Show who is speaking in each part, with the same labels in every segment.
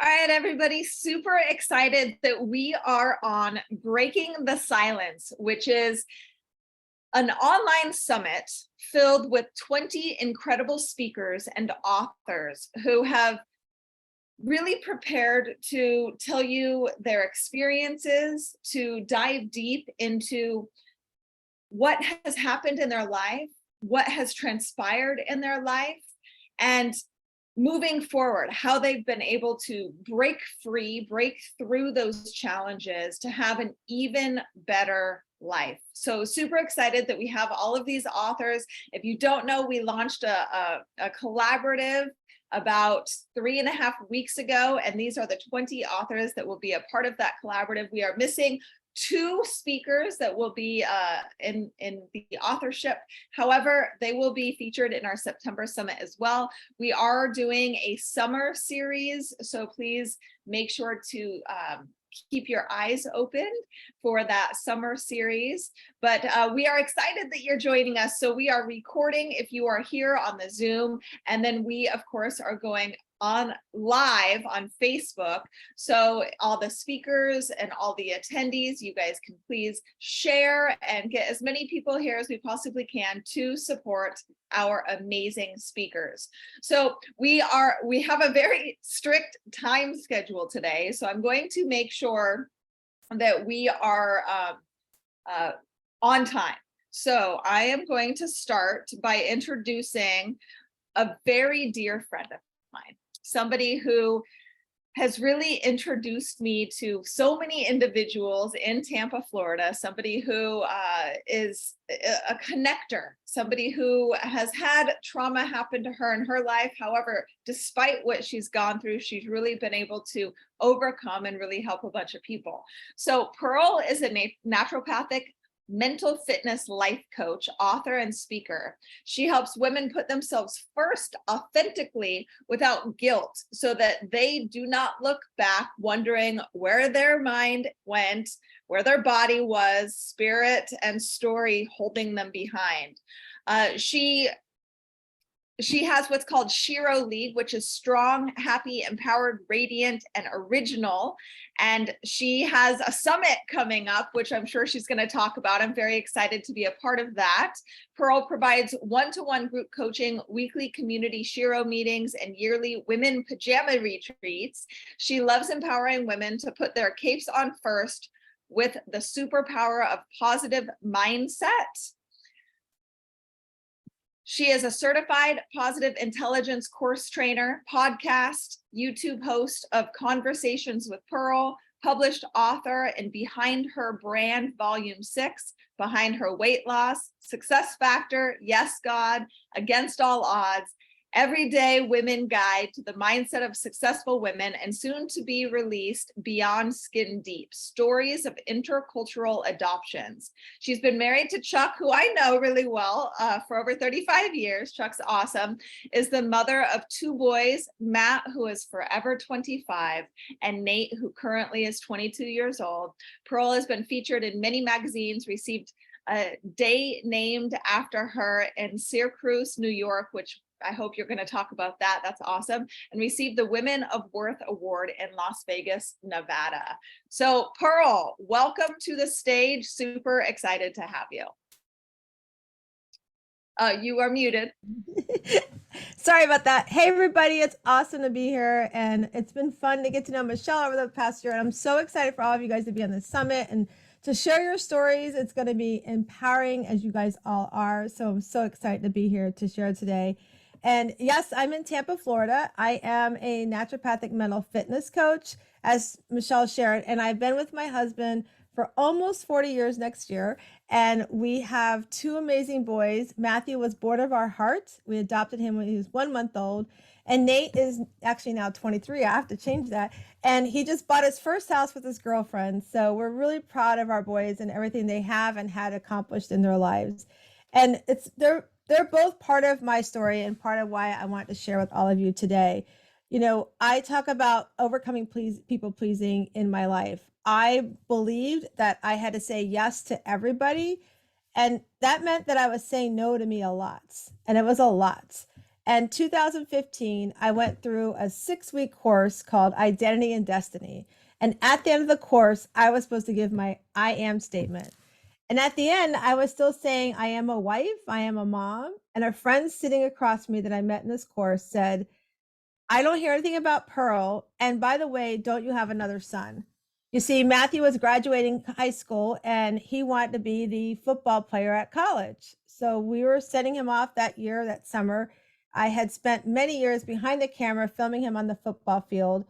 Speaker 1: All right, everybody, super excited that we are on Breaking the Silence, which is an online summit filled with 20 incredible speakers and authors who have really prepared to tell you their experiences, to dive deep into what has happened in their life, what has transpired in their life, and moving forward, how they've been able to break free, break through those challenges to have an even better life. So super excited that we have all of these authors. If you don't know, we launched a collaborative about 3.5 weeks ago, and these are the 20 authors that will be a part of that collaborative. We are missing 2 speakers that will be in the authorship. However, they will be featured in our September summit as well. We are doing a summer series, so please make sure to keep your eyes open for that summer series. But we are excited that you're joining us. So we are recording if you are here on the Zoom, and then we, of course, are going on live on Facebook. So all the speakers and all the attendees, you guys can please share and get as many people here as we possibly can to support our amazing speakers. So we have a very strict time schedule today. So I'm going to make sure that we are on time. So I am going to start by introducing a very dear friend of mine, somebody who has really introduced me to so many individuals in Tampa, Florida, somebody who is a connector, somebody who has had trauma happen to her in her life. However, despite what she's gone through, she's really been able to overcome and really help a bunch of people. So Pearl is a naturopathic mental fitness life coach, author, and speaker. She helps women put themselves first authentically without guilt so that they do not look back wondering where their mind went, where their body was, spirit and story holding them behind. She has what's called Shiro League, which is strong, happy, empowered, radiant, and original. And she has a summit coming up, which I'm sure she's going to talk about. I'm very excited to be a part of that. Pearl provides one-to-one group coaching, weekly community Shiro meetings, and yearly women pajama retreats. She loves empowering women to put their capes on first with the superpower of positive mindset. She is a certified positive intelligence course trainer, podcast, YouTube host of Conversations with Pearl, published author in Behind Her Brand Volume 6, Behind Her Weight Loss, Success Factor, Yes God, Against All Odds, Everyday Women Guide to the Mindset of Successful Women, and soon to be released Beyond Skin Deep, Stories of Intercultural Adoptions. She's been married to Chuck, who I know really well for over 35 years. Chuck's awesome. Is the mother of 2 boys, Matt, who is forever 25, and Nate, who currently is 22 years old. Pearl has been featured in many magazines, received a day named after her in Syracuse, New York, which I hope you're going to talk about that. That's awesome. And received the Women of Worth Award in Las Vegas, Nevada. So Pearl, welcome to the stage. Super excited to have you. You are muted.
Speaker 2: Sorry about that. Hey, everybody. It's awesome to be here. And it's been fun to get to know Michelle over the past year. And I'm so excited for all of you guys to be on this summit and to share your stories. It's going to be empowering, as you guys all are. So I'm so excited to be here to share today. And yes, I'm in Tampa, Florida. I am a naturopathic mental fitness coach, as Michelle shared, and I've been with my husband for almost 40 years next year. And we have 2 amazing boys. Matthew was born of our heart. We adopted him when he was 1 month old. And Nate is actually now 23. I have to change that. And he just bought his first house with his girlfriend. So we're really proud of our boys and everything they have and had accomplished in their lives. And they're both part of my story and part of why I want to share with all of you today. You know, I talk about overcoming people pleasing in my life. I believed that I had to say yes to everybody. And that meant that I was saying no to me a lot. And it was a lot. And 2015, I went through a 6-week course called Identity and Destiny. And at the end of the course, I was supposed to give my I am statement. And at the end, I was still saying, I am a wife, I am a mom. And a friend sitting across from me that I met in this course said, I don't hear anything about Pearl. And by the way, don't you have another son? You see, Matthew was graduating high school and he wanted to be the football player at college. So we were sending him off that year, that summer. I had spent many years behind the camera filming him on the football field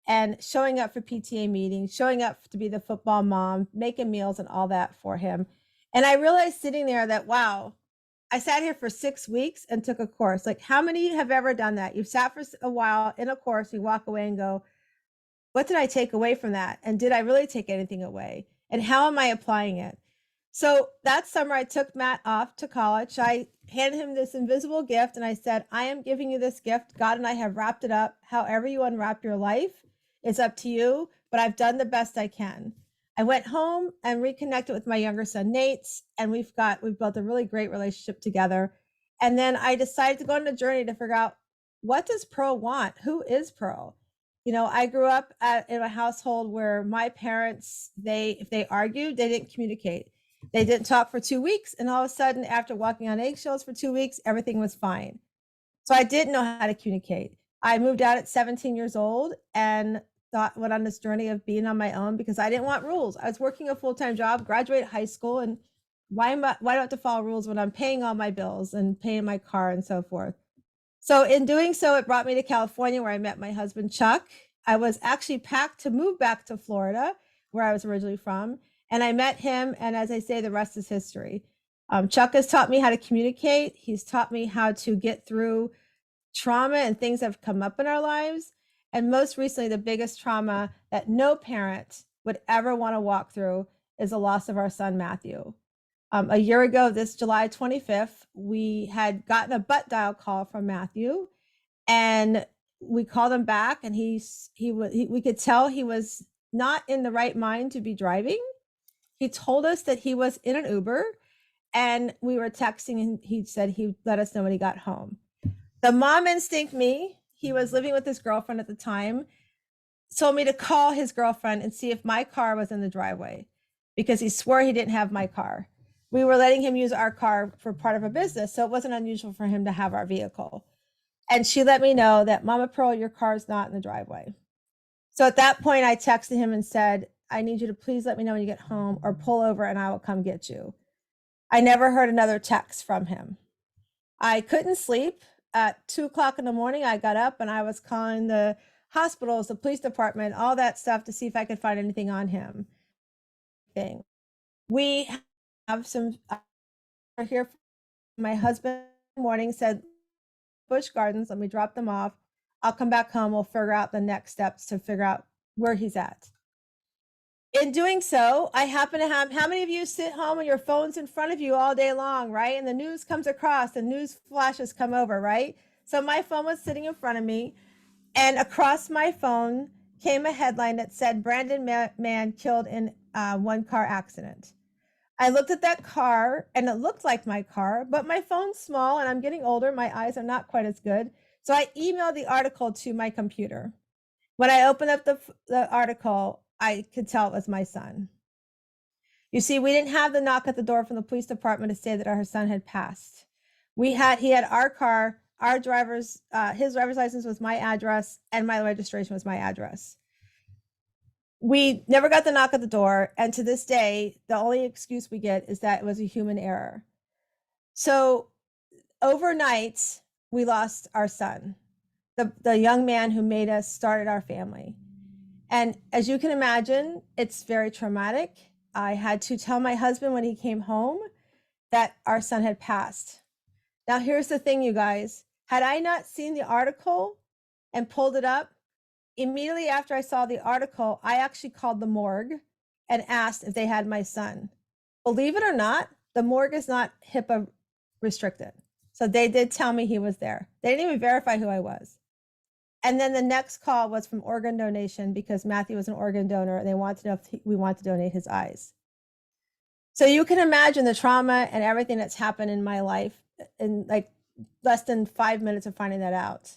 Speaker 2: and showing up for PTA meetings, showing up to be the football mom, making meals and all that for him. And I realized sitting there that, wow, I sat here for 6 weeks and took a course. Like, how many have ever done that? You've sat for a while in a course, you walk away and go, what did I take away from that? And did I really take anything away? And how am I applying it? So that summer, I took Matt off to college. I handed him this invisible gift and I said, I am giving you this gift. God and I have wrapped it up. However you unwrap your life, it's up to you, but I've done the best I can. I went home and reconnected with my younger son, Nate, and we've built a really great relationship together. And then I decided to go on a journey to figure out, what does Pearl want? Who is Pearl? You know, I grew up in a household where my parents, if they argued, they didn't communicate. They didn't talk for 2 weeks. And all of a sudden, after walking on eggshells for 2 weeks, everything was fine. So I didn't know how to communicate. I moved out at 17 years old and went on this journey of being on my own because I didn't want rules. I was working a full-time job, graduated high school, and why do I have to follow rules when I'm paying all my bills and paying my car and so forth? So in doing so, it brought me to California, where I met my husband, Chuck. I was actually packed to move back to Florida, where I was originally from. And I met him. And as I say, the rest is history. Chuck has taught me how to communicate. He's taught me how to get through trauma and things that have come up in our lives. And most recently, the biggest trauma that no parent would ever want to walk through is the loss of our son, Matthew. A year ago, this July 25th, we had gotten a butt dial call from Matthew, and we called him back, and we could tell he was not in the right mind to be driving. He told us that he was in an Uber, and we were texting, and he said he'd let us know when he got home. The mom instinct me, he was living with his girlfriend at the time, told me to call his girlfriend and see if my car was in the driveway, because he swore he didn't have my car. We were letting him use our car for part of a business, so it wasn't unusual for him to have our vehicle. And she let me know that, Mama Pearl, your car's not in the driveway. So at that point, I texted him and said, I need you to please let me know when you get home, or pull over and I will come get you. I never heard another text from him. I couldn't sleep. At 2:00 in the morning, I got up and I was calling the hospitals, the police department, all that stuff to see if I could find anything on him. We have some here. My husband morning said, Busch Gardens, let me drop them off. I'll come back home. We'll figure out the next steps to figure out where he's at. In doing so, I happen to have, how many of you sit home and your phone's in front of you all day long, right? And the news comes across, the news flashes come over, right? So my phone was sitting in front of me, and across my phone came a headline that said, Brandon Mann killed in a one-car accident. I looked at that car and it looked like my car, but my phone's small and I'm getting older. My eyes are not quite as good. So I emailed the article to my computer. When I opened up the article, I could tell it was my son. You see, we didn't have the knock at the door from the police department to say that our son had passed. He had our car, our driver's, his driver's license was my address, and my registration was my address. We never got the knock at the door. And to this day, the only excuse we get is that it was a human error. So overnight, we lost our son, the young man who made us, started our family. And as you can imagine, it's very traumatic. I had to tell my husband when he came home that our son had passed. Now, here's the thing, you guys. Had I not seen the article and pulled it up, immediately after I saw the article, I actually called the morgue and asked if they had my son. Believe it or not, the morgue is not HIPAA restricted. So they did tell me he was there. They didn't even verify who I was. And then the next call was from organ donation, because Matthew was an organ donor and they wanted to know if we wanted to donate his eyes. So you can imagine the trauma and everything that's happened in my life. And like less than 5 minutes of finding that out.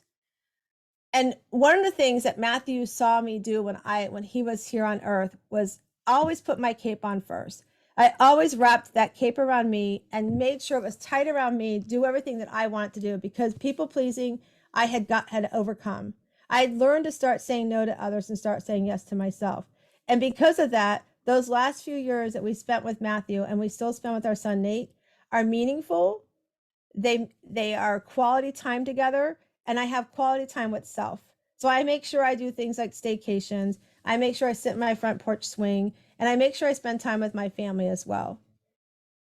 Speaker 2: And one of the things that Matthew saw me do when he was here on earth was always put my cape on first. I always wrapped that cape around me and made sure it was tight around me, do everything that I wanted to do, because people pleasing I had overcome. I had learned to start saying no to others and start saying yes to myself. And because of that, those last few years that we spent with Matthew and we still spend with our son Nate are meaningful. They are quality time together, and I have quality time with self. So I make sure I do things like staycations. I make sure I sit in my front porch swing, and I make sure I spend time with my family as well.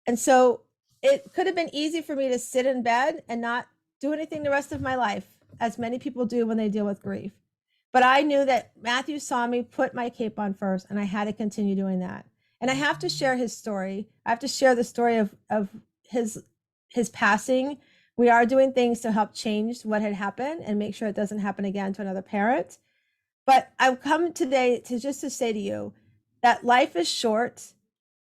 Speaker 2: And so it could have been easy for me to sit in bed and not do anything the rest of my life, as many people do when they deal with grief. But I knew that Matthew saw me put my cape on first, and I had to continue doing that. And I have to share his story. I have to share the story of his passing. We are doing things to help change what had happened and make sure it doesn't happen again to another parent. But I've come today to say to you that life is short.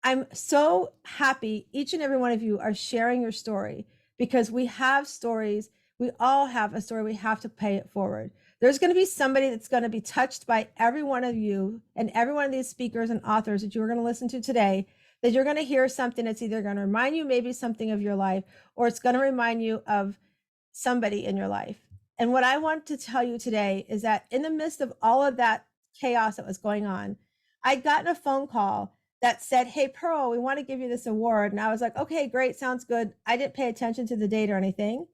Speaker 2: I'm so happy each and every one of you are sharing your story, because we have stories. We all have a story. We have to pay it forward. There's going to be somebody that's going to be touched by every one of you and every one of these speakers and authors that you're going to listen to today, that you're going to hear something that's either going to remind you maybe something of your life, or it's going to remind you of somebody in your life. And what I want to tell you today is that in the midst of all of that chaos that was going on, I'd gotten a phone call that said, "Hey, Pearl, we want to give you this award." And I was like, "Okay, great. Sounds good." I didn't pay attention to the date or anything.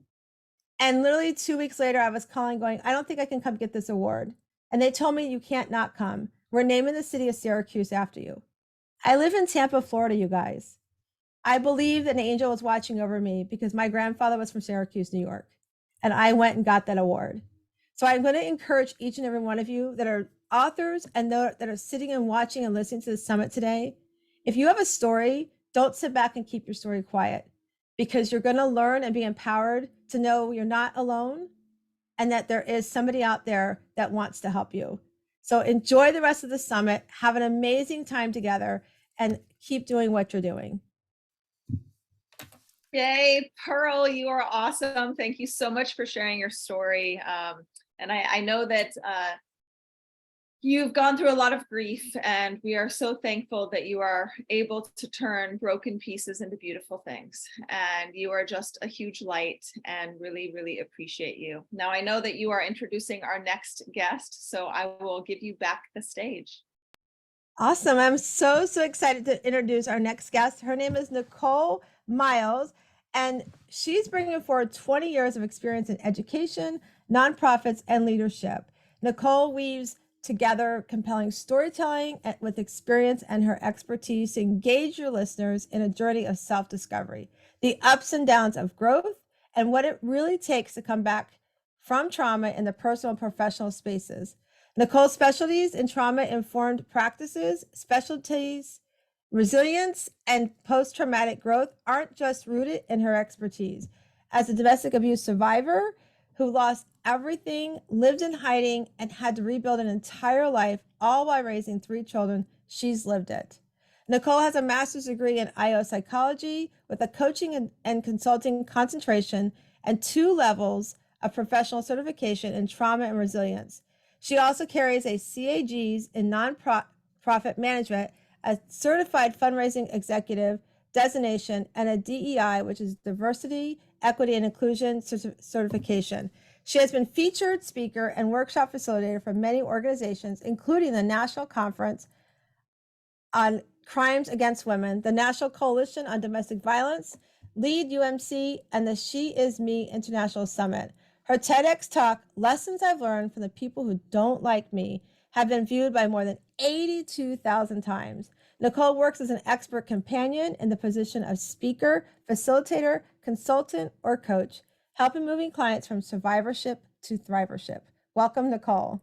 Speaker 2: And literally 2 weeks later, I was calling going, "I don't think I can come get this award." And they told me, "You can't not come. We're naming the city of Syracuse after you." I live in Tampa, Florida, you guys. I believe that an angel was watching over me because my grandfather was from Syracuse, New York, and I went and got that award. So I'm going to encourage each and every one of you that are authors and that are sitting and watching and listening to the summit today. If you have a story, don't sit back and keep your story quiet, because you're going to learn and be empowered to know you're not alone and that there is somebody out there that wants to help you. So enjoy the rest of the summit. Have an amazing time together and keep doing what you're doing.
Speaker 1: Yay, Pearl, you are awesome. Thank you so much for sharing your story. And I know that you've gone through a lot of grief, and we are so thankful that you are able to turn broken pieces into beautiful things. And you are just a huge light, and really, really appreciate you. Now, I know that you are introducing our next guest, so I will give you back the stage.
Speaker 2: Awesome. I'm so excited to introduce our next guest. Her name is Nicole Miles, and she's bringing forward 20 years of experience in education, nonprofits, and leadership. Nicole weaves together compelling storytelling with experience and her expertise to engage your listeners in a journey of self-discovery, the ups and downs of growth, and what it really takes to come back from trauma in the personal and professional spaces. Nicole's specialties in trauma-informed practices, specialties, resilience, and post-traumatic growth aren't just rooted in her expertise. As a domestic abuse survivor who lost everything, lived in hiding, and had to rebuild an entire life, all while raising 3 children, she's lived it. Nicole has a master's degree in IO psychology with a coaching and consulting concentration and 2 levels of professional certification in trauma and resilience. She also carries a CAG's in nonprofit management, a certified fundraising executive designation, and a DEI, which is diversity, equity, and inclusion certification. She has been featured speaker and workshop facilitator for many organizations, including the National Conference on Crimes Against Women, the National Coalition on Domestic Violence, Lead UMC, and the She Is Me International Summit. Her TEDx talk, Lessons I've Learned from the People Who Don't Like Me, have been viewed by more than 82,000 times. Nicole works as an expert companion in the position of speaker, facilitator, consultant, or coach, helping moving clients from survivorship to thrivership. Welcome, Nicole.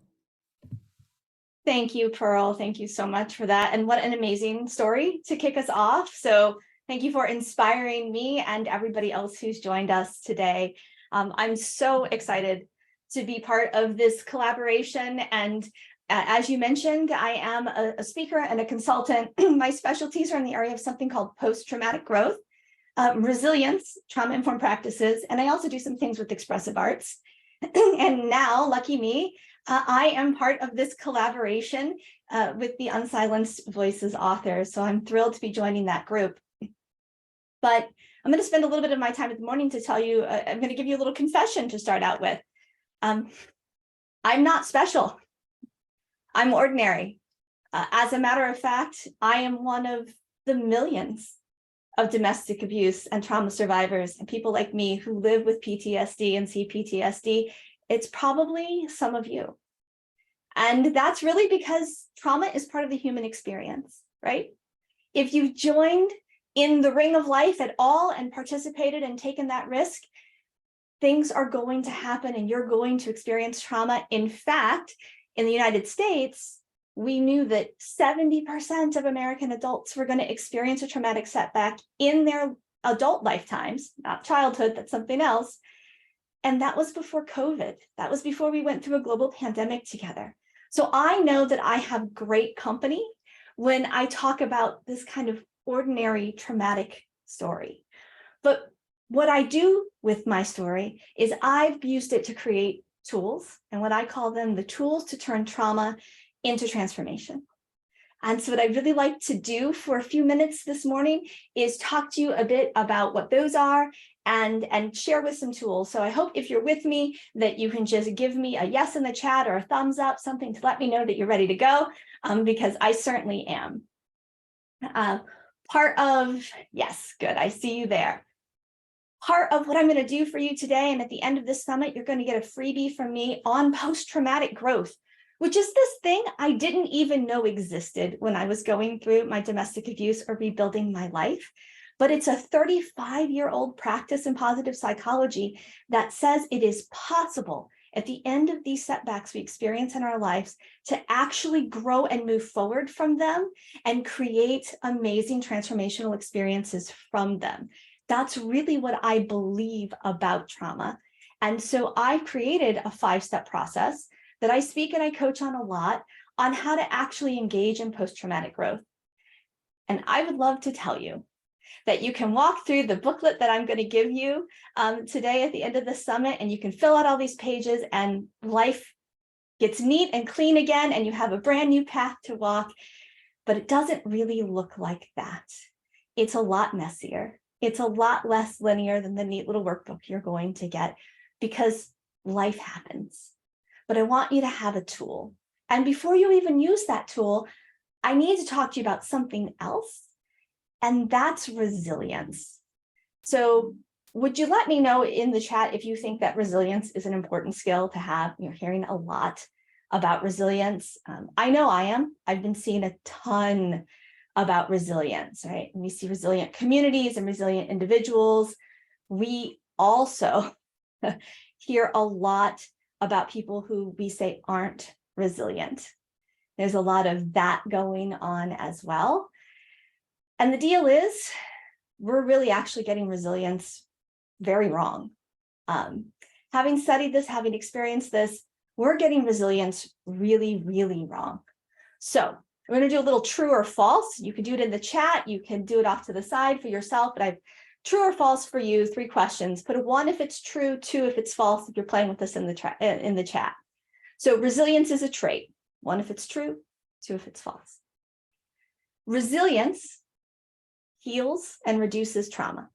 Speaker 3: Thank you, Pearl. Thank you so much for that. And what an amazing story to kick us off. So thank you for inspiring me and everybody else who's joined us today. I'm so excited to be part of this collaboration. And as you mentioned, I am a speaker and a consultant. My specialties are in the area of something called post-traumatic growth. resilience, trauma-informed practices, and I also do some things with expressive arts. And now, lucky me, I am part of this collaboration with the Unsilenced Voices authors. So I'm thrilled to be joining that group. But I'm going to spend a little bit of my time in the morning to tell you, I'm going to give you a little confession to start out with. I'm not special. I'm ordinary. As a matter of fact, I am one of the millions of domestic abuse and trauma survivors and people like me who live with PTSD and CPTSD. It's probably some of you. And that's really because trauma is part of the human experience, right? If you've joined in the ring of life at all and participated and taken that risk, things are going to happen and you're going to experience trauma. In fact, in the United States, we knew that 70% of American adults were going to experience a traumatic setback in their adult lifetimes, not childhood, that's something else. And that was before COVID. That was before we went through a global pandemic together. So I know that I have great company when I talk about this kind of ordinary traumatic story. But what I do with my story is I've used it to create tools, and what I call them the tools to turn trauma into transformation. And so what I'd really like to do for a few minutes this morning is talk to you a bit about what those are and share with some tools. So I hope if you're with me that you can just give me a yes in the chat or a thumbs up, something to let me know that you're ready to go, because I certainly am. Yes, good, I see you there. Part of what I'm going to do for you today, and at the end of this summit, you're going to get a freebie from me on post-traumatic growth, which is this thing I didn't even know existed when I was going through my domestic abuse or rebuilding my life. But it's a 35-year-old practice in positive psychology that says it is possible at the end of these setbacks we experience in our lives to actually grow and move forward from them and create amazing transformational experiences from them. That's really what I believe about trauma. And so I've created a 5-step process that I speak and I coach on a lot on how to actually engage in post-traumatic growth. And I would love to tell you that you can walk through the booklet that I'm going to give you today at the end of the summit, and you can fill out all these pages and life gets neat and clean again, and you have a brand new path to walk. But it doesn't really look like that. It's a lot messier. It's a lot less linear than the neat little workbook you're going to get, because life happens. But I want you to have a tool. And before you even use that tool, I need to talk to you about something else, and that's resilience. So would you let me know in the chat if you think that resilience is an important skill to have? You're hearing a lot about resilience. I know I am. I've been seeing a ton about resilience, right? And we see resilient communities and resilient individuals. We also hear a lot about people who we say aren't resilient. There's a lot of that going on as well. And the deal is, we're really actually getting resilience very wrong. Having studied this, having experienced this, we're getting resilience really, really wrong. So I'm going to do a little true or false. You can do it in the chat. You can do it off to the side for yourself, but I've true or false for you, 3 questions. Put a 1 if it's true, 2 if it's false, if you're playing with this in the chat. So resilience is a trait. 1 if it's true, 2 if it's false. Resilience heals and reduces trauma.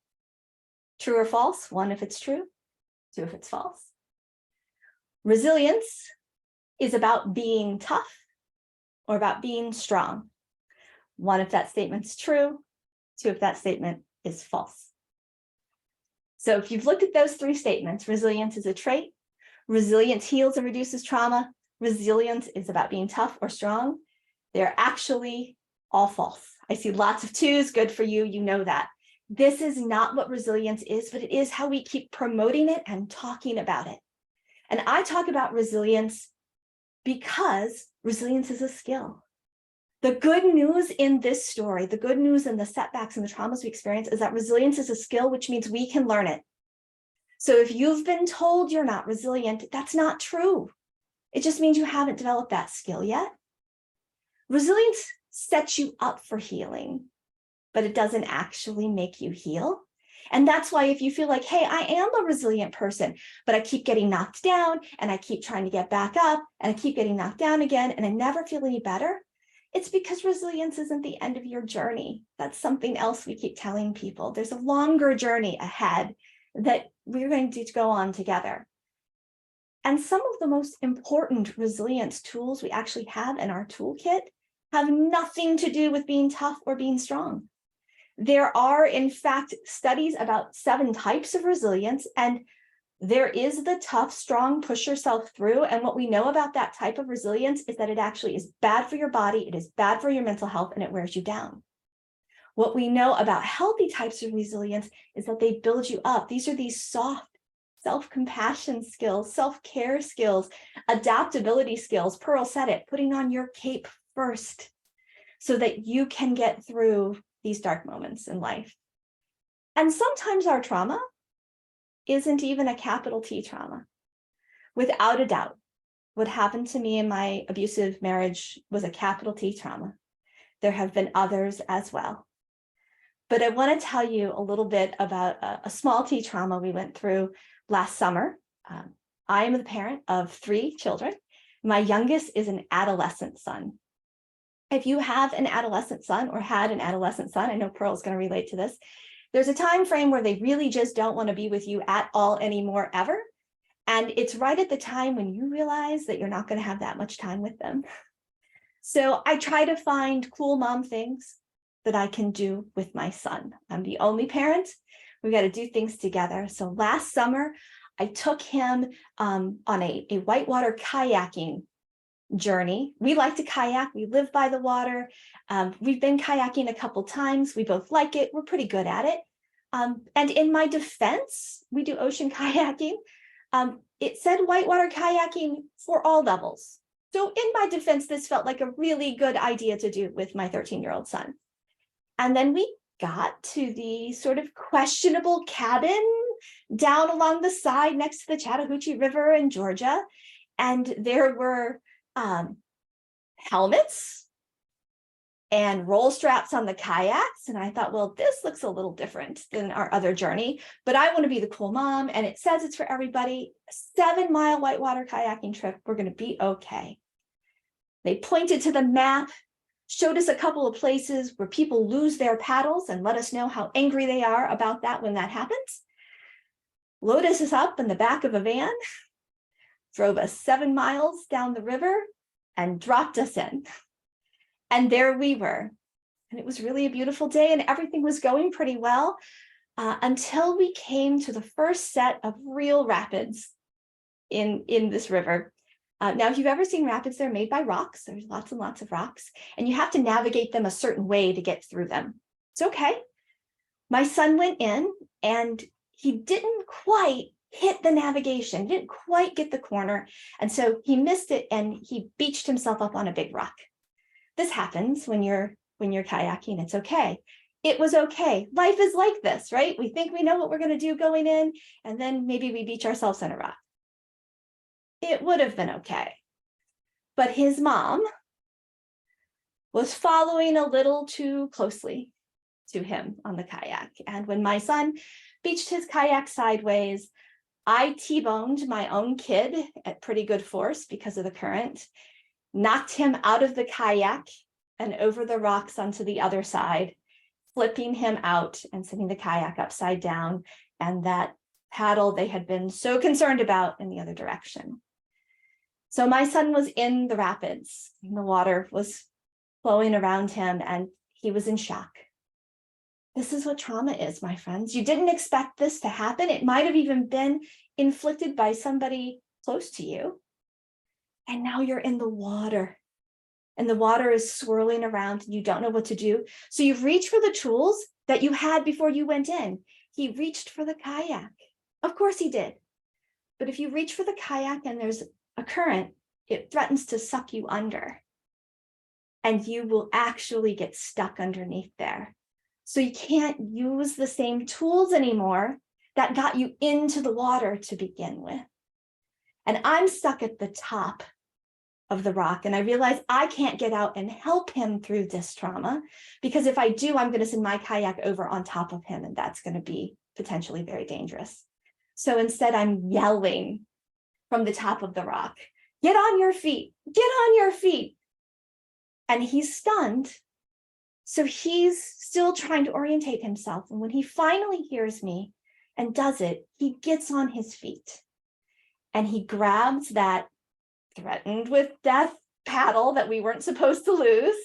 Speaker 3: True or false? 1 if it's true, 2 if it's false. Resilience is about being tough or about being strong. 1 if that statement's true, 2 if that statement is false. So if you've looked at those 3 statements, resilience is a trait, resilience heals and reduces trauma, resilience is about being tough or strong, they're actually all false. I see lots of 2s, good for you, you know that. This is not what resilience is, but it is how we keep promoting it and talking about it. And I talk about resilience because resilience is a skill. The good news in this story, the good news in the setbacks and the traumas we experience is that resilience is a skill, which means we can learn it. So if you've been told you're not resilient, that's not true. It just means you haven't developed that skill yet. Resilience sets you up for healing, but it doesn't actually make you heal. And that's why if you feel like, hey, I am a resilient person, but I keep getting knocked down and I keep trying to get back up and I keep getting knocked down again and I never feel any better, it's because resilience isn't the end of your journey. That's something else we keep telling people. There's a longer journey ahead that we're going to go on together. And some of the most important resilience tools we actually have in our toolkit have nothing to do with being tough or being strong. There are, in fact, studies about 7 types of resilience, and there is the tough, strong, push yourself through. And what we know about that type of resilience is that it actually is bad for your body, it is bad for your mental health, and it wears you down. What we know about healthy types of resilience is that they build you up. These are these soft self-compassion skills, self-care skills, adaptability skills. Pearl said it, putting on your cape first so that you can get through these dark moments in life. And sometimes our trauma isn't even a capital T trauma. Without a doubt, what happened to me in my abusive marriage was a capital T trauma. There have been others as well. But I want to tell you a little bit about a small T trauma we went through last summer. I am the parent of 3 children. My youngest is an adolescent son. If you have an adolescent son or had an adolescent son, I know Pearl is going to relate to this. There's a time frame where they really just don't want to be with you at all anymore, ever. And it's right at the time when you realize that you're not going to have that much time with them. So I try to find cool mom things that I can do with my son. I'm the only parent. We got to do things together. So last summer, I took him on a whitewater kayaking journey. We like to kayak. We live by the water. We've been kayaking a couple times. We both like it. We're pretty good at it. And in my defense, we do ocean kayaking. It said whitewater kayaking for all levels. So in my defense, this felt like a really good idea to do with my 13-year-old son. And then we got to the sort of questionable cabin down along the side next to the Chattahoochee River in Georgia. And there were helmets and roll straps on the kayaks. And I thought, well, this looks a little different than our other journey, but I want to be the cool mom. And it says it's for everybody. A 7-mile whitewater kayaking trip. We're going to be okay. They pointed to the map, showed us a couple of places where people lose their paddles and let us know how angry they are about that when that happens. Loaded us up in the back of a van, drove us 7 miles down the river and dropped us in. And there we were. And it was really a beautiful day and everything was going pretty well until we came to the first set of real rapids in this river. Now, if you've ever seen rapids, they're made by rocks. There's lots and lots of rocks, and you have to navigate them a certain way to get through them. It's okay. My son went in and he didn't quite hit the navigation, didn't quite get the corner. And so he missed it and he beached himself up on a big rock. This happens when you're kayaking. It's okay. It was okay. Life is like this, right? We think we know what we're going to do going in, and then maybe we beach ourselves on a rock. It would have been okay. But his mom was following a little too closely to him on the kayak. And when my son beached his kayak sideways, I T-boned my own kid at pretty good force because of the current, knocked him out of the kayak and over the rocks onto the other side, flipping him out and sending the kayak upside down and that paddle they had been so concerned about in the other direction. So my son was in the rapids, and the water was flowing around him, and he was in shock. This is what trauma is, my friends. You didn't expect this to happen. It might have even been inflicted by somebody close to you. And now you're in the water, and the water is swirling around, and you don't know what to do. So you've reached for the tools that you had before you went in. He reached for the kayak. Of course he did. But if you reach for the kayak and there's a current, it threatens to suck you under. And you will actually get stuck underneath there. So you can't use the same tools anymore that got you into the water to begin with. And I'm stuck at the top of the rock, and I realize I can't get out and help him through this trauma, because if I do, I'm going to send my kayak over on top of him, and that's going to be potentially very dangerous. So instead, I'm yelling from the top of the rock, get on your feet, get on your feet. And he's stunned. So he's still trying to orientate himself. And when he finally hears me and does it, he gets on his feet and he grabs that threatened with death paddle that we weren't supposed to lose.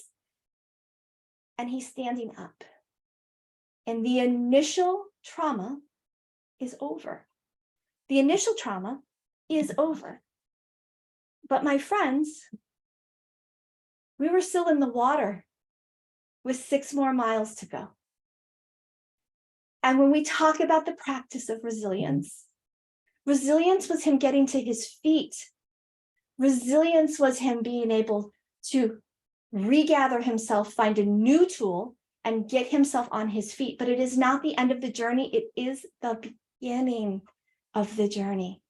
Speaker 3: And he's standing up. And the initial trauma is over. The initial trauma is over. But my friends, we were still in the water with 6 more miles to go. And when we talk about the practice of resilience, resilience was him getting to his feet. Resilience was him being able to regather himself, find a new tool, and get himself on his feet. But it is not the end of the journey. It is the beginning of the journey.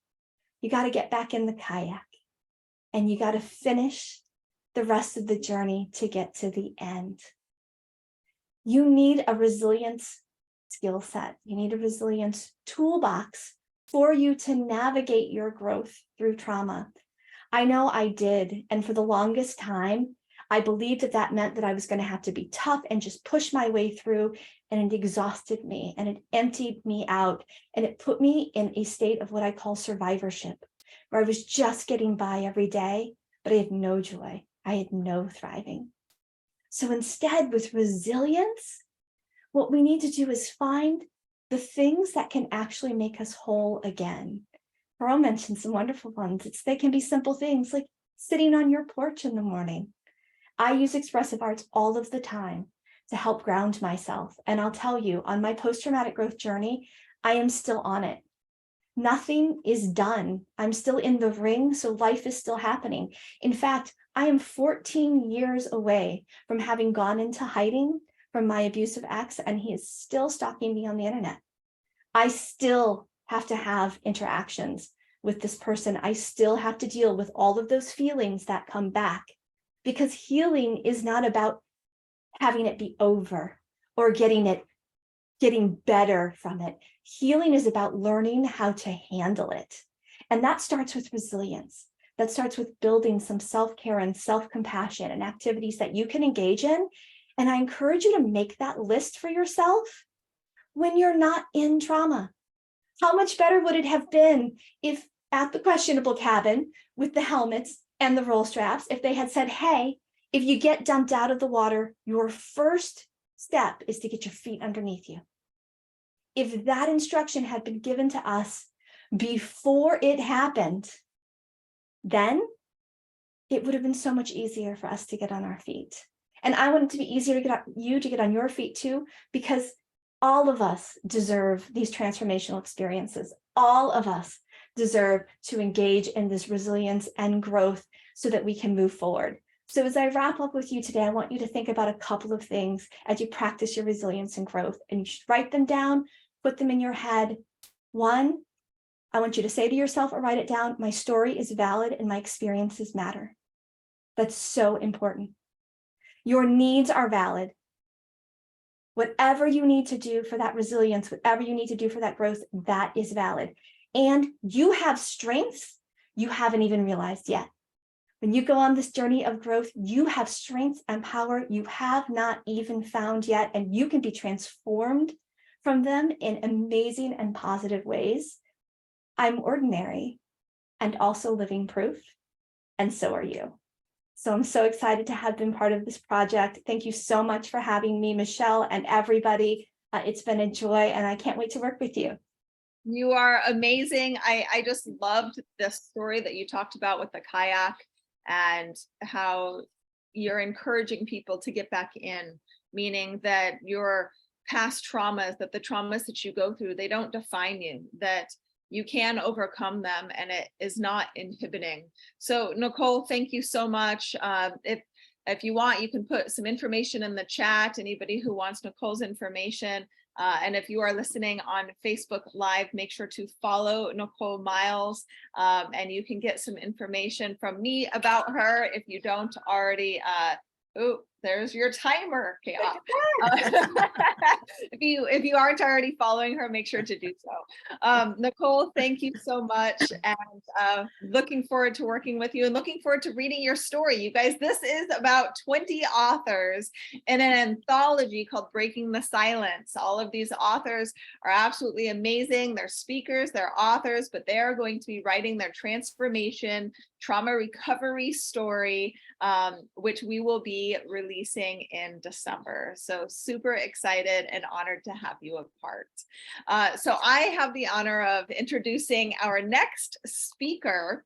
Speaker 3: You got to get back in the kayak and you got to finish the rest of the journey to get to the end. You need a resilience skill set. You need a resilience toolbox for you to navigate your growth through trauma. I know I did. And for the longest time, I believed that that meant that I was going to have to be tough and just push my way through. And it exhausted me and it emptied me out. And it put me in a state of what I call survivorship, where I was just getting by every day, but I had no joy. I had no thriving. So instead, with resilience, what we need to do is find the things that can actually make us whole again. Pearl mentioned some wonderful ones. They can be simple things like sitting on your porch in the morning. I use expressive arts all of the time to help ground myself. And I'll tell you, on my post-traumatic growth journey, I am still on it. Nothing is done. I'm still in the ring, so life is still happening. In fact, I am 14 years away from having gone into hiding from my abusive ex, and he is still stalking me on the internet. I still have to have interactions with this person. I still have to deal with all of those feelings that come back, because healing is not about having it be over or getting better from it. Healing is about learning how to handle it. And that starts with resilience. That starts with building some self-care and self-compassion and activities that you can engage in. And I encourage you to make that list for yourself when you're not in trauma. How much better would it have been if at the questionable cabin with the helmets and the roll straps, if they had said, hey, if you get dumped out of the water, your first step is to get your feet underneath you. If that instruction had been given to us before it happened, then it would have been so much easier for us to get on our feet. And I want it to be easier to get on your feet too, because all of us deserve these transformational experiences. All of us deserve to engage in this resilience and growth so that we can move forward. So as I wrap up with you today, I want you to think about a couple of things as you practice your resilience and growth, and you should write them down, put them in your head. One, I want you to say to yourself or write it down, my story is valid and my experiences matter. That's so important. Your needs are valid. Whatever you need to do for that resilience, whatever you need to do for that growth, that is valid. And you have strengths you haven't even realized yet. When you go on this journey of growth, you have strengths and power you have not even found yet, and you can be transformed from them in amazing and positive ways. I'm ordinary and also living proof, and so are you. So I'm so excited to have been part of this project. Thank you so much for having me, Michelle, and everybody. It's been a joy, and I can't wait to work with you.
Speaker 1: You are amazing. I just loved the story that you talked about with the kayak and how you're encouraging people to get back in, meaning that your past traumas, that the traumas that you go through, they don't define you, that you can overcome them and it is not inhibiting. So Nicole, thank you so much. If you want, you can put some information in the chat, anybody who wants Nicole's information. And if you are listening on Facebook Live, make sure to follow Nicole Miles, and you can get some information from me about her if you don't already. Oh, there's your timer, Kayla. If you aren't already following her, make sure to do so. Nicole, thank you so much, and looking forward to working with you and looking forward to reading your story. You guys, this is about 20 authors in an anthology called Breaking the Silence. All of these authors are absolutely amazing. They're speakers, they're authors, but they are going to be writing their transformation, trauma recovery story, which we will be releasing in December. So super excited and honored to have you a part. So I have the honor of introducing our next speaker.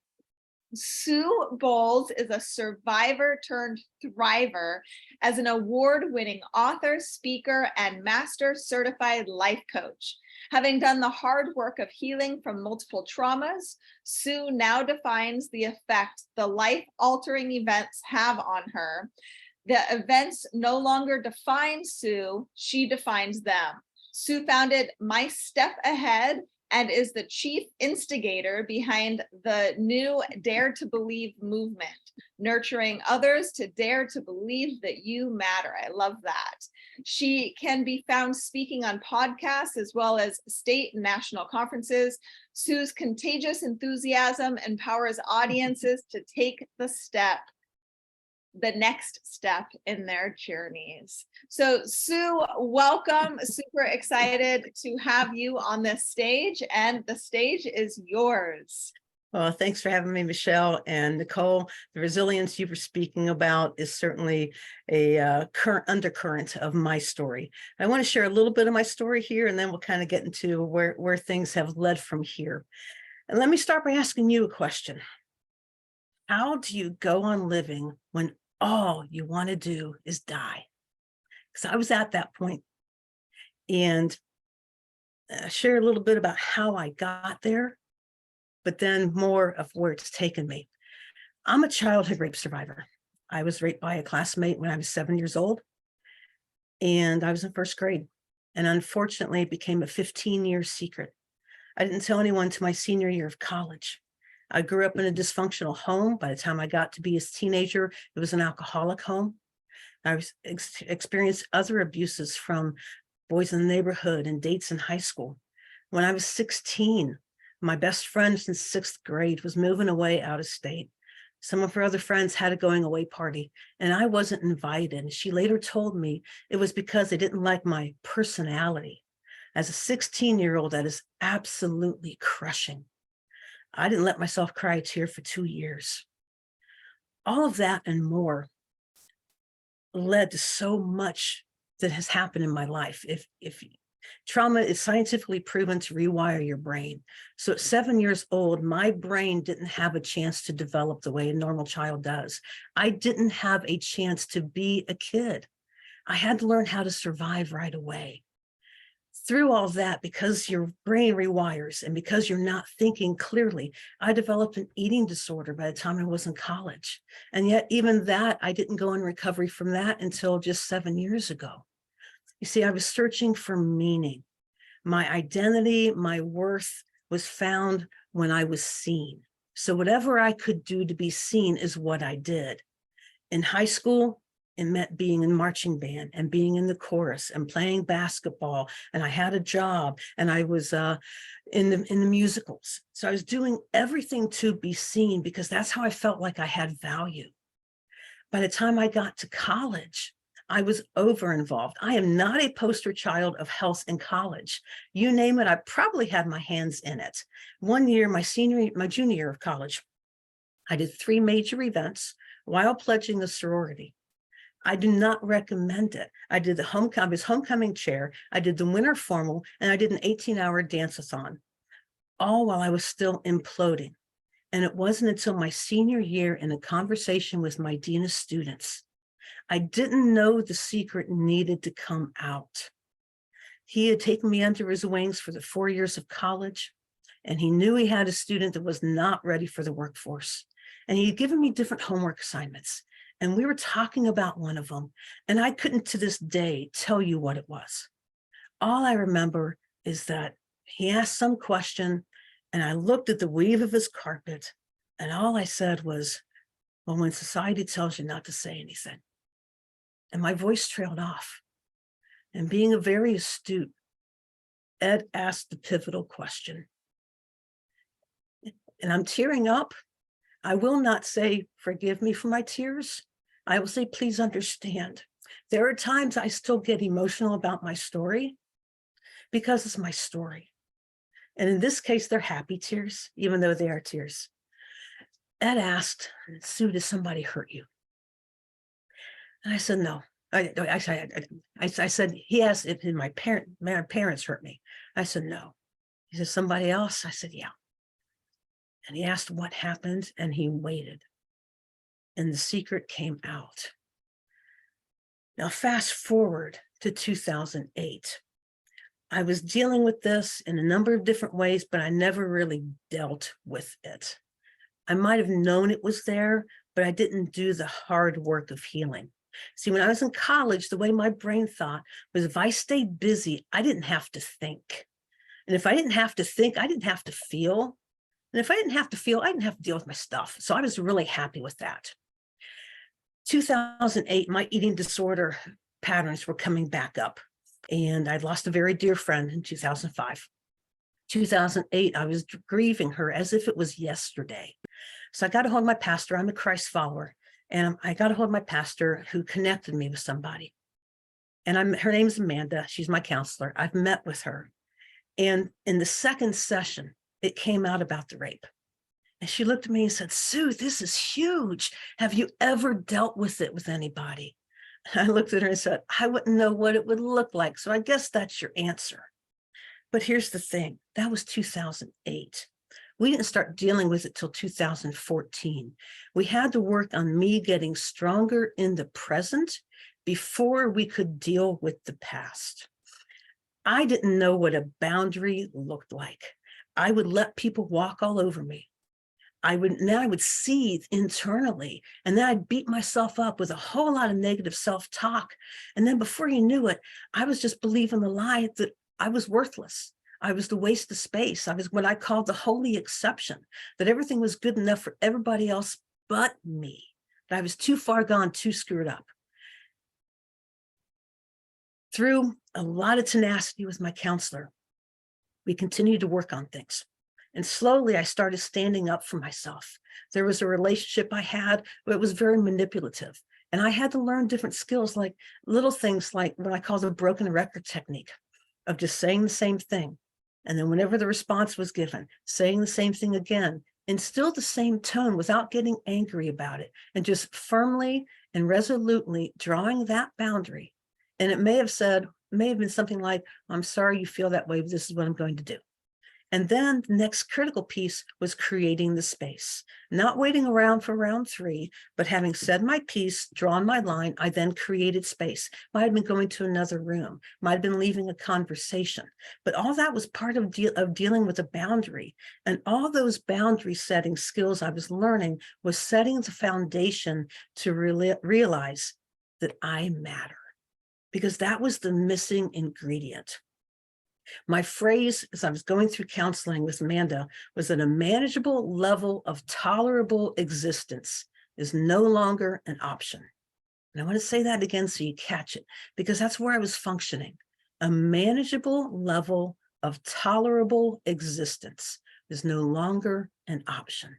Speaker 1: Sue Bowles is a survivor turned thriver as an award-winning author, speaker, and master certified life coach. Having done the hard work of healing from multiple traumas, Sue now defines the effect the life-altering events have on her. The events no longer define Sue, she defines them. Sue founded My Step Ahead and is the chief instigator behind the new Dare to Believe movement, nurturing others to dare to believe that you matter. I love that. She can be found speaking on podcasts as well as state and national conferences. Sue's contagious enthusiasm empowers audiences to take the next step in their journeys. So Sue, welcome. Super excited to have you on this stage, and the stage is yours.
Speaker 4: Well, thanks for having me, Michelle and Nicole. The resilience you were speaking about is certainly a current undercurrent of my story. I want to share a little bit of my story here, and then we'll kind of get into where things have led from here. And let me start by asking you a question. How do you go on living when all you want to do is die? Because I was at that point, and share a little bit about how I got there, but then more of where it's taken me. I'm a childhood rape survivor. I was raped by a classmate when I was 7 years old, and I was in first grade. And unfortunately, it became a 15-year secret. I didn't tell anyone until my senior year of college. I grew up in a dysfunctional home. By the time I got to be a teenager, it was an alcoholic home. I experienced other abuses from boys in the neighborhood and dates in high school. When I was 16, my best friend since sixth grade was moving away out of state. Some of her other friends had a going away party, and I wasn't invited. She later told me it was because they didn't like my personality. As a 16-year-old, that is absolutely crushing. I didn't let myself cry a tear for 2 years. All of that and more led to so much that has happened in my life. If trauma is scientifically proven to rewire your brain. So at 7 years old, my brain didn't have a chance to develop the way a normal child does. I didn't have a chance to be a kid. I had to learn how to survive right away. Through all that, because your brain rewires and because you're not thinking clearly, I developed an eating disorder by the time I was in college. And yet even that, I didn't go in recovery from that until just 7 years ago. You see, I was searching for meaning. My identity, my worth was found when I was seen. So whatever I could do to be seen is what I did. In high school, it meant being in marching band and being in the chorus and playing basketball. And I had a job, and I was in the musicals. So I was doing everything to be seen because that's how I felt like I had value. By the time I got to college, I was over involved. I am not a poster child of health in college. You name it, I probably had my hands in it. One year, my junior year of college, I did 3 major events while pledging the sorority. I do not recommend it. I did the homecoming chair, I did the winter formal, and I did an 18-hour dance-a-thon, all while I was still imploding. And it wasn't until my senior year in a conversation with my dean of students, I didn't know the secret needed to come out. He had taken me under his wings for the 4 years of college, and he knew he had a student that was not ready for the workforce. And he had given me different homework assignments. And we were talking about one of them, and I couldn't to this day tell you what it was. All I remember is that he asked some question, and I looked at the weave of his carpet, and all I said was, well, when society tells you not to say anything. and my voice trailed off. And being a very astute, Ed asked the pivotal question. And I'm tearing up. I will not say, forgive me for my tears. I will say, please understand. There are times I still get emotional about my story because it's my story. And in this case, they're happy tears, even though they are tears. Ed asked, Sue, did somebody hurt you? And I said, no. I said, he asked if my parents hurt me. I said, no. He said, somebody else? I said, yeah. And he asked what happened, and he waited. And the secret came out. Now, fast forward to 2008. I was dealing with this in a number of different ways, but I never really dealt with it. I might have known it was there, but I didn't do the hard work of healing. See, when I was in college, the way my brain thought was if I stayed busy, I didn't have to think. And if I didn't have to think, I didn't have to feel. And if I didn't have to feel, I didn't have to deal with my stuff. So I was really happy with that. 2008, my eating disorder patterns were coming back up. And I'd lost a very dear friend in 2005. 2008, I was grieving her as if it was yesterday. So I got a hold of my pastor. I'm a Christ follower. And I got a hold of my pastor who connected me with somebody. And her name's Amanda. She's my counselor. I've met with her. And in the second session, it came out about the rape. And she looked at me and said, Sue, this is huge. Have you ever dealt with it with anybody? I looked at her and said, I wouldn't know what it would look like. So I guess that's your answer. But here's the thing. That was 2008. We didn't start dealing with it till 2014. We had to work on me getting stronger in the present before we could deal with the past. I didn't know what a boundary looked like. I would let people walk all over me. I would seethe internally, and then I'd beat myself up with a whole lot of negative self-talk. And then before you knew it, I was just believing the lie that I was worthless. I was the waste of space. I was what I called the holy exception, that everything was good enough for everybody else but me, that I was too far gone, too screwed up. Through a lot of tenacity with my counselor, we continued to work on things. And slowly I started standing up for myself. There was a relationship I had, but it was very manipulative. And I had to learn different skills, like little things like what I call the broken record technique of just saying the same thing. And then whenever the response was given, saying the same thing again, and still the same tone without getting angry about it, and just firmly and resolutely drawing that boundary. And it may have been something like, I'm sorry you feel that way, but this is what I'm going to do. And then the next critical piece was creating the space, not waiting around for round 3, but having said my piece, drawn my line, I then created space. Might have been going to another room, might have been leaving a conversation, but all that was part of dealing with a boundary. And all those boundary setting skills I was learning was setting the foundation to realize that I matter, because that was the missing ingredient. My phrase as I was going through counseling with Amanda was that a manageable level of tolerable existence is no longer an option. And I want to say that again so you catch it, because that's where I was functioning. A manageable level of tolerable existence is no longer an option.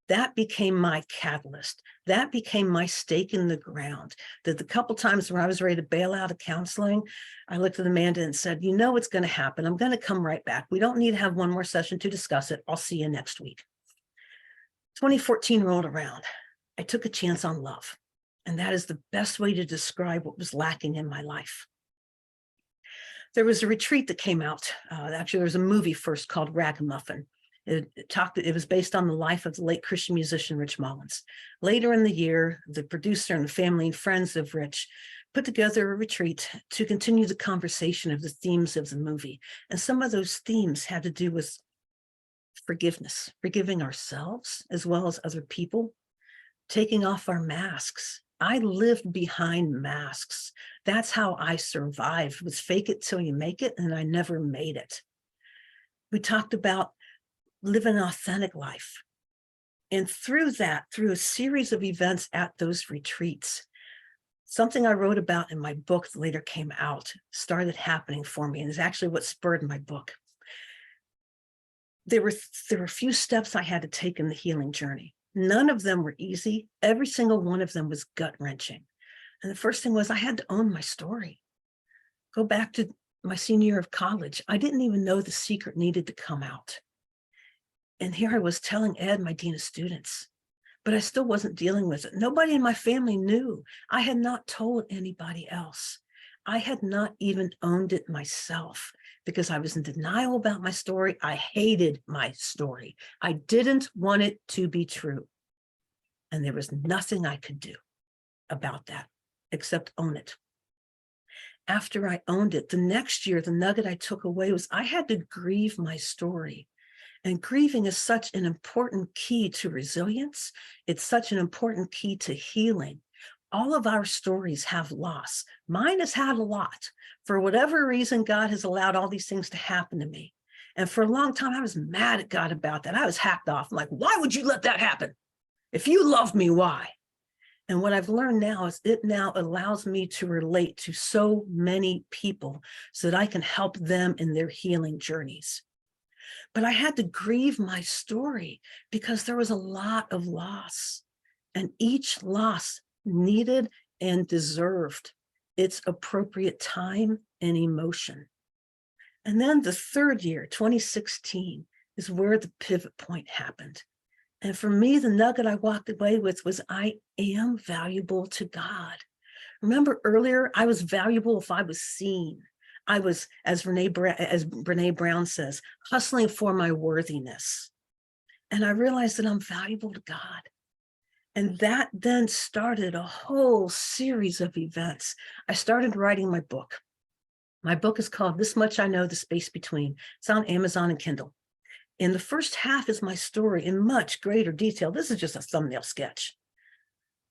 Speaker 4: That became my catalyst. That became my stake in the ground. That the couple times where I was ready to bail out of counseling, I looked at Amanda and said, you know what's going to happen. I'm going to come right back. We don't need to have one more session to discuss it. I'll see you next week. 2014 rolled around. I took a chance on love. And that is the best way to describe what was lacking in my life. There was a retreat that came out. Actually, there was a movie first called Ragamuffin. It was based on the life of the late Christian musician, Rich Mullins. Later in the year, the producer and the family and friends of Rich put together a retreat to continue the conversation of the themes of the movie. And some of those themes had to do with forgiveness, forgiving ourselves as well as other people, taking off our masks. I lived behind masks. That's how I survived, was fake it till you make it, and I never made it. We talked about live an authentic life. And through a series of events at those retreats, Something I wrote about in my book that later came out started happening for me, and is actually what spurred my book. There were a few steps I had to take in the healing journey. None of them were easy. Every single one of them was gut-wrenching. And the first thing was I had to own my story. Go back to my senior year of college. I didn't even know the secret needed to come out. And here I was telling Ed, my dean of students, but I still wasn't dealing with it. Nobody in my family knew. I had not told anybody else. I had not even owned it myself because I was in denial about my story. I hated my story. I didn't want it to be true. And there was nothing I could do about that except own it. After I owned it, the next year, the nugget I took away was I had to grieve my story. And grieving is such an important key to resilience. It's such an important key to healing. All of our stories have loss. Mine has had a lot. For whatever reason, God has allowed all these things to happen to me. And for a long time, I was mad at God about that. I was hacked off. I'm like, why would you let that happen? If you love me, why? And what I've learned now is it now allows me to relate to so many people so that I can help them in their healing journeys. But I had to grieve my story because there was a lot of loss, and each loss needed and deserved its appropriate time and emotion. And then the third year, 2016, is where the pivot point happened. And for me, the nugget I walked away with was I am valuable to God. Remember earlier, I was valuable if I was seen. I was, as Brene Brown says, hustling for my worthiness. And I realized that I'm valuable to God. And that then started a whole series of events. I started writing my book. My book is called This Much I Know, The Space Between. It's on Amazon and Kindle. And the first half is my story in much greater detail. This is just a thumbnail sketch.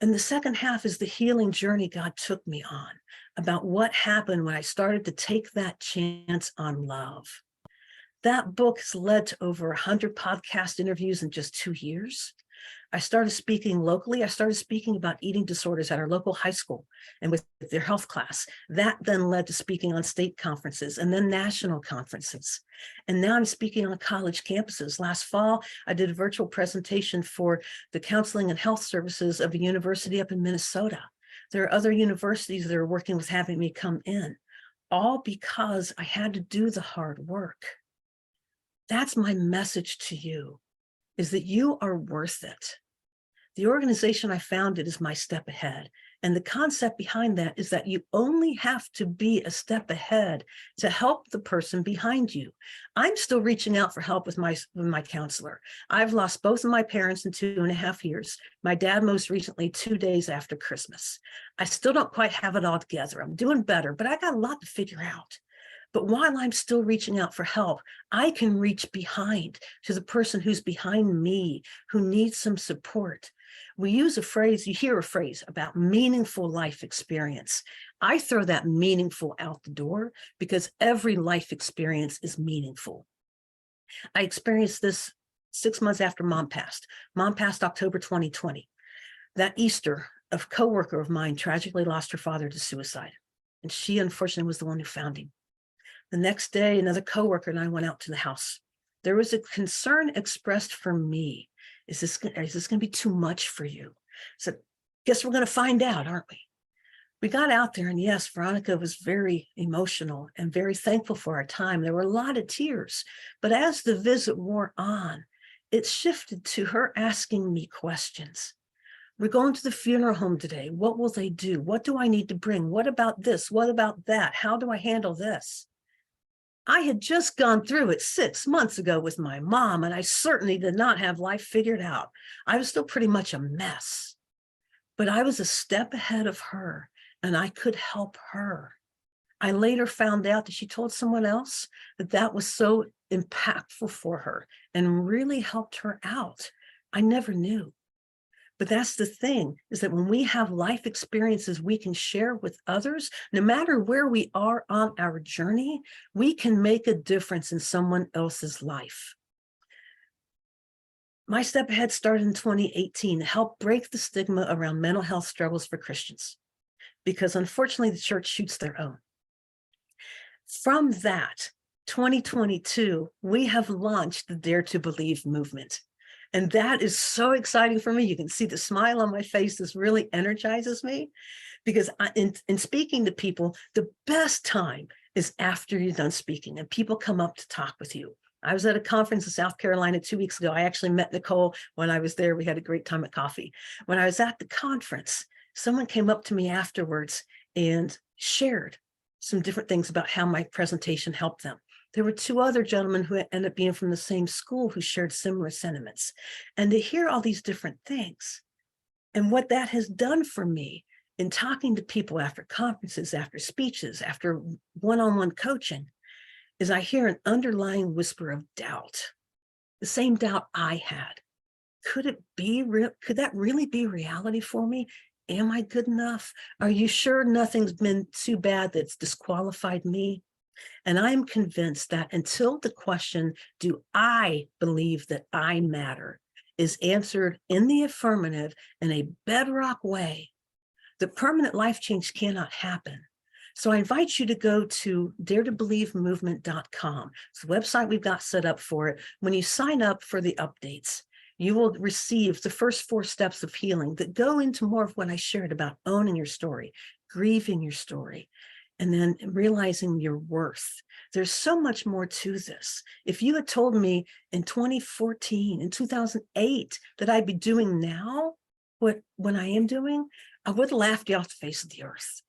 Speaker 4: And the second half is the healing journey God took me on, about what happened when I started to take that chance on love. That book has led to over 100 podcast interviews in just 2 years. I started speaking locally. I started speaking about eating disorders at our local high school and with their health class. That then led to speaking on state conferences and then national conferences. And now I'm speaking on college campuses. Last fall, I did a virtual presentation for the counseling and health services of a university up in Minnesota. There are other universities that are working with having me come in, all because I had to do the hard work. That's my message to you, is that you are worth it. The organization I founded is My Step Ahead. And the concept behind that is that you only have to be a step ahead to help the person behind you. I'm still reaching out for help with my counselor. I've lost both of my parents in 2.5 years. My dad most recently 2 days after Christmas. I still don't quite have it all together. I'm doing better, but I got a lot to figure out. But while I'm still reaching out for help, I can reach behind to the person who's behind me, who needs some support. We use a phrase, you hear a phrase about meaningful life experience. I throw that meaningful out the door because every life experience is meaningful. I experienced this 6 months after Mom passed. Mom passed October 2020. That Easter, a coworker of mine tragically lost her father to suicide. And she unfortunately was the one who found him. The next day, another coworker and I went out to the house. There was a concern expressed for me. Is this going to be too much for you? I said, guess we're going to find out, aren't we? We got out there, and yes, Veronica was very emotional and very thankful for our time. There were a lot of tears, but as the visit wore on, it shifted to her asking me questions. We're going to the funeral home today. What will they do? What do I need to bring? What about this? What about that? How do I handle this? I had just gone through it 6 months ago with my mom, and I certainly did not have life figured out. I was still pretty much a mess, but I was a step ahead of her, and I could help her. I later found out that she told someone else that was so impactful for her and really helped her out. I never knew. But that's the thing, is that when we have life experiences we can share with others, no matter where we are on our journey, we can make a difference in someone else's life. My Step Ahead started in 2018 to help break the stigma around mental health struggles for Christians. because unfortunately the church shoots their own. From that, 2022, we have launched the Dare to Believe movement. And that is so exciting for me. You can see the smile on my face. This really energizes me because in speaking to people, the best time is after you're done speaking and people come up to talk with you. I was at a conference in South Carolina 2 weeks ago. I actually met Nicole when I was there. We had a great time at coffee. When I was at the conference, someone came up to me afterwards and shared some different things about how my presentation helped them. There were 2 other gentlemen who ended up being from the same school who shared similar sentiments. And to hear all these different things and what that has done for me in talking to people after conferences, after speeches, after one-on-one coaching, is I hear an underlying whisper of doubt, the same doubt I had. Could it be real? Could that really be reality for me? Am I good enough? Are you sure nothing's been too bad that's disqualified me? And I'm convinced that until the question, do I believe that I matter, is answered in the affirmative in a bedrock way, the permanent life change cannot happen. So I invite you to go to daretobelievemovement.com. It's the website we've got set up for it. When you sign up for the updates, you will receive the first 4 steps of healing that go into more of what I shared about owning your story, grieving your story, and then realizing your worth. There's so much more to this. If you had told me in 2014, in 2008, that I'd be doing now what I am doing, I would have laughed you off the face of the earth.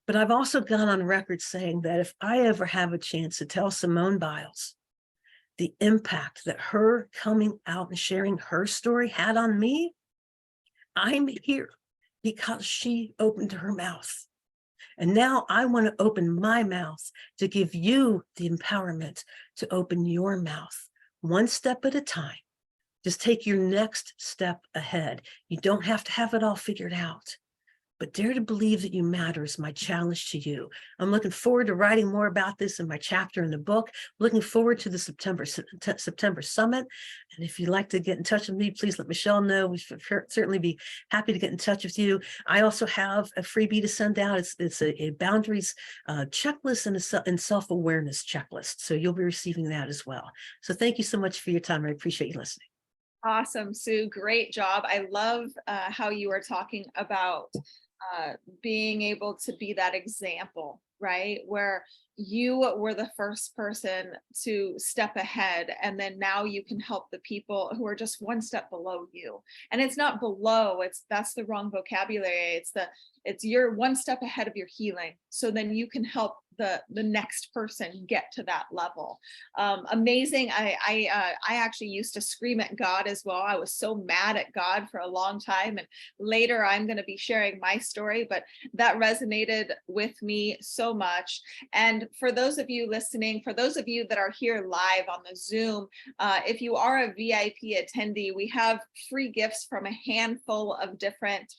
Speaker 4: But I've also gone on record saying that if I ever have a chance to tell Simone Biles the impact that her coming out and sharing her story had on me, I'm here because she opened her mouth. And now I want to open my mouth to give you the empowerment to open your mouth, one step at a time. Just take your next step ahead. You don't have to have it all figured out. But dare to believe that you matter is my challenge to you. I'm looking forward to writing more about this in my chapter in the book. Looking forward to the September summit. And if you'd like to get in touch with me, please let Michelle know. We should certainly be happy to get in touch with you. I also have a freebie to send out. It's a boundaries checklist and a self-awareness checklist. So you'll be receiving that as well. So thank you so much for your time. I appreciate you listening.
Speaker 1: Awesome, Sue. Great job. I love how you are talking about being able to be that example, right? Where you were the first person to step ahead, and then now you can help the people who are just one step below you. And it's not below, that's the wrong vocabulary. It's you're one step ahead of your healing. So then you can help the next person get to that level. Amazing. I actually used to scream at God as well. I was so mad at God for a long time. And later I'm going to be sharing my story, but that resonated with me so much. And for those of you listening, for those of you that are here live on the Zoom, if you are a VIP attendee, we have free gifts from a handful of different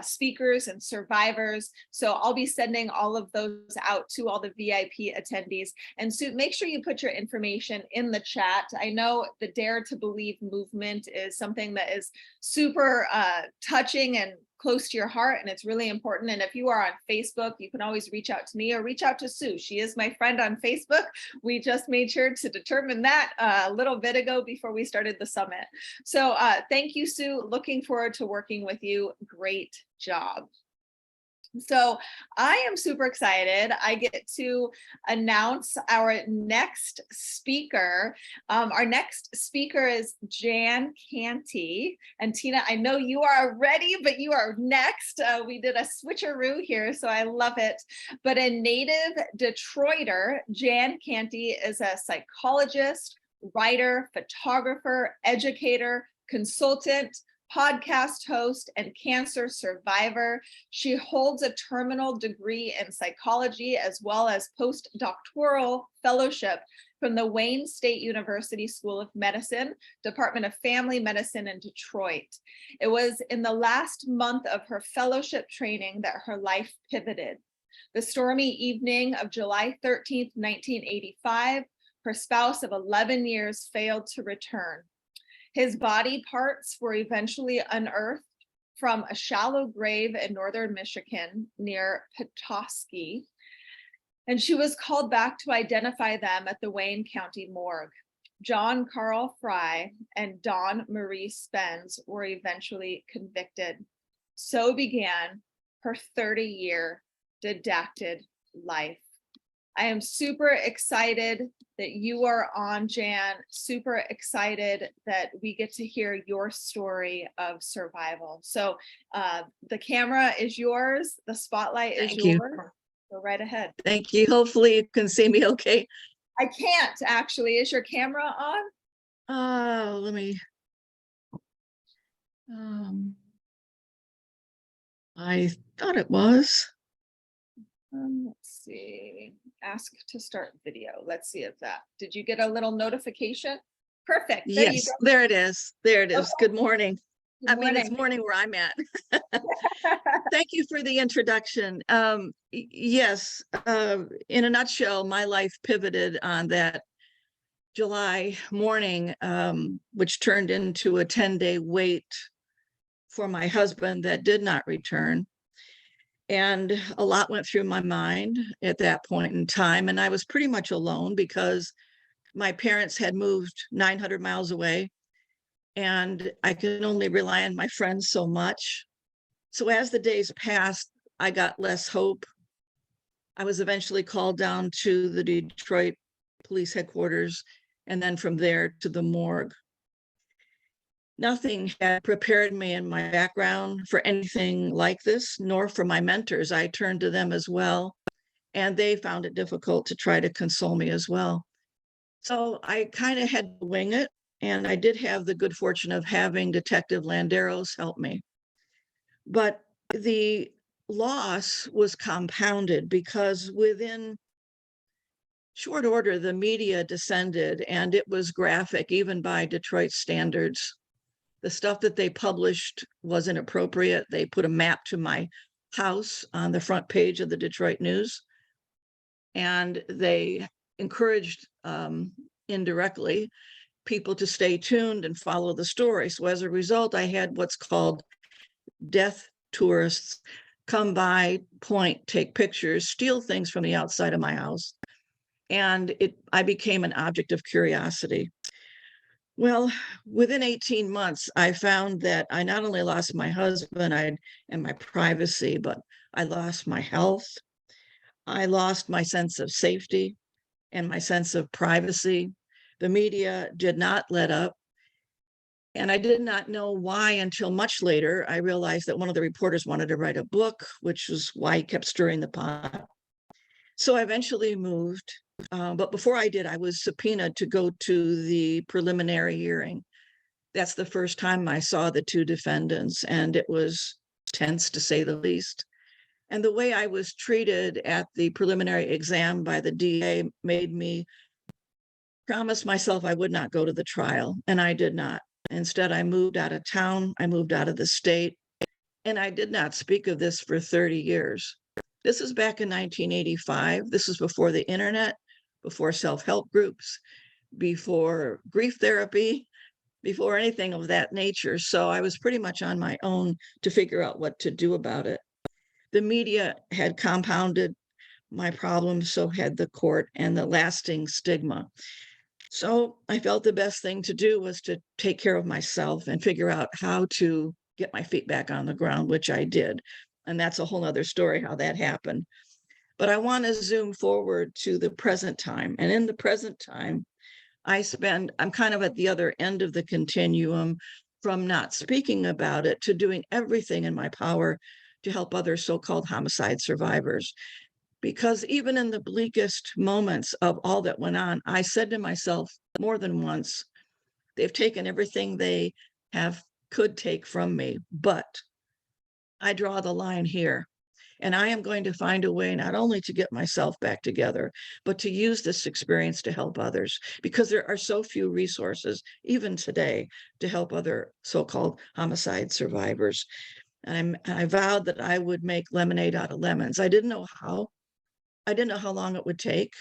Speaker 1: speakers and survivors. So I'll be sending all of those out to all the VIP attendees. And so make sure you put your information in the chat. I know the Dare to Believe movement is something that is super touching and close to your heart, and it's really important. And if you are on Facebook, you can always reach out to me or reach out to Sue. She is my friend on Facebook. We just made sure to determine that a little bit ago before we started the summit. So thank you, Sue. Looking forward to working with you. Great job. So I am super excited. I get to announce our next speaker. Our next speaker is Jan Canty. And Tina, I know you are ready, but you are next. We did a switcheroo here, so I love it. But a native Detroiter, Jan Canty is a psychologist, writer, photographer, educator, consultant, podcast host, and cancer survivor. She holds a terminal degree in psychology as well as postdoctoral fellowship from the Wayne State University School of Medicine, Department of Family Medicine in Detroit. It was in the last month of her fellowship training that her life pivoted. The stormy evening of July 13th, 1985, her spouse of 11 years failed to return. His body parts were eventually unearthed from a shallow grave in northern Michigan near Petoskey, and she was called back to identify them at the Wayne County morgue. John Carl Fry and Dawn Marie Spence were eventually convicted. So began her 30-year didacted life. I am super excited that you are on, Jan. Super excited that we get to hear your story of survival. So the camera is yours. The spotlight is
Speaker 5: Thank you.
Speaker 1: yours. Go right ahead.
Speaker 5: Thank you. Hopefully you can see me okay.
Speaker 1: I can't actually. Is your camera on?
Speaker 5: Let me. I thought it was.
Speaker 1: Let's see. Ask to start video. Let's see if that. Did you get a little notification? Perfect. There you
Speaker 5: Yes,
Speaker 1: go.
Speaker 5: there it is. There it is.
Speaker 1: Okay.
Speaker 5: Good morning.
Speaker 1: Good
Speaker 5: I mean, it's
Speaker 1: morning.
Speaker 5: morning where I'm at. Thank you for the introduction. Yes, in a nutshell, my life pivoted on that July morning, which turned into a 10-day wait for my husband that did not return. And a lot went through my mind at that point in time. And I was pretty much alone because my parents had moved 900 miles away and I could only rely on my friends so much. So as the days passed, I got less hope. I was eventually called down to the Detroit police headquarters and then from there to the morgue. Nothing had prepared me in my background for anything like this, nor for my mentors. I turned to them as well, and they found it difficult to try to console me as well. So I kind of had to wing it, and I did have the good fortune of having Detective Landeros help me. But the loss was compounded because within short order, the media descended, and it was graphic, even by Detroit standards. The stuff that they published was inappropriate. They put a map to my house on the front page of the Detroit News, and they encouraged indirectly people to stay tuned and follow the story. So as a result, I had what's called death tourists come by, point, take pictures, steal things from the outside of my house. And I became an object of curiosity. Well, within 18 months, I found that I not only lost my husband and my privacy, but I lost my health. I lost my sense of safety and my sense of privacy. The media did not let up. And I did not know why until much later. I realized that one of the reporters wanted to write a book, which was why he kept stirring the pot. So I eventually moved. But before I did, I was subpoenaed to go to the preliminary hearing. That's the first time I saw the two defendants, and it was tense to say the least. And the way I was treated at the preliminary exam by the DA made me promise myself I would not go to the trial, and I did not. Instead, I moved out of town, I moved out of the state, and I did not speak of this for 30 years. This is back in 1985. This is before the internet, before self-help groups, before grief therapy, before anything of that nature. So I was pretty much on my own to figure out what to do about it. The media had compounded my problems, so had the court and the lasting stigma. So I felt the best thing to do was to take care of myself and figure out how to get my feet back on the ground, which I did. And that's a whole nother story how that happened. But I want to zoom forward to the present time. And in the present time, I'm kind of at the other end of the continuum from not speaking about it to doing everything in my power to help other so-called homicide survivors. Because even in the bleakest moments of all that went on, I said to myself more than once, they've taken everything they could take from me, but I draw the line here. And I am going to find a way not only to get myself back together, but to use this experience to help others, because there are so few resources, even today, to help other so-called homicide survivors. And I vowed that I would make lemonade out of lemons. I didn't know how. I didn't know how long it would take.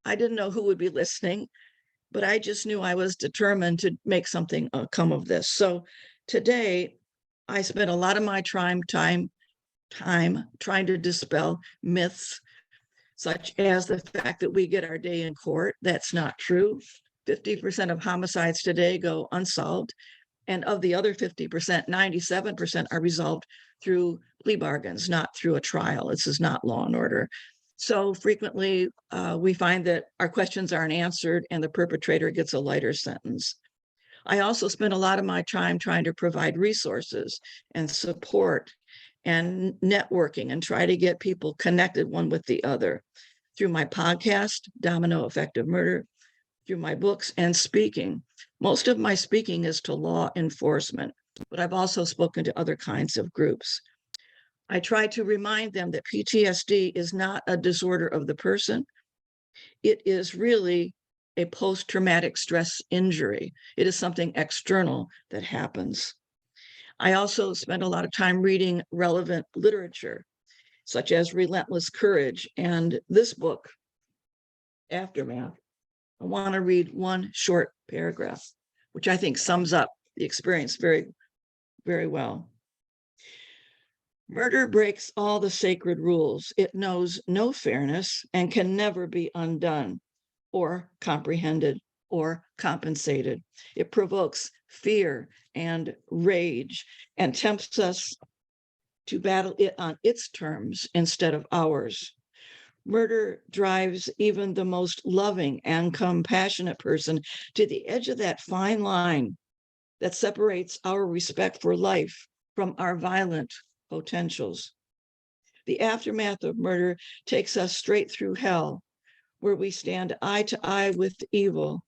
Speaker 5: I didn't know who would be listening, but I just knew I was determined to make something come of this. So today, I spent a lot of my time trying to dispel myths such as the fact that we get our day in court. That's not true. 50% of homicides today go unsolved. And of the other 50%, 97% are resolved through plea bargains, not through a trial. This is not law and order. So frequently we find that our questions aren't answered and the perpetrator gets a lighter sentence. I also spend a lot of my time trying to provide resources and support and networking and try to get people connected one with the other through my podcast, Domino Effective Murder, through my books and speaking. Most of my speaking is to law enforcement, but I've also spoken to other kinds of groups. I try to remind them that PTSD is not a disorder of the person. It is really a post-traumatic stress injury. It is something external that happens. I also spend a lot of time reading relevant literature, such as Relentless Courage and this book, Aftermath. I want to read one short paragraph, which I think sums up the experience very, very well. Murder breaks all the sacred rules. It knows no fairness and can never be undone or comprehended or compensated. It provokes fear and rage and tempts us to battle it on its terms instead of ours. Murder drives even the most loving and compassionate person to the edge of that fine line that separates our respect for life from our violent potentials. The aftermath of murder takes us straight through hell, where we stand eye to eye with evil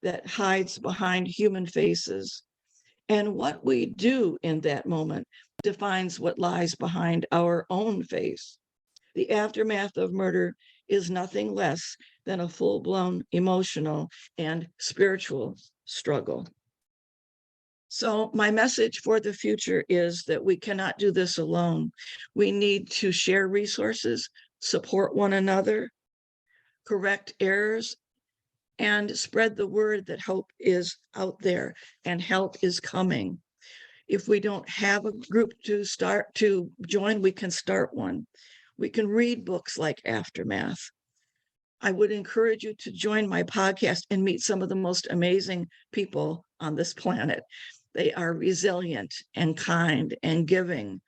Speaker 5: that hides behind human faces. And what we do in that moment defines what lies behind our own face. The aftermath of murder is nothing less than a full-blown emotional and spiritual struggle. So my message for the future is that we cannot do this alone. We need to share resources, support one another, correct errors, and spread the word that hope is out there and help is coming. If we don't have a group to join, we can start one. We can read books like Aftermath. I would encourage you to join my podcast and meet some of the most amazing people on this planet. They are resilient and kind and giving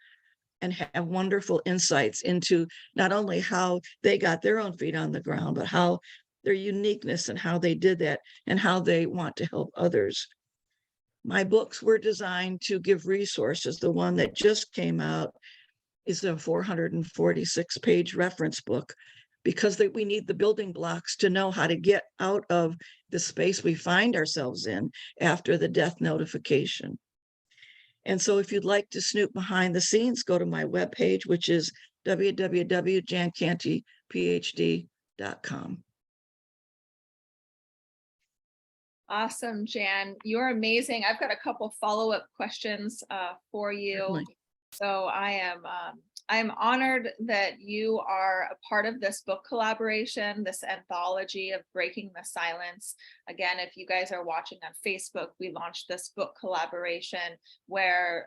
Speaker 5: and have wonderful insights into not only how they got their own feet on the ground, but how their uniqueness and how they did that and how they want to help others. My books were designed to give resources. The one that just came out is a 446-page reference book because we need the building blocks to know how to get out of the space we find ourselves in after the death notification. And so if you'd like to snoop behind the scenes, go to my webpage, which is www.jancantyphd.com.
Speaker 1: Awesome, Jan. You're amazing. I've got a couple follow-up questions for you.
Speaker 5: Certainly.
Speaker 1: So I am honored that you are a part of this book collaboration, this anthology of Breaking the Silence. Again, if you guys are watching on Facebook, we launched this book collaboration where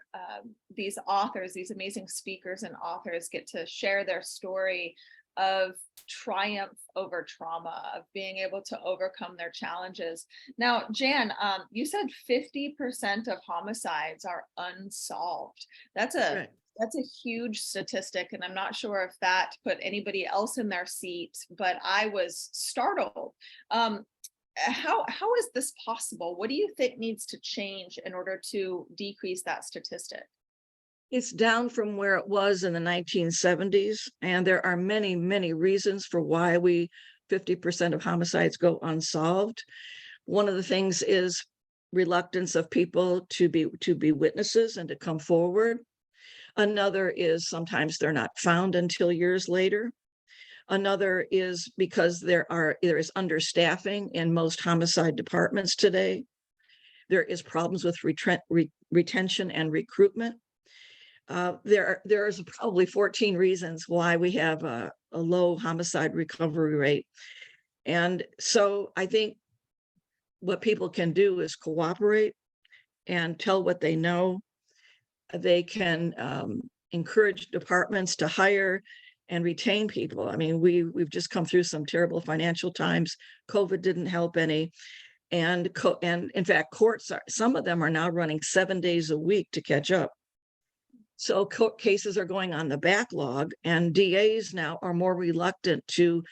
Speaker 1: these authors, these amazing speakers and authors get to share their story of triumph over trauma, of being able to overcome their challenges. Now, Jan, you said 50% of homicides are unsolved. That's a huge statistic, and I'm not sure if that put anybody else in their seat, but I was startled. How is this possible? What do you think needs to change in order to decrease that statistic?
Speaker 5: It's down from where it was in the 1970s, and there are many, many reasons for why 50% of homicides go unsolved. One of the things is reluctance of people to be witnesses and to come forward. Another is sometimes they're not found until years later. Another is because there is understaffing in most homicide departments today. There is problems with retention and recruitment. There is probably 14 reasons why we have a low homicide recovery rate. And so I think what people can do is cooperate and tell what they know. They can encourage departments to hire and retain people. I mean, we've just come through some terrible financial times. COVID didn't help any. And in fact, some of them are now running 7 days a week to catch up. So court cases are going on the backlog, and DAs now are more reluctant to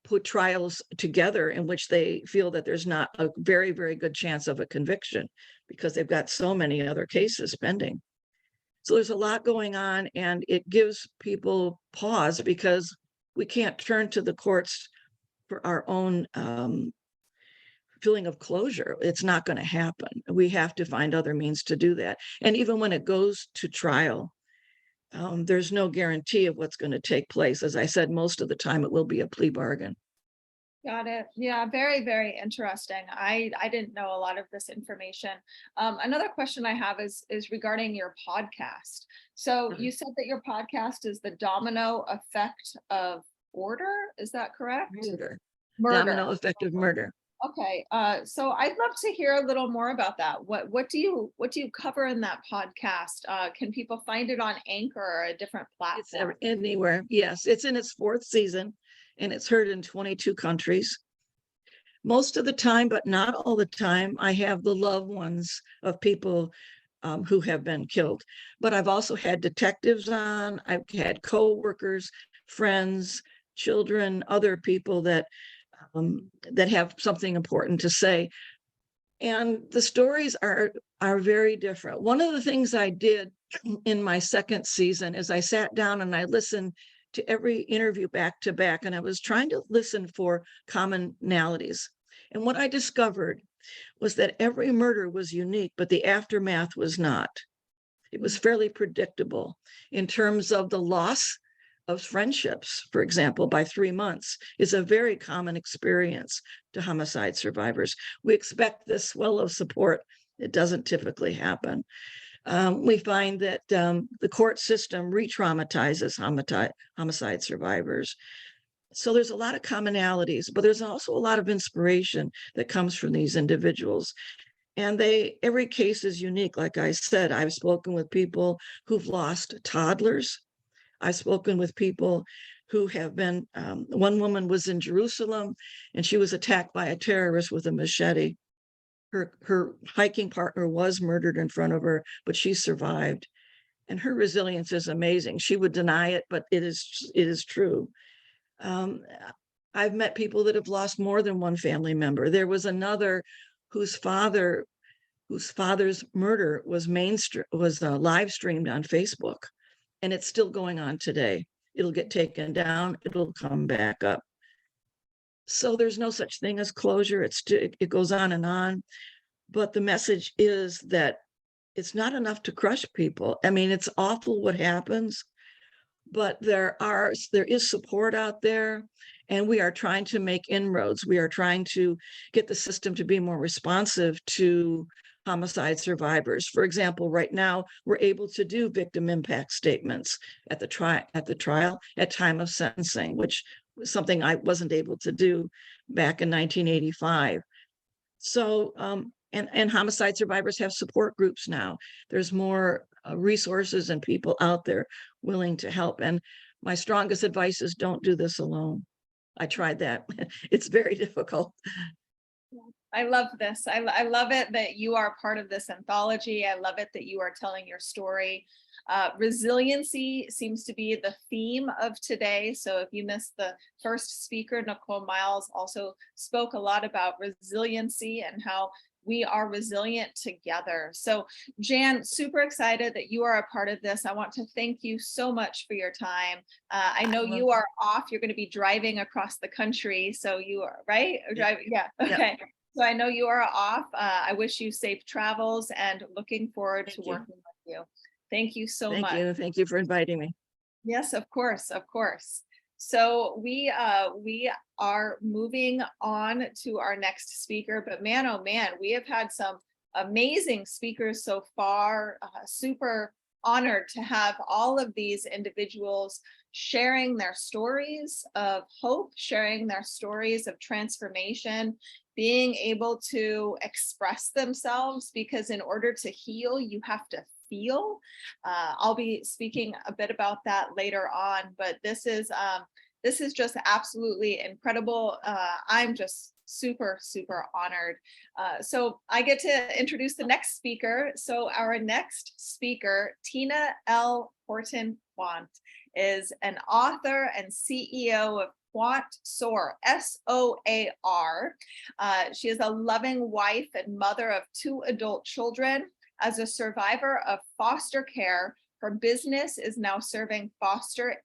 Speaker 5: put trials together in which they feel that there's not a very, very good chance of a conviction because they've got so many other cases pending. So there's a lot going on, and it gives people pause because we can't turn to the courts for our own feeling of closure. It's not going to happen. We have to find other means to do that. And even when it goes to trial, there's no guarantee of what's going to take place. As I said, most of the time it will be a plea bargain.
Speaker 1: Got it. Yeah, very, very interesting. I didn't know a lot of this information. Another question I have is regarding your podcast. So you said that your podcast is the Domino Effect of Order. Is that correct?
Speaker 5: Murder.
Speaker 1: Murder.
Speaker 5: Domino effect of murder.
Speaker 1: Okay. So I'd love to hear a little more about that. What do you cover in that podcast? Can people find it on Anchor or a different
Speaker 5: It's
Speaker 1: platform?
Speaker 5: anywhere. Yes, it's in its 4th season, and it's heard in 22 countries. Most of the time, but not all the time, I have the loved ones of people who have been killed. But I've also had detectives on. I've had co-workers, friends, children, other people that have something important to say. And the stories are very different. One of the things I did in my 2nd season is I sat down and I listened to every interview back to back, and I was trying to listen for commonalities. And what I discovered was that every murder was unique, but the aftermath was not. It was fairly predictable in terms of the loss of friendships, for example, by 3 months is a very common experience to homicide survivors. We expect this swell of support. It doesn't typically happen. We find that the court system re-traumatizes homicide survivors. So there's a lot of commonalities, but there's also a lot of inspiration that comes from these individuals. And every case is unique. Like I said, I've spoken with people who've lost toddlers. I've spoken with people who have been, one woman was in Jerusalem and she was attacked by a terrorist with a machete. Her hiking partner was murdered in front of her, but she survived. And her resilience is amazing. She would deny it, but it is true. I've met people that have lost more than one family member. There was another whose father's murder was live streamed on Facebook, and it's still going on today. It'll get taken down, it'll come back up. So there's no such thing as closure. It goes on, but the message is that it's not enough to crush people. I mean, it's awful what happens, but there is support out there, and we are trying to make inroads. We are trying to get the system to be more responsive to homicide survivors. For example, right now we're able to do victim impact statements at the trial at time of sentencing, which was something I wasn't able to do back in 1985. So and homicide survivors have support groups now. There's more resources and people out there willing to help. And my strongest advice is don't do this alone. I tried that. It's very difficult.
Speaker 1: I love this. I love it that you are part of this anthology. I love it that you are telling your story. Resiliency seems to be the theme of today. So if you missed the first speaker, Nicole Miles also spoke a lot about resiliency and how we are resilient together. So Jan, super excited that you are a part of this. I want to thank you so much for your time. I know you are off. You're going to be driving across the country. So you are, right? Driving, yeah. Okay. So I know you are off. I wish you safe travels and looking forward to working with you. Thank you so much.
Speaker 5: Thank you for inviting me.
Speaker 1: Yes, of course, of course. So we are moving on to our next speaker, but man, oh man, we have had some amazing speakers so far. Super honored to have all of these individuals sharing their stories of hope, sharing their stories of transformation, being able to express themselves, because in order to heal, you have to feel. I'll be speaking a bit about that later on, but this is just absolutely incredible. I'm just super, super honored. So I get to introduce the next speaker. So our next speaker, Tina L. Horton Quant, is an author and CEO of Quant Soar, SOAR. She is a loving wife and mother of 2 adult children. As a survivor of foster care, her business is now serving foster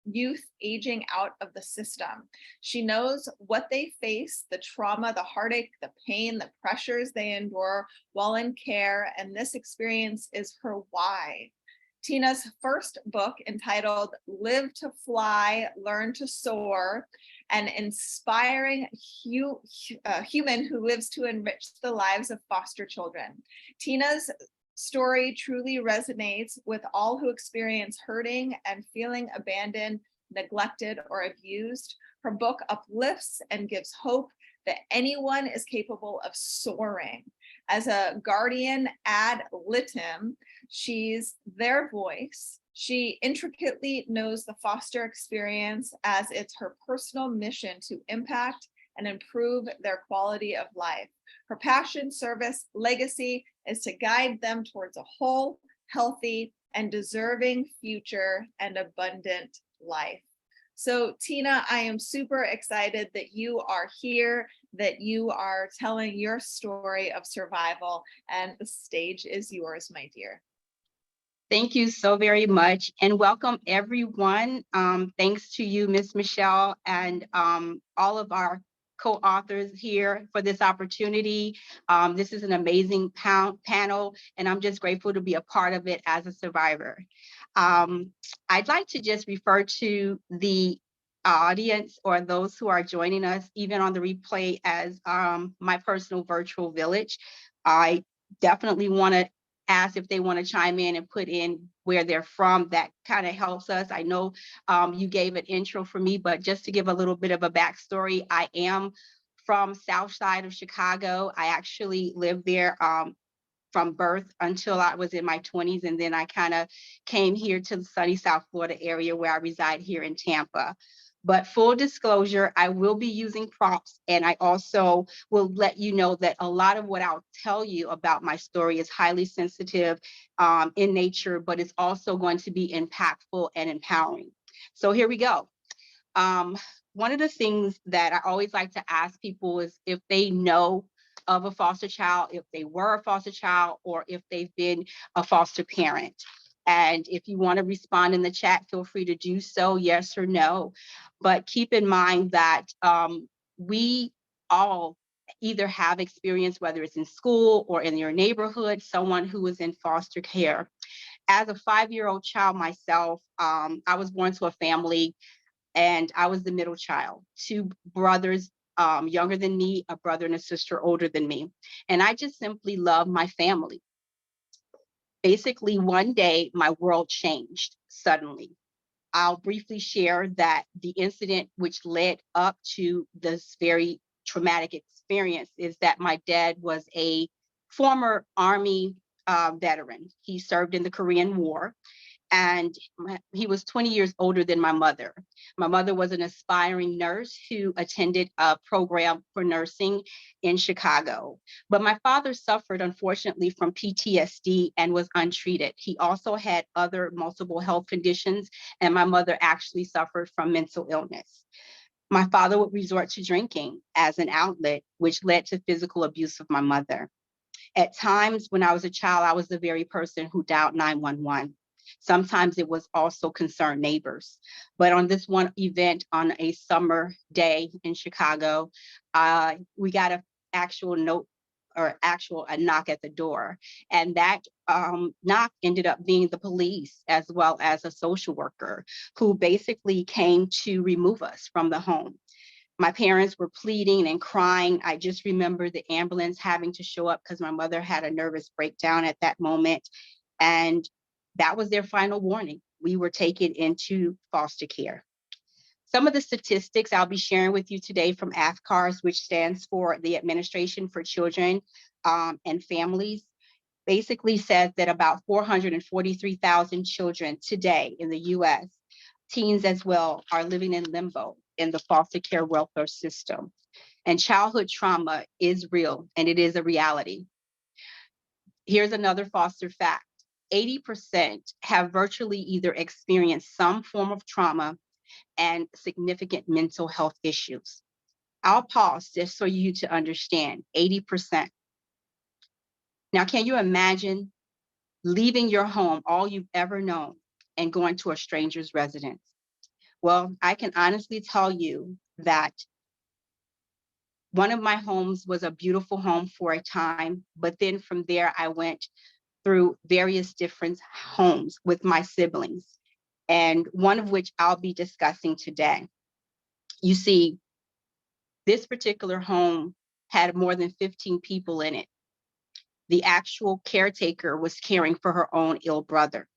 Speaker 1: youth aging out of the system. She knows what they face, the trauma, the heartache, the pain, the pressures they endure while in care, and this experience is her why. Tina's first book, entitled Live to Fly, Learn to Soar, an inspiring human who lives to enrich the lives of foster children. Tina's story truly resonates with all who experience hurting and feeling abandoned, neglected, or abused. Her book uplifts and gives hope that anyone is capable of soaring. As a guardian ad litem, she's their voice. She intricately knows the foster experience, as it's her personal mission to impact and improve their quality of life. Her passion, service, legacy is to guide them towards a whole, healthy, and deserving future and abundant life. So Tina, I am super excited that you are here, that you are telling your story of survival, and the stage is yours, my dear.
Speaker 6: Thank you so very much, and welcome everyone. Thanks to you, Ms. Michelle, and all of our co-authors here for this opportunity. This is an amazing panel, and I'm just grateful to be a part of it as a survivor. I'd like to just refer to the audience or those who are joining us, even on the replay, as my personal virtual village. I definitely want to ask if they want to chime in and put in where they're from. That kind of helps us. I know you gave an intro for me, but just to give a little bit of a backstory, I am from South Side of Chicago. I actually lived there from birth until I was in my 20s, and then I kind of came here to the sunny South Florida area where I reside here in Tampa. But full disclosure, I will be using prompts, and I also will let you know that a lot of what I'll tell you about my story is highly sensitive in nature, but it's also going to be impactful and empowering. So here we go. One of the things that I always like to ask people is if they know of a foster child, if they were a foster child, or if they've been a foster parent. And if you want to respond in the chat, feel free to do so, yes or no. But keep in mind that we all either have experience, whether it's in school or in your neighborhood, someone who is in foster care. As a 5-year-old child myself, I was born to a family, and I was the middle child, 2 brothers younger than me, a brother and a sister older than me. And I just simply love my family. Basically, one day, my world changed suddenly. I'll briefly share that the incident which led up to this very traumatic experience is that my dad was a former Army veteran. He served in the Korean War, and he was 20 years older than my mother. My mother was an aspiring nurse who attended a program for nursing in Chicago. But my father suffered, unfortunately, from PTSD and was untreated. He also had other multiple health conditions, and my mother actually suffered from mental illness. My father would resort to drinking as an outlet, which led to physical abuse of my mother. At times when I was a child, I was the very person who dialed 911. Sometimes it was also concerned neighbors. But on this one event on a summer day in Chicago, we got an actual note or a knock at the door. And that knock ended up being the police as well as a social worker who basically came to remove us from the home. My parents were pleading and crying. I just remember the ambulance having to show up because my mother had a nervous breakdown at that moment. And that was their final warning. We were taken into foster care. Some of the statistics I'll be sharing with you today from AFCARS, which stands for the Administration for Children and Families. basically says that about 443,000 children today in the US, teens as well, are living in limbo in the foster care welfare system. And childhood trauma is real and it is a reality. Here's another foster fact. 80% have virtually either experienced some form of trauma and significant mental health issues. I'll pause just for you to understand, 80%. Now, can you imagine leaving your home, all you've ever known, and going to a stranger's residence? Well, I can honestly tell you that one of my homes was a beautiful home for a time, but then from there, I went through various different homes with my siblings, and one of which I'll be discussing today. You see, this particular home had more than 15 people in it. The actual caretaker was caring for her own ill brother.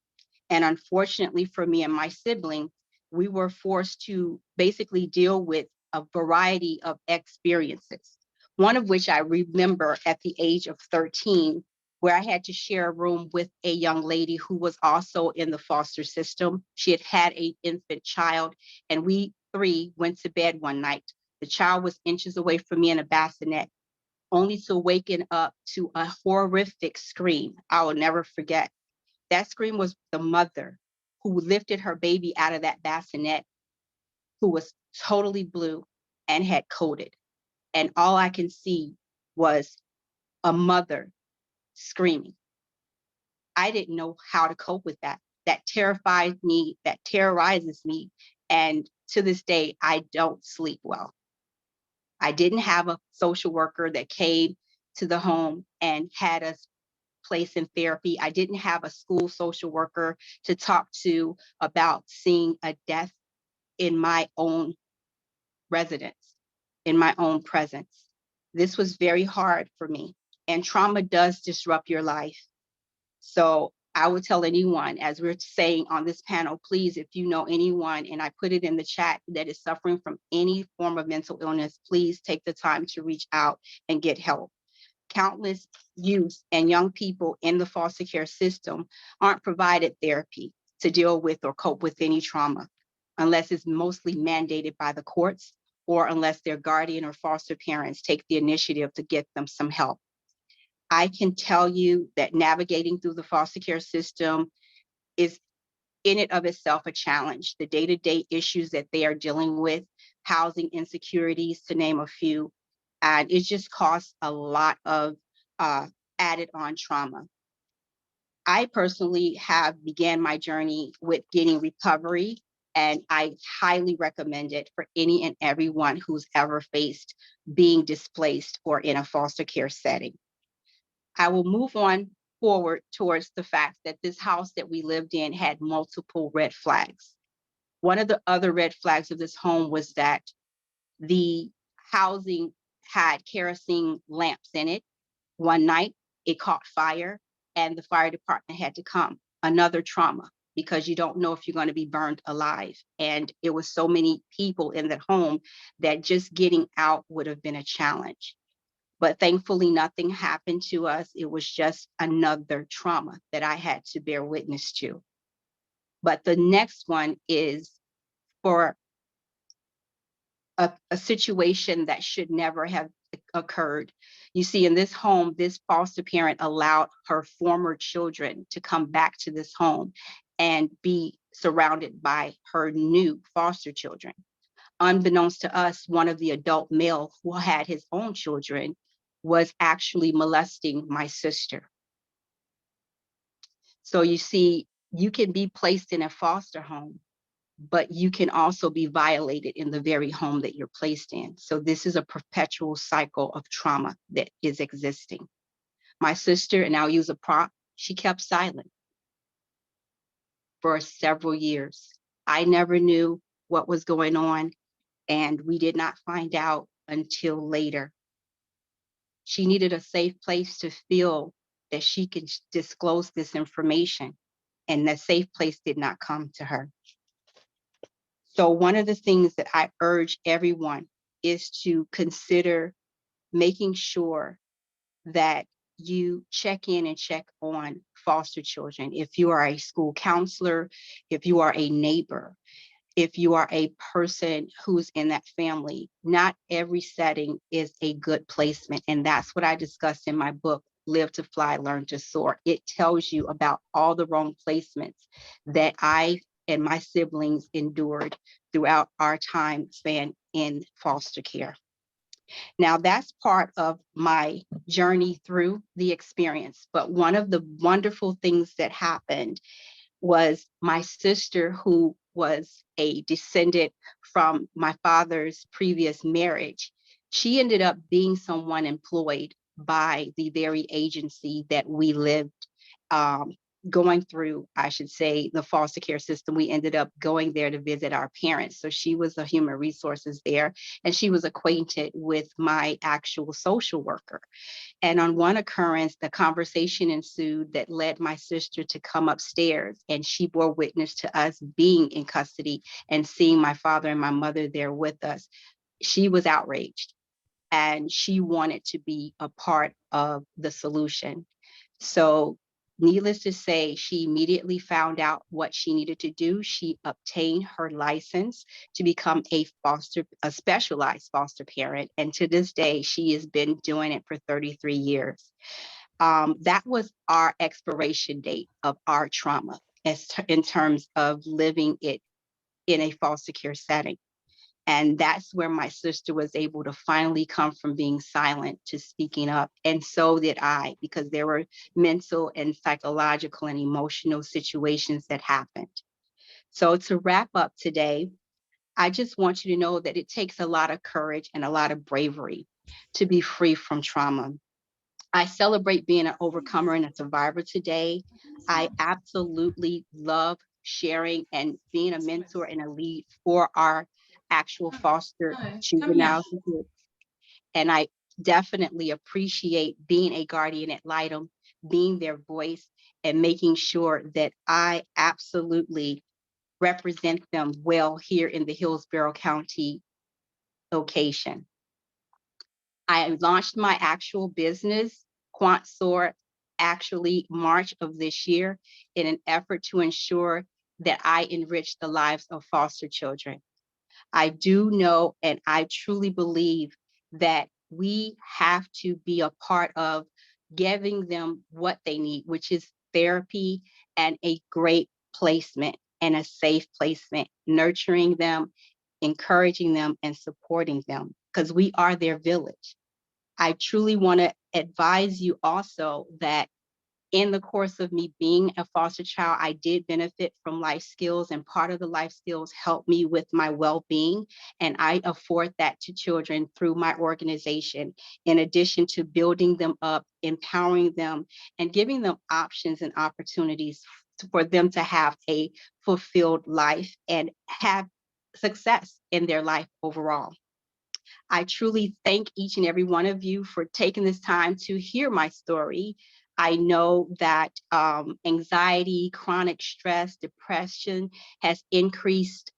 Speaker 6: And unfortunately for me and my sibling, we were forced to basically deal with a variety of experiences. One of which I remember at the age of 13, where I had to share a room with a young lady who was also in the foster system. She had had an infant child, and we three went to bed one night. The child was inches away from me in a bassinet, only to waken up to a horrific scream I will never forget. That scream was the mother who lifted her baby out of that bassinet, who was totally blue and had coded. And all I can see was a mother screaming. I didn't know how to cope with that. That terrified me, that terrorizes me. And to this day, I don't sleep well. I didn't have a social worker that came to the home and had us place in therapy. I didn't have a school social worker to talk to about seeing a death in my own residence, in my own presence. This was very hard for me, and trauma does disrupt your life. So I would tell anyone, as we're saying on this panel, please, if you know anyone, and I put it in the chat, that is suffering from any form of mental illness, please take the time to reach out and get help. Countless youth and young people in the foster care system aren't provided therapy to deal with or cope with any trauma, unless it's mostly mandated by the courts or unless their guardian or foster parents take the initiative to get them some help. I can tell you that navigating through the foster care system is in and of itself a challenge. The day-to-day issues that they are dealing with, housing insecurities, to name a few, and it just costs a lot of added on trauma. I personally have began my journey with getting recovery, and I highly recommend it for any and everyone who's ever faced being displaced or in a foster care setting. I will move on forward towards the fact that this house that we lived in had multiple red flags. One of the other red flags of this home was that the housing had kerosene lamps in it. One night it caught fire and the fire department had to come. Another trauma, because you don't know if you're going to be burned alive. And it was so many people in that home that just getting out would have been a challenge. But thankfully, nothing happened to us. It was just another trauma that I had to bear witness to. But the next one is for a situation that should never have occurred. You see, in this home, this foster parent allowed her former children to come back to this home and be surrounded by her new foster children. Unbeknownst to us, one of the adult male who had his own children was actually molesting my sister. So you see, you can be placed in a foster home, but you can also be violated in the very home that you're placed in. So this is a perpetual cycle of trauma that is existing. My sister, and I'll use a prop, she kept silent for several years. I never knew what was going on, and we did not find out until later. She needed a safe place to feel that she could disclose this information, and that safe place did not come to her. So one of the things that I urge everyone is to consider making sure that you check in and check on foster children. If you are a school counselor, if you are a neighbor, if you are a person who's in that family, not every setting is a good placement. And that's what I discussed in my book, Live to Fly, Learn to Soar. It tells you about all the wrong placements that I and my siblings endured throughout our time span in foster care. Now, that's part of my journey through the experience. But one of the wonderful things that happened was my sister, who was a descendant from my father's previous marriage. She ended up being someone employed by the very agency that we lived going through, I should say, the foster care system. We ended up going there to visit our parents. So she was a human resources there, and she was acquainted with my actual social worker. And on one occurrence, the conversation ensued that led my sister to come upstairs, and she bore witness to us being in custody and seeing my father and my mother there with us. She was outraged, and she wanted to be a part of the solution. So, needless to say, she immediately found out what she needed to do. She obtained her license to become a specialized foster parent. And to this day, she has been doing it for 33 years. That was our expiration date of our trauma in terms of living it in a foster care setting. And that's where my sister was able to finally come from being silent to speaking up. And so did I, because there were mental and psychological and emotional situations that happened. So to wrap up today, I just want you to know that it takes a lot of courage and a lot of bravery to be free from trauma. I celebrate being an overcomer and a survivor today. I absolutely love sharing and being a mentor and a lead for our actual foster juveniles. And I definitely appreciate being a guardian ad litem, being their voice, and making sure that I absolutely represent them well here in the Hillsborough County location. I launched my actual business, QuantSoar, actually March of this year, in an effort to ensure that I enrich the lives of foster children. I do know and I truly believe that we have to be a part of giving them what they need, which is therapy and a great placement and a safe placement, nurturing them, encouraging them, and supporting them, because we are their village. I truly want to advise you also that in the course of me being a foster child, I did benefit from life skills, and part of the life skills helped me with my well-being. And I afford that to children through my organization, in addition to building them up, empowering them, and giving them options and opportunities for them to have a fulfilled life and have success in their life overall. I truly thank each and every one of you for taking this time to hear my story. I know that anxiety, chronic stress, depression has increased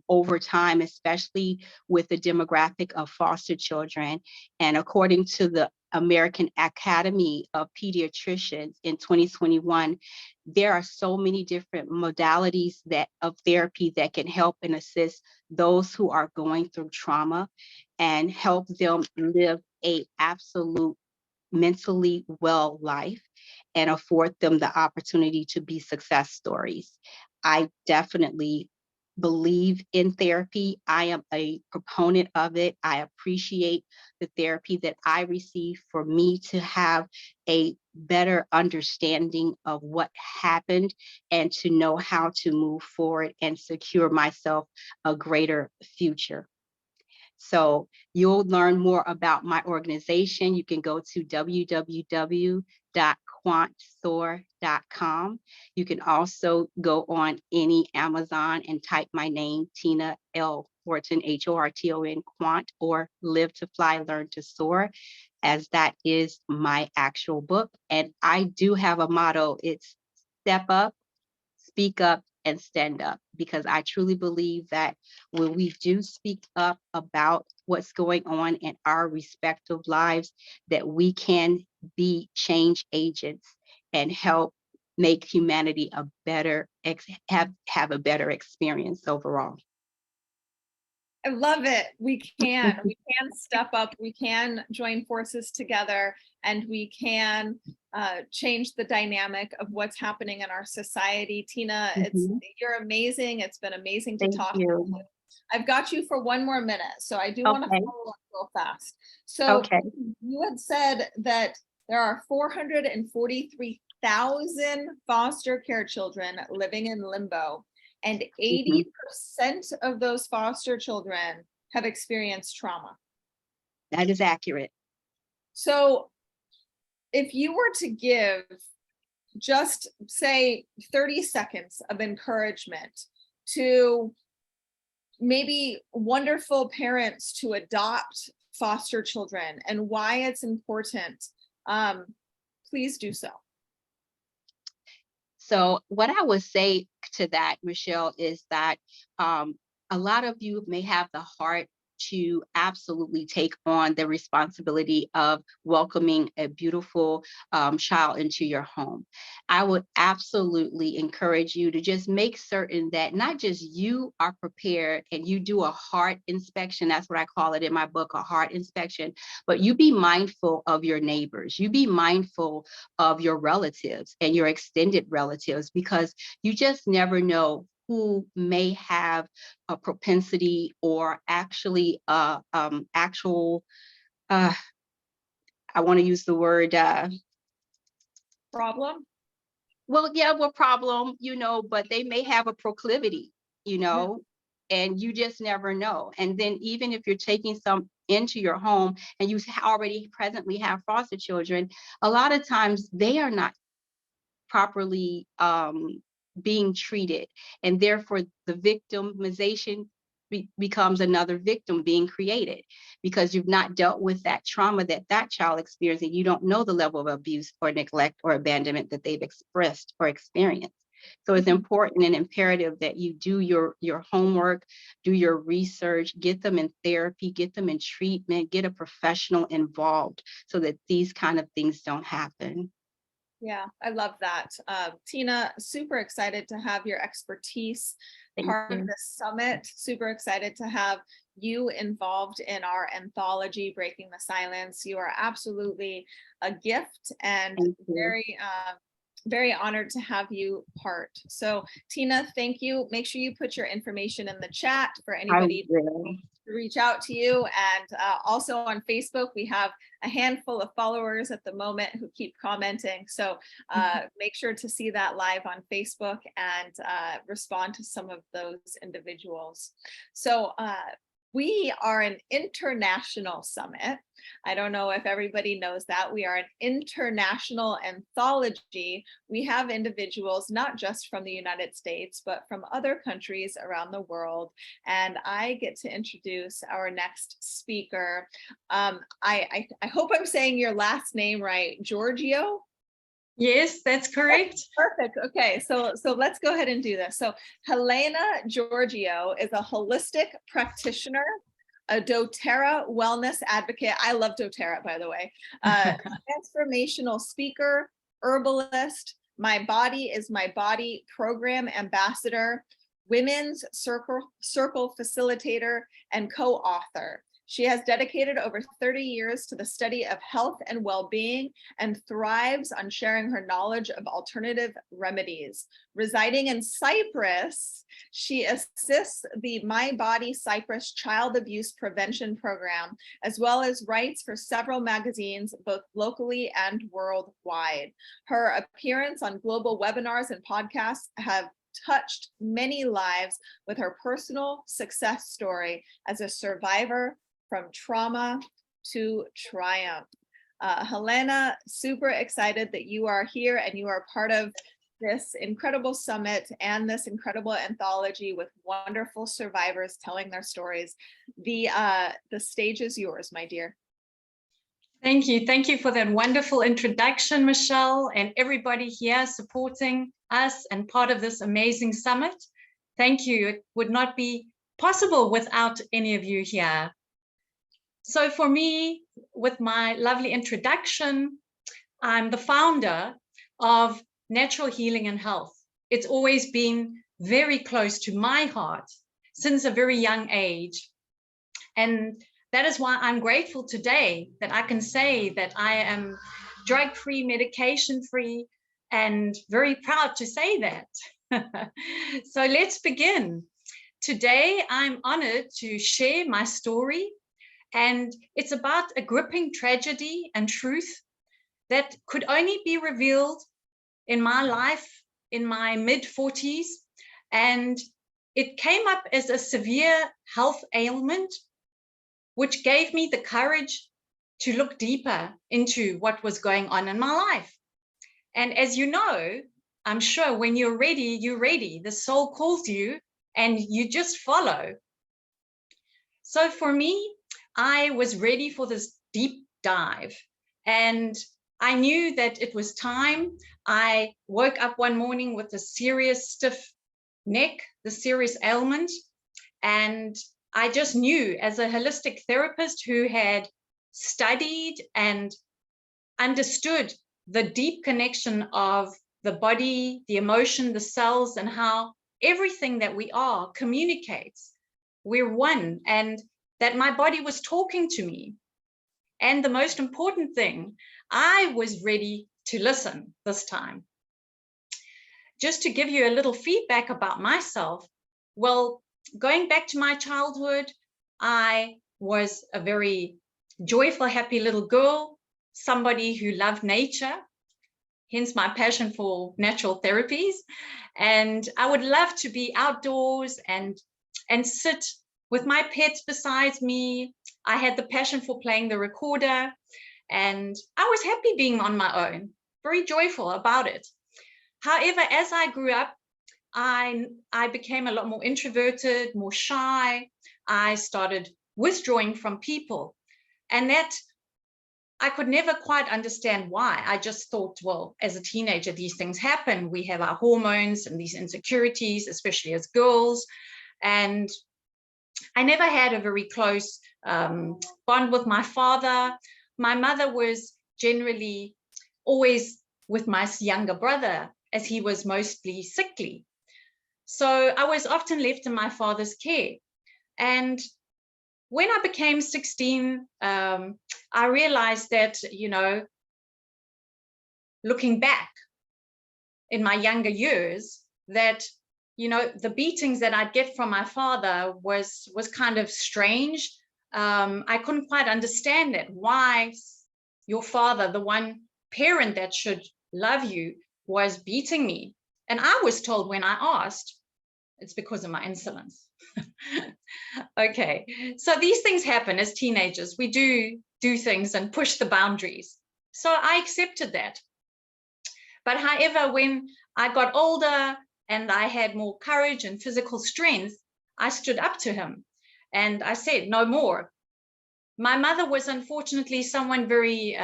Speaker 6: over time, especially with the demographic of foster children. And according to the American Academy of Pediatricians in 2021, there are so many different modalities of therapy that can help and assist those who are going through trauma and help them live a absolute mentally well life and afford them the opportunity to be success stories. I definitely believe in therapy. I am a proponent of it. I appreciate the therapy that I receive for me to have a better understanding of what happened and to know how to move forward and secure myself a greater future. So you'll learn more about my organization. You can go to www.quantsoar.com. You can also go on any Amazon and type my name, Tina L. Horton, Horton, Quant, or Live to Fly, Learn to Soar, as that is my actual book. And I do have a motto. It's step up, speak up, and stand up, because I truly believe that when we do speak up about what's going on in our respective lives, that we can be change agents and help make humanity a better have a better experience overall.
Speaker 1: I love it. We can step up, we can join forces together, and we can change the dynamic of what's happening in our society. Tina, you're amazing. It's been amazing to
Speaker 6: Thank
Speaker 1: talk to
Speaker 6: you.
Speaker 1: you. I've got you for one more minute, so I do want to
Speaker 6: Okay.
Speaker 1: follow up real fast. So
Speaker 6: Okay.
Speaker 1: you had said that there are 443,000 foster care children living in limbo, and 80% of those foster children have experienced trauma.
Speaker 6: That is accurate.
Speaker 1: So if you were to give just say 30 seconds of encouragement to maybe wonderful parents to adopt foster children and why it's important, please do so.
Speaker 6: So what I would say to that, Michelle, is that a lot of you may have the heart to absolutely take on the responsibility of welcoming a beautiful child into your home. I would absolutely encourage you to just make certain that not just you are prepared and you do a heart inspection, that's what I call it in my book, a heart inspection, but you be mindful of your neighbors, you be mindful of your relatives and your extended relatives, because you just never know who may have a propensity or actually actual, I want to use the word,
Speaker 1: Problem?
Speaker 6: problem, but they may have a proclivity, and you just never know. And then even if you're taking some into your home and you already presently have foster children, a lot of times they are not properly being treated, and therefore the victimization becomes another victim being created, because you've not dealt with that trauma that child experienced, and you don't know the level of abuse or neglect or abandonment that they've expressed or experienced. So it's important and imperative that you do your homework, do your research, get them in therapy, get them in treatment, get a professional involved so that these kind of things don't happen.
Speaker 1: Yeah, I love that. Tina, super excited to have your expertise
Speaker 6: Thank
Speaker 1: part
Speaker 6: you.
Speaker 1: of this summit. Super excited to have you involved in our anthology, Breaking the Silence. You are absolutely a gift, and
Speaker 6: Thank you.
Speaker 1: very honored to have you part. So Tina, thank you. Make sure you put your information in the chat for anybody to reach out to you. And also on Facebook, we have a handful of followers at the moment who keep commenting. So make sure to see that live on Facebook and respond to some of those individuals. So we are an international summit. I don't know if everybody knows that. We are an international anthology. We have individuals not just from the United States, but from other countries around the world. And I get to introduce our next speaker. I hope I'm saying your last name right, Giorgio?
Speaker 7: Yes, that's correct.
Speaker 1: Perfect. Okay, so let's go ahead and do this. So Helena Giorgio is a holistic practitioner, a doTERRA wellness advocate. I love doTERRA, by the way. Transformational speaker, herbalist, My Body is My Body program ambassador, women's circle facilitator, and co-author. She has dedicated over 30 years to the study of health and well-being and thrives on sharing her knowledge of alternative remedies. Residing in Cyprus, she assists the My Body Cyprus Child Abuse Prevention Program, as well as writes for several magazines, both locally and worldwide. Her appearance on global webinars and podcasts have touched many lives with her personal success story as a survivor from trauma to triumph. Helena, super excited that you are here and you are part of this incredible summit and this incredible anthology with wonderful survivors telling their stories. The stage is yours, my dear.
Speaker 7: Thank you. Thank you for that wonderful introduction, Michelle, and everybody here supporting us and part of this amazing summit. Thank you. It would not be possible without any of you here. So for me, with my lovely introduction, I'm the founder of Natural Healing and Health. It's always been very close to my heart since a very young age. And that is why I'm grateful today that I can say that I am drug-free, medication-free, and very proud to say that. So let's begin. Today, I'm honored to share my story, and it's about a gripping tragedy and truth that could only be revealed in my life in my mid-40s, and it came up as a severe health ailment which gave me the courage to look deeper into what was going on in my life. And as you know, I'm sure when you're ready, you're ready. The soul calls you and you just follow. So for me, I was ready for this deep dive, and I knew that it was time. I woke up one morning with a serious stiff neck, the serious ailment, and I just knew, as a holistic therapist who had studied and understood the deep connection of the body, the emotion, the cells, and how everything that we are communicates. We're one, and that my body was talking to me. And the most important thing, I was ready to listen this time. Just to give you a little feedback about myself, well, going back to my childhood, I was a very joyful, happy little girl, somebody who loved nature, hence my passion for natural therapies. And I would love to be outdoors and sit with my pets beside me. I had the passion for playing the recorder, and I was happy being on my own, very joyful about it. However, as I grew up, I became a lot more introverted, more shy. I started withdrawing from people, and that I could never quite understand why. I just thought, well, as a teenager, these things happen. We have our hormones and these insecurities, especially as girls. And I never had a very close bond with my father. My mother was generally always with my younger brother, as he was mostly sickly. So I was often left in my father's care. And when I became 16, I realized that, you know, looking back in my younger years, that, you know, the beatings that I'd get from my father was kind of strange. I couldn't quite understand that. Why your father, the one parent that should love you, was beating me. And I was told when I asked, it's because of my insolence. Okay, so these things happen as teenagers. We do things and push the boundaries. So I accepted that. But however, when I got older and I had more courage and physical strength, I stood up to him and I said, no more. My mother was unfortunately someone very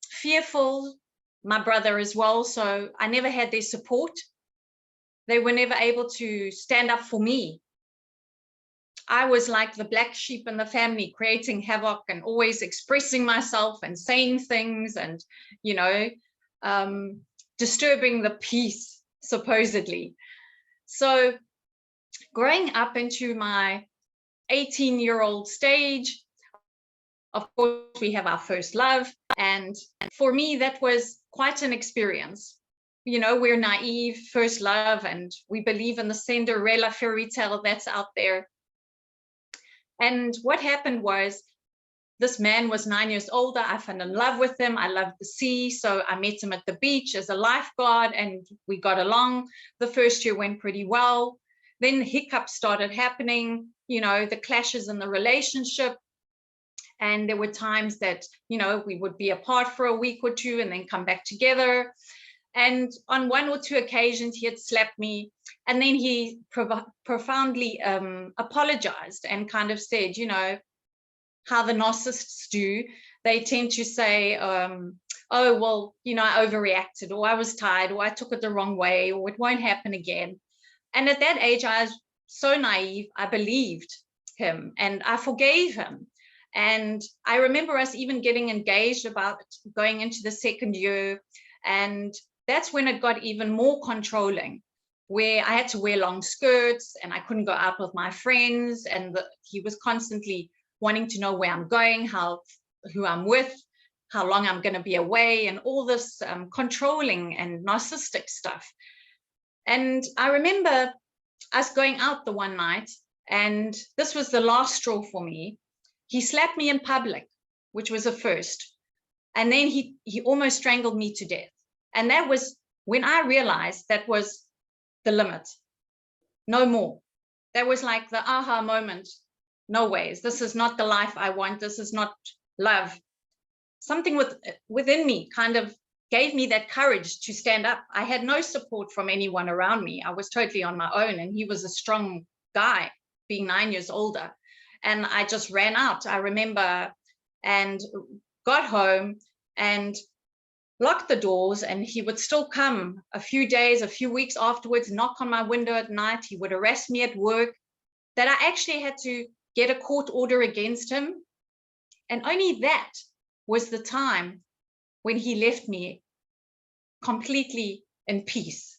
Speaker 7: fearful, my brother as well, so I never had their support. They were never able to stand up for me. I was like the black sheep in the family, creating havoc and always expressing myself and saying things and, you know, disturbing the peace, supposedly. So growing up into my 18-year-old stage, of course, we have our first love. And for me, that was quite an experience. You know, we're naive, first love, and we believe in the Cinderella fairy tale that's out there. And what happened was, this man was 9 years older. I fell in love with him. I loved the sea. So I met him at the beach as a lifeguard and we got along. The first year went pretty well. Then hiccups started happening, you know, the clashes in the relationship. And there were times that, you know, we would be apart for a week or two and then come back together. And on one or two occasions, he had slapped me. And then he profoundly apologized and kind of said, you know, how the narcissists do. They tend to say, oh, well, you know, I overreacted, or I was tired, or I took it the wrong way, or it won't happen again. And at that age, I was so naive, I believed him and I forgave him. And I remember us even getting engaged about going into the second year. And that's when it got even more controlling, where I had to wear long skirts and I couldn't go out with my friends. And he was constantly wanting to know where I'm going, who I'm with, how long I'm going to be away, and all this controlling and narcissistic stuff. And I remember us going out the one night, and this was the last straw for me. He slapped me in public, which was a first. And then he almost strangled me to death. And that was when I realized that was the limit. No more. That was like the aha moment. No ways. This is not the life I want. This is not love. Something within me kind of gave me that courage to stand up. I had no support from anyone around me. I was totally on my own, and he was a strong guy, being 9 years older. And I just ran out, I remember, and got home and locked the doors, and he would still come a few days, a few weeks afterwards, knock on my window at night. He would arrest me at work, that I actually had to get a court order against him. And only that was the time when he left me completely in peace.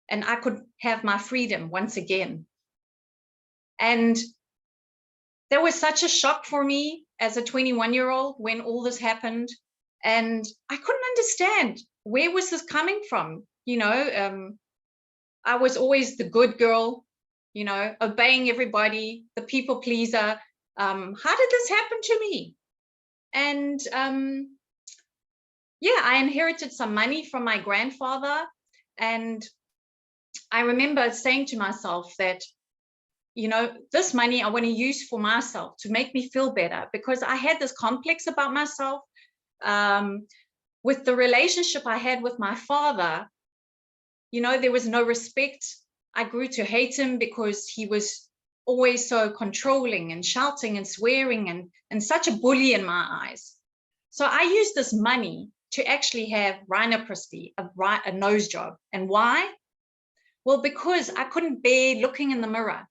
Speaker 7: And I could have my freedom once again. And there was such a shock for me as a 21-year-old when all this happened. And I couldn't understand, where was this coming from? You know, I was always the good girl, you know, obeying everybody, the people pleaser. How did this happen to me? And yeah, I inherited some money from my grandfather. And I remember saying to myself that, you know, this money I want to use for myself to make me feel better, because I had this complex about myself. With the relationship I had with my father, you know, there was no respect. I grew to hate him because he was always so controlling and shouting and swearing and such a bully in my eyes. So I used this money to actually have rhinoplasty, a nose job. And why? Well, because I couldn't bear looking in the mirror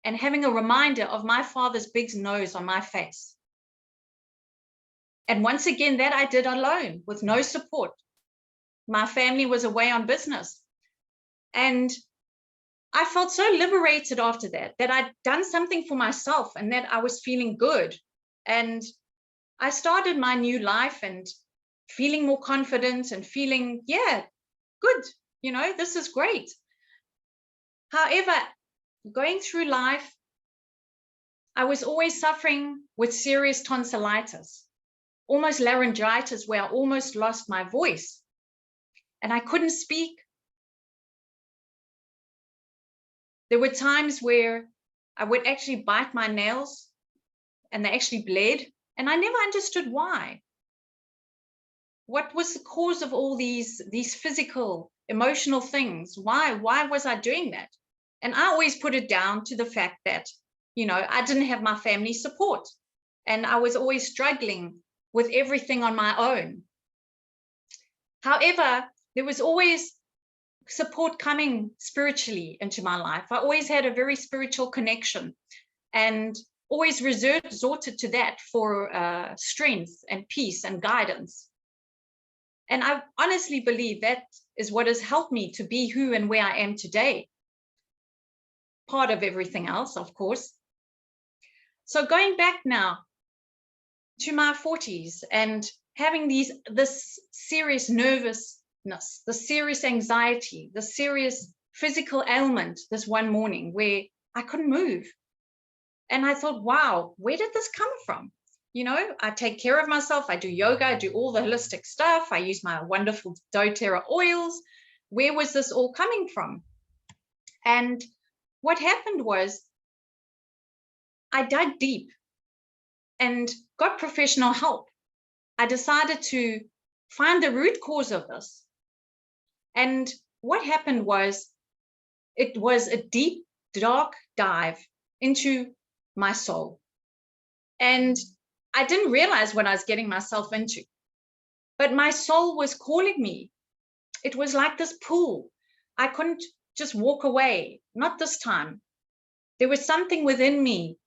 Speaker 7: and having a reminder of my father's big nose on my face. And once again, that I did alone with no support. My family was away on business. And I felt so liberated after that, that I'd done something for myself and that I was feeling good. And I started my new life and feeling more confident and feeling, yeah, good. You know, this is great. However, going through life, I was always suffering with serious tonsillitis, almost laryngitis, where I almost lost my voice and I couldn't speak. There were times where I would actually bite my nails and they actually bled, and I never understood why. What was the cause of all these physical, emotional things? Why was I doing that? And I always put it down to the fact that, you know, I didn't have my family support and I was always struggling with everything on my own. However, there was always support coming spiritually into my life. I always had a very spiritual connection and always resorted to that for strength and peace and guidance. And I honestly believe that is what has helped me to be who and where I am today. Part of everything else, of course. So going back now to my 40s and having this serious nervousness, the serious anxiety, the serious physical ailment this one morning where I couldn't move. And I thought, wow, where did this come from? You know, I take care of myself. I do yoga, I do all the holistic stuff. I use my wonderful doTERRA oils. Where was this all coming from? And what happened was I dug deep and got professional help. I decided to find the root cause of this. And what happened was, it was a deep, dark dive into my soul. And I didn't realize what I was getting myself into, but my soul was calling me. It was like this pull. I couldn't just walk away, not this time. There was something within me,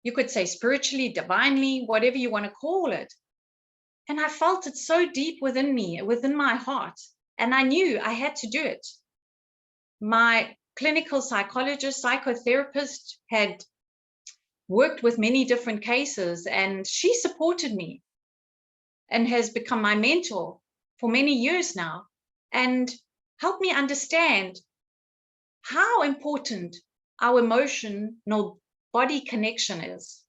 Speaker 7: you could say spiritually, divinely, whatever you want to call it. And I felt it so deep within me, within my heart. And I knew I had to do it. My clinical psychologist, psychotherapist had worked with many different cases, and she supported me and has become my mentor for many years now, and helped me understand how important our emotional body connection is,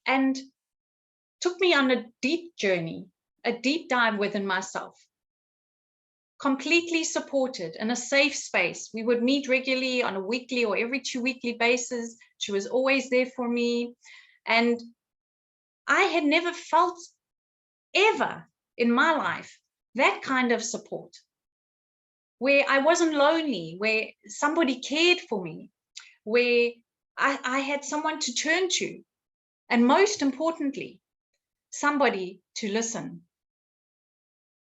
Speaker 7: and took me on a deep journey, a deep dive within myself, completely supported in a safe space. We would meet regularly on a weekly or every 2 weekly basis. She was always there for me. And I had never felt ever in my life that kind of support, where I wasn't lonely, where somebody cared for me, where I had someone to turn to, and most importantly, somebody to listen,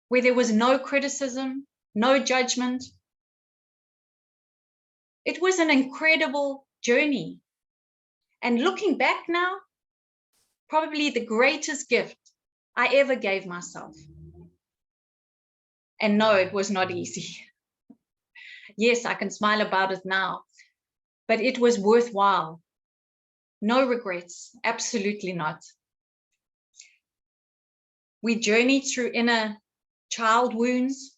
Speaker 7: where there was no criticism, no judgment. It was an incredible journey. And looking back now, probably the greatest gift I ever gave myself. And no, it was not easy. Yes, I can smile about it now, but it was worthwhile. No regrets, absolutely not. We journeyed through inner child wounds,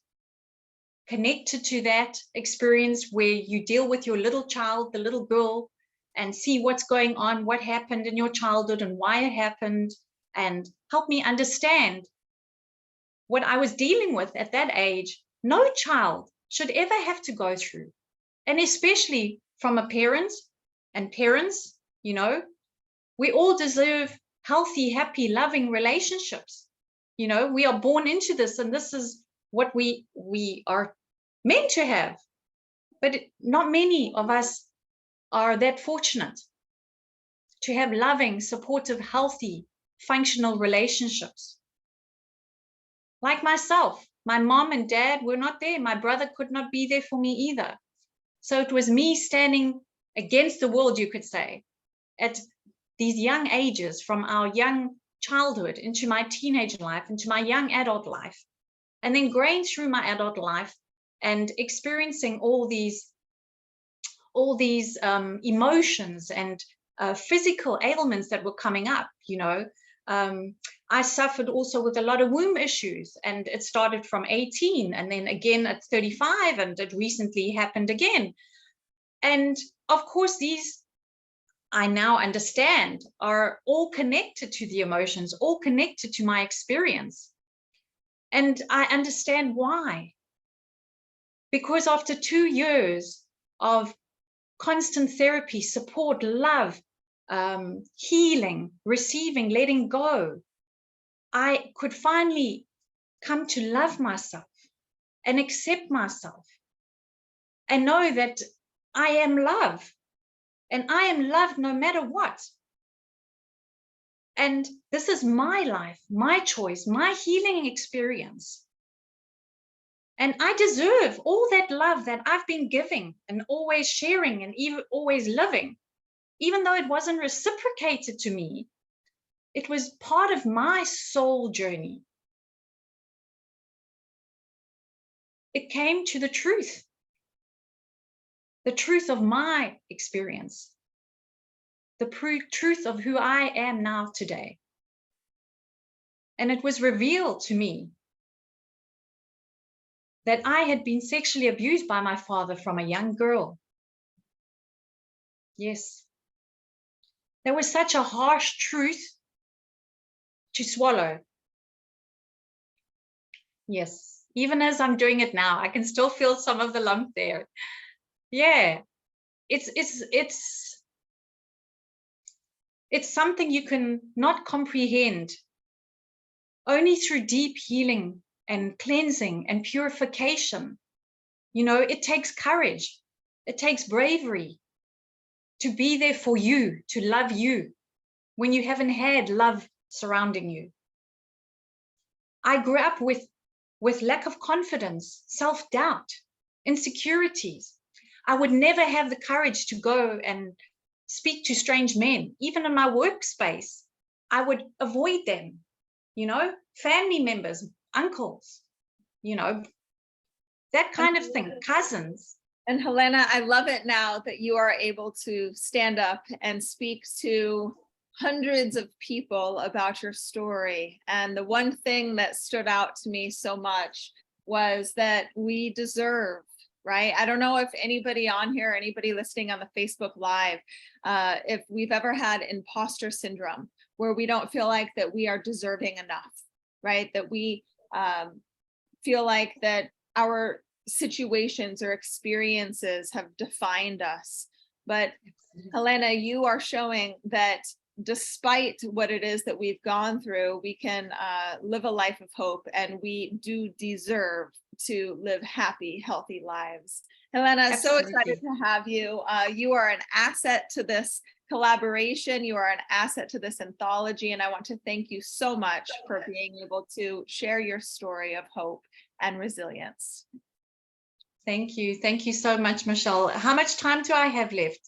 Speaker 7: connected to that experience where you deal with your little child, the little girl, and see what's going on, what happened in your childhood and why it happened, and help me understand what I was dealing with at that age. No child should ever have to go through, and especially from a parent. And parents, you know, we all deserve healthy, happy, loving relationships. You know, we are born into this, and this is what we are meant to have. But not many of us are that fortunate to have loving, supportive, healthy, functional relationships. Like myself, my mom and dad were not there. My brother could not be there for me either. So it was me standing against the world, you could say, at these young ages, from our young childhood into my teenage life, into my young adult life, and then growing through my adult life and experiencing all these emotions and physical ailments that were coming up. You know, I suffered also with a lot of womb issues, and it started from 18 and then again at 35, and it recently happened again. And of course, these, I now understand, are all connected to the emotions, all connected to my experience. And I understand why. Because after 2 years of constant therapy, support, love, healing, receiving, letting go, I could finally come to love myself and accept myself and know that I am love, and I am loved no matter what. And this is my life, my choice, my healing experience. And I deserve all that love that I've been giving and always sharing and even always living. Even though it wasn't reciprocated to me, it was part of my soul journey. It came to the truth of my experience, the truth of who I am now today. And it was revealed to me that I had been sexually abused by my father from a young girl. Yes. There was such a harsh truth to swallow. Yes, even as I'm doing it now, I can still feel some of the lump there. Yeah, it's something you can not comprehend. Only through deep healing and cleansing and purification. You know, it takes courage, it takes bravery, to be there for you, to love you when you haven't had love surrounding you. I grew up with lack of confidence, self-doubt, insecurities. I would never have the courage to go and speak to strange men. Even in my workspace, I would avoid them, family members, uncles, that kind of thing, cousins.
Speaker 1: And Helena, I love it now that you are able to stand up and speak to hundreds of people about your story. And the one thing that stood out to me so much was that we deserve, right? I don't know if anybody on here, anybody listening on the Facebook Live, if we've ever had imposter syndrome, where we don't feel like that we are deserving enough, right? That we feel like that our situations or experiences have defined us. But Helena, you are showing that despite what it is that we've gone through, we can live a life of hope, and we do deserve to live happy, healthy lives. Helena, so excited to have you. You are an asset to this collaboration. You are an asset to this anthology, and I want to thank you so much for being able to share your story of hope and resilience.
Speaker 7: Thank you. Thank you so much, Michelle. How much time do I have left?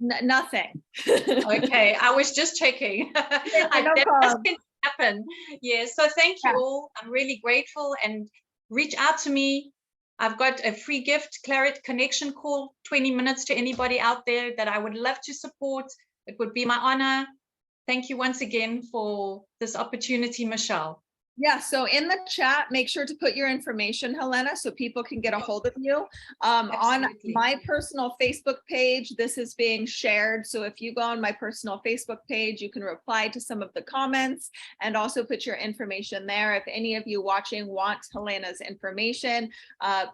Speaker 1: Nothing.
Speaker 7: Okay, I was just checking.
Speaker 1: No
Speaker 7: That
Speaker 1: problem.
Speaker 7: can happen. Yeah, so thank you all. I'm really grateful, and reach out to me. I've got a free gift, Claret Connection Call, 20 minutes to anybody out there that I would love to support. It would be my honor. Thank you once again for this opportunity, Michelle.
Speaker 1: Yeah, so in the chat, make sure to put your information, Helena, so people can get a hold of you. On
Speaker 7: Absolutely.
Speaker 1: my personal Facebook page, this is being shared. So if you go on my personal Facebook page, you can reply to some of the comments and also put your information there. If any of you watching want Helena's information,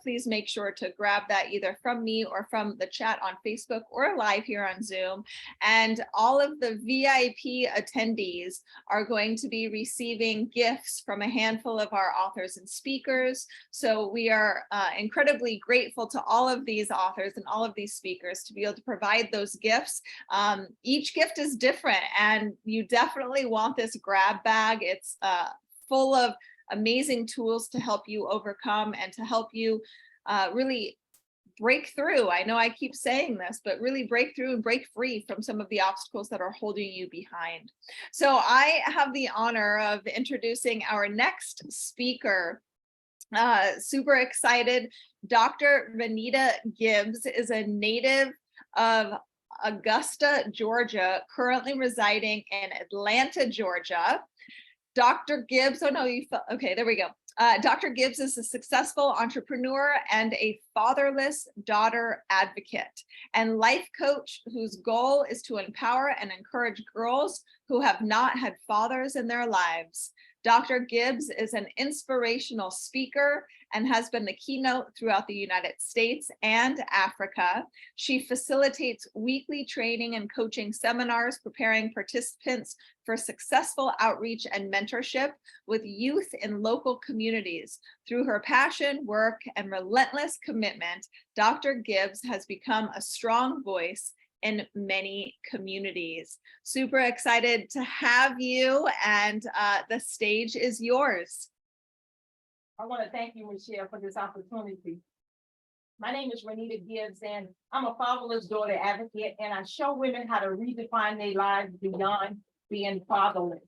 Speaker 1: please make sure to grab that either from me or from the chat on Facebook or live here on Zoom. And all of the VIP attendees are going to be receiving gifts from a handful of our authors and speakers. So we are incredibly grateful to all of these authors and all of these speakers to be able to provide those gifts. Each gift is different, and you definitely want this grab bag. It's full of amazing tools to help you overcome and to help you really break through. I know I keep saying this, but really break through and break free from some of the obstacles that are holding you behind. So I have the honor of introducing our next speaker. Super excited. Dr. Renita Gibbs is a native of Augusta, Georgia, currently residing in Atlanta, Georgia. Dr. Gibbs, oh no, you felt, okay, there we go. Dr. Gibbs is a successful entrepreneur and a fatherless daughter advocate and life coach whose goal is to empower and encourage girls who have not had fathers in their lives. Dr. Gibbs is an inspirational speaker and has been the keynote throughout the United States and Africa. She facilitates weekly training and coaching seminars, preparing participants for successful outreach and mentorship with youth in local communities. Through her passion, work, and relentless commitment, Dr. Gibbs has become a strong voice in many communities. Super excited to have you, and the stage is yours.
Speaker 8: I want to thank you, Michelle, for this opportunity. My name is Renita Gibbs, and I'm a fatherless daughter advocate, and I show women how to redefine their lives beyond being fatherless.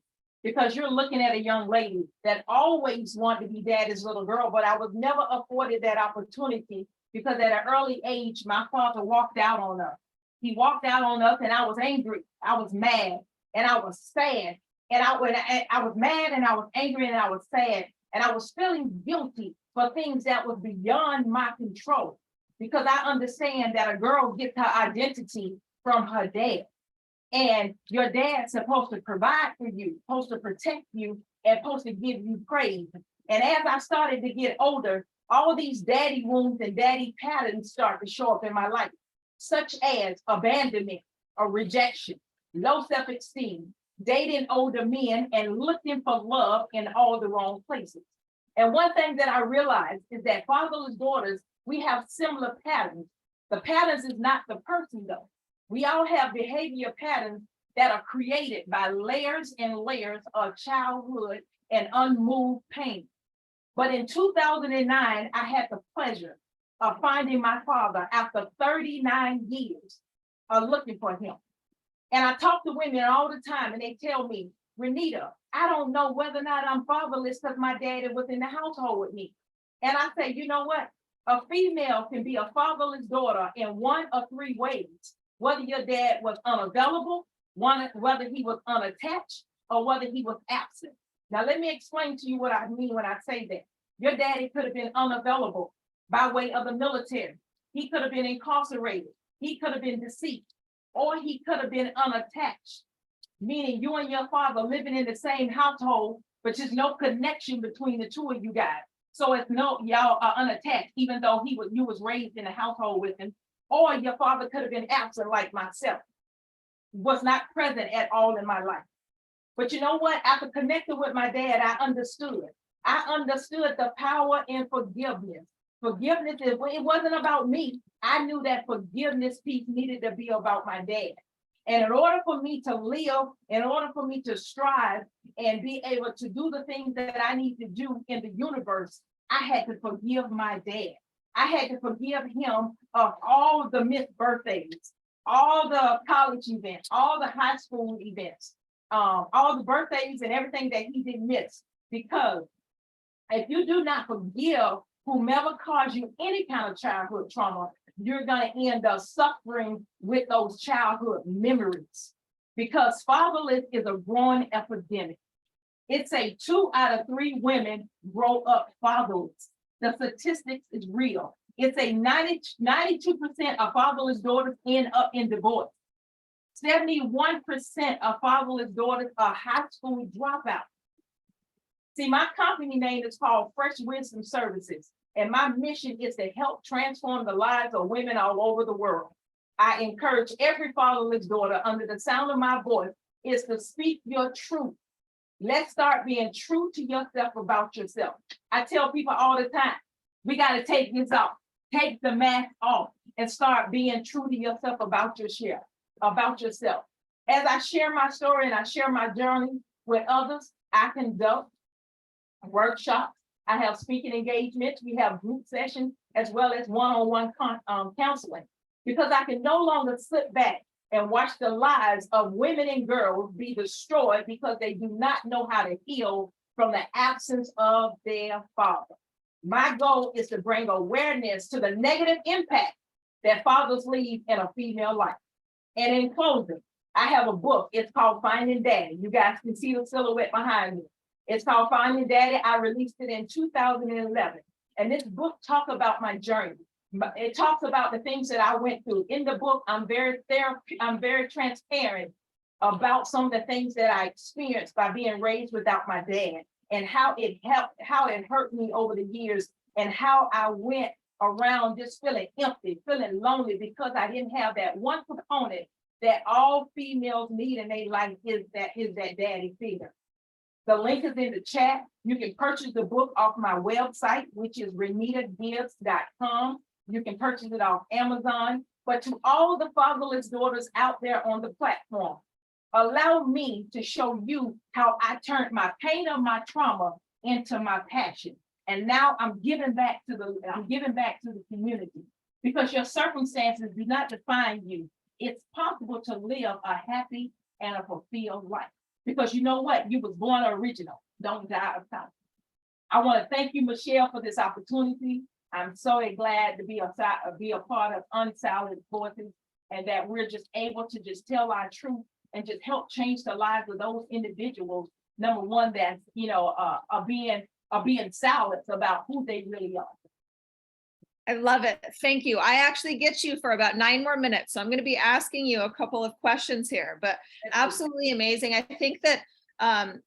Speaker 8: Because you're looking at a young lady that always wanted to be daddy's little girl, but I was never afforded that opportunity because at an early age, my father walked out on us. He walked out on us, and I was angry. I was mad, and I was sad. And I was mad, and I was angry, and I was sad. And I was feeling guilty for things that was beyond my control, because I understand that a girl gets her identity from her dad. And your dad's supposed to provide for you, supposed to protect you, and supposed to give you praise. And as I started to get older, all these daddy wounds and daddy patterns start to show up in my life, such as abandonment or rejection, low self-esteem, dating older men, and looking for love in all the wrong places. And one thing that I realized is that fatherless daughters, we have similar patterns. The patterns is not the person though. We all have behavior patterns that are created by layers and layers of childhood and unmoved pain. But in 2009, I had the pleasure of finding my father after 39 years of looking for him. And I talk to women all the time and they tell me, Renita, I don't know whether or not I'm fatherless because my daddy was in the household with me. And I say, you know what? A female can be a fatherless daughter in one of three ways. Whether your dad was unavailable, whether he was unattached, or whether he was absent. Now, let me explain to you what I mean when I say that. Your daddy could have been unavailable by way of the military. He could have been incarcerated. He could have been deceased, or he could have been unattached, meaning you and your father living in the same household, but just no connection between the two of you guys. So it's no, y'all are unattached, even though you was raised in a household with him, or your father could have been absent like myself, was not present at all in my life. But you know what? After connecting with my dad, I understood. I understood the power in forgiveness. Forgiveness, it wasn't about me. I knew that forgiveness piece needed to be about my dad. And in order for me to live, in order for me to strive and be able to do the things that I need to do in the universe, I had to forgive my dad. I had to forgive him of all the missed birthdays, all the college events, all the high school events, all the birthdays and everything that he didn't miss. Because if you do not forgive whomever caused you any kind of childhood trauma, you're going to end up suffering with those childhood memories. Because fatherless is a growing epidemic. It's a 2 out of 3 women grow up fatherless. The statistics is real. It's a 92% of fatherless daughters end up in divorce. 71% of fatherless daughters are high school dropouts. See, my company name is called Fresh Wisdom Services, and my mission is to help transform the lives of women all over the world. I encourage every fatherless daughter under the sound of my voice is to speak your truth. Let's start being true to yourself about yourself. I tell people all the time, we got to take this off, take the mask off, and start being true to yourself about yourself. As I share my story and I share my journey with others, I conduct workshops. I have speaking engagements. We have group sessions as well as one-on-one counseling, because I can no longer sit back and watch the lives of women and girls be destroyed because they do not know how to heal from the absence of their father. My goal is to bring awareness to the negative impact that fathers leave in a female life. And in closing, I have a book. It's called Finding Daddy. You guys can see the silhouette behind me. It's called Finding Daddy. I released it in 2011. And this book talks about my journey. It talks about the things that I went through. In the book, I'm very transparent about some of the things that I experienced by being raised without my dad, and how it hurt me over the years, and how I went around just feeling empty, feeling lonely, because I didn't have that one component that all females need in their life, is that daddy figure. The link is in the chat. You can purchase the book off my website, which is renitagibbs.com. You can purchase it off Amazon. But to all the fatherless daughters out there on the platform, allow me to show you how I turned my pain of my trauma into my passion. And now I'm giving back to the community, because your circumstances do not define you. It's possible to live a happy and a fulfilled life, because you know what? You was born original. Don't die of time. I want to thank you, Michelle, for this opportunity. I'm so glad to be a part of Unsilenced Voices, and that we're just able to just tell our truth and just help change the lives of those individuals. Number one, that's are being silenced about who they really are.
Speaker 1: I love it. Thank you. I actually get you for about 9 more minutes. So I'm going to be asking you a couple of questions here, but absolutely amazing. I think that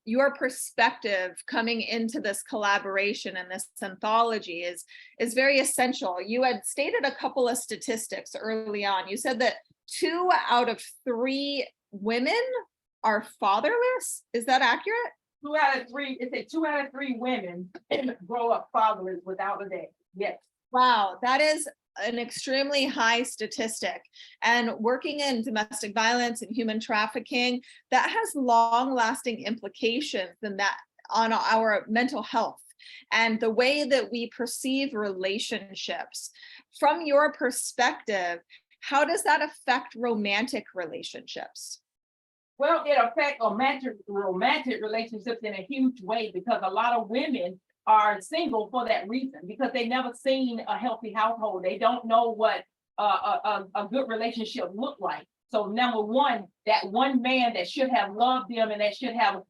Speaker 1: your perspective coming into this collaboration and this anthology is very essential. You had stated a couple of statistics early on. You said that 2 out of 3 women are fatherless. Is that accurate?
Speaker 8: 2 out of 3. It's a 2 out of 3 women grow up fatherless without a dad. Yes.
Speaker 1: Wow, that is an extremely high statistic, and working in domestic violence and human trafficking, that has long-lasting implications and that on our mental health and the way that we perceive relationships. From your perspective, how does that affect romantic relationships?
Speaker 8: Well, it affects romantic relationships in a huge way, because a lot of women are single for that reason, because they never seen a healthy household. They don't know what a good relationship look like. So number one, that one man that should have loved them and that should have,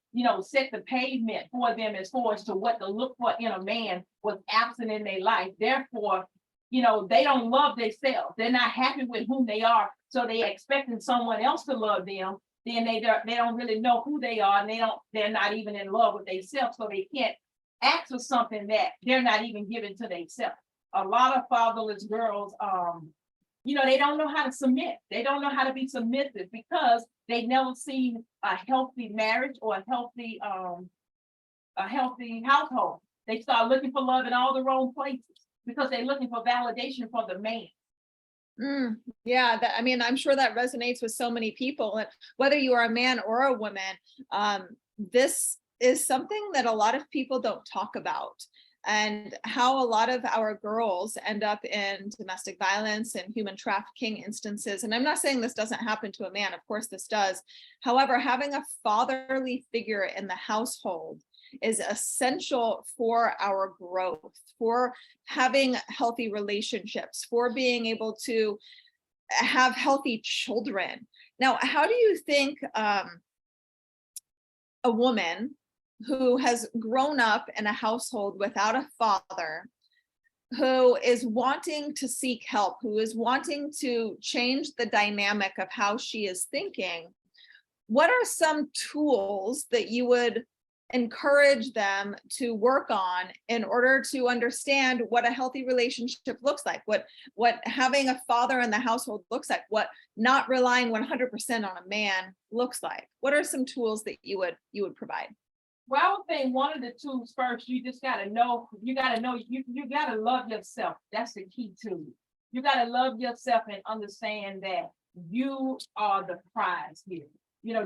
Speaker 8: set the pavement for them as far as to what to look for in a man was absent in their life. Therefore, they don't love themselves. They're not happy with who they are. So they expecting someone else to love them. Then they don't really know who they are, and they're not even in love with themselves. So they can't ask for something that they're not even giving to themselves. A lot of fatherless girls, they don't know how to submit. They don't know how to be submissive because they never seen a healthy marriage or a healthy household. They start looking for love in all the wrong places because they're looking for validation from the man.
Speaker 1: Yeah, I'm sure that resonates with so many people. And whether you are a man or a woman, this is something that a lot of people don't talk about, and how a lot of our girls end up in domestic violence and human trafficking instances. And I'm not saying this doesn't happen to a man, of course this does. However, having a fatherly figure in the household is essential for our growth, for having healthy relationships, for being able to have healthy children. Now, how do you think a woman who has grown up in a household without a father, who is wanting to seek help, who is wanting to change the dynamic of how she is thinking, what are some tools that you would encourage them to work on in order to understand what a healthy relationship looks like, what having a father in the household looks like, what not relying 100% on a man looks like? What are some tools that you would provide?
Speaker 8: Well, I would think one of the tools first, you just gotta know, you gotta love yourself. That's the key tool. You gotta love yourself and understand that you are the prize here.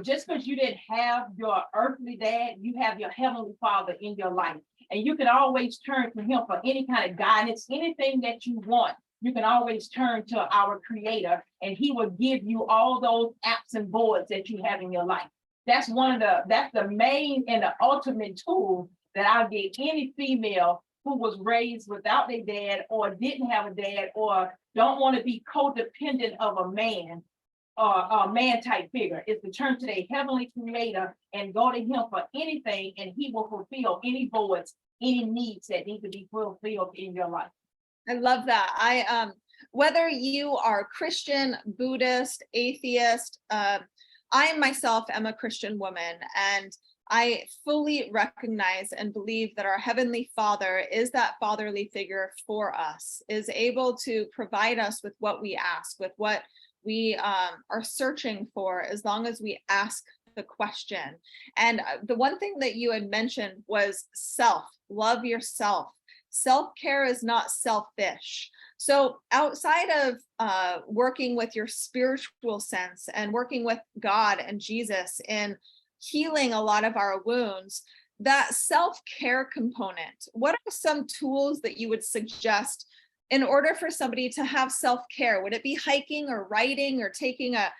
Speaker 8: Just because you didn't have your earthly dad, you have your heavenly father in your life. And you can always turn to him for any kind of guidance, anything that you want. You can always turn to our creator, and he will give you all those apps and boards that you have in your life. That's the main and the ultimate tool that I'll give any female who was raised without their dad, or didn't have a dad, or don't want to be codependent of a man, or a man type figure, is to turn to their heavenly creator and go to him for anything, and he will fulfill any voids, any needs that need to be fulfilled in your life.
Speaker 1: I love that. Whether you are Christian, Buddhist, atheist, I myself am a Christian woman, and I fully recognize and believe that our Heavenly Father is that fatherly figure for us, is able to provide us with what we ask, with what we are searching for, as long as we ask the question. And the one thing that you had mentioned was love yourself. Self-care is not selfish. So outside of working with your spiritual sense and working with God and Jesus in healing a lot of our wounds, that self-care component, what are some tools that you would suggest in order for somebody to have self-care? Would it be hiking or writing or taking a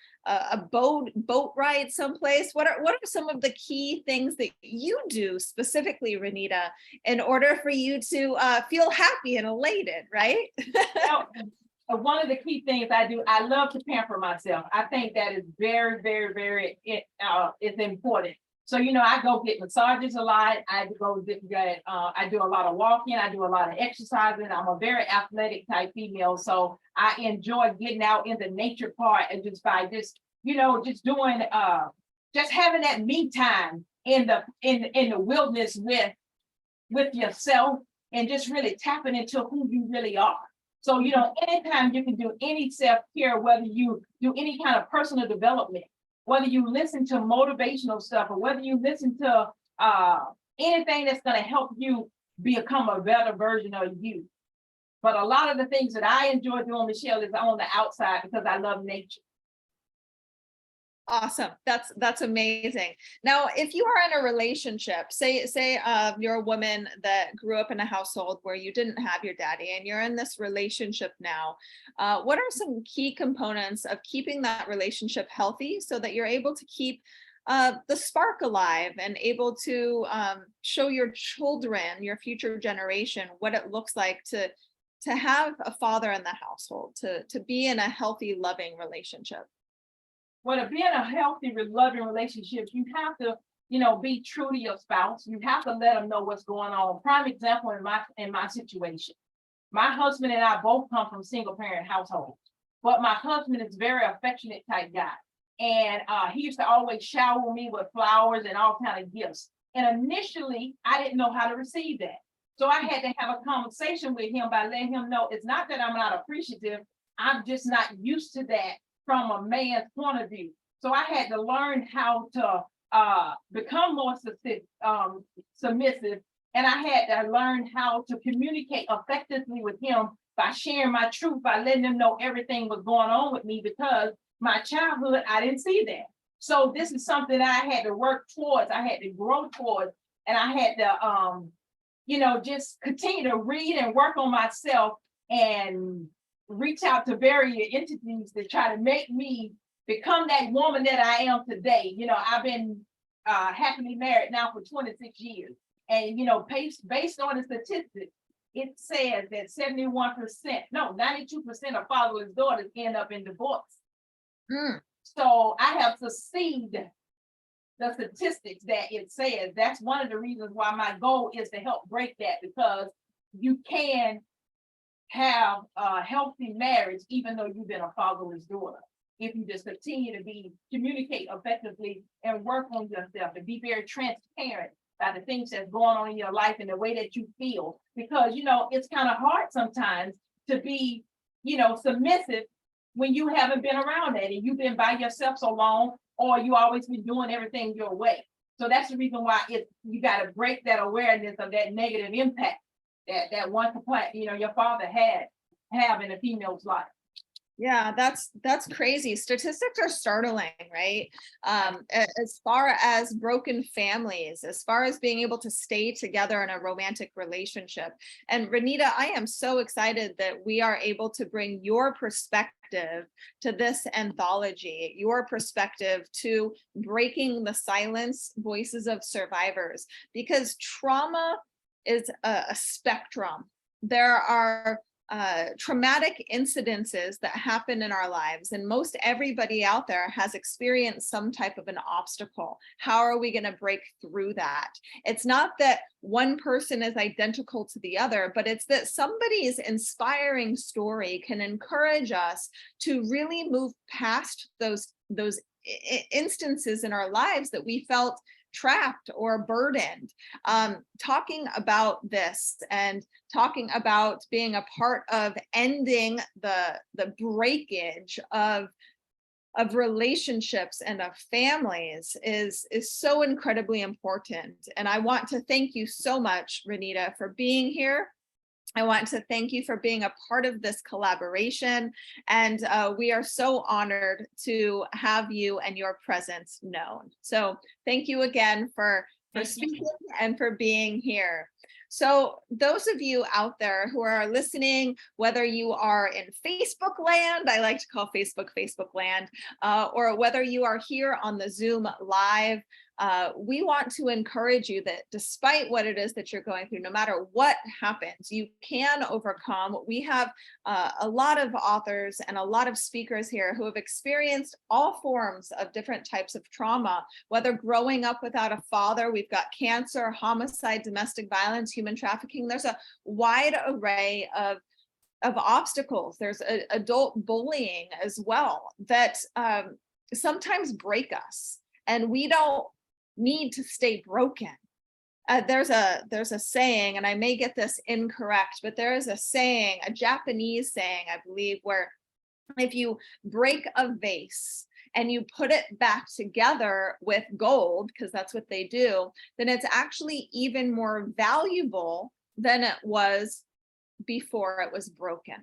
Speaker 1: boat ride someplace? What are some of the key things that you do specifically, Renita, in order for you to feel happy and elated, right?
Speaker 8: One of the key things I do, I love to pamper myself. I think that is very, very, very, it's important. So, I go get massages a lot. I do a lot of walking. I do a lot of exercising. I'm a very athletic type female. So I enjoy getting out in the nature part, and just doing, just having that me time in the wilderness with yourself, and just really tapping into who you really are. So, anytime you can do any self-care, whether you do any kind of personal development, whether you listen to motivational stuff, or whether you listen to anything that's going to help you become a better version of you. But a lot of the things that I enjoy doing, Michelle, is on the outside because I love nature.
Speaker 1: Awesome. That's amazing. Now, if you are in a relationship, say you're a woman that grew up in a household where you didn't have your daddy and you're in this relationship now, what are some key components of keeping that relationship healthy so that you're able to keep the spark alive and able to show your children, your future generation, what it looks like to have a father in the household, to be in a healthy, loving relationship?
Speaker 8: Well, to be in a healthy, loving relationship, you have to, be true to your spouse. You have to let them know what's going on. Prime example in my situation. My husband and I both come from single parent households, but my husband is very affectionate type guy. And he used to always shower me with flowers and all kind of gifts. And initially, I didn't know how to receive that. So I had to have a conversation with him by letting him know it's not that I'm not appreciative. I'm just not used to that from a man's point of view. So I had to learn how to become more submissive. And I had to learn how to communicate effectively with him by sharing my truth, by letting him know everything was going on with me, because my childhood, I didn't see that. So this is something that I had to work towards. I had to grow towards, and I had to, just continue to read and work on myself and reach out to various entities to try to make me become that woman that I am today. I've been happily married now for 26 years. And, based on the statistics, it says that 92% of fatherless daughters end up in divorce. So I have to see the statistics that it says. That's one of the reasons why my goal is to help break that, because you can have a healthy marriage even though you've been a fatherless daughter, if you just continue to communicate effectively and work on yourself and be very transparent about the things that's going on in your life and the way that you feel. Because it's kind of hard sometimes to be submissive when you haven't been around that and you've been by yourself so long, or you always been doing everything your way. So that's the reason why you got to break that awareness of that negative impact that one complaint, your father have in a female's life.
Speaker 1: Yeah, that's crazy. Statistics are startling, right? As far as broken families, as far as being able to stay together in a romantic relationship. And Renita, I am so excited that we are able to bring your perspective to this anthology, your perspective to breaking the silence, voices of survivors, because trauma is a spectrum. There are traumatic incidences that happen in our lives, and most everybody out there has experienced some type of an obstacle. How are we going to break through that? It's not that one person is identical to the other, but it's that somebody's inspiring story can encourage us to really move past those instances in our lives that we felt trapped or burdened. Talking about this and talking about being a part of ending the breakage of relationships and of families is so incredibly important. And I want to thank you so much, Renita, for being here. I want to thank you for being a part of this collaboration, and we are so honored to have you and your presence known. So thank you again for speaking and for being here. So those of you out there who are listening, whether you are in Facebook land, I like to call Facebook land, or whether you are here on the Zoom live, we want to encourage you that despite what it is that you're going through, no matter what happens, you can overcome. We have a lot of authors and a lot of speakers here who have experienced all forms of different types of trauma, whether growing up without a father, we've got cancer, homicide, domestic violence, human trafficking. There's a wide array of obstacles. There's adult bullying as well that sometimes break us, and we don't need to stay broken. There's a saying, and I may get this incorrect, but there is a saying, a Japanese saying, I believe, where if you break a vase and you put it back together with gold, because that's what they do, then it's actually even more valuable than it was before it was broken.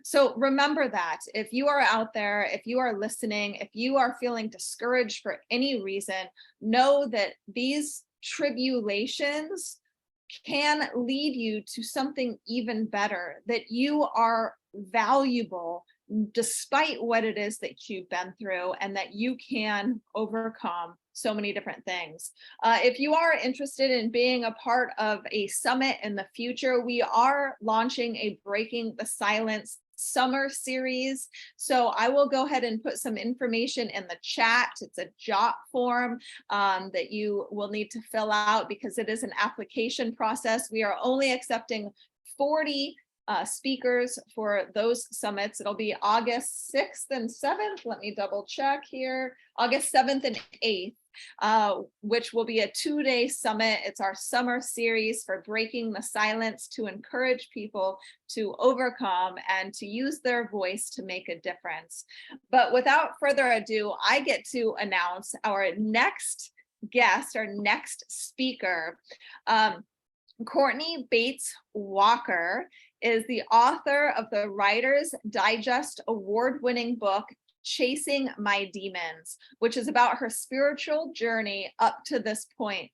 Speaker 1: So remember that if you are out there, if you are listening, if you are feeling discouraged for any reason, know that these tribulations can lead you to something even better, that you are valuable despite what it is that you've been through, and that you can overcome so many different things. If you are interested in being a part of a summit in the future, we are launching a Breaking the Silence summer series. So I will go ahead and put some information in the chat. It's a JOT form that you will need to fill out because it is an application process. We are only accepting 40 speakers for those summits. It'll be August 6th and 7th. Let me double check here. August 7th and 8th. Which will be a 2-day summit. It's our summer series for breaking the silence to encourage people to overcome and to use their voice to make a difference. But without further ado, I get to announce our next guest, our next speaker. Courtney Bates Walker is the author of the Writer's Digest award-winning book, Chasing My Demons, which is about her spiritual journey up to this point.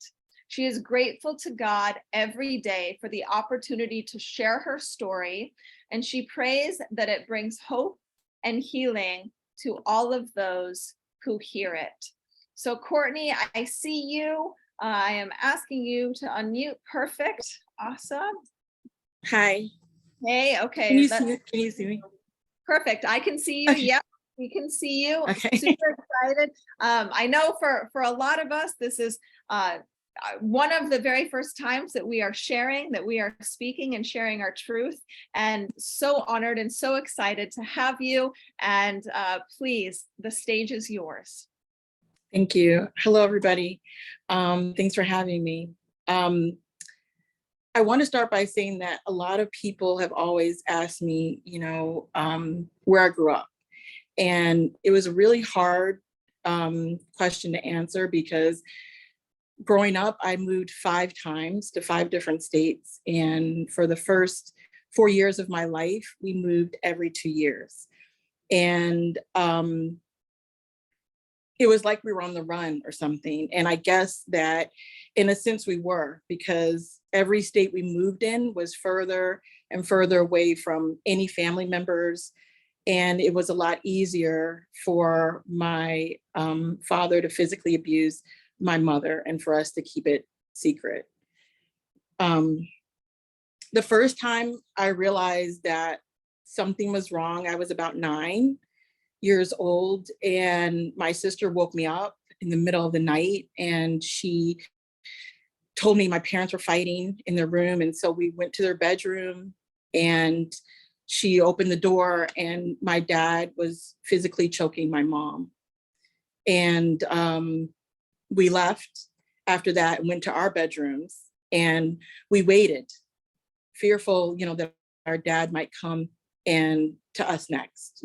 Speaker 1: She is grateful to God every day for the opportunity to share her story, and she prays that it brings hope and healing to all of those who hear it. So Courtney, I see you. I am asking you to unmute. Perfect. Awesome.
Speaker 9: Hi.
Speaker 1: Hey, okay.
Speaker 9: Can you see me?
Speaker 1: Perfect. I can see you.
Speaker 9: Okay.
Speaker 1: Yep. We can see you.
Speaker 9: Okay.
Speaker 1: Super excited. I know for a lot of us, this is one of the very first times that we are sharing, that we are speaking and sharing our truth, and so honored and so excited to have you. And please, the stage is yours.
Speaker 9: Thank you. Hello, everybody. Thanks for having me. I want to start by saying that a lot of people have always asked me, where I grew up. And it was a really hard question to answer because growing up, I moved 5 times to 5 different states. And for the first 4 years of my life, we moved every 2 years. And it was like we were on the run or something. And I guess that in a sense we were, because every state we moved in was further and further away from any family members. And it was a lot easier for my father to physically abuse my mother and for us to keep it secret. The first time I realized that something was wrong, I was about 9 years old, and my sister woke me up in the middle of the night, and she told me my parents were fighting in their room. And so we went to their bedroom, and she opened the door, and my dad was physically choking my mom. And we left after that and went to our bedrooms, and we waited, fearful, that our dad might come and to us next.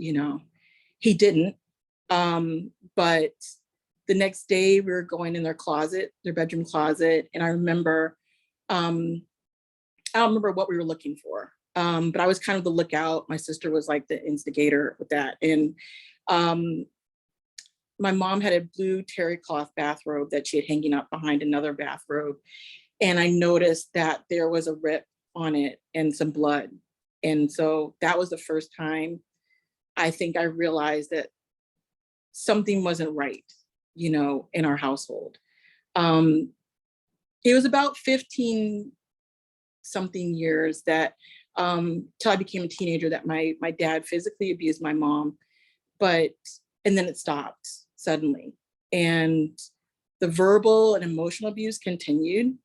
Speaker 9: He didn't. But the next day we were going in their closet, their bedroom closet. And I remember, I don't remember what we were looking for. But I was kind of the lookout. My sister was like the instigator with that. And my mom had a blue terry cloth bathrobe that she had hanging up behind another bathrobe. And I noticed that there was a rip on it and some blood. And so that was the first time I think I realized that something wasn't right, in our household. It was about 15 something years that till I became a teenager that my dad physically abused my mom, and then it stopped suddenly. And the verbal and emotional abuse continued,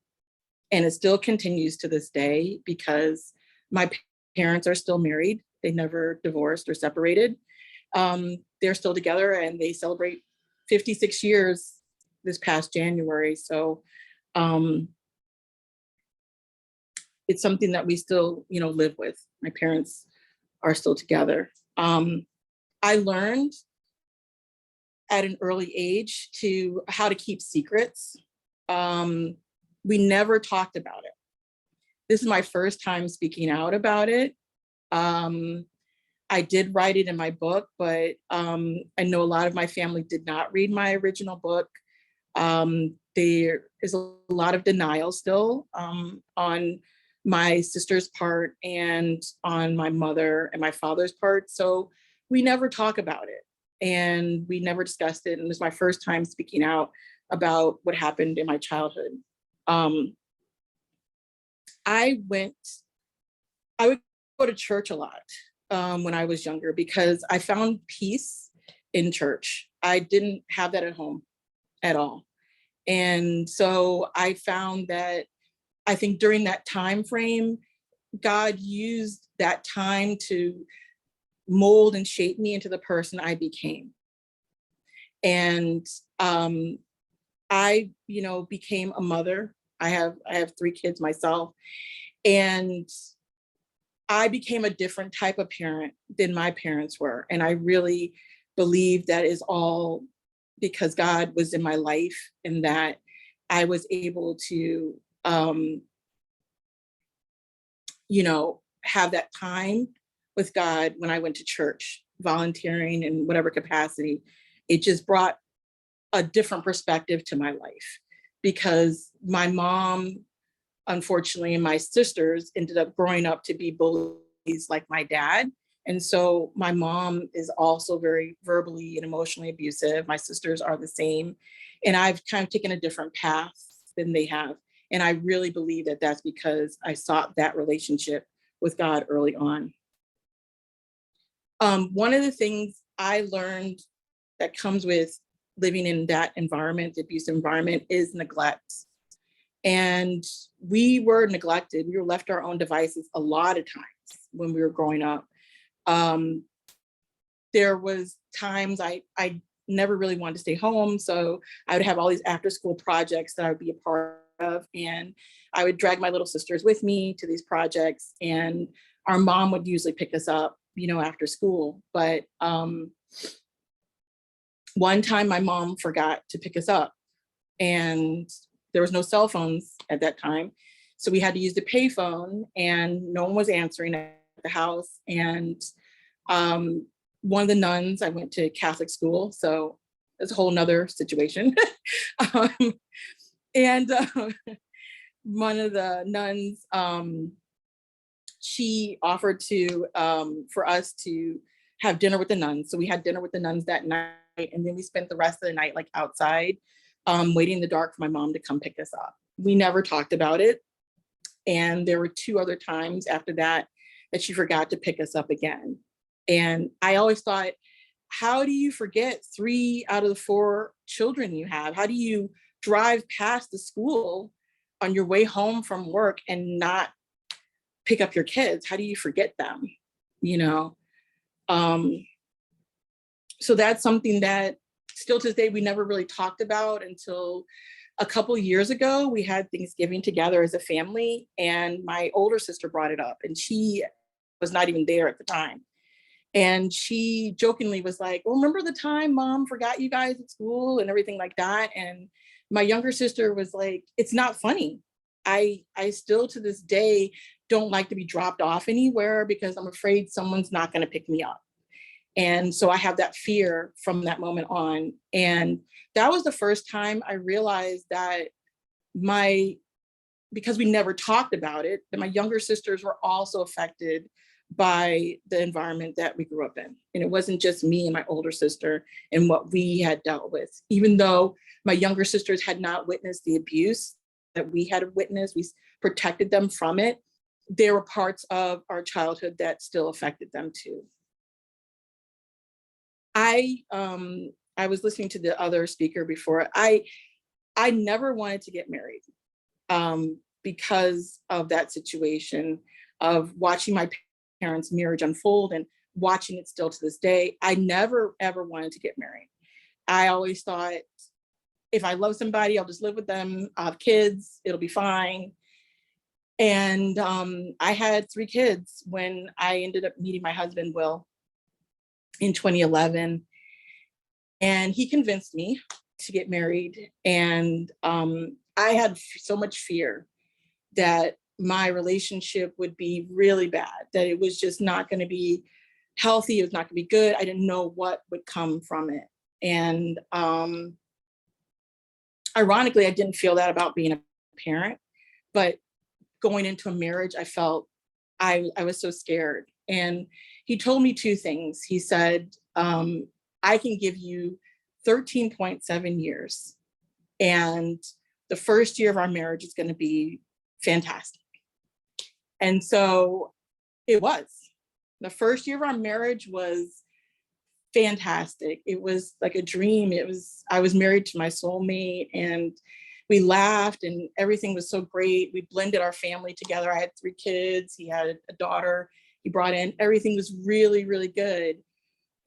Speaker 9: and it still continues to this day because my parents are still married. They never divorced or separated. They're still together, and they celebrate 56 years this past January. So it's something that we still, live with. My parents are still together. I learned at an early age how to keep secrets. We never talked about it. this is my first time speaking out about it. I did write it in my book, but I know a lot of my family did not read my original book. There is a lot of denial still on my sister's part and on my mother and my father's part. So we never talk about it and we never discussed it. And it was my first time speaking out about what happened in my childhood. I would go to church a lot when I was younger because I found peace in church. I didn't have that at home at all. And so I found that I think during that time frame, God used that time to mold and shape me into the person I became. And I, became a mother. I have 3 kids myself, and I became a different type of parent than my parents were. And I really believe that is all because God was in my life and that I was able to, have that time with God when I went to church, volunteering in whatever capacity. It just brought a different perspective to my life because my mom, unfortunately, and my sisters ended up growing up to be bullies like my dad. And so my mom is also very verbally and emotionally abusive. My sisters are the same. And I've kind of taken a different path than they have. And I really believe that that's because I sought that relationship with God early on. One of the things I learned that comes with living in that environment, the abusive environment, is neglect. And we were neglected. We were left to our own devices a lot of times when we were growing up. There was times I never really wanted to stay home. So I would have all these after school projects that I would be a part of. And I would drag my little sisters with me to these projects. And our mom would usually pick us up, after school. But one time my mom forgot to pick us up and there was no cell phones at that time. So we had to use the payphone and no one was answering at the house. And one of the nuns, I went to Catholic school, so it's a whole nother situation. And one of the nuns, she offered to, for us to have dinner with the nuns. So we had dinner with the nuns that night. And then we spent the rest of the night outside, waiting in the dark for my mom to come pick us up. We never talked about it. And there were 2 other times after that she forgot to pick us up again. And I always thought, how do you forget 3 out of the 4 children you have? How do you drive past the school on your way home from work and not pick up your kids? How do you forget them? So that's something that still to this day, we never really talked about until a couple of years ago. We had Thanksgiving together as a family and my older sister brought it up and she was not even there at the time. And she jokingly was like, well, remember the time Mom forgot you guys at school and everything like that? And my younger sister was like, it's not funny. I still to this day don't like to be dropped off anywhere because I'm afraid someone's not going to pick me up. And so I have that fear from that moment on. And that was the first time I realized that because we never talked about it, that my younger sisters were also affected by the environment that we grew up in. And it wasn't just me and my older sister and what we had dealt with. Even though my younger sisters had not witnessed the abuse that we had witnessed, we protected them from it. There were parts of our childhood that still affected them too. I was listening to the other speaker before. I never wanted to get married because of that situation of watching my parents' marriage unfold and watching it still to this day. I never, ever wanted to get married. I always thought, if I love somebody, I'll just live with them. I'll have kids, it'll be fine. And I had 3 kids when I ended up meeting my husband, Will, in 2011. And he convinced me to get married. And I had so much fear that my relationship would be really bad, that it was just not going to be healthy. It was not going to be good. I didn't know what would come from it. And ironically, I didn't feel that about being a parent, but going into a marriage, I felt I was so scared. And he told me two things. He said, I can give you 13.7 years. And the first year of our marriage is going to be fantastic. And so it was. The first year of our marriage was fantastic. It was like a dream. I was married to my soulmate, and we laughed and everything was so great. We blended our family together. I had 3 kids. He had a daughter he brought in. Everything was really, really good.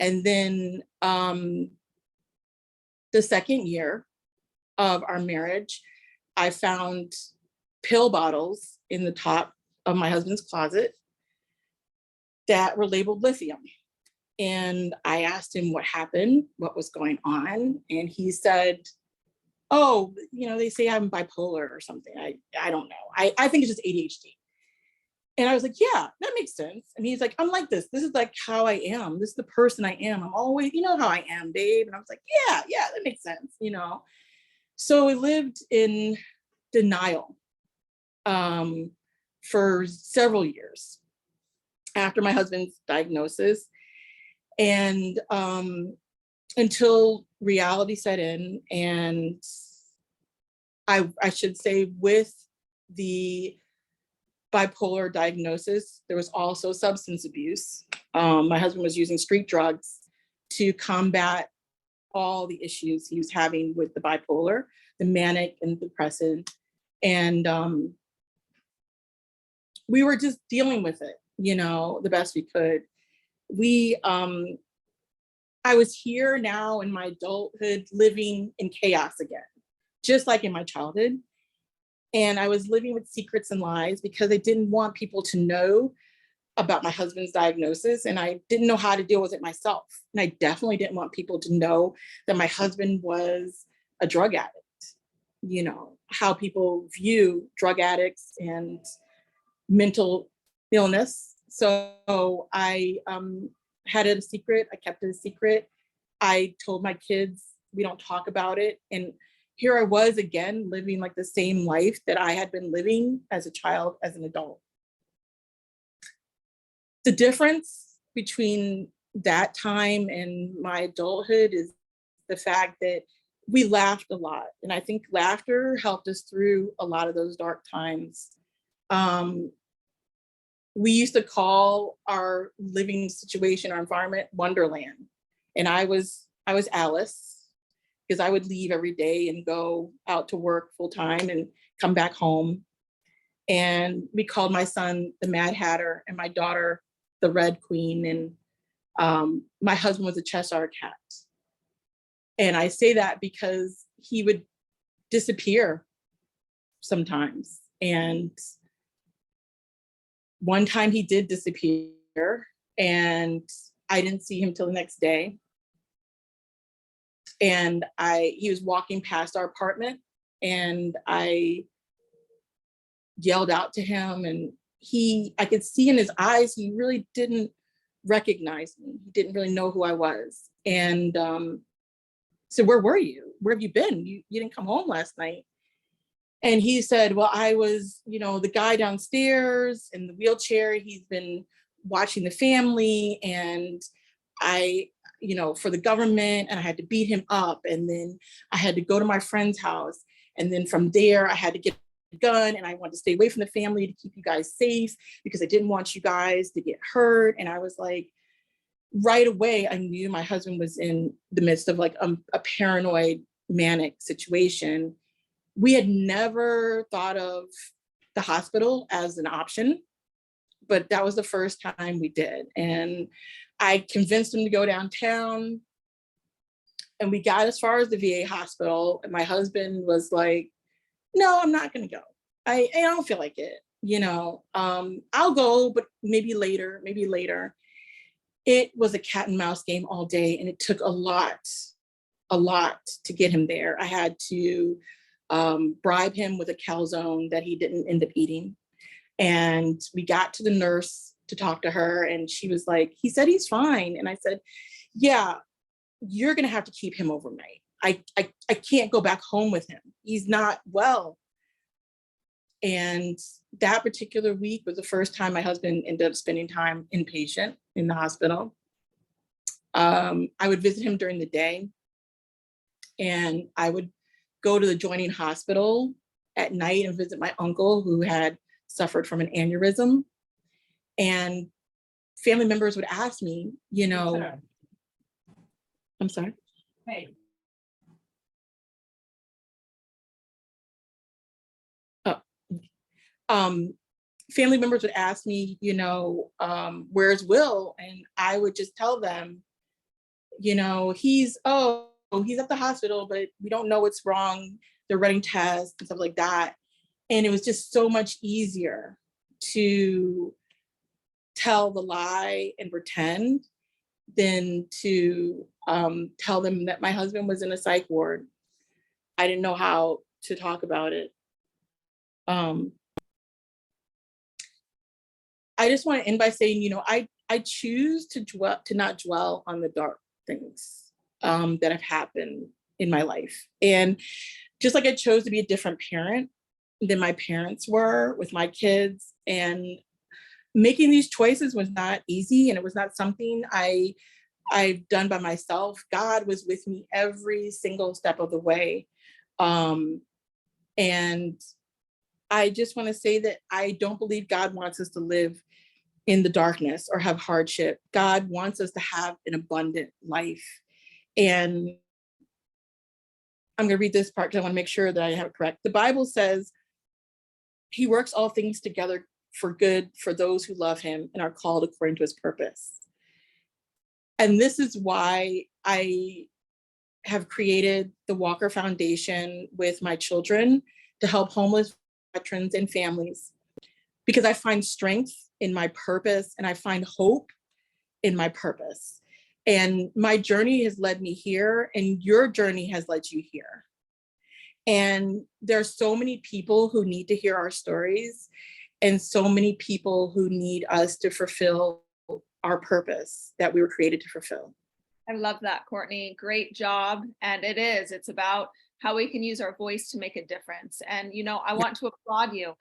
Speaker 9: And then the second year of our marriage, I found pill bottles in the top of my husband's closet that were labeled lithium. And I asked him what happened, what was going on. And he said, oh, they say I'm bipolar or something. I don't know. I think it's just ADHD. And I was like, yeah, that makes sense. And he's like, I'm like this. This is like how I am. This is the person I am. I'm always, you know how I am, babe. And I was like, yeah, that makes sense, So we lived in denial for several years after my husband's diagnosis. And until reality set in, and I should say with the bipolar diagnosis, there was also substance abuse. My husband was using street drugs to combat all the issues he was having with the bipolar, the manic and depressive. And we were just dealing with it, the best we could. I was here now in my adulthood living in chaos again, just like in my childhood. And I was living with secrets and lies because I didn't want people to know about my husband's diagnosis, and I didn't know how to deal with it myself. And I definitely didn't want people to know that my husband was a drug addict, how people view drug addicts and mental illness. So I had it a secret. I kept it a secret. I told my kids, we don't talk about it. And here I was again, living like the same life that I had been living as a child, as an adult. The difference between that time and my adulthood is the fact that we laughed a lot. And I think laughter helped us through a lot of those dark times. We used to call our living situation, our environment, Wonderland. And I was Alice, because I would leave every day and go out to work full time and come back home. And we called my son the Mad Hatter and my daughter the Red Queen. And my husband was a Cheshire Cat. And I say that because he would disappear sometimes. And one time he did disappear, and I didn't see him till the next day. And he was walking past our apartment, and I yelled out to him, and I could see in his eyes, he really didn't recognize me. He didn't really know who I was. And so where were you? Where have you been? You didn't come home last night. And he said, well, I was, the guy downstairs in the wheelchair, he's been watching the family, and for the government, and I had to beat him up. And then I had to go to my friend's house. And then from there, I had to get a gun, and I wanted to stay away from the family to keep you guys safe because I didn't want you guys to get hurt. And I was like, right away, I knew my husband was in the midst of like a paranoid, manic situation. We had never thought of the hospital as an option, but that was the first time we did. And I convinced him to go downtown, and we got as far as the VA hospital. And my husband was like, no, I'm not going to go. I don't feel like it. I'll go, but maybe later. It was a cat and mouse game all day. And it took a lot to get him there. I had to bribe him with a calzone that he didn't end up eating. And we got to the nurse to talk to her, and she was like, he said he's fine. And I said, yeah, you're going to have to keep him overnight. I can't go back home with him. He's not well. And that particular week was the first time my husband ended up spending time inpatient in the hospital. I would visit him during the day, and I would go to the adjoining hospital at night and visit my uncle who had suffered from an aneurysm. And family members would ask me, you know, I'm sorry.
Speaker 8: Hey,
Speaker 9: Family members would ask me, you know, where's Will? And I would just tell them, you know, he's at the hospital, but we don't know what's wrong. They're running tests and stuff like that. And it was just so much easier to tell the lie and pretend than to tell them that my husband was in a psych ward. I didn't know how to talk about it. I just want to end by saying, you know, I choose to not dwell on the dark things that have happened in my life. And just like I chose to be a different parent than my parents were with my kids, and making these choices was not easy, and it was not something I've done by myself. God was with me every single step of the way. And I just want to say that I don't believe God wants us to live in the darkness or have hardship. God wants us to have an abundant life. And I'm going to read this part because I want to make sure that I have it correct. The Bible says, he works all things together for good for those who love him and are called according to his purpose. And this is why I have created the Walker Foundation with my children to help homeless veterans and families, because I find strength in my purpose and I find hope in my purpose. And my journey has led me here, and your journey has led you here. And there are so many people who need to hear our stories, and so many people who need us to fulfill our purpose that we were created to fulfill.
Speaker 1: I love that, Courtney. Great job. And it's about how we can use our voice to make a difference. And, you know, I want to applaud you.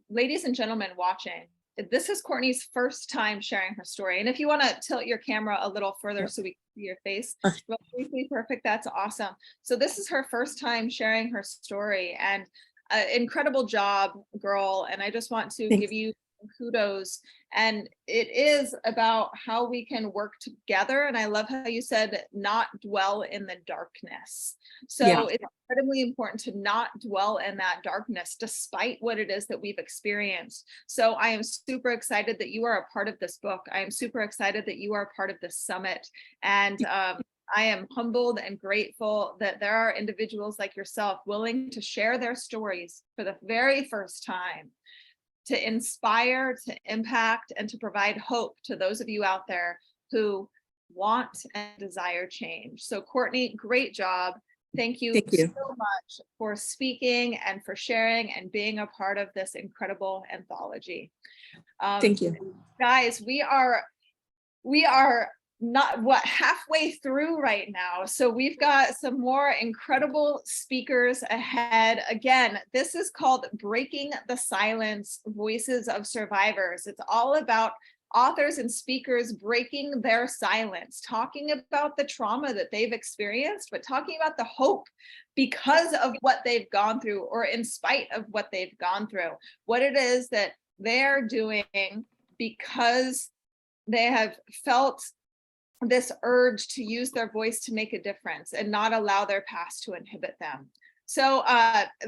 Speaker 1: Ladies and gentlemen watching, this is Courtney's first time sharing her story. And if you want to tilt your camera a little further so we can see your face, well, briefly, perfect. That's awesome. So this is her first time sharing her story, and incredible job, girl. And I just want to give you kudos. And it is about how we can work together. And I love how you said not dwell in the darkness. So it's incredibly important to not dwell in that darkness despite what it is that we've experienced. So I am super excited that you are a part of this book. I am super excited that you are a part of this summit. And I am humbled and grateful that there are individuals like yourself willing to share their stories for the very first time, to inspire, to impact, and to provide hope to those of you out there who want and desire change. So Courtney, great job. Thank you so much for speaking and for sharing and being a part of this incredible anthology.
Speaker 9: Thank you.
Speaker 1: Guys, we are not halfway through right now. So we've got some more incredible speakers ahead. Again, this is called Breaking the Silence, Voices of Survivors. It's all about authors and speakers breaking their silence, talking about the trauma that they've experienced, but talking about the hope because of what they've gone through, or in spite of what they've gone through, what it is that they're doing because they have felt this urge to use their voice to make a difference and not allow their past to inhibit them. So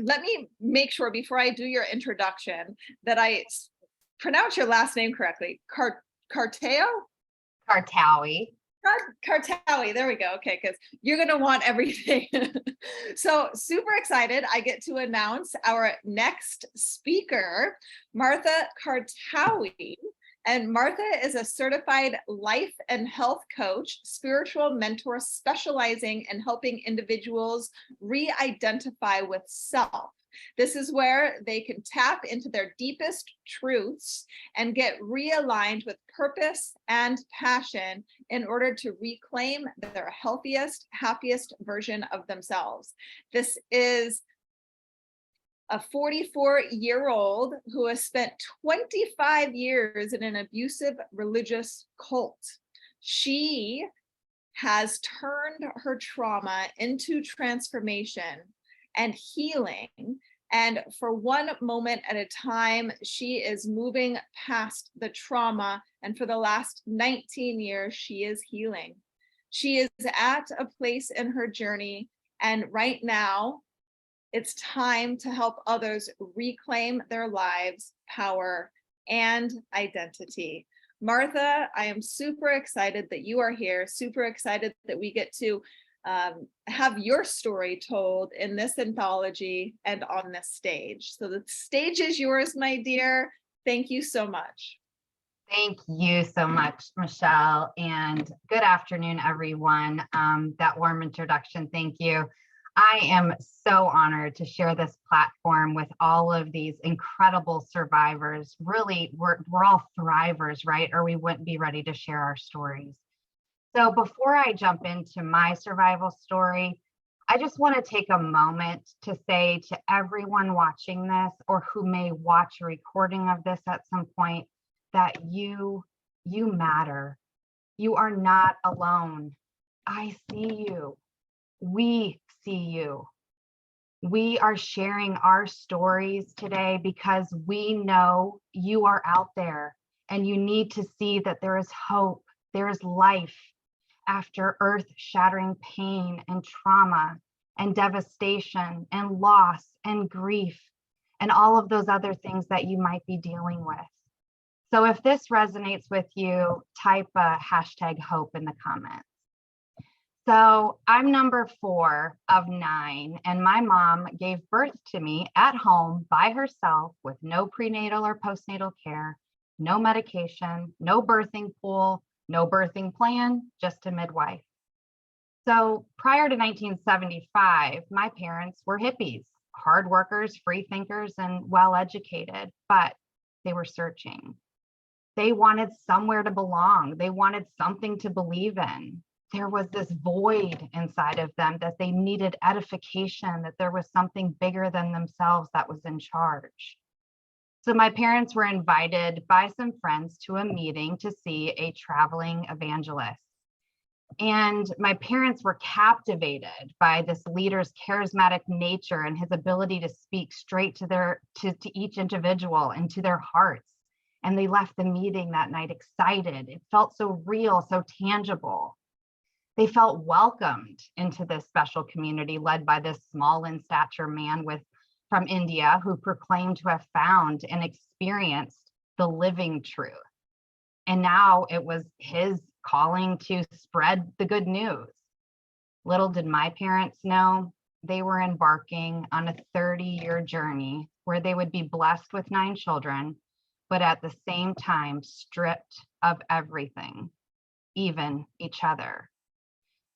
Speaker 1: let me make sure before I do your introduction that I pronounce your last name correctly. Cartao?
Speaker 10: Cartawi.
Speaker 1: Cartawi, there we go. Okay, because you're going to want everything. So super excited. I get to announce our next speaker, Martha Cartawi. And Martha is a certified life and health coach, spiritual mentor specializing in helping individuals re-identify with self This is where they can tap into their deepest truths and get realigned with purpose and passion in order to reclaim their healthiest, happiest version of themselves. This is a 44-year-old who has spent 25 years in an abusive religious cult. She has turned her trauma into transformation and healing. And for one moment at a time, she is moving past the trauma. And for the last 19 years, she is healing. She is at a place in her journey. And right now, it's time to help others reclaim their lives, power, and identity. Martha, I am super excited that you are here, super excited that we get to have your story told in this anthology and on this stage. So the stage is yours, my dear. Thank you so much.
Speaker 10: Thank you so much, Michelle, and good afternoon, everyone. That warm introduction, thank you. I am so honored to share this platform with all of these incredible survivors. Really, we're all thrivers, right? Or we wouldn't be ready to share our stories. So before I jump into my survival story, I just want to take a moment to say to everyone watching this or who may watch a recording of this at some point, that you matter. You are not alone. I see you. We see you. We are sharing our stories today because we know you are out there and you need to see that there is hope, there is life after earth-shattering pain and trauma and devastation and loss and grief and all of those other things that you might be dealing with. So if this resonates with you, type a #hope in the comments. So I'm number 4 of 9, and my mom gave birth to me at home by herself with no prenatal or postnatal care, no medication, no birthing pool, no birthing plan, just a midwife. So prior to 1975, my parents were hippies, hard workers, free thinkers, and well-educated, but they were searching. They wanted somewhere to belong. They wanted something to believe in. There was this void inside of them that they needed edification, that there was something bigger than themselves that was in charge. So my parents were invited by some friends to a meeting to see a traveling evangelist. And my parents were captivated by this leader's charismatic nature and his ability to speak straight to each individual and to their hearts. And they left the meeting that night excited. It felt so real, so tangible. They felt welcomed into this special community led by this small in stature man from India who proclaimed to have found and experienced the living truth. And now it was his calling to spread the good news. Little did my parents know, they were embarking on a 30-year journey where they would be blessed with 9 children, but at the same time stripped of everything, even each other.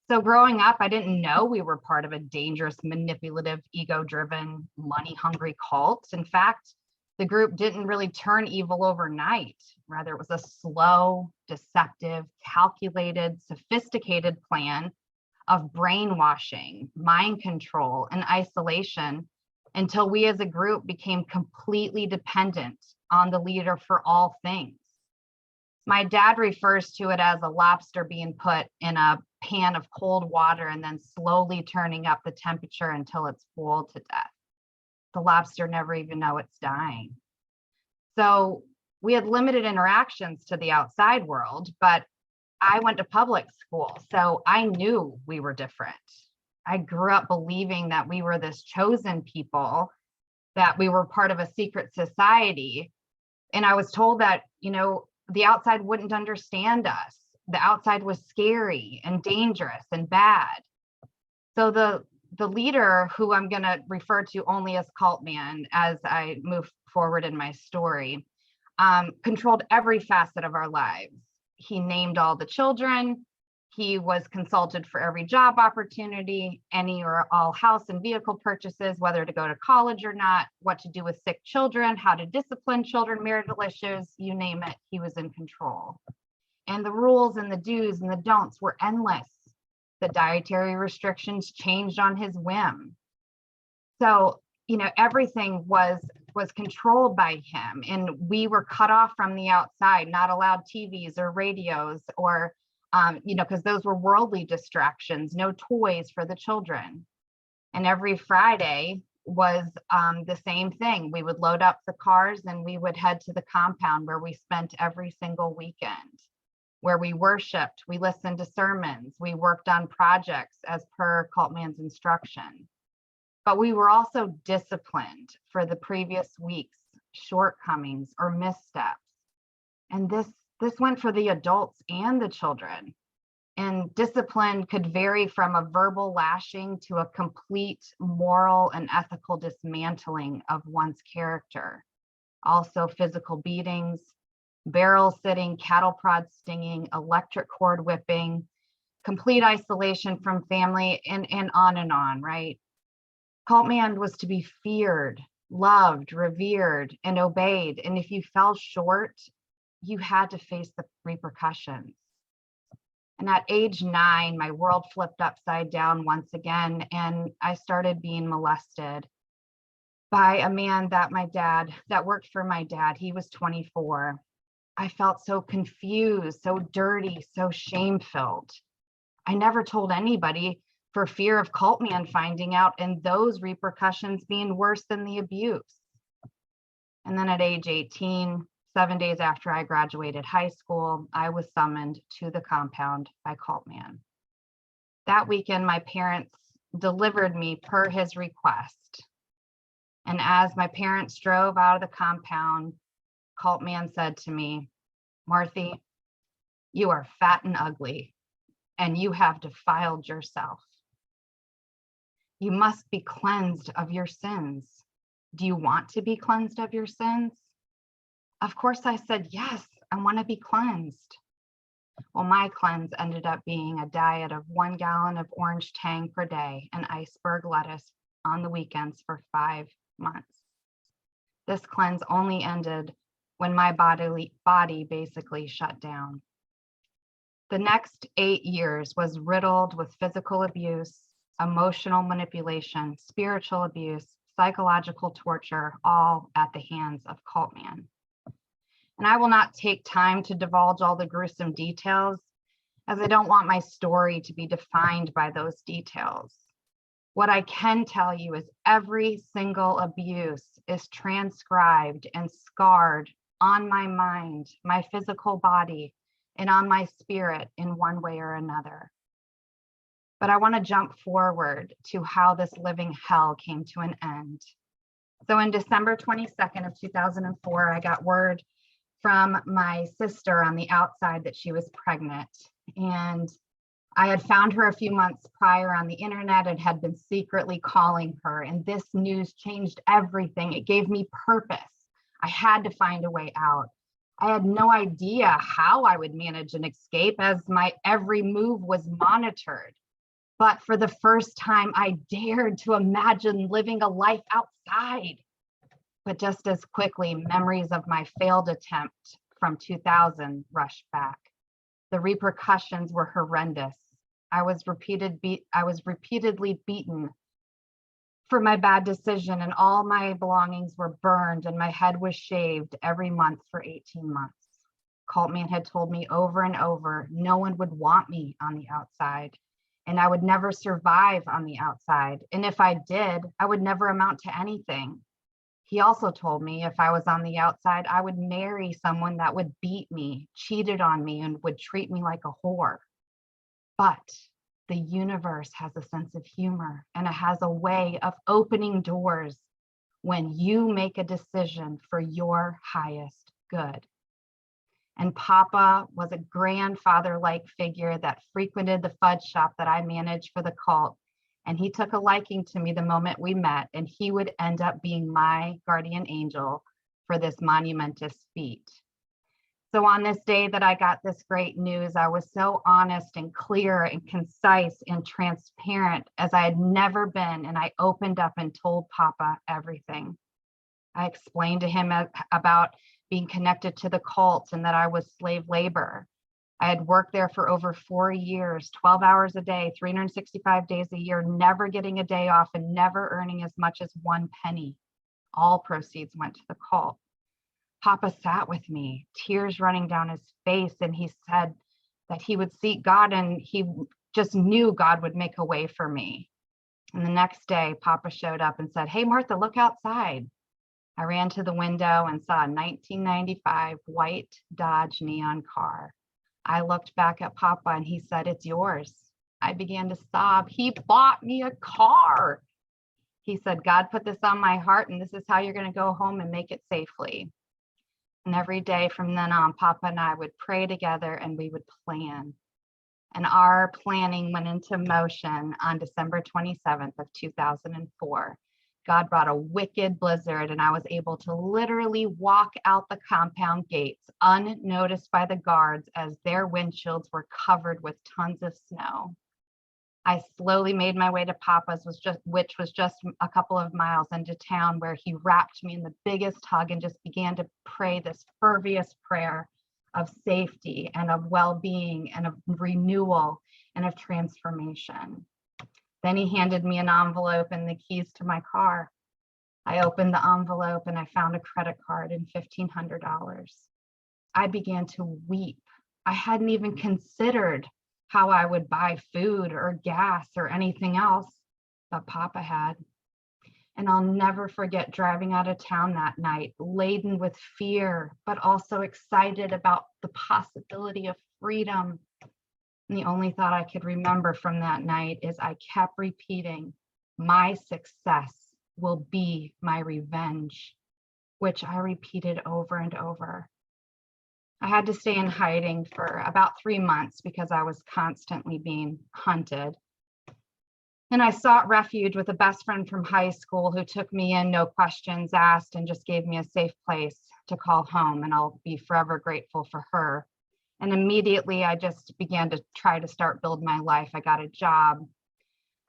Speaker 10: So growing up, I didn't know we were part of a dangerous, manipulative, ego-driven, money-hungry cult. In fact, the group didn't really turn evil overnight. Rather, it was a slow, deceptive, calculated, sophisticated plan of brainwashing, mind control, and isolation until we as a group became completely dependent on the leader for all things. My dad refers to it as a lobster being put in a pan of cold water and then slowly turning up the temperature until it's boiled to death. The lobster never even know it's dying. So we had limited interactions to the outside world, but I went to public school, so I knew we were different. I grew up believing that we were this chosen people, that we were part of a secret society. And I was told that, the outside wouldn't understand us. The outside was scary and dangerous and bad. So the leader, who I'm going to refer to only as Cult Man as I move forward in my story, controlled every facet of our lives. He named all the children. He was consulted for every job opportunity, any or all house and vehicle purchases, whether to go to college or not, what to do with sick children, how to discipline children, marital issues, you name it, he was in control. And the rules and the do's and the don'ts were endless. The dietary restrictions changed on his whim. So, you know, everything was controlled by him, and we were cut off from the outside, not allowed TVs or radios or, you know, because those were worldly distractions, no toys for the children. And every Friday was the same thing. We would load up the cars and we would head to the compound where we spent every single weekend, where we worshiped, we listened to sermons, we worked on projects as per Cultman's instruction. But we were also disciplined for the previous week's shortcomings or missteps. And this went for the adults and the children. And discipline could vary from a verbal lashing to a complete moral and ethical dismantling of one's character. Also physical beatings, barrel sitting, cattle prod stinging, electric cord whipping, complete isolation from family, and on, right? Cultman was to be feared, loved, revered, and obeyed. And if you fell short, you had to face the repercussions. And at age 9, my world flipped upside down once again, and I started being molested by a man that worked for my dad. He was 24. I felt so confused, so dirty, so shame-filled. I never told anybody for fear of Cultman finding out and those repercussions being worse than the abuse. And then at age 18, 7 days after I graduated high school, I was summoned to the compound by Cultman. That weekend, my parents delivered me per his request. And as my parents drove out of the compound, Cultman said to me, "Marthy, you are fat and ugly, and you have defiled yourself. You must be cleansed of your sins. Do you want to be cleansed of your sins?" Of course, I said, yes, I want to be cleansed. Well, my cleanse ended up being a diet of 1 gallon of orange tang per day and iceberg lettuce on the weekends for 5 months. This cleanse only ended when my body basically shut down. The next 8 years was riddled with physical abuse, emotional manipulation, spiritual abuse, psychological torture, all at the hands of Cultman. And I will not take time to divulge all the gruesome details, as I don't want my story to be defined by those details. What I can tell you is every single abuse is transcribed and scarred on my mind, my physical body, and on my spirit in one way or another. But I want to jump forward to how this living hell came to an end. So in December 22nd of 2004, I got word from my sister on the outside that she was pregnant. And I had found her a few months prior on the internet and had been secretly calling her. And this news changed everything. It gave me purpose. I had to find a way out. I had no idea how I would manage an escape, as my every move was monitored. But for the first time, I dared to imagine living a life outside. But just as quickly, memories of my failed attempt from 2000 rushed back. The repercussions were horrendous. I was repeatedly beaten for my bad decision, and all my belongings were burned, and my head was shaved every month for 18 months. Cultman had told me over and over, no one would want me on the outside, and I would never survive on the outside. And if I did, I would never amount to anything. He also told me if I was on the outside, I would marry someone that would beat me, cheated on me, and would treat me like a whore. But the universe has a sense of humor, and it has a way of opening doors when you make a decision for your highest good. And Papa was a grandfather-like figure that frequented the fudge shop that I managed for the cult. And he took a liking to me the moment we met, and he would end up being my guardian angel for this monumentous feat. So on this day that I got this great news, I was so honest and clear and concise and transparent as I had never been. And I opened up and told Papa everything. I explained to him about being connected to the cult and that I was slave labor. I had worked there for over 4 years, 12 hours a day, 365 days a year, never getting a day off and never earning as much as 1 penny. All proceeds went to the cult. Papa sat with me, tears running down his face, and he said that he would seek God and he just knew God would make a way for me. And the next day, Papa showed up and said, "Hey, Martha, look outside." I ran to the window and saw a 1995 white Dodge neon car. I looked back at Papa and he said, "It's yours." I began to sob. He bought me a car. He said, "God put this on my heart and this is how you're going to go home and make it safely." And every day from then on, Papa and I would pray together and we would plan. And our planning went into motion on December 27th of 2004. God brought a wicked blizzard and I was able to literally walk out the compound gates unnoticed by the guards as their windshields were covered with tons of snow. I slowly made my way to Papa's, which was just a couple of miles into town, where he wrapped me in the biggest hug and just began to pray this fervent prayer of safety and of well-being and of renewal and of transformation. Then he handed me an envelope and the keys to my car. I opened the envelope and I found a credit card and $1,500. I began to weep. I hadn't even considered how I would buy food or gas or anything else, but Papa had. And I'll never forget driving out of town that night, laden with fear, but also excited about the possibility of freedom. And the only thought I could remember from that night is I kept repeating, "My success will be my revenge," which I repeated over and over. I had to stay in hiding for about 3 months because I was constantly being hunted. And I sought refuge with a best friend from high school who took me in, no questions asked, and just gave me a safe place to call home. And I'll be forever grateful for her. And immediately I just began to try to start build my life. I got a job.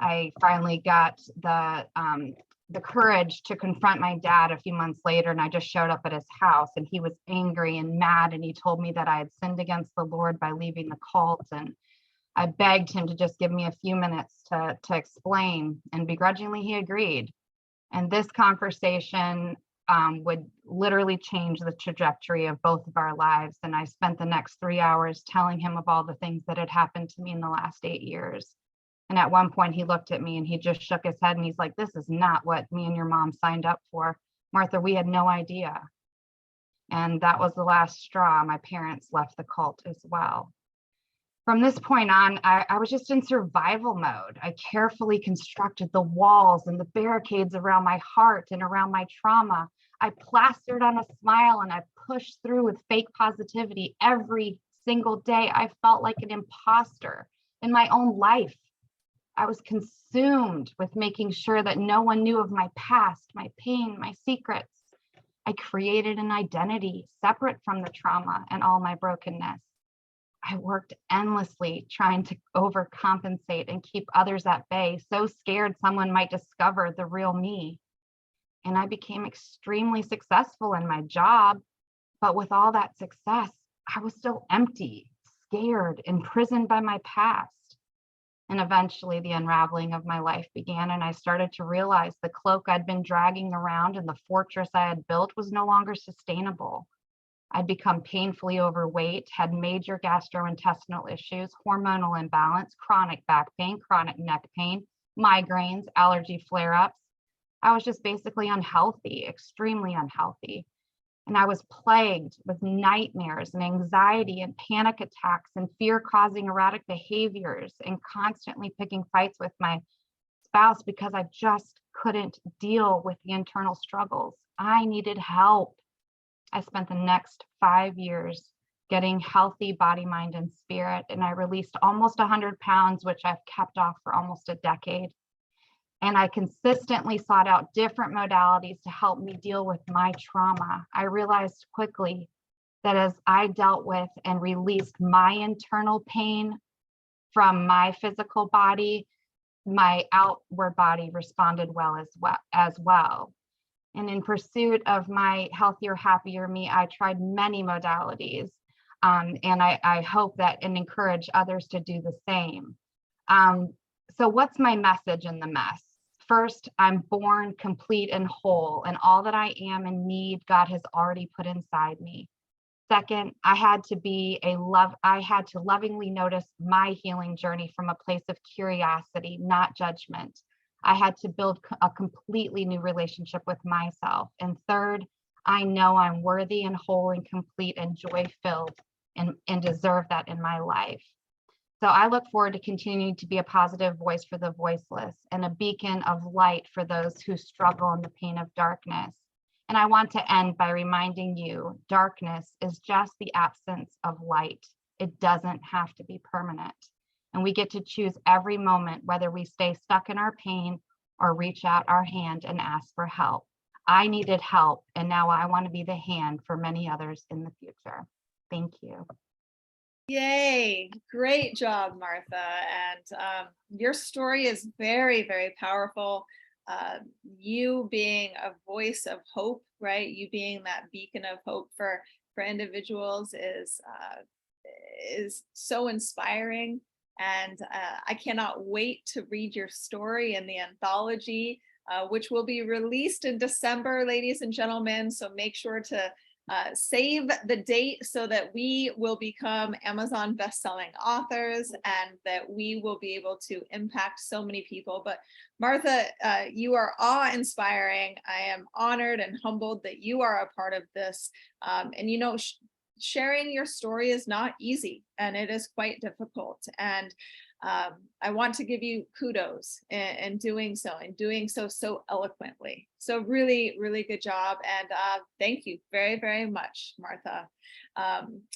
Speaker 10: I finally got the courage to confront my dad a few months later, and I just showed up at his house and he was angry and mad, and he told me that I had sinned against the Lord by leaving the cult, and I begged him to just give me a few minutes to explain, and begrudgingly he agreed. And this conversation would literally change the trajectory of both of our lives. And I spent the next 3 hours telling him of all the things that had happened to me in the last 8 years. And at one point he looked at me and he just shook his head and he's like, "This is not what me and your mom signed up for. Martha, we had no idea." And that was the last straw. My parents left the cult as well. From this point on, I was just in survival mode. I carefully constructed the walls and the barricades around my heart and around my trauma. I plastered on a smile and I pushed through with fake positivity every single day. I felt like an imposter in my own life. I was consumed with making sure that no one knew of my past, my pain, my secrets. I created an identity separate from the trauma and all my brokenness. I worked endlessly trying to overcompensate and keep others at bay, so scared someone might discover the real me. And I became extremely successful in my job, but with all that success, I was still empty, scared, imprisoned by my past. And eventually the unraveling of my life began, and I started to realize the cloak I'd been dragging around and the fortress I had built was no longer sustainable. I'd become painfully overweight, had major gastrointestinal issues, hormonal imbalance, chronic back pain, chronic neck pain, migraines, allergy flare-ups. I was just basically unhealthy, extremely unhealthy. And I was plagued with nightmares and anxiety and panic attacks and fear-causing erratic behaviors and constantly picking fights with my spouse because I just couldn't deal with the internal struggles. I needed help. I spent the next 5 years getting healthy body, mind, and spirit, and I released almost 100 pounds, which I've kept off for almost a decade. And I consistently sought out different modalities to help me deal with my trauma. I realized quickly that as I dealt with and released my internal pain from my physical body, my outward body responded as well. And in pursuit of my healthier, happier me, I tried many modalities. And I hope that and encourage others to do the same. So what's my message in the mess? First, I'm born complete and whole, and all that I am and need, God has already put inside me. Second, I had to lovingly notice my healing journey from a place of curiosity, not judgment. I had to build a completely new relationship with myself. And third, I know I'm worthy and whole and complete and joy-filled and deserve that in my life. So I look forward to continuing to be a positive voice for the voiceless and a beacon of light for those who struggle in the pain of darkness. And I want to end by reminding you, darkness is just the absence of light. It doesn't have to be permanent. And we get to choose every moment whether we stay stuck in our pain or reach out our hand and ask for help. I needed help, and now I want to be the hand for many others in the future. Thank you.
Speaker 1: Yay, great job, Martha. And your story is very, very powerful. You being a voice of hope, right? You being that beacon of hope for individuals is so inspiring. And I cannot wait to read your story in the anthology, which will be released in December, ladies and gentlemen. So make sure to save the date so that we will become Amazon best-selling authors and that we will be able to impact so many people. But Martha, you are awe-inspiring. I am honored and humbled that you are a part of this. And you know, sharing your story is not easy, and it is quite difficult. And I want to give you kudos in doing so, and doing so eloquently. So really, really good job. And thank you very, very much, Martha.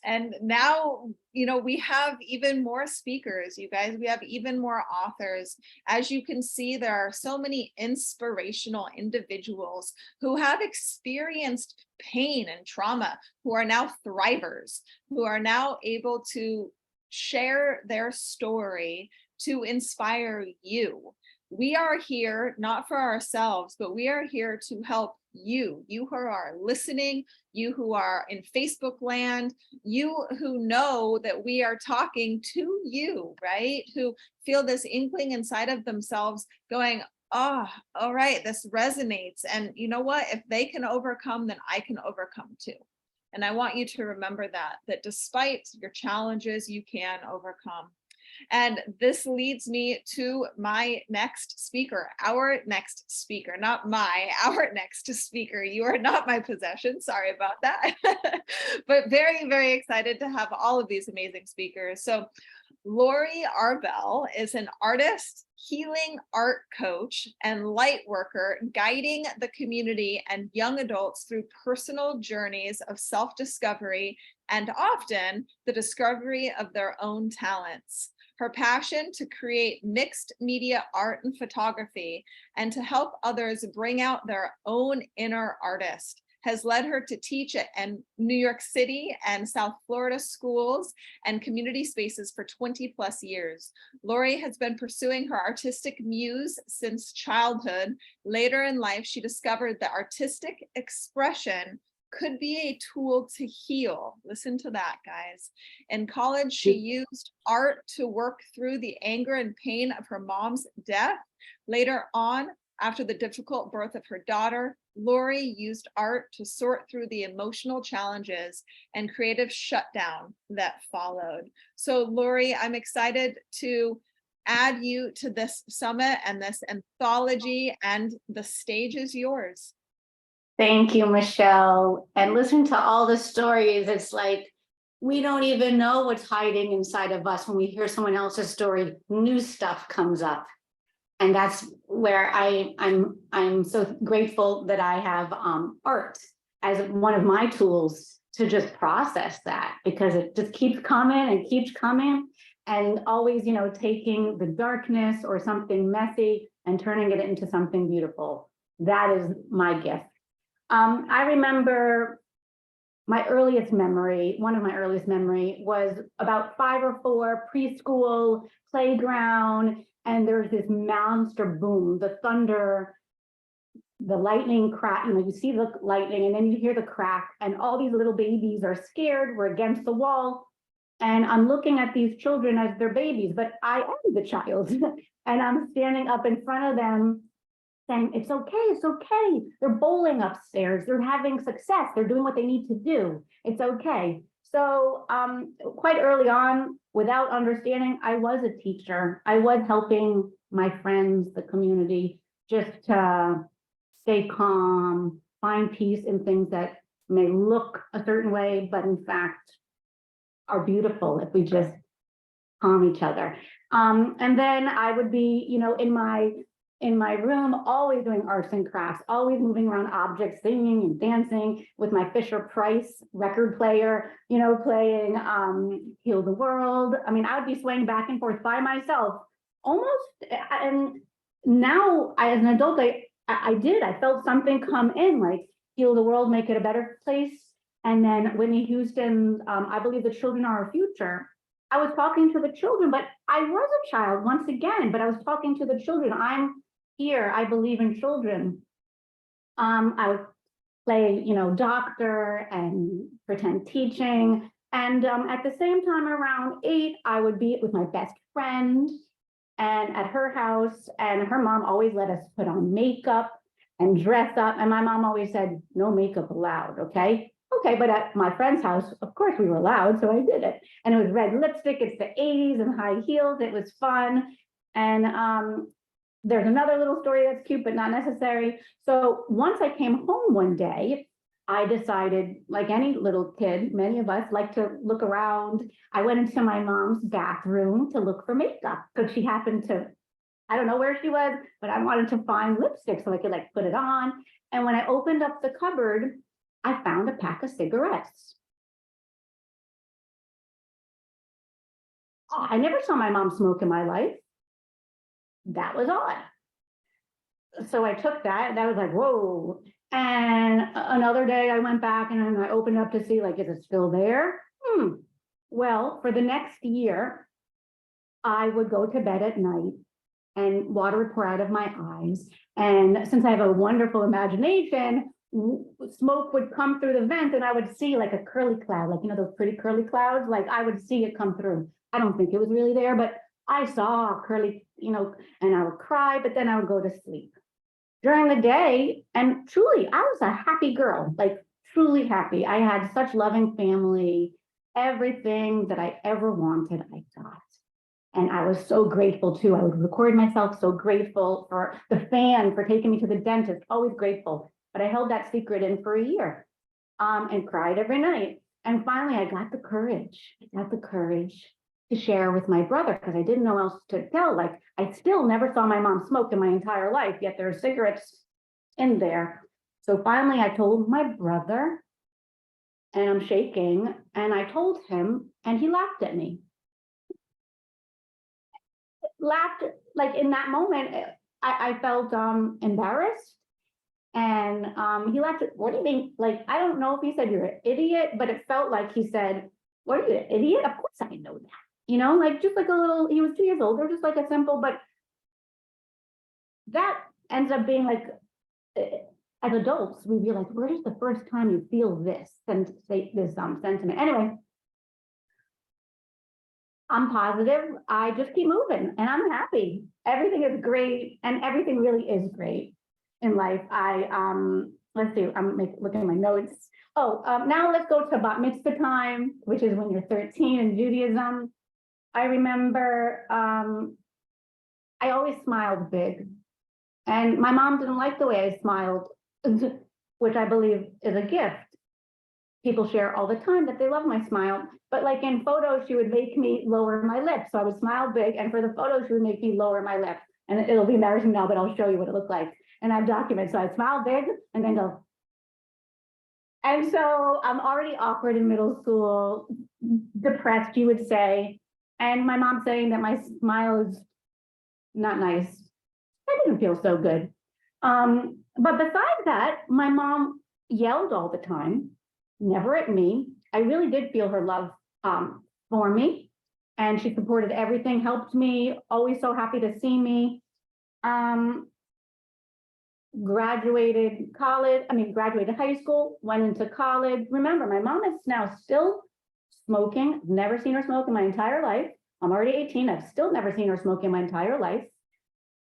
Speaker 1: And now, you know, we have even more speakers, you guys. We have even more authors. As you can see, there are so many inspirational individuals who have experienced pain and trauma, who are now thrivers, who are now able to share their story to inspire you. We are here not for ourselves, but we are here to help you who are listening, you who are in Facebook land, you who know that we are talking to you, right? Who feel this inkling inside of themselves going, oh, all right, this resonates. And you know what? If they can overcome, then I can overcome too. And I want you to remember that despite your challenges, you can overcome. And this leads me to my next speaker, our next speaker, not my, our next speaker. You are not my possession. Sorry about that. But very, very excited to have all of these amazing speakers. So Lori Arbel is an artist, healing art coach, and light worker, guiding the community and young adults through personal journeys of self-discovery and often the discovery of their own talents. Her passion to create mixed media art and photography and to help others bring out their own inner artist has led her to teach at New York City and South Florida schools and community spaces for 20+ years. Lori has been pursuing her artistic muse since childhood. Later in life, she discovered that artistic expression could be a tool to heal. Listen to that, guys. In college, she used art to work through the anger and pain of her mom's death. Later on, after the difficult birth of her daughter, Lori used art to sort through the emotional challenges and creative shutdown that followed. So Lori, I'm excited to add you to this summit and this anthology, and the stage is yours.
Speaker 11: Thank you, Michelle. And listening to all the stories, it's like we don't even know what's hiding inside of us. When we hear someone else's story, new stuff comes up. And that's where I'm so grateful that I have art as one of my tools to just process that, because it just keeps coming and keeps coming, and always, you know, taking the darkness or something messy and turning it into something beautiful. That is my gift. I remember my earliest memory, one of my earliest memory was about 5 or 4, preschool, playground, and there's this monster boom, the thunder, the lightning crack, you see the lightning and then you hear the crack and all these little babies are scared, we're against the wall. And I'm looking at these children as their babies, but I am the child. And I'm standing up in front of them saying, it's okay. They're bowling upstairs. They're having success. They're doing what they need to do. It's okay. So quite early on, without understanding, I was a teacher. I was helping my friends, the community, just to stay calm, find peace in things that may look a certain way, but in fact are beautiful if we just calm each other. And then I would be, in my room, always doing arts and crafts, always moving around objects, singing and dancing with my Fisher Price record player, playing Heal the World. I mean, I would be swaying back and forth by myself almost. And now as an adult, I felt something come in, like Heal the World, make it a better place. And then Whitney Houston, I believe the children are our future. I was talking to the children, but I was a child once again, but I was talking to the children. I'm here, I believe in children. I would play, doctor and pretend teaching. And at the same time, around 8, I would be with my best friend and at her house, and her mom always let us put on makeup and dress up. And my mom always said, no makeup allowed, okay? Okay, but at my friend's house, of course we were allowed, so I did it. And it was red lipstick, it's the 80s and high heels, it was fun. And there's another little story that's cute, but not necessary. So once I came home one day, I decided, like any little kid, many of us like to look around. I went into my mom's bathroom to look for makeup because she happened to, I don't know where she was, but I wanted to find lipstick so I could put it on. And when I opened up the cupboard, I found a pack of cigarettes. I never saw my mom smoke in my life. That was odd. So I took that and I was like, whoa. And another day I went back and then I opened up to see, is it still there? Well, for the next year, I would go to bed at night and water would pour out of my eyes. And since I have a wonderful imagination, smoke would come through the vent and I would see a curly cloud, those pretty curly clouds, I would see it come through. I don't think it was really there, but I saw curly, and I would cry, but then I would go to sleep. During the day, and truly, I was a happy girl, truly happy. I had such loving family, everything that I ever wanted, I got. And I was so grateful too. I would record myself so grateful for the fan, for taking me to the dentist, always grateful. But I held that secret in for a year and cried every night. And finally, I got the courage. To share with my brother because I didn't know else to tell. I still never saw my mom smoke in my entire life, yet there are cigarettes in there. So finally, I told my brother, and I'm shaking, and I told him, and he laughed at me. Laughed, in that moment, I felt embarrassed. And he laughed at, what do you mean? I don't know if he said you're an idiot, but it felt like he said, what are you, an idiot? Of course I know that. Just a little, he was 2 years old, or just a simple, but that ends up being as adults, we realize, where is the first time you feel this and say this sentiment? Anyway, I'm positive. I just keep moving and I'm happy. Everything is great. And everything really is great in life. Let's see, I'm looking at my notes. Now let's go to bat mitzvah time, which is when you're 13 in Judaism. I remember I always smiled big. And my mom didn't like the way I smiled, which I believe is a gift. People share all the time that they love my smile, but in photos, she would make me lower my lips. So I would smile big, and for the photos, she would make me lower my lip. And it'll be embarrassing now, but I'll show you what it looked like. And I have documents. So I smile big and then go. And so I'm already awkward in middle school, depressed, you would say. And my mom saying that my smile is not nice. That didn't feel so good. But besides that, my mom yelled all the time. never at me. I really did feel her love for me. And she supported everything, helped me, always so happy to see me. Graduated high school, went into college. Remember, my mom is now still smoking. Never seen her smoke in my entire life. I'm already 18. I've still never seen her smoke in my entire life.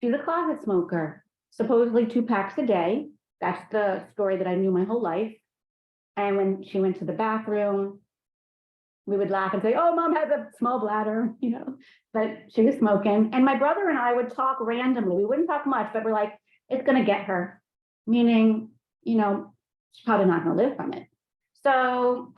Speaker 11: She's a closet smoker, supposedly 2 packs a day. That's the story that I knew my whole life. And when she went to the bathroom, we would laugh and say, oh, mom has a small bladder, you know, but she was smoking. And my brother and I would talk randomly. We wouldn't talk much, but we're like, it's going to get her, meaning, you know, she's probably not going to live from it. So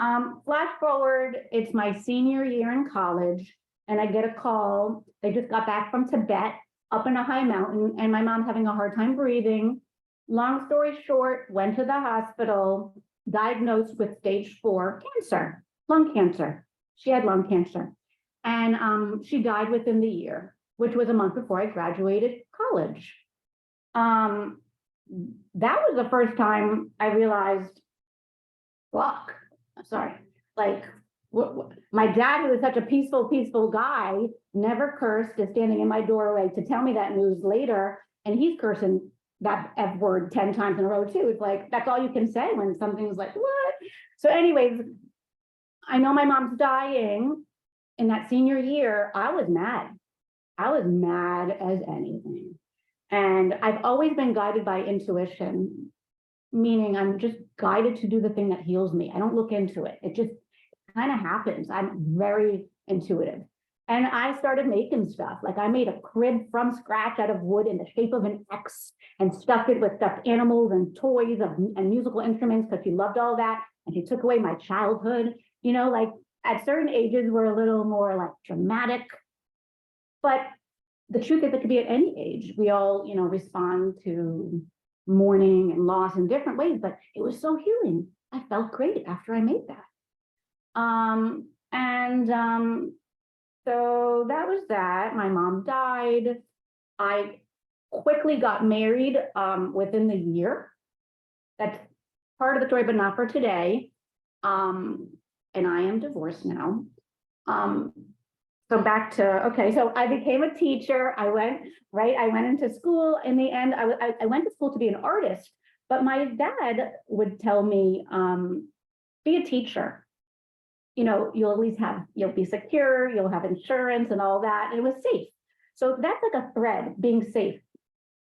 Speaker 11: flash forward, it's my senior year in college, and I get a call. They just got back from Tibet up in a high mountain, and my mom's having a hard time breathing. Long story short, went to the hospital, diagnosed with stage 4 cancer, lung cancer. She had lung cancer. And she died within the year, which was a month before I graduated college. That was the first time I realized, fuck, sorry, like my dad, who was such a peaceful guy, never cursed, is standing in my doorway to tell me that news later, and he's cursing that F word 10 times in a row too. It's like, that's all you can say when something's like, what? So anyways, I know my mom's dying. In that senior year, I was mad. I was mad as anything. And I've always been guided by intuition, meaning I'm just guided to do the thing that heals me. I don't look into it. It just kind of happens. I'm very intuitive. And I started making stuff. Like I made a crib from scratch out of wood in the shape of an X and stuffed it with stuffed animals and toys and musical instruments because she loved all that. And she took away my childhood. You know, like at certain ages, we're a little more like dramatic. But the truth is it could be at any age. We all, you know, respond to mourning and loss in different ways, but it was so healing. I felt great after I made that. So that was that. My mom died. I quickly got married within the year. That's part of the story, but not for today. And I am divorced now. So back to, okay, so I became a teacher. I went into school. In the end, I went to school to be an artist, but my dad would tell me, be a teacher. You know, you'll at least you'll be secure, you'll have insurance and all that. And it was safe. So that's like a thread, being safe,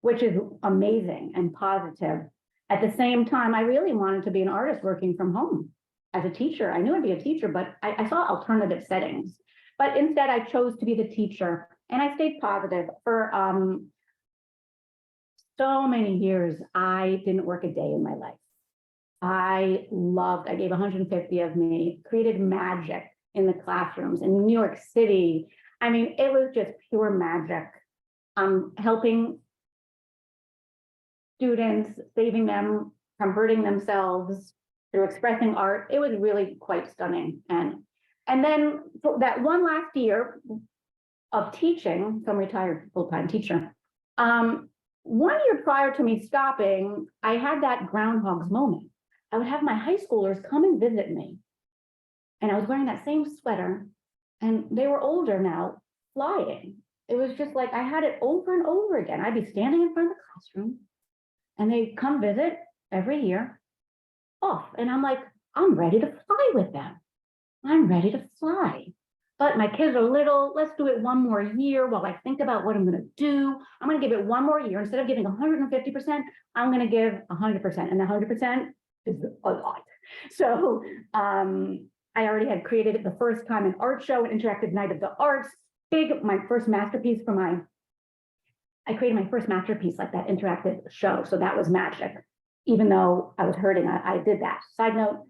Speaker 11: which is amazing and positive. At the same time, I really wanted to be an artist working from home as a teacher. I knew I'd be a teacher, but I saw alternative settings. But instead, I chose to be the teacher, and I stayed positive for so many years. I didn't work a day in my life. I gave 150 of me, created magic in the classrooms in New York City. I mean, it was just pure magic. Helping students, saving them from hurting themselves through expressing art. It was really quite stunning. And then for that one last year of teaching, so I'm a retired full-time teacher. 1 year prior to me stopping, I had that groundhog's moment. I would have my high schoolers come and visit me. And I was wearing that same sweater, and they were older now, flying. It was just like, I had it over and over again. I'd be standing in front of the classroom, and they'd come visit every year off. And I'm like, I'm ready to fly with them. I'm ready to fly. But my kids are little. Let's do it one more year while I think about what I'm going to do. I'm going to give it one more year. Instead of giving 150%, I'm going to give 100%. And 100% is a lot. So I already had created it the first time an art show, an interactive night of the arts. My first masterpiece I created my first masterpiece like that interactive show. So that was magic. Even though I was hurting, I did that. Side note,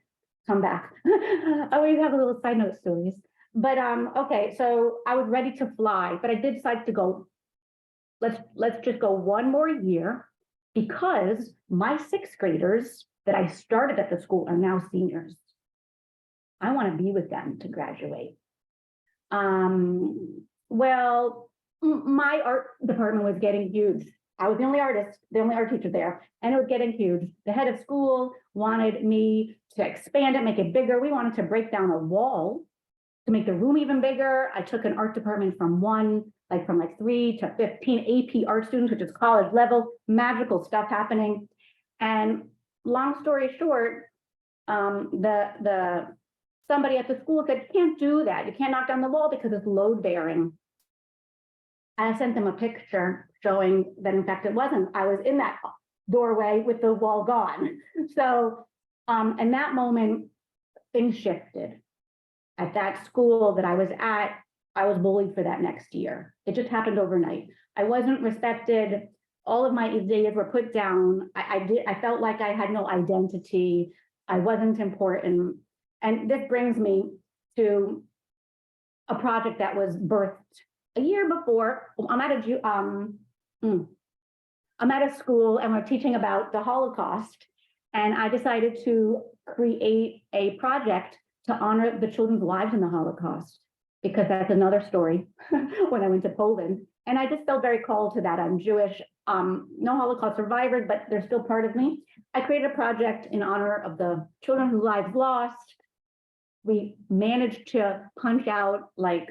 Speaker 11: come back. I always have a little side note stories. But okay, so I was ready to fly, but I did decide to go, let's just go one more year, because my 6th graders that I started at the school are now seniors. I want to be with them to graduate. Well, my art department was getting huge. I was the only artist, the only art teacher there, and it was getting huge. The head of school wanted me to expand it, make it bigger. We wanted to break down a wall to make the room even bigger. I took an art department from 3 to 15 AP art students, which is college level, magical stuff happening. And long story short, somebody at the school said, you can't do that. You can't knock down the wall because it's load bearing. I sent them a picture showing that in fact it wasn't. I was in that doorway with the wall gone. So in that moment, things shifted. At that school that I was at, I was bullied for that next year. It just happened overnight. I wasn't respected. All of my ideas were put down. I felt like I had no identity. I wasn't important. And this brings me to a project that was birthed a year before. I'm at a school and we're teaching about the Holocaust. And I decided to create a project to honor the children's lives in the Holocaust, because that's another story when I went to Poland. And I just felt very called to that. I'm Jewish, no Holocaust survivors, but they're still part of me. I created a project in honor of the children whose lives lost. We managed to punch out like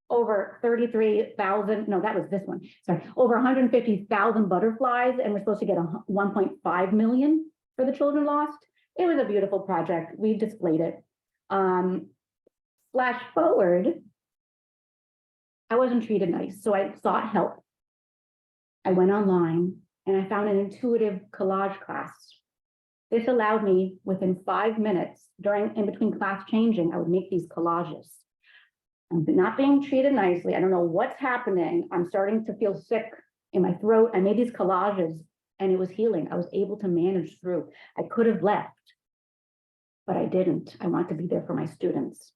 Speaker 11: over 33,000, no, that was this one, sorry, over 150,000 butterflies, and we're supposed to get 1.5 million for the children lost. It was a beautiful project. We displayed it. Flash forward, I wasn't treated nice, so I sought help. I went online and I found an intuitive collage class. This allowed me within 5 minutes in between class changing, I would make these collages. I'm not being treated nicely. I don't know what's happening. I'm starting to feel sick in my throat. I made these collages and it was healing. I was able to manage through. I could have left, but I didn't. I want to be there for my students.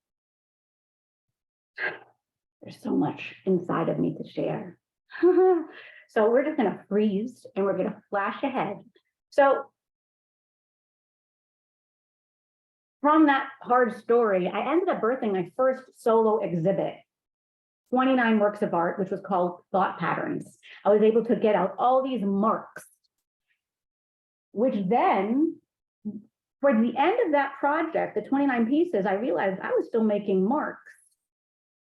Speaker 11: There's so much inside of me to share. So we're just gonna freeze and we're gonna flash ahead. So from that hard story, I ended up birthing my first solo exhibit, 29 works of art, which was called Thought Patterns. I was able to get out all these marks, which then, towards the end of that project, the 29 pieces, I realized I was still making marks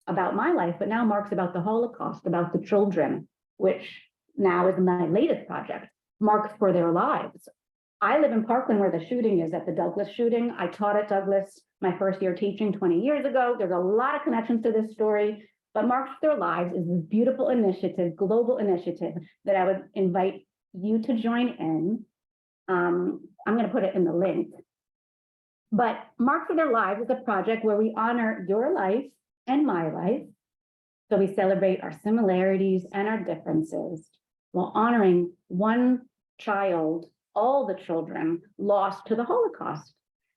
Speaker 11: about my life, but now marks about the Holocaust, about the children, which now is my latest project, marks for their lives. I live in Parkland where the shooting is, at the Douglas shooting. I taught at Douglas my first year teaching 20 years ago. There's a lot of connections to this story, but Marks for Their Lives is this beautiful initiative, global initiative that I would invite you to join in. I'm going to put it in the link. But Marks for Their Lives is a project where we honor your life and my life. So we celebrate our similarities and our differences while honoring one child, all the children lost to the Holocaust,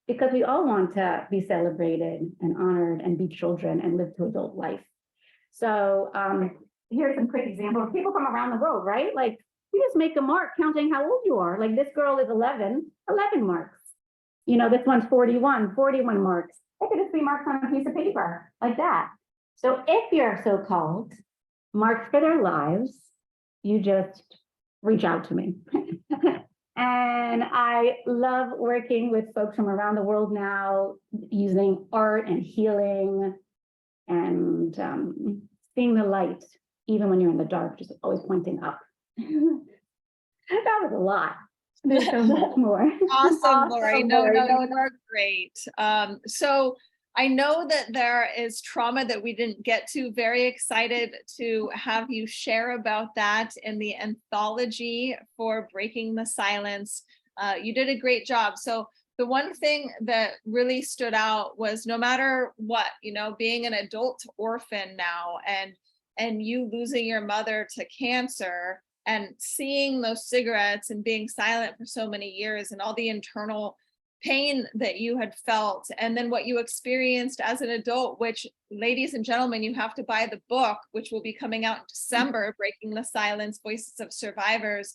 Speaker 11: because we all want to be celebrated and honored and be children and live to adult life. So here's some quick examples. People from around the world, right? Like, you just make a mark counting how old you are. Like, this girl is 11 marks. You know, this one's 41 marks. I could just be marks on a piece of paper like that. So if you're so called, Marks for Their Lives, you just reach out to me. And I love working with folks from around the world now, using art and healing and seeing the light, even when you're in the dark, just always pointing up. That was a lot. There's so much more.
Speaker 1: Awesome, Lori. No, you're great. So I know that there is trauma that we didn't get to. Very excited to have you share about that in the anthology for Breaking the Silence. You did a great job. So the one thing that really stood out was, no matter what, you know, being an adult orphan now and you losing your mother to cancer and seeing those cigarettes and being silent for so many years and all the internal pain that you had felt, and then what you experienced as an adult, which, ladies and gentlemen, you have to buy the book, which will be coming out in December, Breaking the Silence, Voices of Survivors,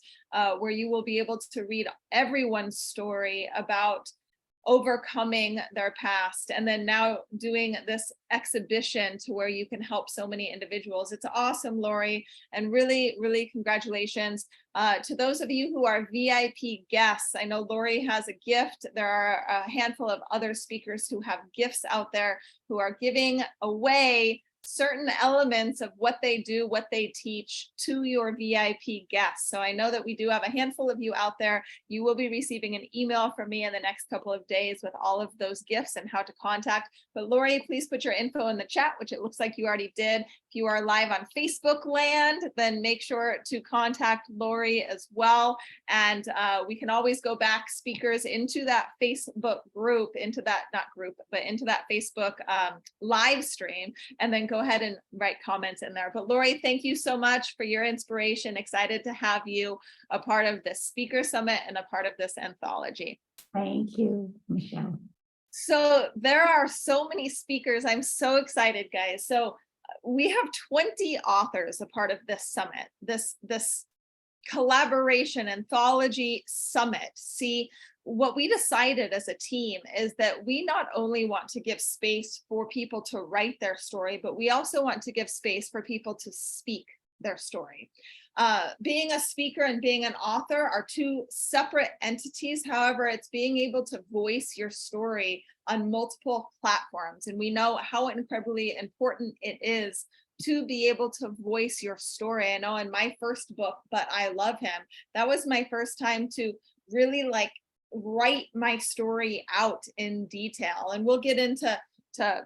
Speaker 1: where you will be able to read everyone's story about overcoming their past, and then now doing this exhibition to where you can help so many individuals. It's awesome, Lori, and really, really congratulations. To those of you who are VIP guests, I know Lori has a gift. There are a handful of other speakers who have gifts out there who are giving away certain elements of what they do, what they teach to your VIP guests. So I know that we do have a handful of you out there. You will be receiving an email from me in the next couple of days with all of those gifts and how to contact. But Lori, please put your info in the chat, which it looks like you already did. If you are live on Facebook land, then make sure to contact Lori as well. And we can always go back, speakers, into that Facebook group, into that, not group, but into that Facebook live stream, and then go ahead and write comments in there. But Lori, thank you so much for your inspiration. Excited to have you a part of this speaker summit and a part of this anthology.
Speaker 11: Thank you, Michelle.
Speaker 1: So there are so many speakers. I'm so excited, guys. So we have 20 authors a part of this summit, this collaboration anthology summit. See, what we decided as a team is that we not only want to give space for people to write their story, but we also want to give space for people to speak their story. Being a speaker and being an author are two separate entities. However, it's being able to voice your story on multiple platforms. And we know how incredibly important it is to be able to voice your story. I know in my first book, But I Love Him, that was my first time to really write my story out in detail. And we'll get into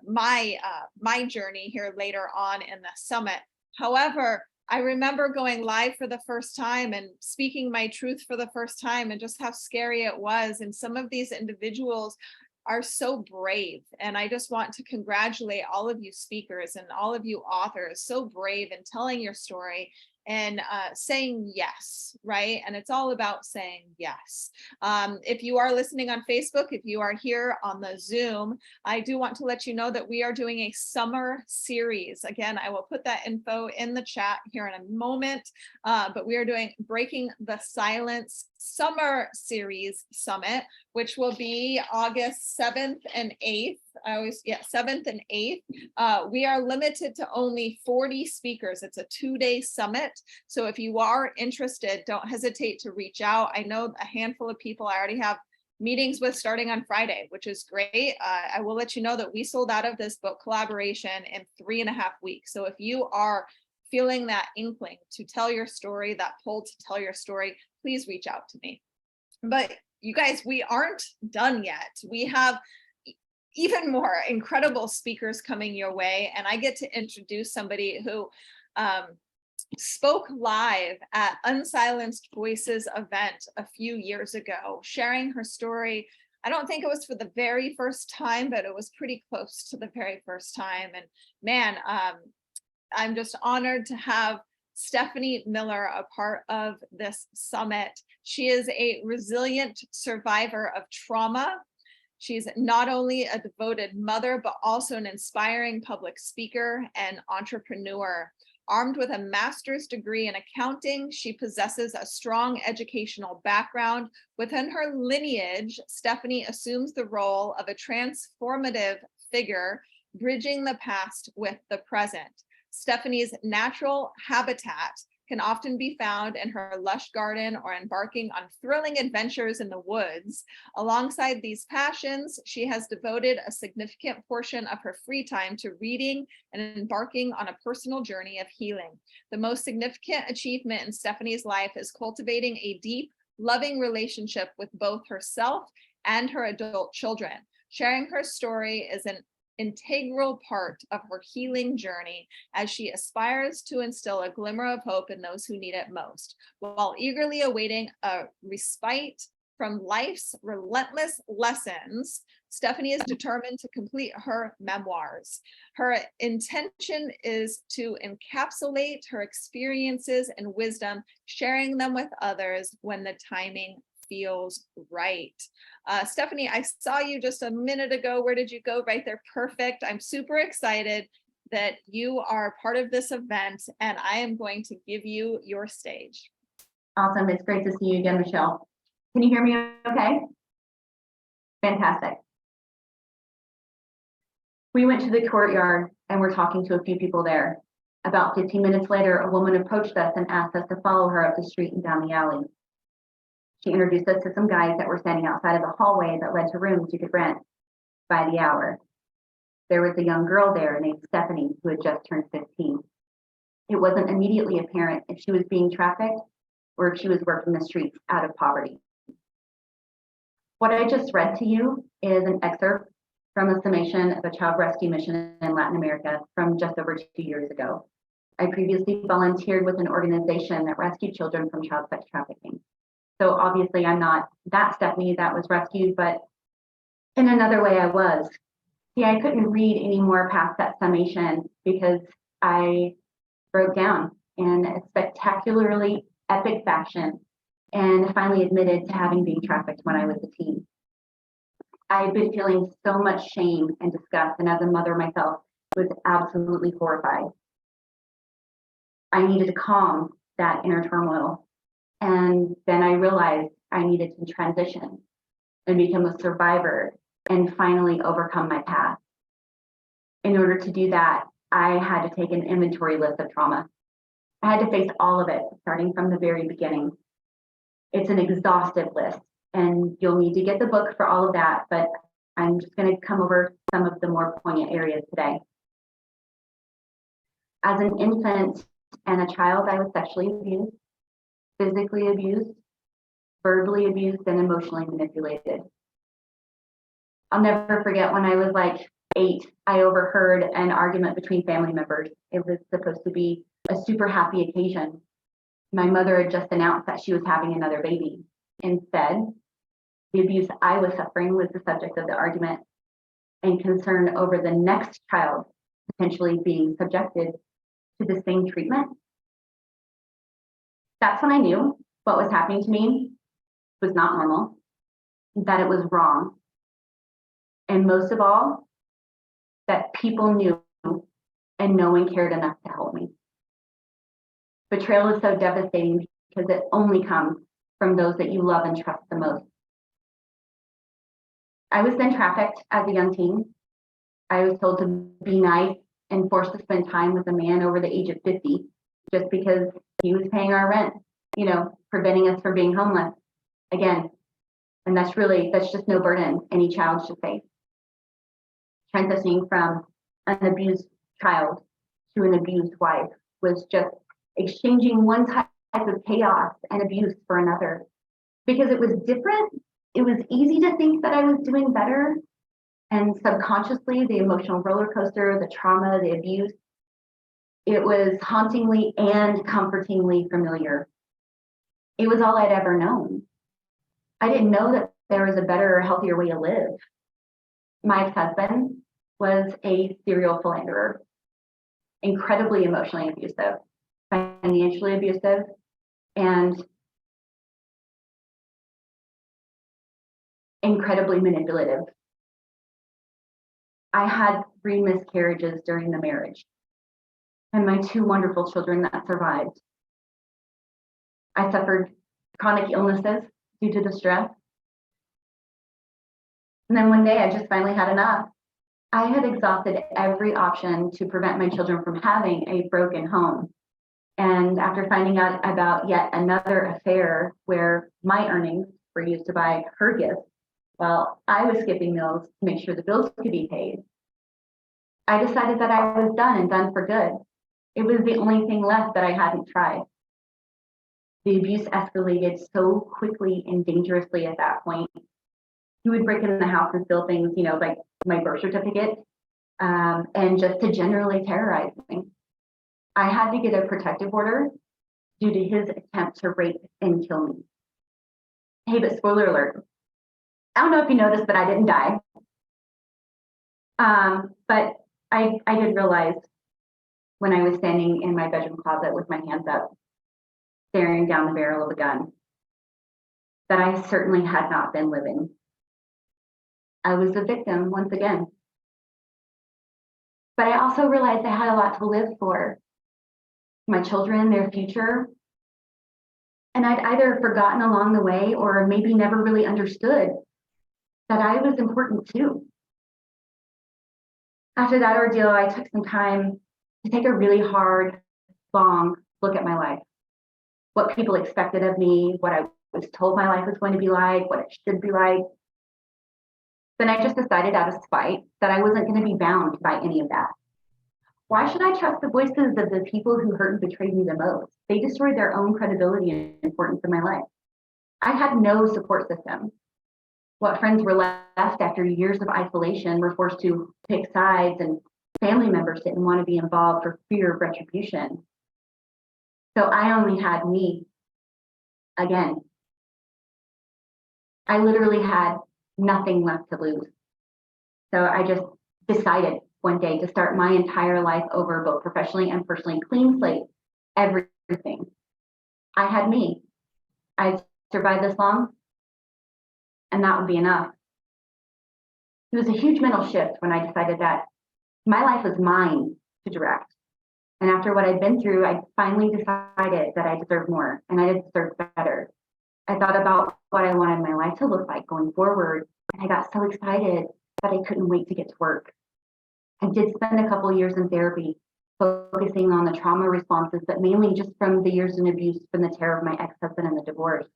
Speaker 1: my journey here later on in the summit. However, I remember going live for the first time and speaking my truth for the first time, and just how scary it was. And some of these individuals are so brave. And I just want to congratulate all of you speakers and all of you authors, so brave in telling your story and saying yes, right? And it's all about saying yes. If you are listening on Facebook, if you are here on the Zoom, I do want to let you know that we are doing a summer series. Again, I will put that info in the chat here in a moment, but we are doing Breaking the Silence Summer Series Summit, which will be August 7th and 8th. 7th and 8th. We are limited to only 40 speakers. It's a 2-day summit. So if you are interested, don't hesitate to reach out. I know a handful of people I already have meetings with starting on Friday, which is great. I will let you know that we sold out of this book collaboration in 3.5 weeks. So if you are feeling that inkling to tell your story, that pull to tell your story, please reach out to me. But you guys, we aren't done yet. We have even more incredible speakers coming your way. And I get to introduce somebody who spoke live at Unsilenced Voices event a few years ago, sharing her story. I don't think it was for the very first time, but it was pretty close to the very first time. And man, I'm just honored to have Stephanie Miller a part of this summit. She is a resilient survivor of trauma. She's not only a devoted mother, but also an inspiring public speaker and entrepreneur. Armed with a master's degree in accounting, she possesses a strong educational background. Within her lineage, Stephanie assumes the role of a transformative figure, bridging the past with the present. Stephanie's natural habitat can often be found in her lush garden or embarking on thrilling adventures in the woods. Alongside these passions, she has devoted a significant portion of her free time to reading and embarking on a personal journey of healing. The most significant achievement in Stephanie's life is cultivating a deep, loving relationship with both herself and her adult children. Sharing her story is an integral part of her healing journey as she aspires to instill a glimmer of hope in those who need it most, while eagerly awaiting a respite from life's relentless lessons. Stephanie is determined to complete her memoirs. Her intention is to encapsulate her experiences and wisdom, sharing them with others when the timing feels right. Stephanie, I saw you just a minute ago. Where did you go? Right there. Perfect. I'm super excited that you are part of this event, and I am going to give you your stage.
Speaker 12: Awesome. It's great to see you again, Michelle. Can you hear me okay?
Speaker 3: Fantastic. We went to the courtyard and we're talking to a few people there. About 15 minutes later, a woman approached us and asked us to follow her up the street and down the alley. She introduced us to some guys that were standing outside of the hallway that led to rooms you could rent by the hour. There was a young girl there named Stephanie who had just turned 15. It wasn't immediately apparent if she was being trafficked or if she was working the streets out of poverty. What I just read to you is an excerpt from a summation of a child rescue mission in Latin America from just over 2 years ago. I previously volunteered with an organization that rescued children from child sex trafficking. So obviously I'm not that Stephanie that was rescued, but in another way I was. See, I couldn't read any more past that summation because I broke down in a spectacularly epic fashion and finally admitted to having been trafficked when I was a teen. I had been feeling so much shame and disgust, and as a mother myself, was absolutely horrified. I needed to calm that inner turmoil. And then I realized I needed to transition and become a survivor and finally overcome my past. In order to do that, I had to take an inventory list of trauma. I had to face all of it, starting from the very beginning. It's an exhaustive list, and you'll need to get the book for all of that, but I'm just going to come over some of the more poignant areas today. As an infant and a child, I was sexually abused, physically abused, verbally abused, and emotionally manipulated. I'll never forget when I was like 8, I overheard an argument between family members. It was supposed to be a super happy occasion. My mother had just announced that she was having another baby. Instead, the abuse I was suffering was the subject of the argument, and concern over the next child potentially being subjected to the same treatment. That's when I knew what was happening to me was not normal, that it was wrong. And most of all, that people knew and no one cared enough to help me. Betrayal is so devastating because it only comes from those that you love and trust the most. I was then trafficked as a young teen. I was told to be nice and forced to spend time with a man over the age of 50 just because he was paying our rent, preventing us from being homeless. Again, and that's just no burden any child should face. Transitioning from an abused child to an abused wife was just exchanging one type of chaos and abuse for another. Because it was different, it was easy to think that I was doing better. And subconsciously, the emotional roller coaster, the trauma, the abuse, it was hauntingly and comfortingly familiar. It was all I'd ever known. I didn't know that there was a better or healthier way to live. My ex-husband was a serial philanderer, incredibly emotionally abusive, financially abusive, and incredibly manipulative. I had 3 miscarriages during the marriage and my 2 wonderful children that survived. I suffered chronic illnesses due to the stress. And then one day I just finally had enough. I had exhausted every option to prevent my children from having a broken home. And after finding out about yet another affair where my earnings were used to buy her gifts, while I was skipping meals to make sure the bills could be paid, I decided that I was done and done for good. It was the only thing left that I hadn't tried. The abuse escalated so quickly and dangerously at that point. He would break in the house and steal things, like my birth certificate, and just to generally terrorize me. I had to get a protective order due to his attempt to rape and kill me. Hey, but spoiler alert. I don't know if you noticed, but I didn't die. But I did realize when I was standing in my bedroom closet with my hands up, staring down the barrel of a gun, that I certainly had not been living. I was the victim once again. But I also realized I had a lot to live for. My children, their future. And I'd either forgotten along the way or maybe never really understood
Speaker 12: that I was important too. After that ordeal, I took some time to take a really hard, long look at my life. What people expected of me, what I was told my life was going to be like, what it should be like. Then I just decided out of spite that I wasn't going to be bound by any of that. Why should I trust the voices of the people who hurt and betrayed me the most? They destroyed their own credibility and importance in my life. I had no support system. What friends were left after years of isolation were forced to pick sides, and family members didn't want to be involved for fear of retribution. So I only had me again. I literally had nothing left to lose. So I just decided one day to start my entire life over, both professionally and personally, clean slate, everything. I had me. I survived this long, and that would be enough. It was a huge mental shift when I decided that my life was mine to direct. And after what I'd been through, I finally decided that I deserved more and I deserved better. I thought about what I wanted my life to look like going forward, and I got so excited that I couldn't wait to get to work. I did spend a couple years in therapy, focusing on the trauma responses, but mainly just from the years in abuse from the terror of my ex-husband and the divorce.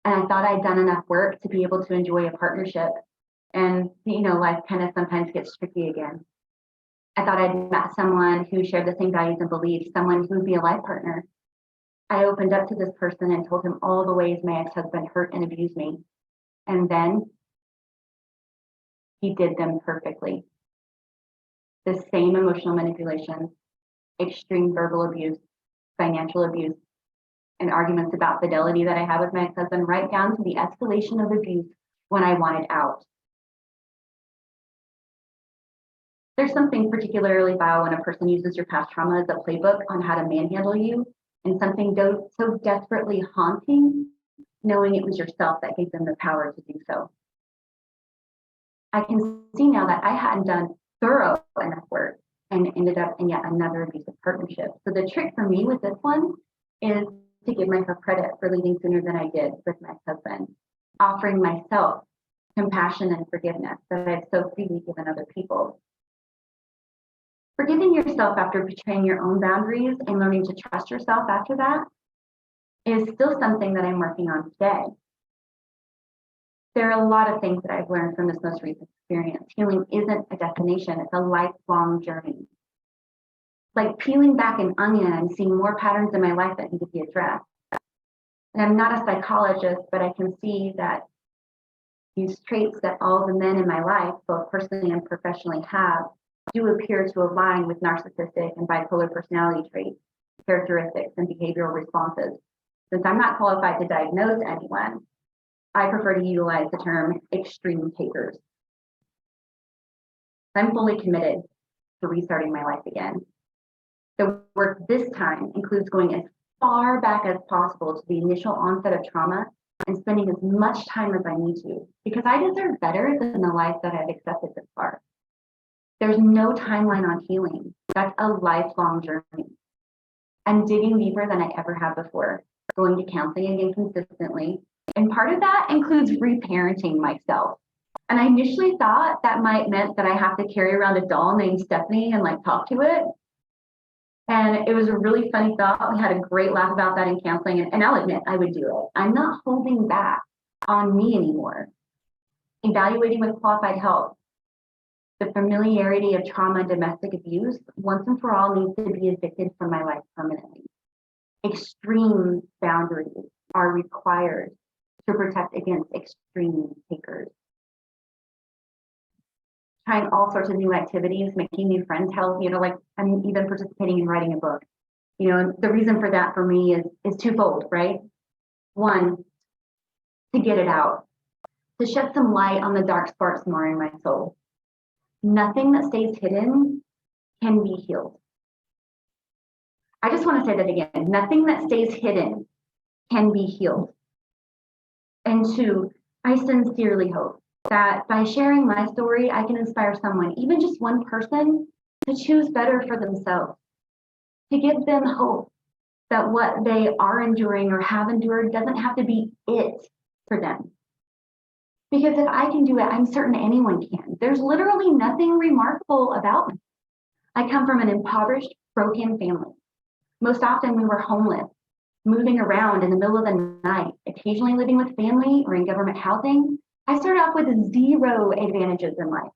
Speaker 12: And I thought I'd done enough work to be able to enjoy a partnership. And, life kind of sometimes gets tricky again. I thought I'd met someone who shared the same values and beliefs, someone who would be a life partner. I opened up to this person and told him all the ways my ex-husband hurt and abused me. And then he did them perfectly. The same emotional manipulation, extreme verbal abuse, financial abuse, and arguments about fidelity that I had with my ex-husband, right down to the escalation of abuse when I wanted out. There's something particularly vile when a person uses your past trauma as a playbook on how to manhandle you, and something so desperately haunting, knowing it was yourself that gave them the power to do so. I can see now that I hadn't done thorough enough work and ended up in yet another abusive partnership. So the trick for me with this one is to give myself credit for leaving sooner than I did with my husband, offering myself compassion and forgiveness that I've so freely given other people. Forgiving yourself after betraying your own boundaries and learning to trust yourself after that is still something that I'm working on today. There are a lot of things that I've learned from this most recent experience. Healing isn't a destination, it's a lifelong journey. Like peeling back an onion and seeing more patterns in my life that need to be addressed. And I'm not a psychologist, but I can see that these traits that all the men in my life, both personally and professionally, have do appear to align with narcissistic and bipolar personality traits, characteristics, and behavioral responses. Since I'm not qualified to diagnose anyone, I prefer to utilize the term extreme takers. I'm fully committed to restarting my life again. The work this time includes going as far back as possible to the initial onset of trauma and spending as much time as I need to, because I deserve better than the life that I've accepted this far. There's no timeline on healing. That's a lifelong journey. I'm digging deeper than I ever have before, going to counseling again consistently. And part of that includes reparenting myself. And I initially thought that might meant that I have to carry around a doll named Stephanie and talk to it. And it was a really funny thought. We had a great laugh about that in counseling. And I'll admit I would do it. I'm not holding back on me anymore. Evaluating with qualified help. The familiarity of trauma and domestic abuse, once and for all, needs to be evicted from my life permanently. Extreme boundaries are required to protect against extreme takers. Trying all sorts of new activities, making new friends help, I'm even participating in writing a book. And the reason for that for me is twofold, right? One, to get it out, to shed some light on the dark sparks more in my soul. Nothing that stays hidden can be healed. I just want to say that again. Nothing that stays hidden can be healed. And two, I sincerely hope that by sharing my story, I can inspire someone, even just one person, to choose better for themselves, to give them hope that what they are enduring or have endured doesn't have to be it for them. Because if I can do it, I'm certain anyone can. There's literally nothing remarkable about me. I come from an impoverished, broken family. Most often we were homeless, moving around in the middle of the night, occasionally living with family or in government housing. I started off with 0 advantages in life.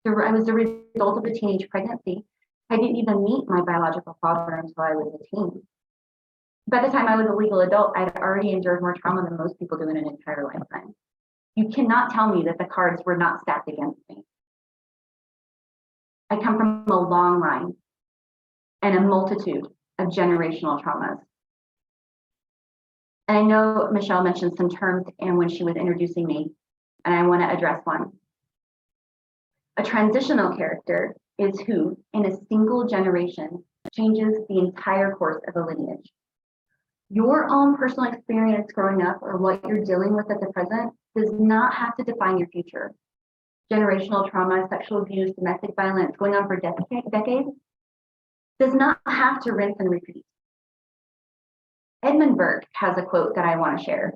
Speaker 12: I was the result of a teenage pregnancy. I didn't even meet my biological father until I was a teen. By the time I was a legal adult, I'd already endured more trauma than most people do in an entire lifetime. You cannot tell me that the cards were not stacked against me. I come from a long line and a multitude of generational traumas. And I know Michelle mentioned some terms and when she was introducing me, and I want to address one. A transitional character is who, in a single generation, changes the entire course of a lineage. Your own personal experience growing up or what you're dealing with at the present does not have to define your future. Generational trauma, sexual abuse, domestic violence going on for decades does not have to rinse and repeat. Edmund Burke has a quote that I want to share.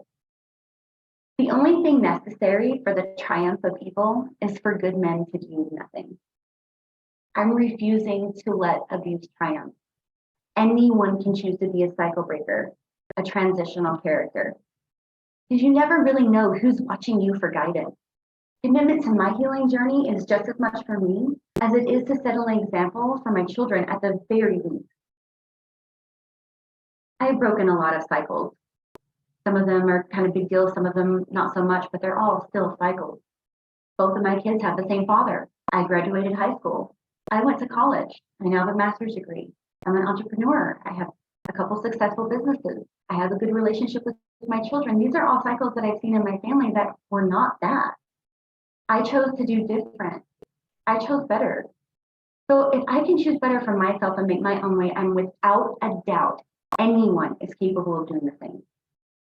Speaker 12: The only thing necessary for the triumph of evil is for good men to do nothing. I'm refusing to let abuse triumph. Anyone can choose to be a cycle breaker, a transitional character. Because you never really know who's watching you for guidance. Commitment to my healing journey is just as much for me as it is to set an example for my children at the very least. I have broken a lot of cycles. Some of them are kind of big deals, some of them not so much, but they're all still cycles. Both of my kids have the same father. I graduated high school. I went to college. I now have a master's degree. I'm an entrepreneur. I have a couple successful businesses. I have a good relationship with my children. These are all cycles that I've seen in my family that were not that. I chose to do different. I chose better. So if I can choose better for myself and make my own way, I'm without a doubt anyone is capable of doing the same.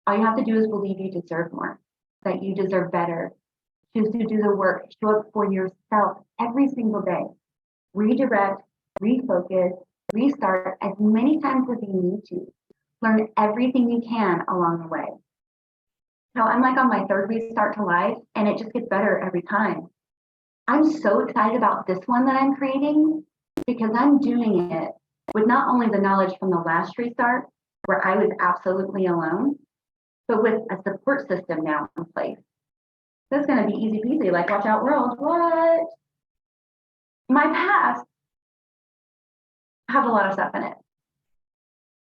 Speaker 12: All you have to do is believe you deserve more, that you deserve better. Choose to do the work, show up for yourself every single day. Redirect, refocus, restart as many times as you need to. Learn everything you can along the way. Now I'm like on my 3rd restart to life and it just gets better every time. I'm so excited about this one that I'm creating because I'm doing it with not only the knowledge from the last restart where I was absolutely alone, but with a support system now in place. So it's going to be easy peasy, like watch out world, what? My past has a lot of stuff in it,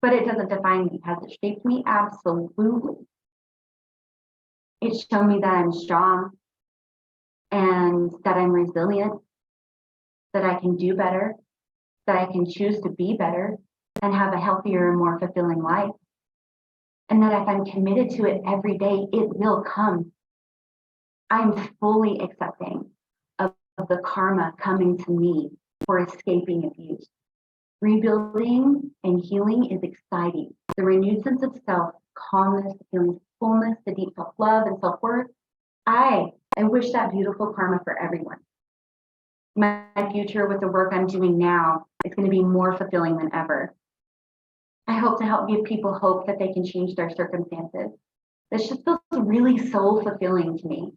Speaker 12: but it doesn't define me. Has it shaped me? Absolutely. It's shown me that I'm strong and that I'm resilient, that I can do better, that I can choose to be better and have a healthier and more fulfilling life. And that if I'm committed to it every day, it will come. I'm fully accepting of the karma coming to me for escaping abuse. Rebuilding and healing is exciting. The renewed sense of self, calmness, feeling fullness, the deep self-love and self-worth. I wish that beautiful karma for everyone. My future with the work I'm doing now is going to be more fulfilling than ever. I hope to help give people hope that they can change their circumstances. This just feels really so fulfilling to me.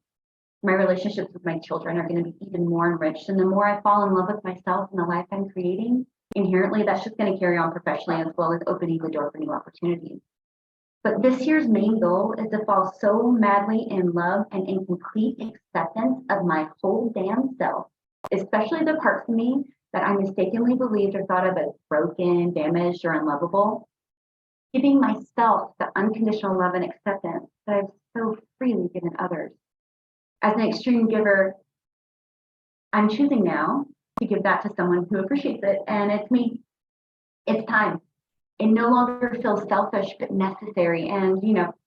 Speaker 12: My relationships with my children are going to be even more enriched. And the more I fall in love with myself and the life I'm creating, inherently, that's just going to carry on professionally as well as opening the door for new opportunities. But this year's main goal is to fall so madly in love and in complete acceptance of my whole damn self, especially the parts of me that I mistakenly believed or thought of as broken, damaged, or unlovable. Giving myself the unconditional love and acceptance that I've so freely given others. As an extreme giver, I'm choosing now to give that to someone who appreciates it, and it's me. It's time. It no longer feels selfish, but necessary, and,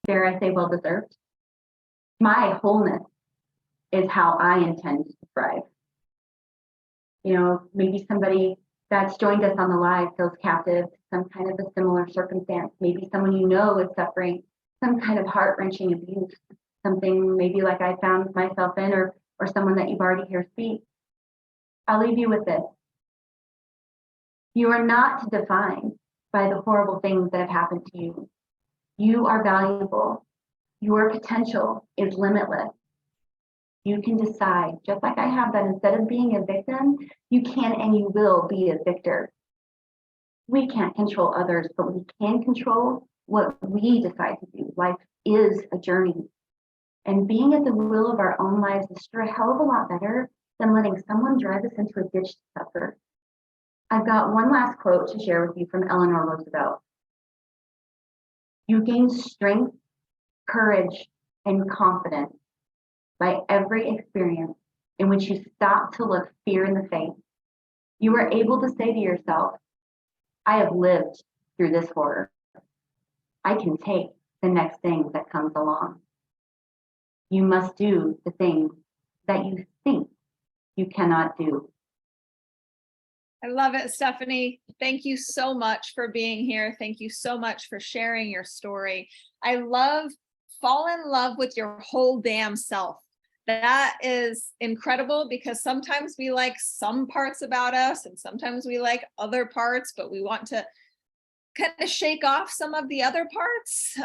Speaker 12: dare I say, well-deserved. My wholeness is how I intend to thrive. Maybe somebody that's joined us on the live feels captive to some kind of a similar circumstance. Maybe someone is suffering some kind of heart-wrenching abuse, something maybe like I found myself in, or someone that you've already heard speak. I'll leave you with this. You are not defined by the horrible things that have happened to you. You are valuable. Your potential is limitless. You can decide, just like I have, that instead of being a victim, you can and you will be a victor. We can't control others, but we can control what we decide to do. Life is a journey. And being at the wheel of our own lives is sure a hell of a lot better than letting someone drive us into a ditch to suffer. I've got one last quote to share with you from Eleanor Roosevelt. You gain strength, courage, and confidence by every experience in which you stop to look fear in the face. You are able to say to yourself, I have lived through this horror. I can take the next thing that comes along. You must do the things that you think you cannot do.
Speaker 1: I love it, Stephanie. Thank you so much for being here. Thank you so much for sharing your story. I love fall in love with your whole damn self. That is incredible because sometimes we like some parts about us and sometimes we like other parts, but we want to kind of shake off some of the other parts.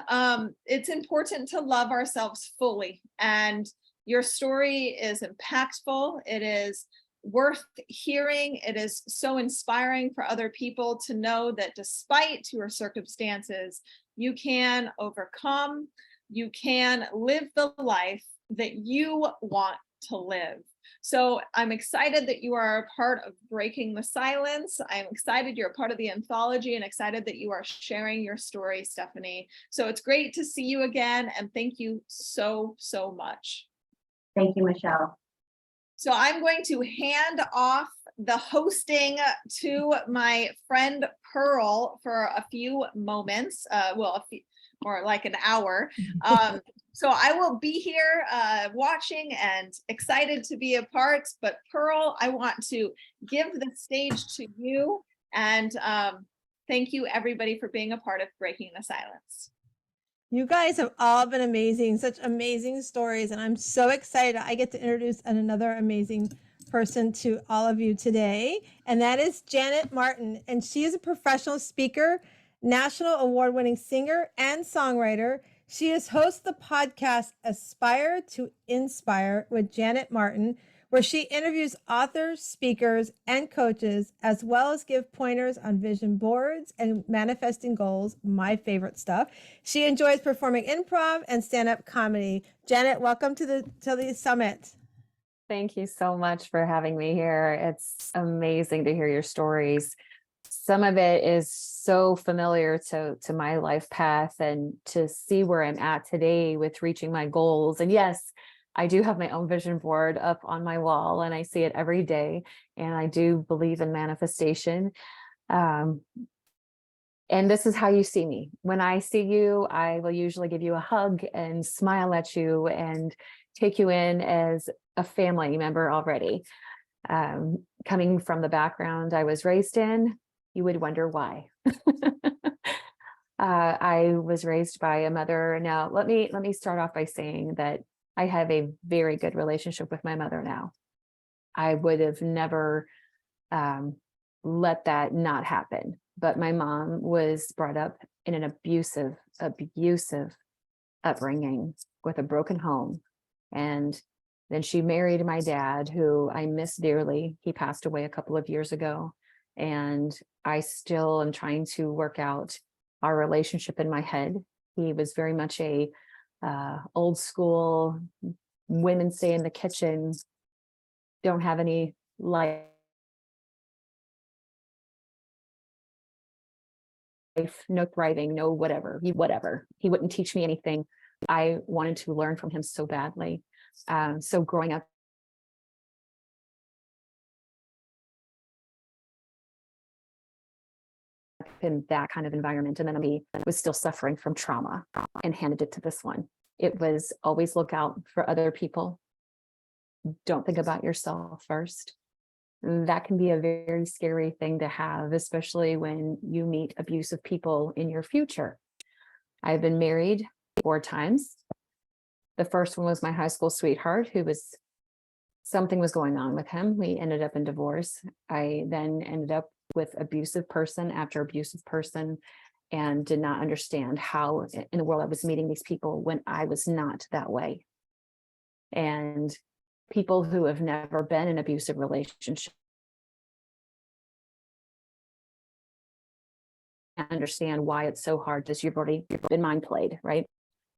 Speaker 1: It's important to love ourselves fully, and your story is impactful. It is worth hearing. It is so inspiring for other people to know that despite your circumstances, you can overcome, you can live the life that you want to live. So I'm excited that you are a part of Breaking the Silence. I'm excited you're a part of the anthology and excited that you are sharing your story, Stephanie. So it's great to see you again, and thank you so, so much.
Speaker 12: Thank you, Michelle.
Speaker 1: So I'm going to hand off the hosting to my friend Pearl for a few moments, more like an hour. So I will be here watching and excited to be a part, but Pearl, I want to give the stage to you, and thank you everybody for being a part of Breaking the Silence.
Speaker 2: You guys have all been amazing, such amazing stories, and I'm so excited I get to introduce another amazing person to all of you today, and that is Janet Martin, and she is a professional speaker, national award-winning singer and songwriter. She is host of the podcast Aspire to Inspire with Janet Martin, where she interviews authors, speakers, and coaches, as well as give pointers on vision boards and manifesting goals, my favorite stuff. She enjoys performing improv and stand-up comedy. Janet, welcome to the summit.
Speaker 13: Thank you so much for having me here. It's amazing to hear your stories. Some of it is so familiar to my life path, and to see where I'm at today with reaching my goals. And yes, I do have my own vision board up on my wall, and I see it every day. And I do believe in manifestation. And this is how you see me. When I see you, I will usually give you a hug and smile at you and take you in as a family member already. Coming from the background I was raised in, you would wonder why. I was raised by a mother. Now, let me start off by saying that I have a very good relationship with my mother now. I would have never let that not happen. But my mom was brought up in an abusive upbringing with a broken home. And then she married my dad, who I miss dearly. He passed away a couple of years ago. And I still am trying to work out our relationship in my head. He was very much a old school, women stay in the kitchen, don't have any life, no thriving, no whatever. He wouldn't teach me anything. I wanted to learn from him so badly. So growing up in that kind of environment, and then I was still suffering from trauma and handed it to this one. It was always look out for other people. Don't think about yourself first. That can be a very scary thing to have, especially when you meet abusive people in your future. I've been married 4 times. The first one was my high school sweetheart, something was going on with him. We ended up in divorce. I then ended up with abusive person after abusive person, and did not understand how in the world I was meeting these people when I was not that way. And people who have never been in abusive relationship understand why it's so hard, because you've already been mind played, right?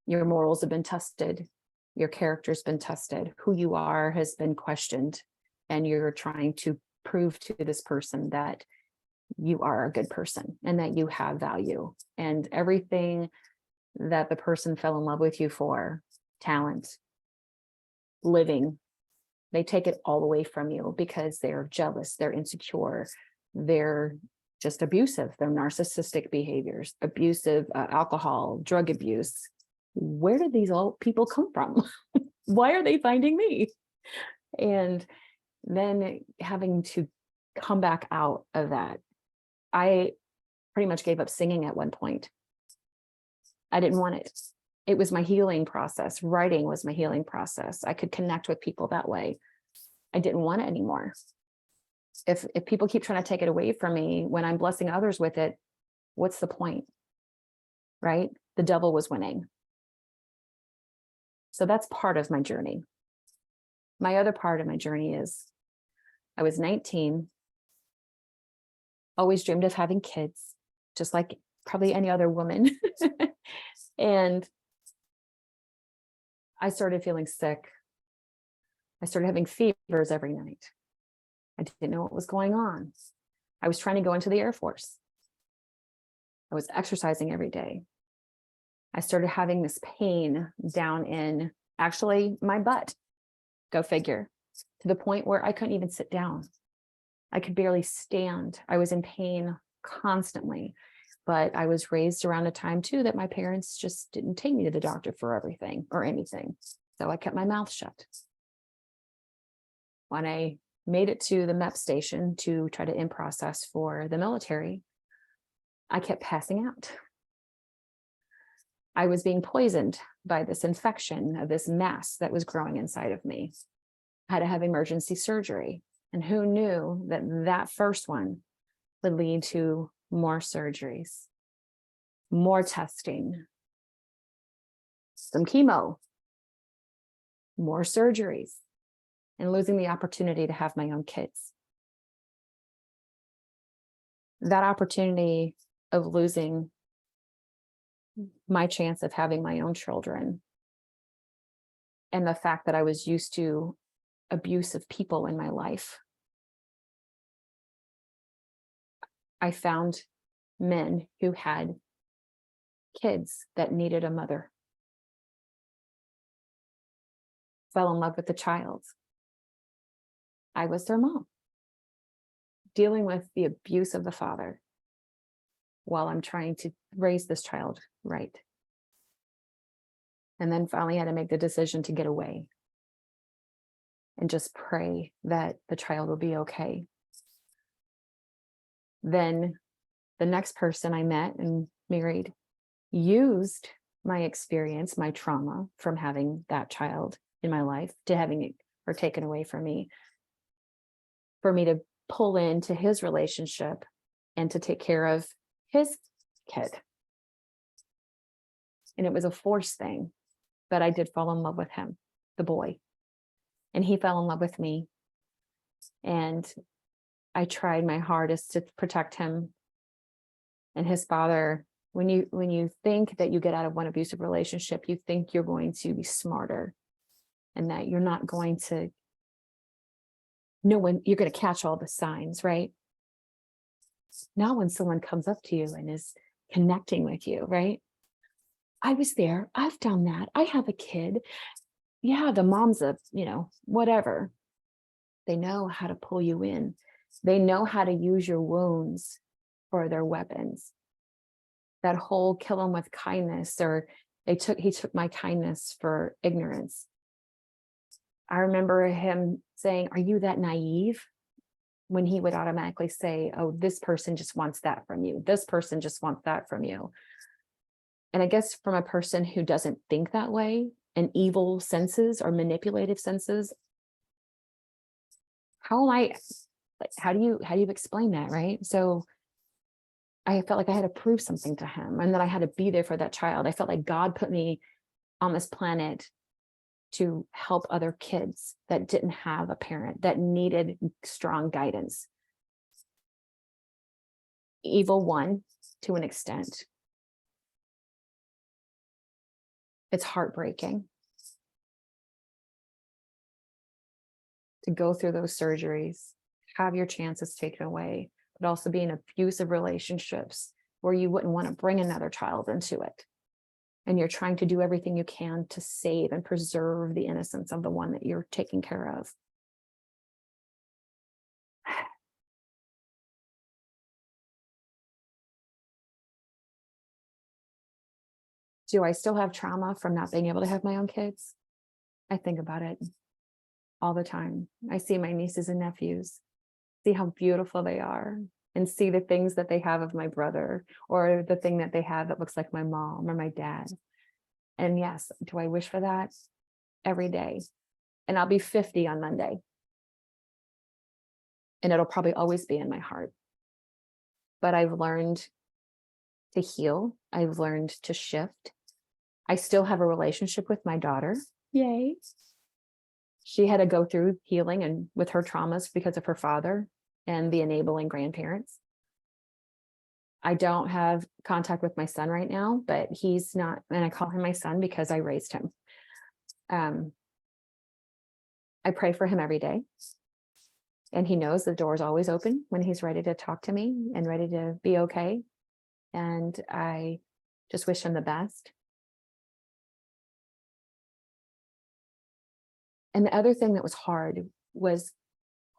Speaker 13: Your morals have been tested, your character's been tested, who you are has been questioned, and you're trying to prove to this person that you are a good person and that you have value, and everything that the person fell in love with you for, talent, living, they take it all away from you because they're jealous, they're insecure, they're just abusive, they're narcissistic behaviors, abusive, alcohol, drug abuse. Where did these all people come from? Why are they finding me? And then having to come back out of that, I pretty much gave up singing at one point. I didn't want it. It was my healing process. Writing was my healing process. I could connect with people that way. I didn't want it anymore. If people keep trying to take it away from me when I'm blessing others with it, what's the point? Right? The devil was winning. So that's part of my journey. My other part of my journey is I was 19, always dreamed of having kids, just like probably any other woman. And I started feeling sick. I started having fevers every night. I didn't know what was going on. I was trying to go into the Air Force. I was exercising every day. I started having this pain down in actually my butt, go figure, to the point where I couldn't even sit down. I could barely stand. I was in pain constantly, but I was raised around a time too that my parents just didn't take me to the doctor for everything or anything. So I kept my mouth shut. When I made it to the MEP station to try to in-process for the military, I kept passing out. I was being poisoned by this infection of this mass that was growing inside of me. I had to have emergency surgery. And who knew that that first one would lead to more surgeries, more testing, some chemo, more surgeries, and losing the opportunity to have my own kids. That opportunity of losing my chance of having my own children, and the fact that I was used to abusive people in my life. I found men who had kids that needed a mother. Fell in love with the child. I was their mom, dealing with the abuse of the father while I'm trying to raise this child right. And then finally had to make the decision to get away and just pray that the child will be okay. Then the next person I met and married used my experience, my trauma from having that child in my life, to having it or taken away from me, for me to pull into his relationship and to take care of his kid. And it was a forced thing, but I did fall in love with him, the boy, and he fell in love with me. And I tried my hardest to protect him and his father. When you think that you get out of one abusive relationship, you think you're going to be smarter and that you're not going to know when you're going to catch all the signs, right? Now when someone comes up to you and is connecting with you, right? I was there. I've done that. I have a kid. Yeah, the mom's a, whatever. They know how to pull you in. They know how to use your wounds for their weapons. That whole kill them with kindness, or he took my kindness for ignorance. I remember him saying, "Are you that naive?" When he would automatically say, "Oh, this person just wants that from you. This person just wants that from you." And I guess from a person who doesn't think that way, and evil senses or manipulative senses, how do you explain that, right? So I felt like I had to prove something to him, and that I had to be there for that child. I felt like God put me on this planet to help other kids that didn't have a parent, that needed strong guidance. Evil won to an extent. It's heartbreaking to go through those surgeries, have your chances taken away, but also be in abusive relationships where you wouldn't want to bring another child into it. And you're trying to do everything you can to save and preserve the innocence of the one that you're taking care of. Do I still have trauma from not being able to have my own kids? I think about it all the time. I see my nieces and nephews, see how beautiful they are, and see the things that they have of my brother, or the thing that they have that looks like my mom or my dad. And yes, do I wish for that? Every day. And I'll be 50 on Monday. And it'll probably always be in my heart. But I've learned to heal. I've learned to shift. I still have a relationship with my daughter. Yay. She had to go through healing and with her traumas because of her father and the enabling grandparents. I don't have contact with my son right now, but he's not, and I call him my son because I raised him. I pray for him every day. And he knows the door is always open when he's ready to talk to me and ready to be okay. And I just wish him the best. And the other thing that was hard was,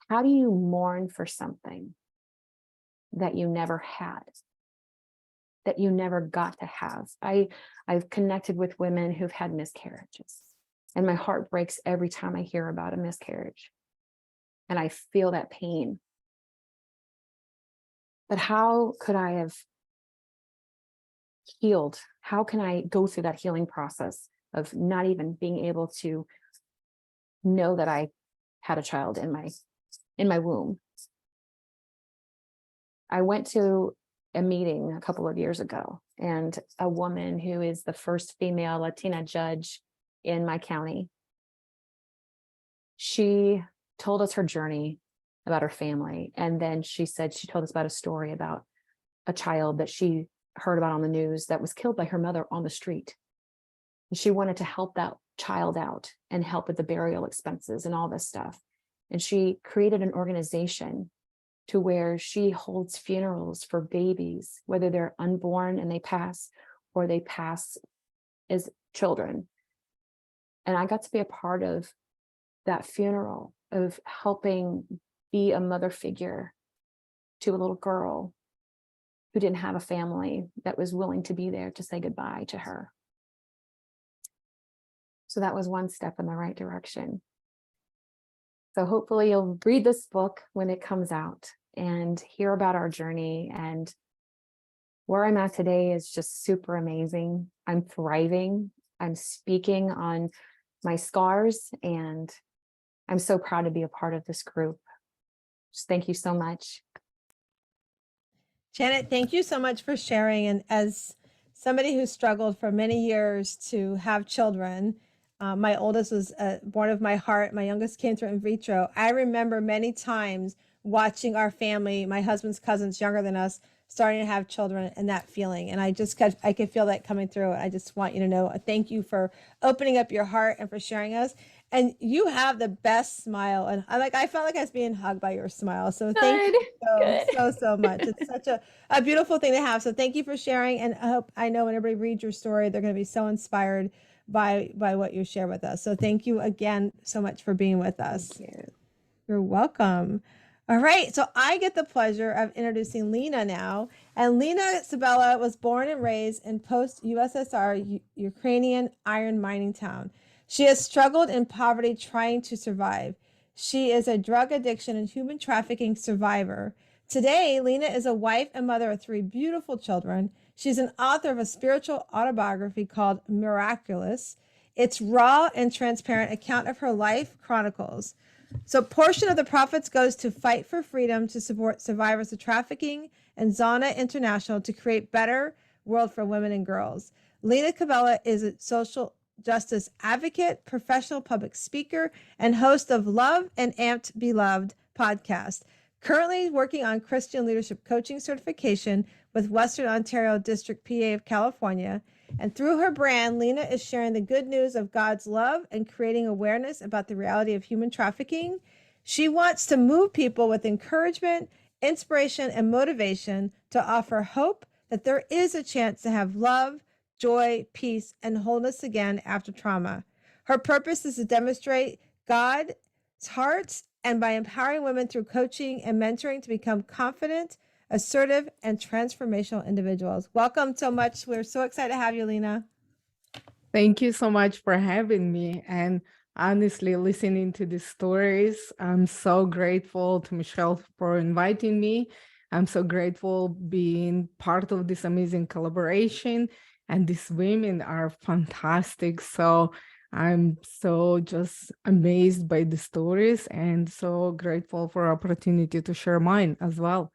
Speaker 13: how do you mourn for something that you never had, that you never got to have? I've connected with women who've had miscarriages, and my heart breaks every time I hear about a miscarriage, and I feel that pain. But how could I have healed? How can I go through that healing process of not even being able to know that I had a child in my womb? I went to a meeting a couple of years ago, and a woman who is the first female Latina judge in my county, she told us her journey about her family. And then she told us about a story about a child that she heard about on the news that was killed by her mother on the street. And she wanted to help that child out and help with the burial expenses and all this stuff. And she created an organization to where she holds funerals for babies, whether they're unborn and they pass, or they pass as children. And I got to be a part of that funeral, of helping be a mother figure to a little girl who didn't have a family that was willing to be there to say goodbye to her. So that was one step in the right direction. So hopefully you'll read this book when it comes out and hear about our journey. And where I'm at today is just super amazing. I'm thriving. I'm speaking on my scars, and I'm so proud to be a part of this group. Just thank you so much.
Speaker 2: Janet, thank you so much for sharing. And as somebody who struggled for many years to have children, my oldest was born of my heart. My youngest came through in vitro. I remember many times watching our family, my husband's cousins younger than us, starting to have children, and that feeling. And I could feel that coming through. I just want you to know, thank you for opening up your heart and for sharing us. And you have the best smile. And I felt like I was being hugged by your smile. So thank you so much. It's such a beautiful thing to have. So thank you for sharing. And I know when everybody reads your story, they're going to be so inspired by what you share with us. So thank you again so much for being with us.
Speaker 13: Thank you.
Speaker 2: You're welcome. All right, so I get the pleasure of introducing Lena now. And Lena Sabella was born and raised in post-USSR Ukrainian iron mining town. She has struggled in poverty trying to survive. She is a drug addiction and human trafficking survivor. Today, Lena is a wife and mother of 3 beautiful children. She's an author of a spiritual autobiography called Miraculous. It's raw and transparent account of her life chronicles. So a portion of the profits goes to Fight for Freedom to support survivors of trafficking, and Zana International to create better world for women and girls. Lena Cabela is a social justice advocate, professional public speaker, and host of Love and Amped Beloved podcast. Currently working on Christian leadership coaching certification with Western Ontario District PA of California. And through her brand, Lena is sharing the good news of God's love and creating awareness about the reality of human trafficking. She wants to move people with encouragement, inspiration, and motivation to offer hope that there is a chance to have love, joy, peace, and wholeness again after trauma. Her purpose is to demonstrate God's heart, and by empowering women through coaching and mentoring to become confident, assertive, and transformational individuals. Welcome so much. We're so excited to have you, Lena.
Speaker 14: Thank you so much for having me. And honestly, listening to the stories, I'm so grateful to Michelle for inviting me. I'm so grateful being part of this amazing collaboration. And these women are fantastic. So I'm so just amazed by the stories and so grateful for opportunity to share mine as well.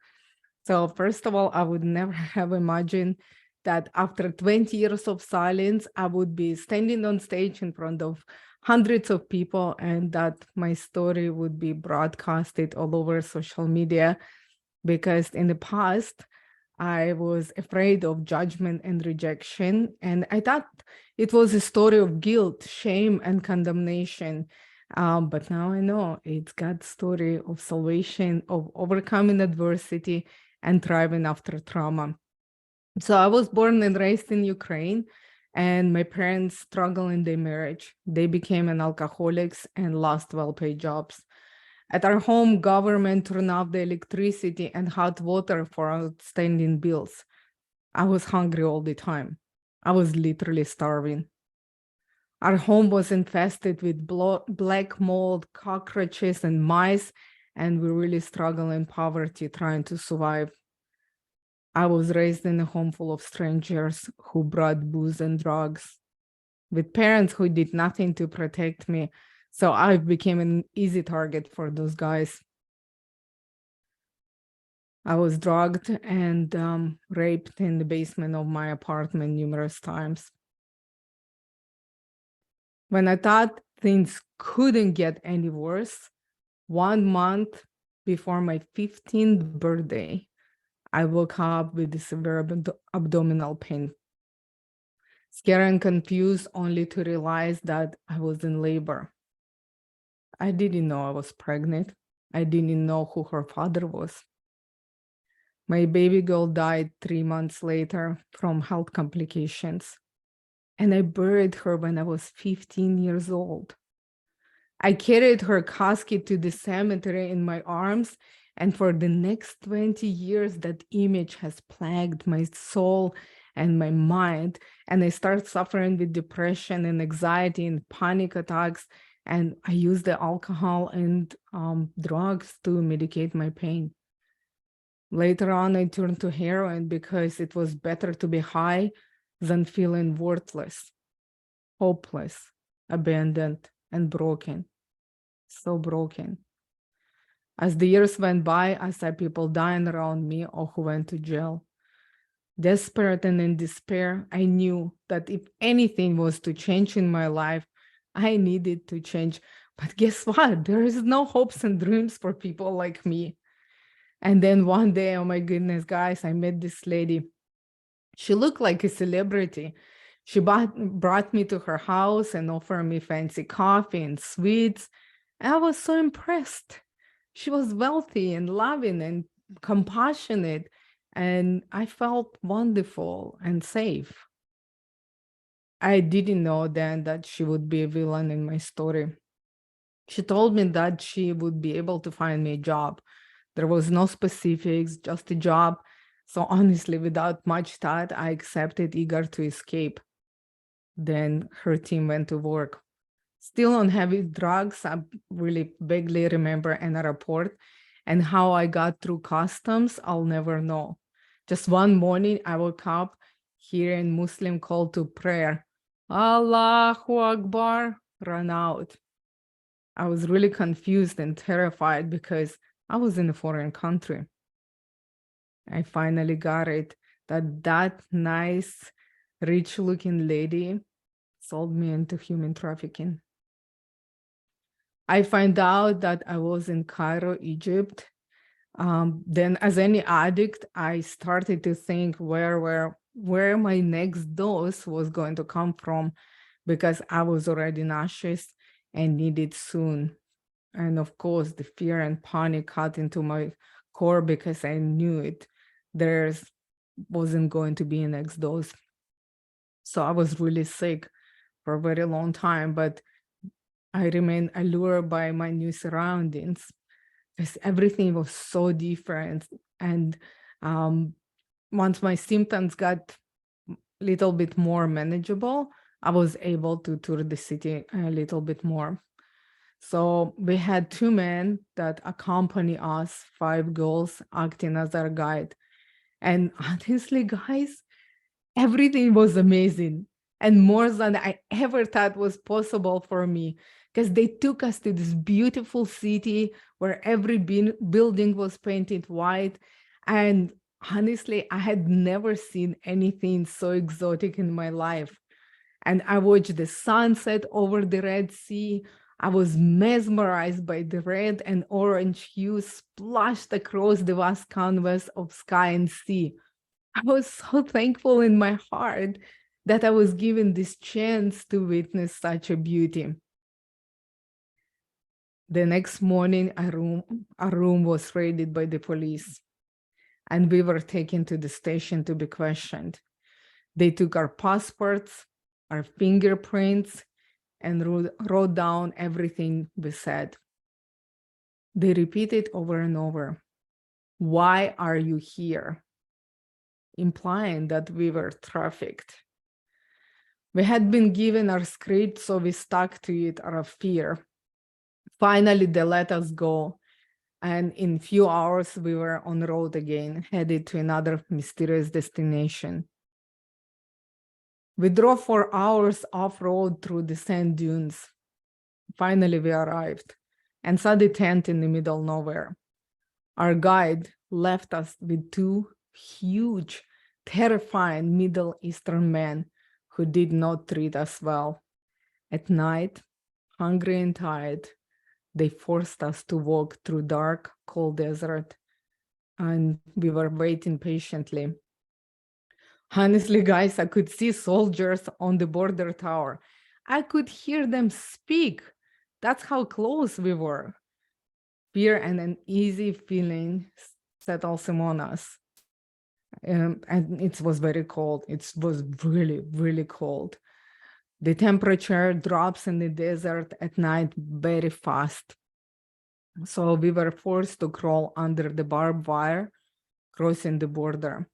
Speaker 14: So first of all, I would never have imagined that after 20 years of silence, I would be standing on stage in front of hundreds of people and that my story would be broadcasted all over social media. Because in the past, I was afraid of judgment and rejection. And I thought it was a story of guilt, shame, and condemnation. But now I know it's God's story of salvation, of overcoming adversity and thriving after trauma. So I was born and raised in Ukraine, and my parents struggled in their marriage. They became alcoholics and lost well-paid jobs. At our home, government turned off the electricity and hot water for outstanding bills. I was hungry all the time. I was literally starving. Our home was infested with black mold, cockroaches, and mice, and we really struggled in poverty trying to survive. I was raised in a home full of strangers who brought booze and drugs, with parents who did nothing to protect me. So I became an easy target for those guys. I was drugged and raped in the basement of my apartment numerous times. When I thought things couldn't get any worse, 1 month before my 15th birthday, I woke up with a severe abdominal pain. Scared and confused only to realize that I was in labor. I didn't know I was pregnant. I didn't know who her father was. My baby girl died 3 months later from health complications, and I buried her when I was 15 years old. I carried her casket to the cemetery in my arms, and for the next 20 years, that image has plagued my soul and my mind, and I started suffering with depression and anxiety and panic attacks. And I used the alcohol and drugs to medicate my pain. Later on, I turned to heroin because it was better to be high than feeling worthless, hopeless, abandoned, and broken. So broken. As the years went by, I saw people dying around me or who went to jail. Desperate and in despair, I knew that if anything was to change in my life, I needed to change. But guess what? There is no hopes and dreams for people like me. And then one day, oh my goodness, guys, I met this lady. She looked like a celebrity. She brought me to her house and offered me fancy coffee and sweets. And I was so impressed. She was wealthy and loving and compassionate. And I felt wonderful and safe. I didn't know then that she would be a villain in my story. She told me that she would be able to find me a job. There was no specifics, just a job. So honestly, without much thought, I accepted, eager to escape. Then her team went to work. Still on heavy drugs, I really vaguely remember an airport, and how I got through customs, I'll never know. Just one morning, I woke up hearing Muslim call to prayer. Allahu Akbar, run out. I was really confused and terrified because I was in a foreign country. I finally got it, that nice, rich-looking lady sold me into human trafficking. I find out that I was in Cairo, Egypt. Then as any addict, I started to think where my next dose was going to come from, because I was already nauseous and needed soon. And of course, the fear and panic cut into my core because I knew it. There wasn't going to be a next dose. So I was really sick for a very long time, but I remained allured by my new surroundings because everything was so different. And once my symptoms got a little bit more manageable, I was able to tour the city a little bit more. So we had 2 men that accompany us, 5 girls acting as our guide. And honestly, guys, everything was amazing and more than I ever thought was possible for me, because they took us to this beautiful city where every building was painted white. And honestly, I had never seen anything so exotic in my life. And I watched the sunset over the Red Sea. I was mesmerized by the red and orange hues splashed across the vast canvas of sky and sea. I was so thankful in my heart that I was given this chance to witness such a beauty. The next morning, our room was raided by the police, and we were taken to the station to be questioned. They took our passports, our fingerprints, and wrote down everything we said. They repeated over and over, "Why are you here?" implying that we were trafficked. We had been given our script, so we stuck to it out of fear. Finally, they let us go, and in few hours, we were on the road again, headed to another mysterious destination. We drove for hours off-road through the sand dunes. Finally, we arrived and saw the tent in the middle of nowhere. Our guide left us with 2 huge, terrifying Middle Eastern men who did not treat us well. At night, hungry and tired, they forced us to walk through dark, cold desert, and we were waiting patiently. Honestly, guys, I could see soldiers on the border tower. I could hear them speak. That's how close we were. Fear and an uneasy feeling settles upon us. And it was very cold. It was really, really cold. The temperature drops in the desert at night very fast. So we were forced to crawl under the barbed wire, crossing the border.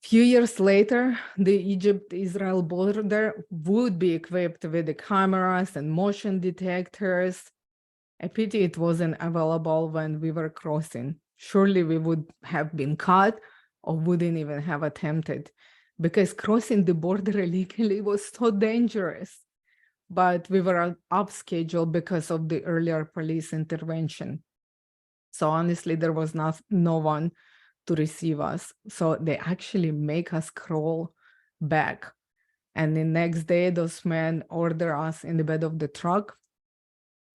Speaker 14: Few years later, the Egypt-Israel border would be equipped with the cameras and motion detectors. A pity it wasn't available when we were crossing. Surely we would have been caught or wouldn't even have attempted, because crossing the border illegally was so dangerous. But we were off schedule because of the earlier police intervention. So honestly, there was no one to receive us. So they actually make us crawl back. And the next day, those men order us in the bed of the truck,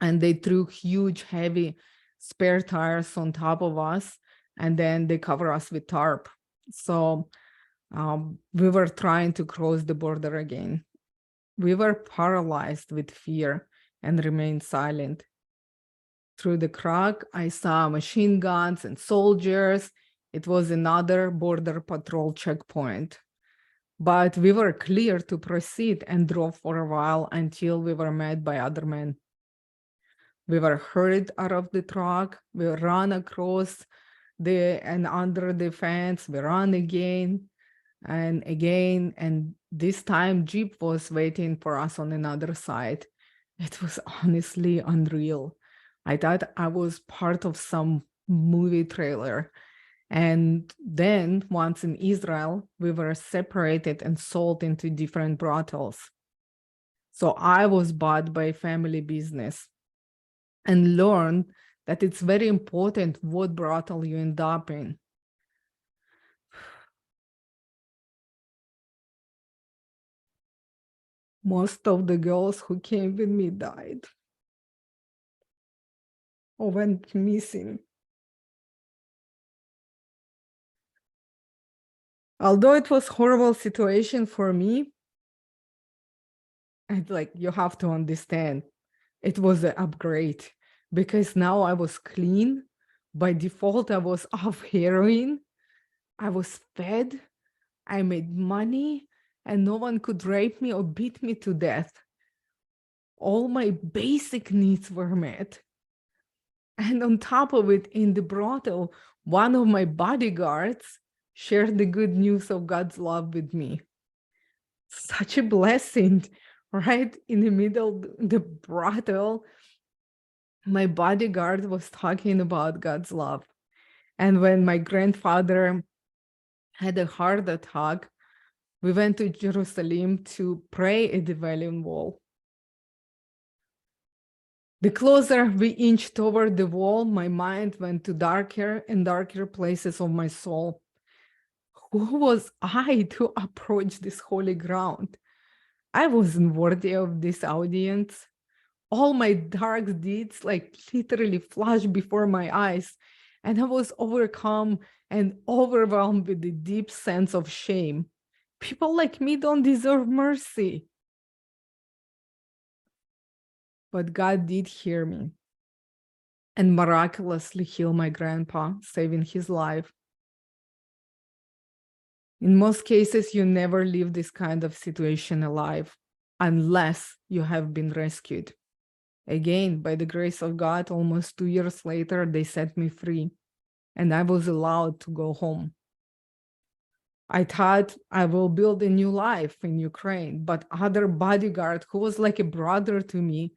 Speaker 14: and they threw huge, heavy spare tires on top of us, and then they cover us with tarp. So we were trying to cross the border again. We were paralyzed with fear and remained silent. Through the crack, I saw machine guns and soldiers. It was another border patrol checkpoint. But we were clear to proceed and drove for a while until we were met by other men. We were hurried out of the truck. We ran across and under the fence. We ran again and again. And this time, Jeep was waiting for us on another side. It was honestly unreal. I thought I was part of some movie trailer. And then once in Israel, we were separated and sold into different brothels. So I was bought by family business and learned that it's very important what brothel you end up in. Most of the girls who came with me died or went missing. Although it was horrible situation for me, and like you have to understand, it was an upgrade because now I was clean. By default, I was off heroin. I was fed. I made money, and no one could rape me or beat me to death. All my basic needs were met. And on top of it, in the brothel, one of my bodyguards shared the good news of God's love with me. Such a blessing, right? In the middle of the brothel, my bodyguard was talking about God's love. And when my grandfather had a heart attack, we went to Jerusalem to pray at the Wailing Wall. The closer we inched toward the wall, my mind went to darker and darker places of my soul. Who was I to approach this holy ground? I wasn't worthy of this audience. All my dark deeds like literally flashed before my eyes, and I was overcome and overwhelmed with a deep sense of shame. People like me don't deserve mercy. But God did hear me and miraculously healed my grandpa, saving his life. In most cases, you never leave this kind of situation alive unless you have been rescued. Again, by the grace of God, almost 2 years later, they set me free and I was allowed to go home. I thought I will build a new life in Ukraine, but other bodyguard who was like a brother to me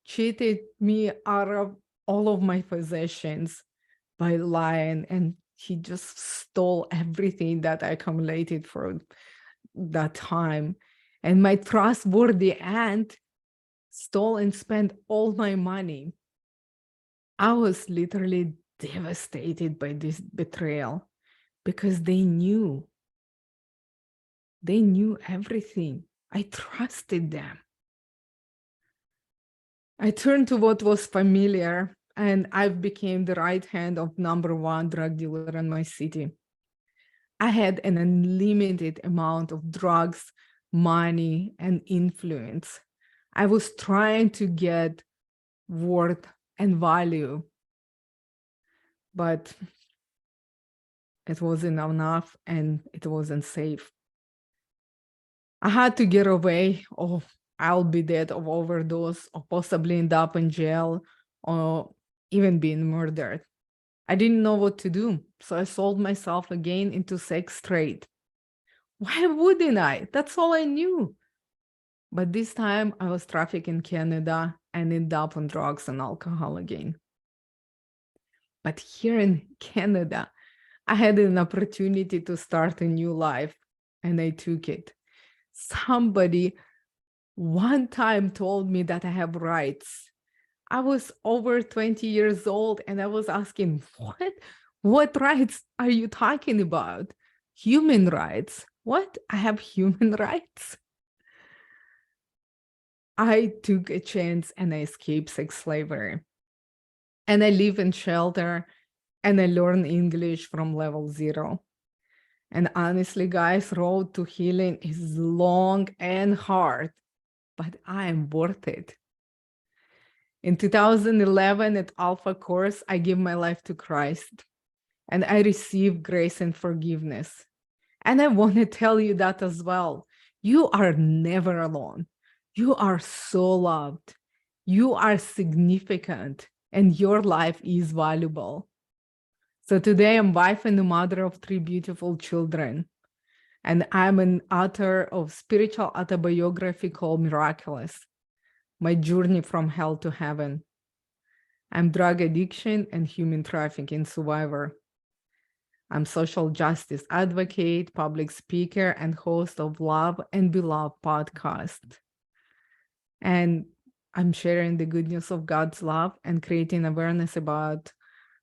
Speaker 14: cheated me out of all of my possessions by lying, and he just stole everything that I accumulated for that time. And my trustworthy aunt stole and spent all my money. I was literally devastated by this betrayal because they knew everything. I trusted them. I turned to what was familiar, and I became the right hand of #1 drug dealer in my city. I had an unlimited amount of drugs, money, and influence. I was trying to get worth and value, but it wasn't enough and it wasn't safe. I had to get away, or I'll be dead of overdose, or possibly end up in jail, or even being murdered. I didn't know what to do, so I sold myself again into sex trade. Why wouldn't I? That's all I knew. But this time I was trafficked in Canada and ended up on drugs and alcohol again. But here in Canada, I had an opportunity to start a new life, and I took it. Somebody one time told me that I have rights. I was over 20 years old and I was asking, what rights are you talking about? Human rights? What? I have human rights? I took a chance and I escaped sex slavery. And I live in shelter and I learn English from level 0. And honestly, guys, road to healing is long and hard, but I am worth it. In 2011 at Alpha Course, I gave my life to Christ and I received grace and forgiveness. And I want to tell you that as well. You are never alone. You are so loved. You are significant and your life is valuable. So today I'm wife and a mother of 3 beautiful children. And I'm an author of spiritual autobiography called Miraculous, My Journey from Hell to Heaven. I'm drug addiction and human trafficking survivor. I'm social justice advocate, public speaker, and host of Love and Beloved podcast. And I'm sharing the good news of God's love and creating awareness about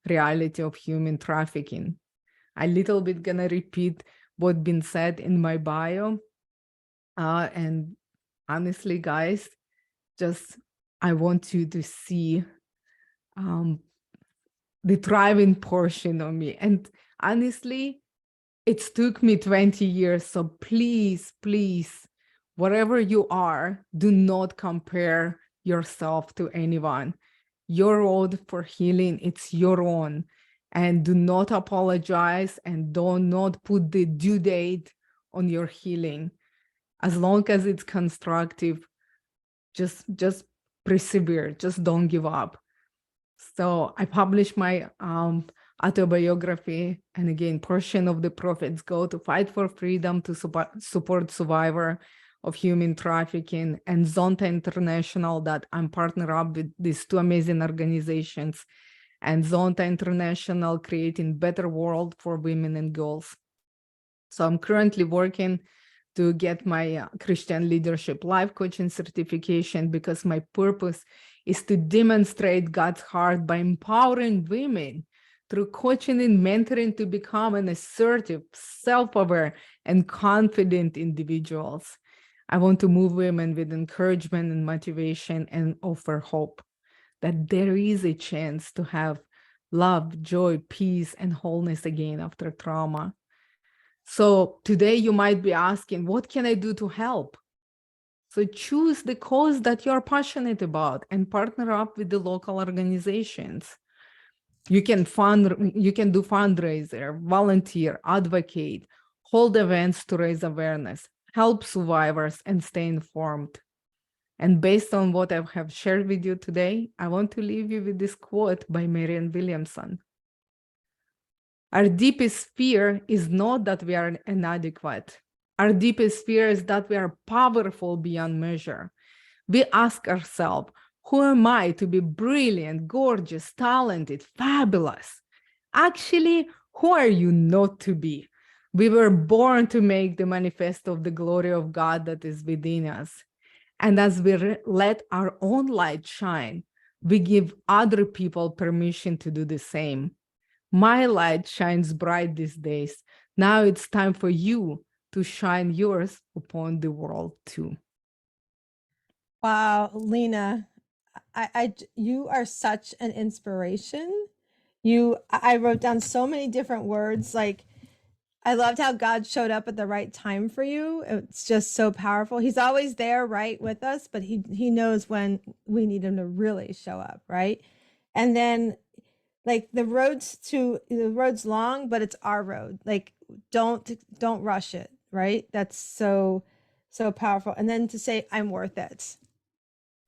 Speaker 14: reality of human trafficking. I little bit gonna repeat what's been said in my bio, and honestly, guys, just I want you to see the thriving portion of me. And honestly, it took me 20 years. So please, please, wherever you are, do not compare yourself to anyone. Your road for healing, it's your own. And do not apologize and do not put the due date on your healing. As long as it's constructive, just persevere, just don't give up. So I published my autobiography, and again, portion of the profits go to Fight for Freedom to support survivor of human trafficking, and Zonta International, that I'm partnered up with these two amazing organizations, and Zonta International creating better world for women and girls. So I'm currently working to get my Christian Leadership Life Coaching certification, because my purpose is to demonstrate God's heart by empowering women through coaching and mentoring to become an assertive, self-aware, and confident individuals. I want to move women with encouragement and motivation and offer hope that there is a chance to have love, joy, peace, and wholeness again after trauma. So today you might be asking, what can I do to help? So choose the cause that you're passionate about and partner up with the local organizations. You can do fundraiser, volunteer, advocate, hold events to raise awareness, help survivors, and stay informed. And based on what I have shared with you today, I want to leave you with this quote by Marianne Williamson. Our deepest fear is not that we are inadequate. Our deepest fear is that we are powerful beyond measure. We ask ourselves, who am I to be brilliant, gorgeous, talented, fabulous? Actually, who are you not to be? We were born to make the manifesto of the glory of God that is within us. And as we let our own light shine, we give other people permission to do the same. My light shines bright these days. Now it's time for you to shine yours upon the world too.
Speaker 2: Wow, Lena, you are such an inspiration. I wrote down so many different words. Like, I loved how God showed up at the right time for you. It's just so powerful. He's always there, right, with us, but he knows when we need him to really show up, right? And then, like, the road's long, but it's our road. Like, don't rush it, right? That's so powerful. And then to say, I'm worth it.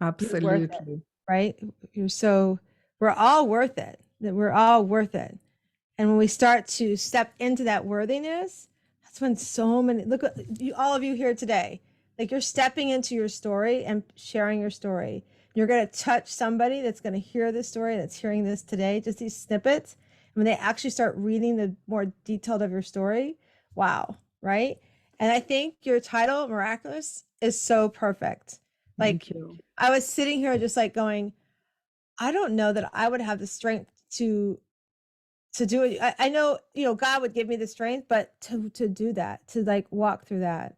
Speaker 2: You're worth it,
Speaker 14: Absolutely.
Speaker 2: right? We're all worth it. That we're all worth it. And when we start to step into that worthiness, that's when so many, look at you, all of you here today, like, you're stepping into your story and sharing your story. You're going to touch somebody that's going to hear this story, that's hearing this today, just these snippets. And when they actually start reading the more detailed of your story, wow, right? And I think your title, Miraculous, is so perfect. Like,
Speaker 14: Thank you.
Speaker 2: I was sitting here just like going, I don't know that I would have the strength to do it. I know, God would give me the strength, but to do that, to like walk through that.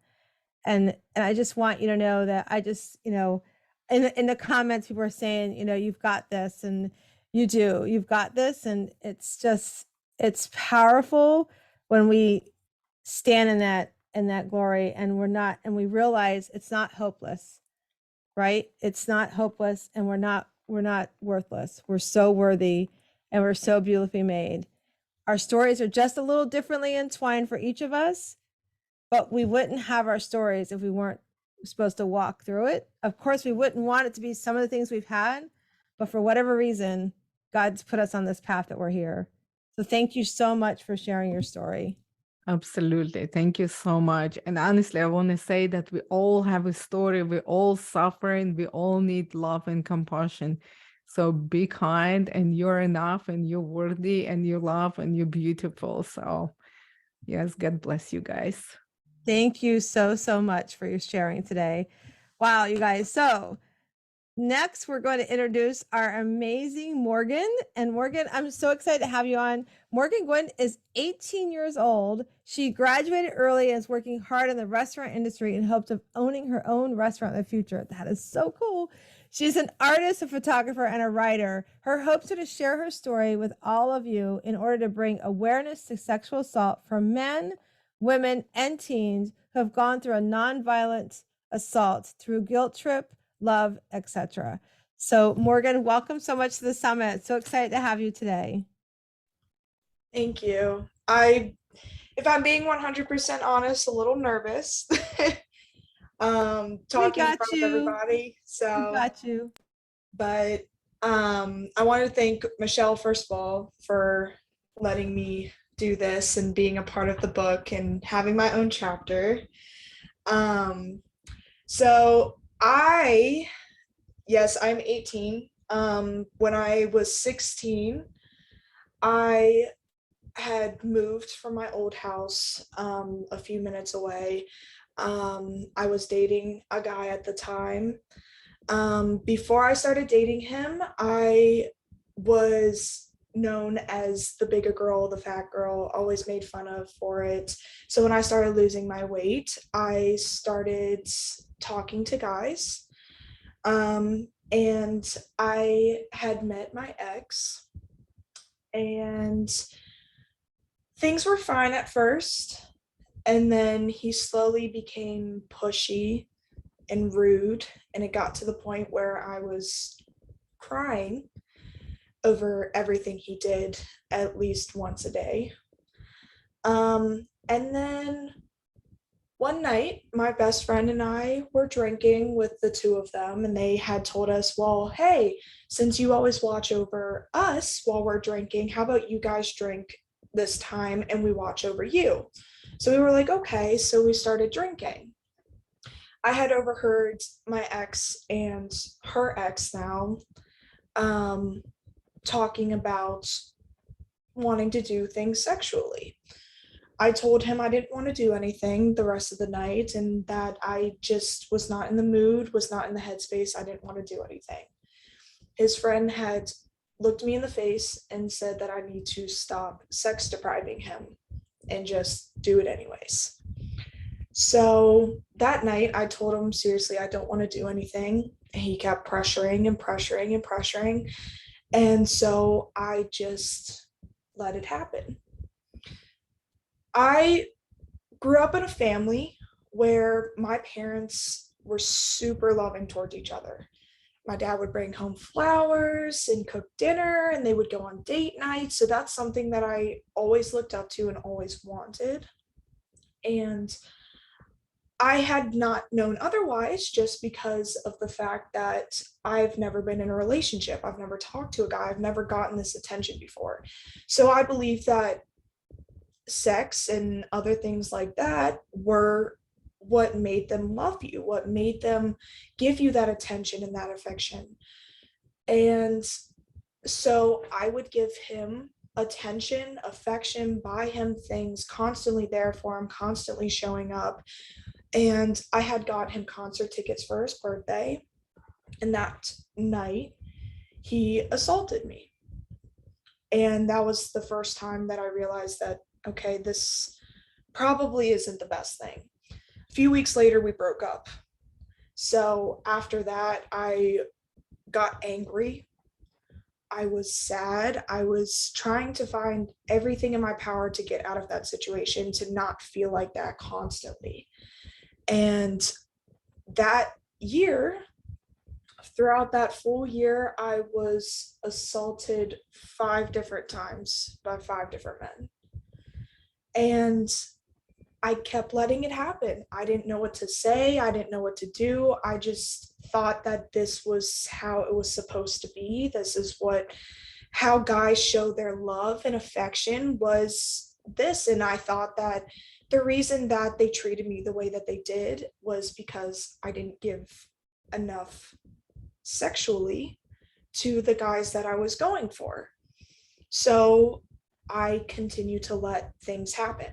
Speaker 2: And I just want you to know that I just, in the comments, people are saying, you've got this, and you've got this. And it's powerful when we stand in that glory, and we realize it's not hopeless, right? It's not hopeless, and we're not worthless. We're so worthy, and we're so beautifully made. Our stories are just a little differently entwined for each of us, but we wouldn't have our stories if we weren't supposed to walk through it. Of course, we wouldn't want it to be some of the things we've had, but for whatever reason, God's put us on this path that we're here. So thank you so much for sharing your story.
Speaker 14: Absolutely. Thank you so much. And honestly, I want to say that we all have a story. We all suffering. We all need love and compassion. So be kind, and you're enough, and you're worthy, and you love, and you're beautiful. So yes, God bless you guys.
Speaker 2: Thank you so much for your sharing today. Wow, you guys. So next, we're going to introduce our amazing Morgan. And Morgan, I'm so excited to have you on. Morgan Gwynn is 18 years old. She graduated early and is working hard in the restaurant industry in hopes of owning her own restaurant in the future. That is so cool. She's an artist, a photographer, and a writer. Her hopes are to share her story with all of you in order to bring awareness to sexual assault for men, women, and teens who have gone through a nonviolent assault through guilt trip, love, etc. So Morgan, welcome so much to the summit. So excited to have you today.
Speaker 15: Thank you. If I'm being 100% honest, a little nervous. Talking in front of everybody. So
Speaker 2: we got you.
Speaker 15: But I want to thank Michelle, first of all, for letting me do this and being a part of the book and having my own chapter. So yes, I'm 18. When I was 16, I had moved from my old house a few minutes away. I was dating a guy at the time. Before I started dating him, I was known as the bigger girl, the fat girl, always made fun of for it. So when I started losing my weight, I started talking to guys. And I had met my ex, and things were fine at first. And then he slowly became pushy and rude. And it got to the point where I was crying over everything he did at least once a day. And then one night, my best friend and I were drinking with the two of them, and they had told us, well, hey, since you always watch over us while we're drinking, how about you guys drink this time and we watch over you? So we were like, okay, so we started drinking. I had overheard my ex and her ex now talking about wanting to do things sexually. I told him I didn't want to do anything the rest of the night and that I just was not in the mood, was not in the headspace. I didn't want to do anything. His friend had looked me in the face and said that I need to stop sex depriving him and just do it anyways. So that night I told him, seriously, I don't want to do anything. And he kept pressuring and pressuring and pressuring. And so I just let it happen. I grew up in a family where my parents were super loving towards each other. My dad would bring home flowers and cook dinner, and they would go on date nights. So that's something that I always looked up to and always wanted. And I had not known otherwise just because of the fact that I've never been in a relationship. I've never talked to a guy. I've never gotten this attention before. So I believe that sex and other things like that were what made them love you, what made them give you that attention and that affection. And so I would give him attention, affection, buy him things, constantly there for him, constantly showing up. And I had got him concert tickets for his birthday. And that night, he assaulted me. And that was the first time that I realized that, okay, this probably isn't the best thing. A few weeks later, we broke up. So after that, I got angry. I was sad. I was trying to find everything in my power to get out of that situation, to not feel like that constantly. And that year, throughout that full year, I was assaulted 5 different times by 5 different men. And I kept letting it happen. I didn't know what to say. I didn't know what to do. I just thought that this was how it was supposed to be. This is how guys show their love and affection was this. And I thought that the reason that they treated me the way that they did was because I didn't give enough sexually to the guys that I was going for. So I continued to let things happen.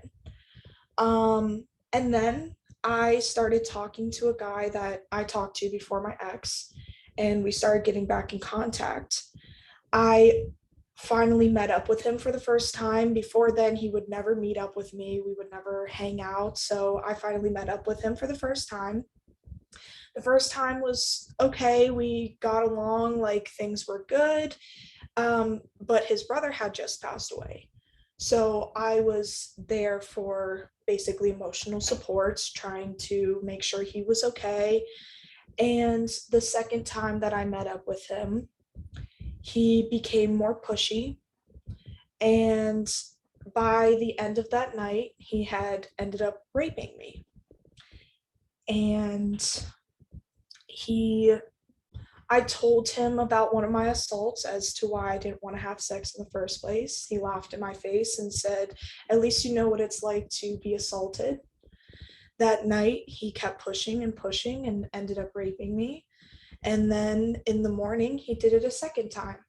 Speaker 15: And then I started talking to a guy that I talked to before my ex, and we started getting back in contact. I finally met up with him for the first time. Before then, he would never meet up with me. We would never hang out. So I finally met up with him for the first time. The first time was okay. We got along, like things were good. But his brother had just passed away. So I was there for basically emotional support, trying to make sure he was okay. And the second time that I met up with him, he became more pushy. And by the end of that night, he had ended up raping me. And I told him about one of my assaults as to why I didn't want to have sex in the first place. He laughed in my face and said, "At least you know what it's like to be assaulted." That night, he kept pushing and ended up raping me. And then in the morning, he did it a second time.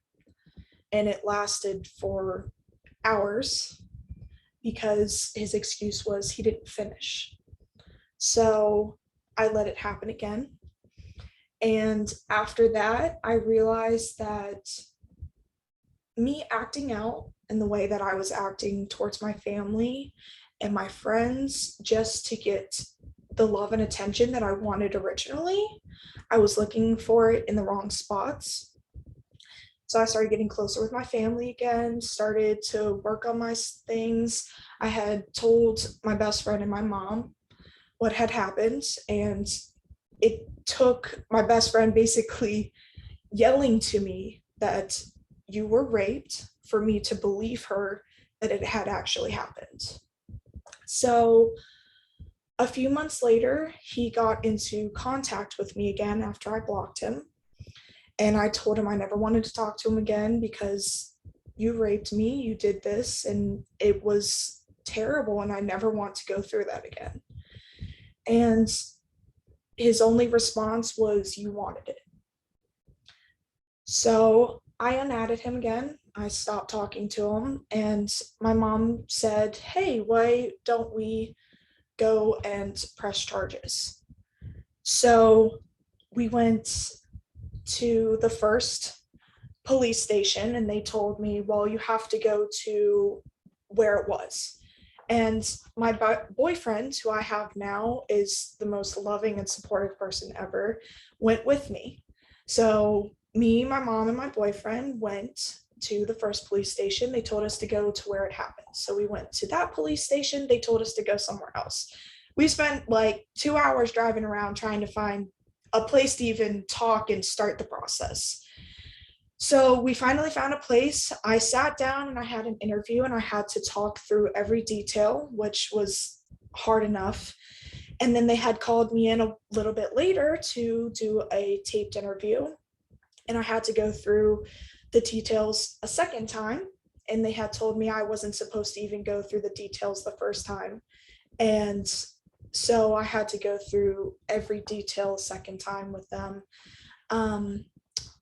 Speaker 15: And it lasted for hours because his excuse was he didn't finish. So I let it happen again. And after that, I realized that me acting out in the way that I was acting towards my family and my friends just to get the love and attention that I wanted originally, I was looking for it in the wrong spots. So I started getting closer with my family again, started to work on my things. I had told my best friend and my mom what had happened, and it took my best friend basically yelling to me that you were raped for me to believe her that it had actually happened. So a few months later, he got into contact with me again after I blocked him. And I told him I never wanted to talk to him again because you raped me, you did this, and it was terrible, and I never want to go through that again. And his only response was, "You wanted it." So I unadded him again. I stopped talking to him, and my mom said, "Hey, why don't we go and press charges?" So we went to the first police station, and they told me, "Well, you have to go to where it was." And my boyfriend, who I have now, is the most loving and supportive person ever, went with me. So me, my mom, and my boyfriend went to the first police station. They told us to go to where it happened. So we went to that police station. They told us to go somewhere else. We spent like 2 hours driving around trying to find a place to even talk and start the process. So we finally found a place. I sat down and I had an interview, and I had to talk through every detail, which was hard enough. And then they had called me in a little bit later to do a taped interview, and I had to go through the details a second time. And they had told me I wasn't supposed to even go through the details the first time. And so I had to go through every detail a second time with them.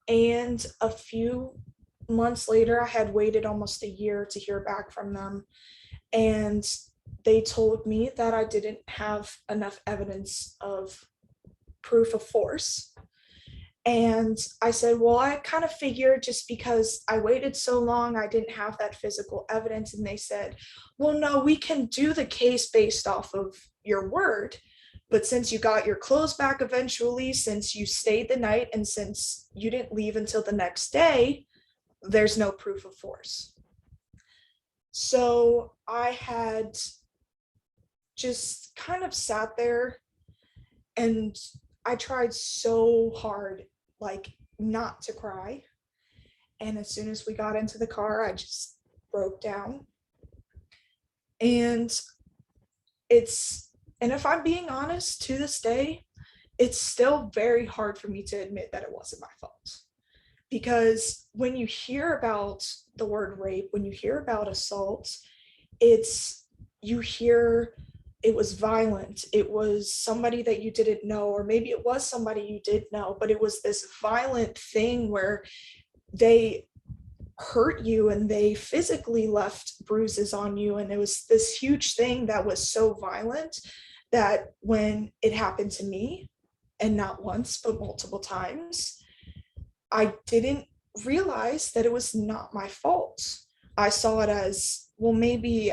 Speaker 15: And a few months later, I had waited almost a year to hear back from them. And they told me that I didn't have enough evidence of proof of force. And I said, well, I kind of figured just because I waited so long, I didn't have that physical evidence. And they said, well, no, we can do the case based off of your word. But since you got your clothes back eventually, since you stayed the night, and since you didn't leave until the next day, there's no proof of force. So I had just kind of sat there, and I tried so hard, like, not to cry. And as soon as we got into the car, I just broke down. And if I'm being honest, to this day, it's still very hard for me to admit that it wasn't my fault. Because when you hear about the word rape, when you hear about assault, you hear it was violent, it was somebody that you didn't know, or maybe it was somebody you did know, but it was this violent thing where they hurt you and they physically left bruises on you. And it was this huge thing that was so violent that when it happened to me, and not once, but multiple times, I didn't realize that it was not my fault. I saw it as, well, maybe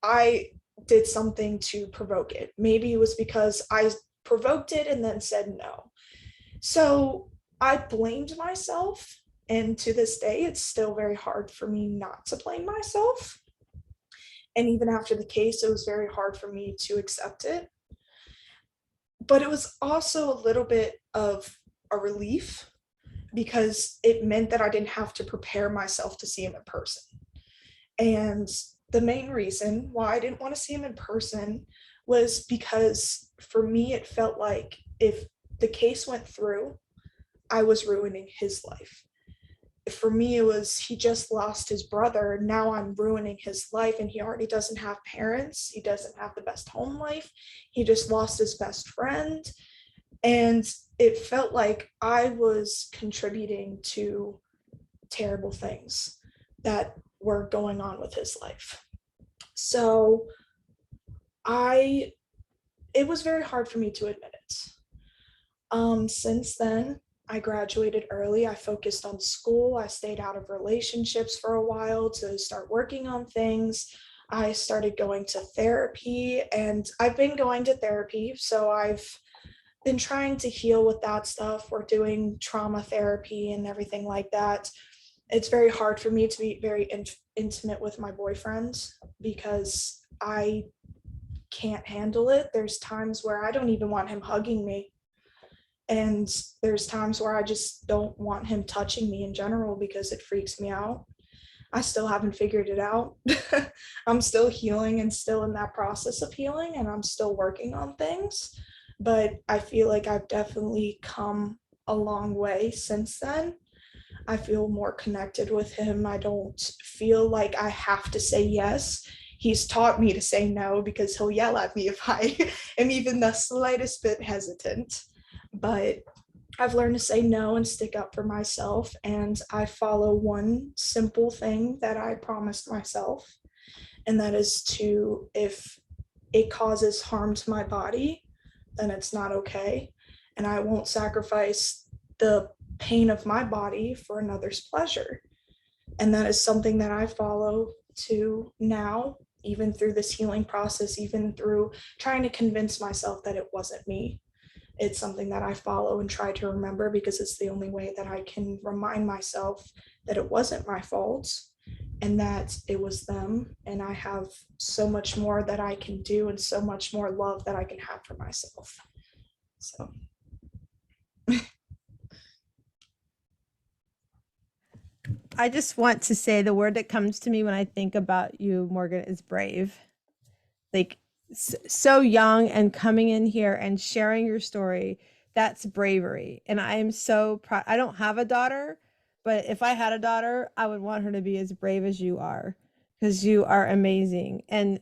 Speaker 15: I did something to provoke it. Maybe it was because I provoked it and then said no. So I blamed myself. And to this day, it's still very hard for me not to blame myself. And even after the case, it was very hard for me to accept it. But it was also a little bit of a relief because it meant that I didn't have to prepare myself to see him in person. And the main reason why I didn't want to see him in person was because for me, it felt like if the case went through, I was ruining his life. For me, it was he just lost his brother. Now I'm ruining his life, and he already doesn't have parents. He doesn't have the best home life. He just lost his best friend. And it felt like I was contributing to terrible things that were going on with his life. So it was very hard for me to admit it. Since then, I graduated early. I focused on school. I stayed out of relationships for a while to start working on things. I started going to therapy, and I've been going to therapy. So I've been trying to heal with that stuff. We're doing trauma therapy and everything like that. It's very hard for me to be very intimate with my boyfriend because I can't handle it. There's times where I don't even want him hugging me. And there's times where I just don't want him touching me in general because it freaks me out. I still haven't figured it out. I'm still healing and still in that process of healing, and I'm still working on things. But I feel like I've definitely come a long way since then. I feel more connected with him. I don't feel like I have to say yes. He's taught me to say no because he'll yell at me if I am even the slightest bit hesitant. But I've learned to say no and stick up for myself. And I follow one simple thing that I promised myself. And that is to, if it causes harm to my body, then it's not okay. And I won't sacrifice the pain of my body for another's pleasure. And that is something that I follow to now, even through this healing process, even through trying to convince myself that it wasn't me. It's something that I follow and try to remember because it's the only way that I can remind myself that it wasn't my fault and that it was them. And I have so much more that I can do and so much more love that I can have for myself. So.
Speaker 2: I just want to say the word that comes to me when I think about you, Morgan, is brave. Like, so young and coming in here and sharing your story, that's bravery. And I am so proud. I don't have a daughter, but if I had a daughter, I would want her to be as brave as you are, because you are amazing. And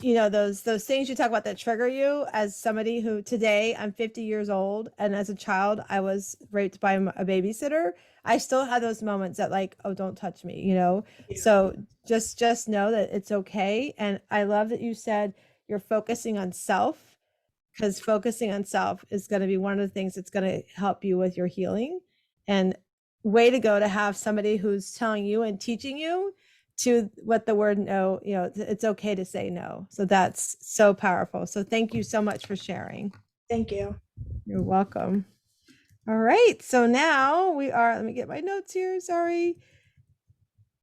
Speaker 2: you know, those things you talk about that trigger you, as somebody who today I'm 50 years old, and as a child I was raped by a babysitter. I still have those moments that like, oh, don't touch me, you know? Yeah. So just know that it's okay. And I love that you said you're focusing on self, because focusing on self is going to be one of the things that's going to help you with your healing. And way to go to have somebody who's telling you and teaching you to what the word no, you know, it's okay to say no. So that's so powerful. So thank you so much for sharing.
Speaker 15: Thank you.
Speaker 2: You're welcome. All right. So now we are, let me get my notes here. Sorry.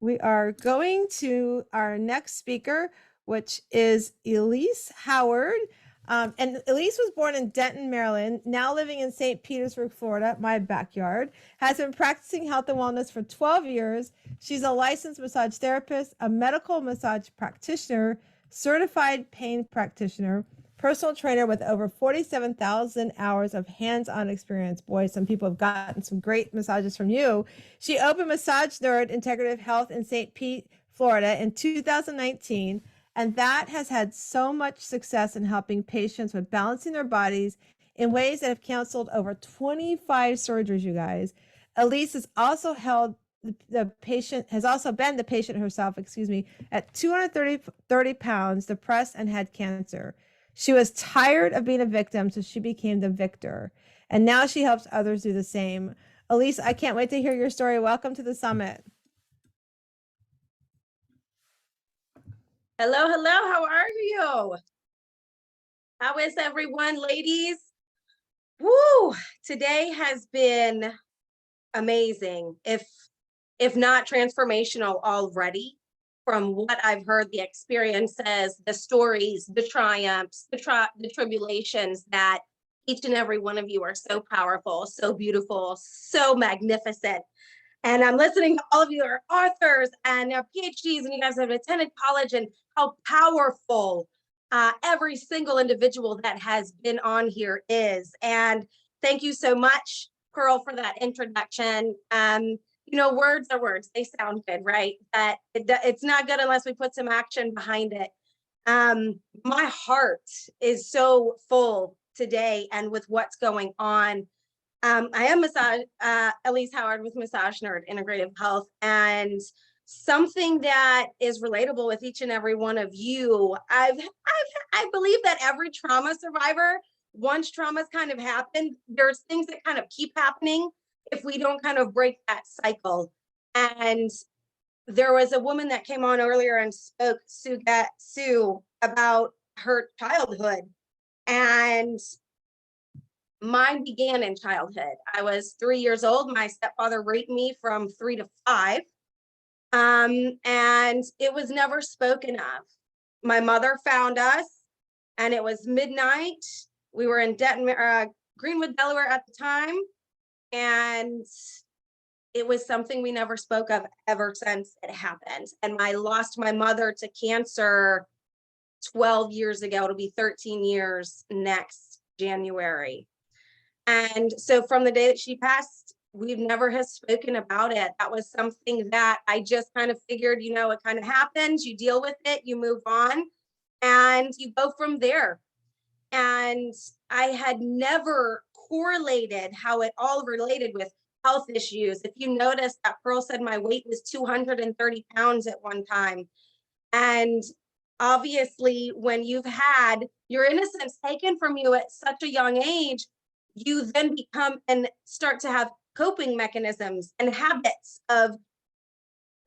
Speaker 2: We are going to our next speaker, which is Elise Howard. And Elise was born in Denton, Maryland, now living in St. Petersburg, Florida, my backyard, has been practicing health and wellness for 12 years. She's a licensed massage therapist, a medical massage practitioner, certified pain practitioner, personal trainer with over 47,000 hours of hands-on experience. Boy, some people have gotten some great massages from you. She opened Massage Nerd Integrative Health in St. Pete, Florida in 2019. And that has had so much success in helping patients with balancing their bodies in ways that have canceled over 25 surgeries, you guys. Elise has also held the patient, has also been the patient herself, at 230 pounds, depressed, and had cancer. She was tired of being a victim, so she became the victor. And now she helps others do the same. Elise, I can't wait to hear your story. Welcome to the summit.
Speaker 16: Hello, hello. How are you? How is everyone, ladies? Woo! Today has been amazing, if not transformational already. From what I've heard, the experiences, the stories, the triumphs, the tribulations, that each and every one of you are so powerful, so beautiful, so magnificent. And I'm listening to all of you are authors and PhDs, and you guys have attended college, and how powerful every single individual that has been on here is. And thank you so much, Pearl, for that introduction. You know, words are words. They sound good, right? But it's not good unless we put some action behind it. My heart is so full today and with what's going on. I am Elise Howard with Massage Nerd Integrative Health, and something that is relatable with each and every one of you. I believe that every trauma survivor, once trauma's kind of happened, there's things that kind of keep happening if we don't kind of break that cycle. And there was a woman that came on earlier and spoke, Sue, about her childhood, and mine began in childhood. I was 3 years old. My stepfather raped me from 3 to 5. And it was never spoken of. My mother found us, and it was midnight. We were in Greenwood, Delaware at the time. And it was something we never spoke of ever since it happened. And I lost my mother to cancer 12 years ago. It'll be 13 years next January. And so from the day that she passed, we've never has spoken about it. That was something that I just kind of figured, you know, it kind of happens, you deal with it, you move on, and you go from there. And I had never correlated how it all related with health issues. If you notice that Pearl said my weight was 230 pounds at one time. And obviously, when you've had your innocence taken from you at such a young age, you then become and start to have coping mechanisms and habits of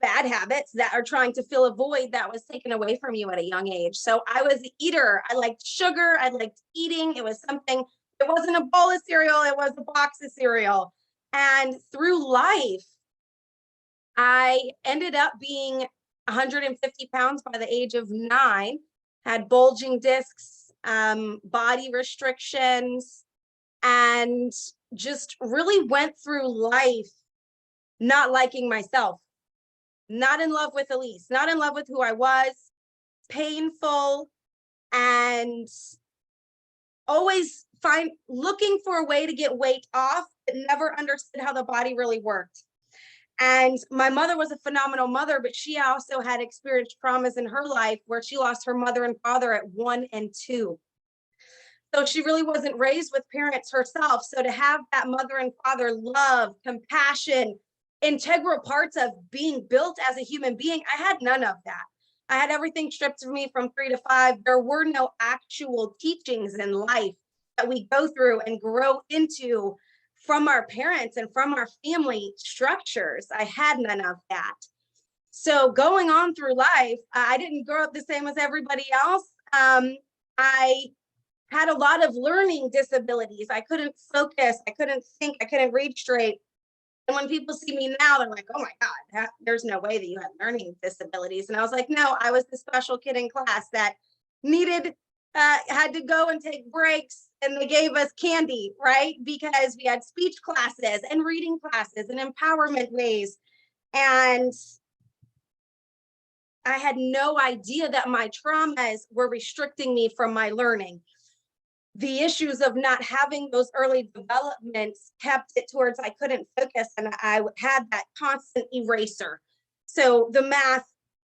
Speaker 16: bad habits that are trying to fill a void that was taken away from you at a young age. So I was an eater. I liked sugar. I liked eating. It was something, it wasn't a bowl of cereal. It was a box of cereal. And through life, I ended up being 150 pounds by the age of 9, had bulging discs, body restrictions, and just really went through life not liking myself, not in love with Elise, not in love with who I was, painful, and always looking for a way to get weight off, but never understood how the body really worked. And my mother was a phenomenal mother, but she also had experienced traumas in her life where she lost her mother and father at 1 and 2. So she really wasn't raised with parents herself. So to have that mother and father love, compassion, integral parts of being built as a human being, I had none of that. I had everything stripped of me from 3 to 5. There were no actual teachings in life that we go through and grow into from our parents and from our family structures. I had none of that. So going on through life, I didn't grow up the same as everybody else. I had a lot of learning disabilities. I couldn't focus, I couldn't think, I couldn't read straight. And when people see me now, they're like, oh my God, there's no way that you had learning disabilities. And I was like, no, I was the special kid in class that needed, had to go and take breaks, and they gave us candy, right? Because we had speech classes and reading classes and empowerment ways. And I had no idea that my traumas were restricting me from my learning. The issues of not having those early developments kept it towards I couldn't focus, and I had that constant eraser. So the math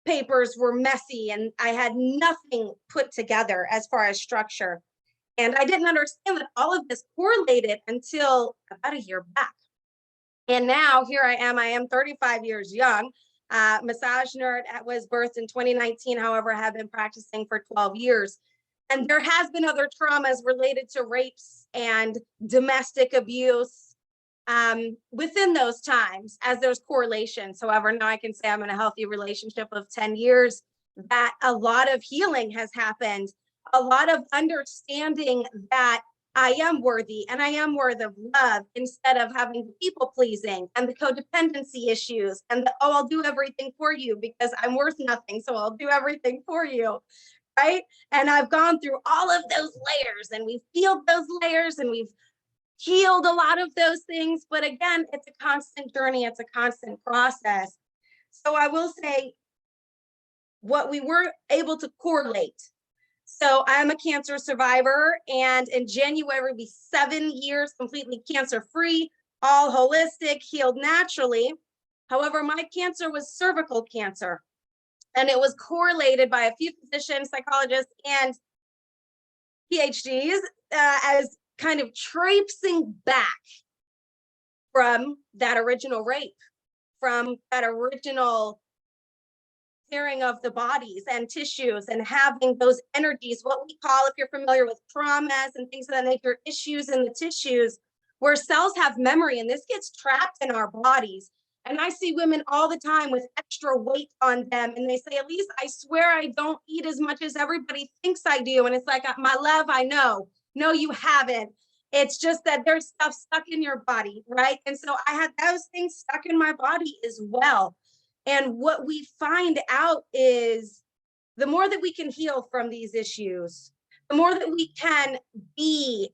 Speaker 16: papers were messy and I had nothing put together as far as structure. And I didn't understand that all of this correlated until about a year back. And now here I am 35 years young. Massage Nerd was birthed in 2019. However, I have been practicing for 12 years. And there has been other traumas related to rapes and domestic abuse within those times, as there's correlations. However, now I can say I'm in a healthy relationship of 10 years, that a lot of healing has happened, a lot of understanding that I am worthy and I am worth of love, instead of having the people pleasing and the codependency issues and the, oh, I'll do everything for you because I'm worth nothing, so I'll do everything for you. Right. And I've gone through all of those layers, and we've healed those layers, and we've healed a lot of those things. But again, it's a constant journey. It's a constant process. So I will say what we were able to correlate. So I'm a cancer survivor, and in January will be 7 years completely cancer free, all holistic, healed naturally. However, my cancer was cervical cancer, and it was correlated by a few physicians, psychologists, and PhDs as kind of traipsing back from that original rape, from that original tearing of the bodies and tissues, and having those energies, what we call, if you're familiar with traumas and things of that nature, issues in the tissues where cells have memory, and this gets trapped in our bodies. And I see women all the time with extra weight on them, and they say, Elise, I swear I don't eat as much as everybody thinks I do. And it's like, my love, I know. No, you haven't. It's just that there's stuff stuck in your body, right? And so I had those things stuck in my body as well. And what we find out is the more that we can heal from these issues, the more that we can be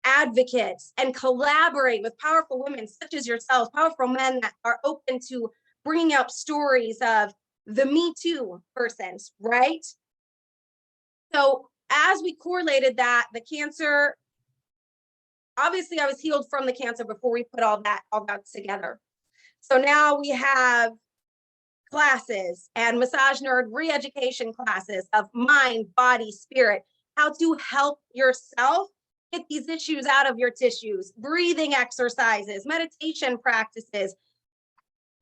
Speaker 16: advocates and collaborate with powerful women such as yourselves, powerful men that are open to bringing up stories of the Me Too persons, right? So as we correlated that, the cancer, obviously I was healed from the cancer before we put all that together. So now we have classes and Massage Nerd re-education classes of mind, body, spirit, how to help yourself get these issues out of your tissues, breathing exercises, meditation practices,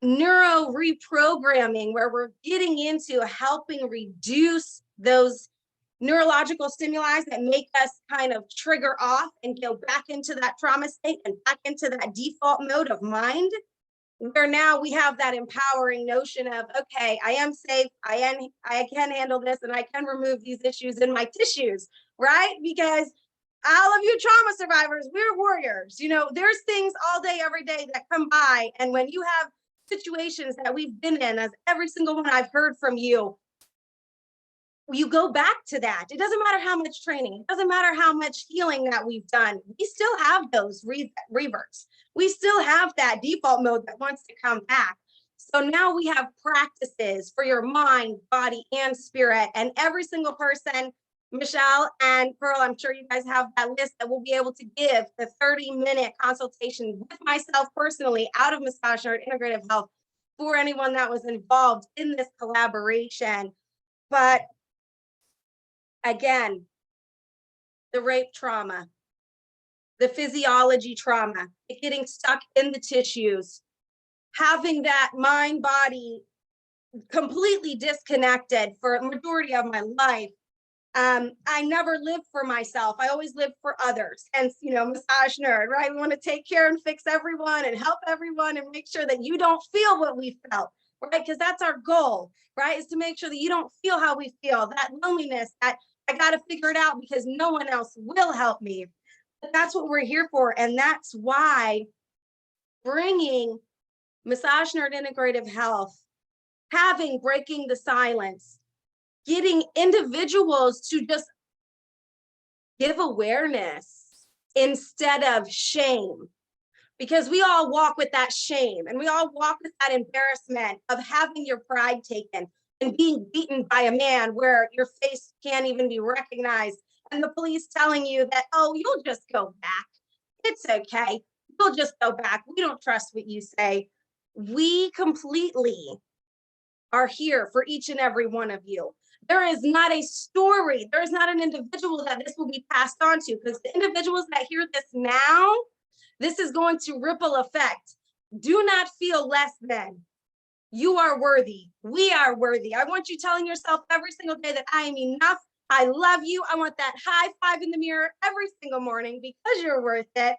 Speaker 16: neuro reprogramming, where we're getting into helping reduce those neurological stimuli that make us kind of trigger off and go back into that trauma state and back into that default mode of mind, where now we have that empowering notion of, okay, I am safe, I can handle this, and I can remove these issues in my tissues, right? Because all of you trauma survivors, we're warriors. You know, there's things all day, every day that come by. And when you have situations that we've been in, as every single one I've heard from you, you go back to that. It doesn't matter how much training, it doesn't matter how much healing that we've done. We still have those reverts. We still have that default mode that wants to come back. So now we have practices for your mind, body, and spirit. And every single person, Michelle and Pearl, I'm sure you guys have that list that we'll be able to give the 30-minute consultation with myself personally out of Massage Nerd Integrative Health for anyone that was involved in this collaboration. But again, the rape trauma, the physiology trauma, it getting stuck in the tissues, having that mind body completely disconnected for a majority of my life. I never lived for myself. I always lived for others. And, you know, Massage Nerd, right? We want to take care and fix everyone and help everyone and make sure that you don't feel what we felt, right? Because that's our goal, right? Is to make sure that you don't feel how we feel, that loneliness, that I got to figure it out because no one else will help me. But that's what we're here for. And that's why bringing Massage Nerd Integrative Health, having Breaking the Silence, getting individuals to just give awareness instead of shame, because we all walk with that shame and we all walk with that embarrassment of having your pride taken and being beaten by a man where your face can't even be recognized, and the police telling you that, oh, you'll just go back. It's okay. You'll just go back. We don't trust what you say. We completely are here for each and every one of you. There is not a story, there is not an individual that this will be passed on to, because the individuals that hear this now, this is going to ripple effect. Do not feel less than. You are worthy. We are worthy. I want you telling yourself every single day that I am enough. I love you. I want that high five in the mirror every single morning because you're worth it.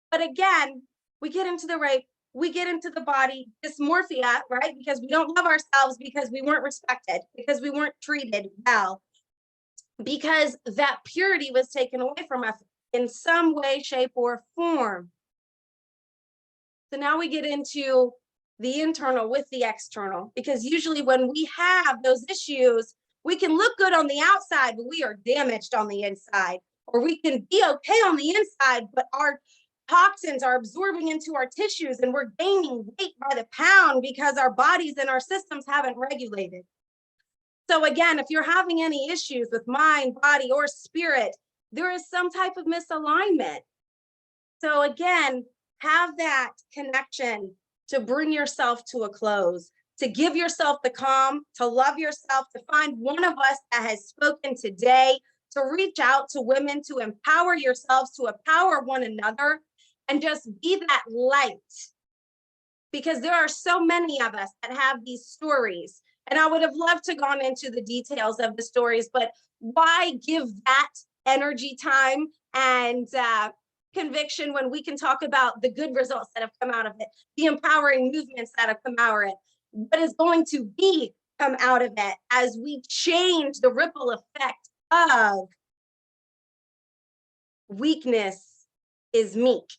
Speaker 16: But again, we get into the rape, we get into the body dysmorphia, right? Because we don't love ourselves, because we weren't respected, because we weren't treated well, because that purity was taken away from us in some way, shape, or form. So now we get into the internal with the external, because usually when we have those issues, we can look good on the outside, but we are damaged on the inside. Or we can be okay on the inside, but our toxins are absorbing into our tissues and we're gaining weight by the pound because our bodies and our systems haven't regulated. So again, if you're having any issues with mind, body, or spirit, there is some type of misalignment. So again, have that connection to bring yourself to a close, to give yourself the calm, to love yourself, to find one of us that has spoken today, to reach out to women, to empower yourselves, to empower one another, and just be that light. Because there are so many of us that have these stories. And I would have loved to gone into the details of the stories, but why give that energy, time, and conviction when we can talk about the good results that have come out of it, the empowering movements that have come out of it, what is going to be come out of it as we change the ripple effect of weakness is meek.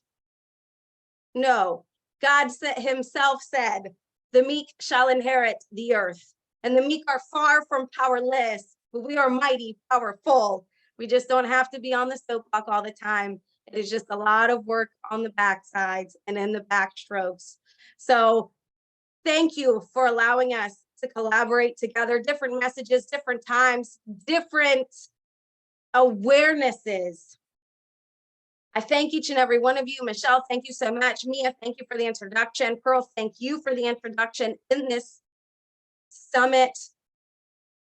Speaker 16: No, God himself said, the meek shall inherit the earth, and the meek are far from powerless, but we are mighty powerful. We just don't have to be on the soapbox all the time. It is just a lot of work on the backsides and in the backstrokes. So thank you for allowing us to collaborate together, different messages, different times, different awarenesses. I thank each and every one of you. Michelle, thank you so much. Mia, thank you for the introduction. Pearl, thank you for the introduction in this summit.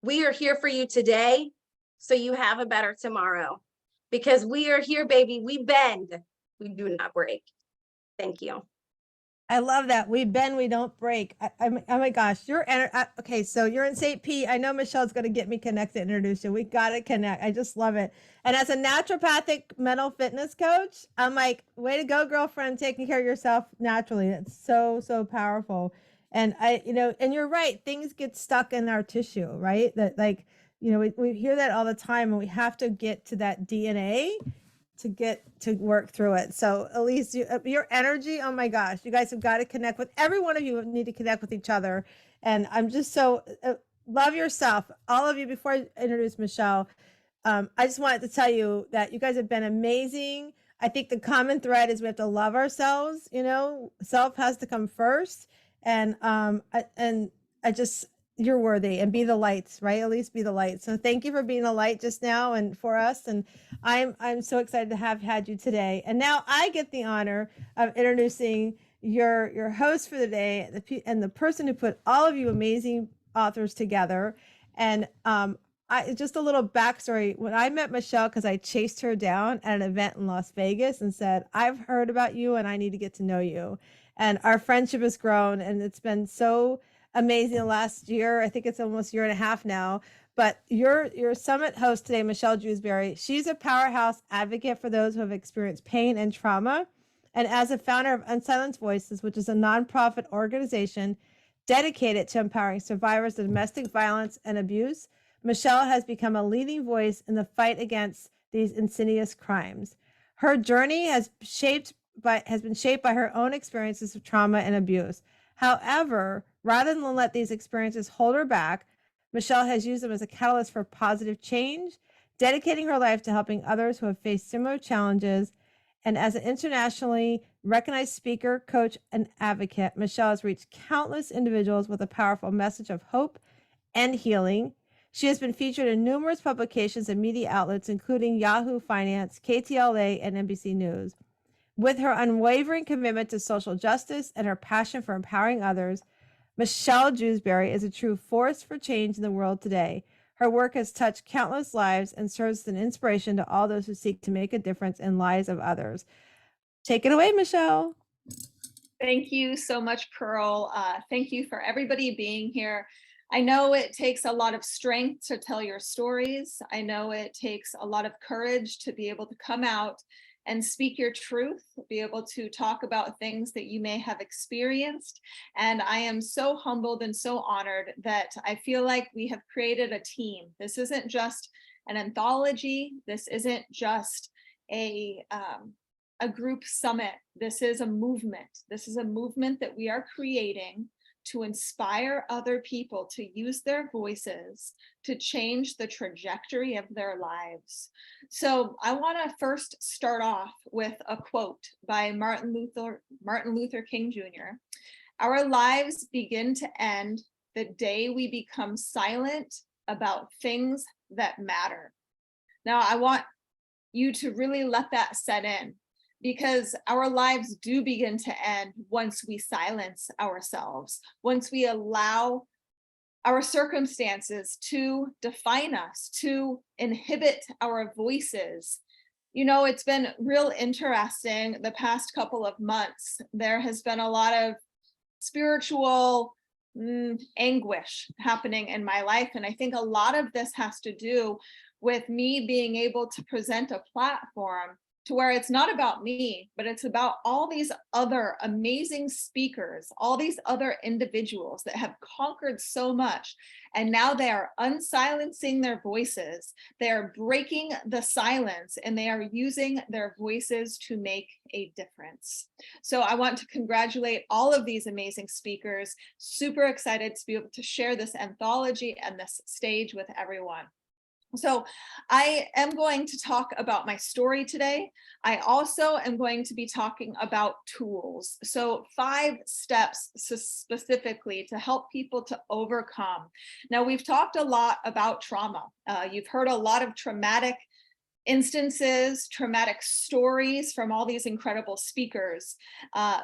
Speaker 16: We are here for you today, so you have a better tomorrow. Because we are here, baby. We bend, we do not break. Thank you.
Speaker 2: I love that. We bend, we don't break. Oh my gosh, okay. So you're in St. Pete. I know Michelle's going to get me connected, introduce you. We got to connect. I just love it. And as a naturopathic mental fitness coach, I'm like, way to go, girlfriend, taking care of yourself naturally. It's so, so powerful. And and you're right. Things get stuck in our tissue, right? That we hear that all the time, and we have to get to that DNA to get to work through it. So Elise, your energy, oh my gosh, you guys have got to connect with, every one of you need to connect with each other. And I'm just so, love yourself. All of you, before I introduce Michelle, I just wanted to tell you that you guys have been amazing. I think the common thread is we have to love ourselves, self has to come first. And I just, you're worthy, and be the light, right? At least be the light. So thank you for being a light just now and for us. And I'm so excited to have had you today. And now I get the honor of introducing your host for the day, and the person who put all of you amazing authors together. And just a little backstory. When I met Michelle, because I chased her down at an event in Las Vegas and said, I've heard about you and I need to get to know you. And our friendship has grown, and it's been so amazing the last year. I think it's almost a year and a half now. But your summit host today, Michelle Jewsbury, she's a powerhouse advocate for those who have experienced pain and trauma. And as a founder of Unsilenced Voices, which is a nonprofit organization dedicated to empowering survivors of domestic violence and abuse, Michelle has become a leading voice in the fight against these insidious crimes. Her journey has been shaped by her own experiences of trauma and abuse. However, rather than let these experiences hold her back, Michelle has used them as a catalyst for positive change, dedicating her life to helping others who have faced similar challenges. And as an internationally recognized speaker, coach, and advocate, Michelle has reached countless individuals with a powerful message of hope and healing. She has been featured in numerous publications and media outlets, including Yahoo Finance, KTLA, and NBC News. With her unwavering commitment to social justice and her passion for empowering others, Michelle Jewsbury is a true force for change in the world today. Her work has touched countless lives and serves as an inspiration to all those who seek to make a difference in lives of others. Take it away, Michelle.
Speaker 1: Thank you so much, Pearl. Thank you for everybody being here. I know it takes a lot of strength to tell your stories. I know it takes a lot of courage to be able to come out and speak your truth, be able to talk about things that you may have experienced. And I am so humbled and so honored that I feel like we have created a team. This isn't just an anthology. This isn't just a group summit. This is a movement. This is a movement that we are creating to inspire other people to use their voices to change the trajectory of their lives. So I want to first start off with a quote by Martin Luther King Jr. Our lives begin to end the day we become silent about things that matter. Now, I want you to really let that set in, because our lives do begin to end once we silence ourselves, once we allow our circumstances to define us, to inhibit our voices. You know, it's been real interesting the past couple of months. There has been a lot of spiritual anguish happening in my life. And I think a lot of this has to do with me being able to present a platform to where it's not about me, but it's about all these other amazing speakers, all these other individuals that have conquered so much. And now they are unsilencing their voices. They are breaking the silence, and they are using their voices to make a difference. So I want to congratulate all of these amazing speakers. Super excited to be able to share this anthology and this stage with everyone. So I am going to talk about my story today. I also am going to be talking about tools. So 5 steps specifically to help people to overcome. Now, we've talked a lot about trauma. You've heard a lot of traumatic instances, traumatic stories from all these incredible speakers.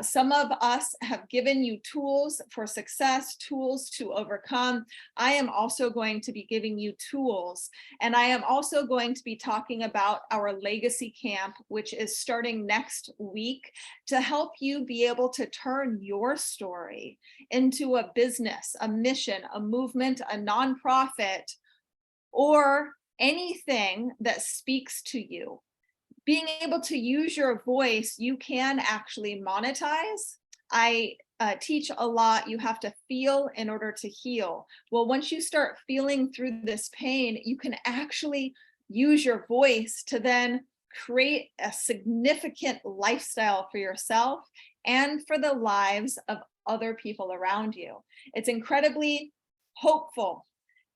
Speaker 1: Some of us have given you tools for success, tools to overcome. I am also going to be giving you tools, and I am also going to be talking about our legacy camp, which is starting next week, to help you be able to turn your story into a business, a mission, a movement, a nonprofit, or anything that speaks to you. Being able to use your voice, you can actually monetize. I teach a lot, you have to feel in order to heal. Well, once you start feeling through this pain, you can actually use your voice to then create a significant lifestyle for yourself and for the lives of other people around you. It's incredibly hopeful,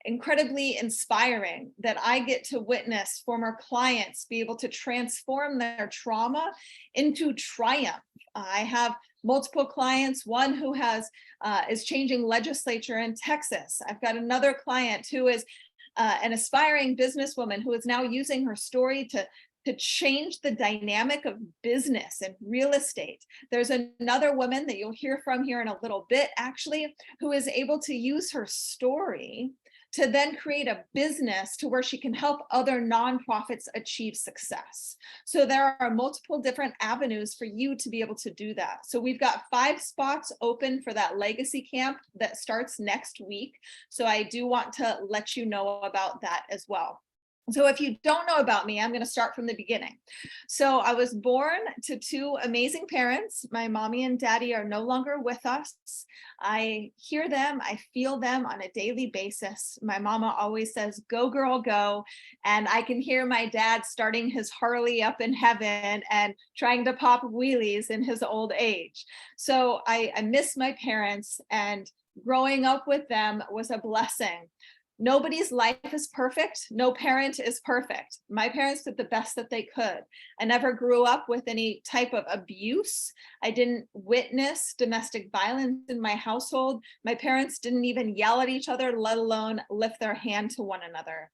Speaker 1: incredibly inspiring that I get to witness former clients be able to transform their trauma into triumph. I have multiple clients, one who is changing legislature in Texas. I've got another client who is an aspiring businesswoman who is now using her story to change the dynamic of business and real estate. There's another woman that you'll hear from here in a little bit, actually, who is able to use her story to then create a business to where she can help other nonprofits achieve success. So there are multiple different avenues for you to be able to do that. So we've got 5 spots open for that legacy camp that starts next week. So I do want to let you know about that as well. So if you don't know about me, I'm going to start from the beginning. So I was born to 2 amazing parents. My mommy and daddy are no longer with us. I hear them, I feel them on a daily basis. My mama always says, "Go girl, go." And I can hear my dad starting his Harley up in heaven and trying to pop wheelies in his old age. So I miss my parents, and growing up with them was a blessing. Nobody's life is perfect. No parent is perfect. My parents did the best that they could. I never grew up with any type of abuse. I didn't witness domestic violence in my household. My parents didn't even yell at each other, let alone lift their hand to one another.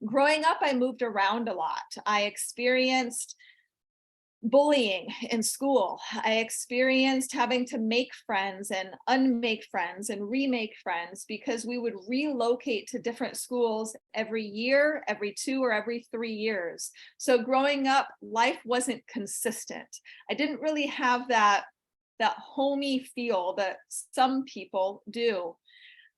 Speaker 1: Growing up, I moved around a lot. I experienced bullying in school. I experienced having to make friends and unmake friends and remake friends because we would relocate to different schools every year, every 2 or every 3 years. So growing up, life wasn't consistent. I didn't really have that homey feel that some people do.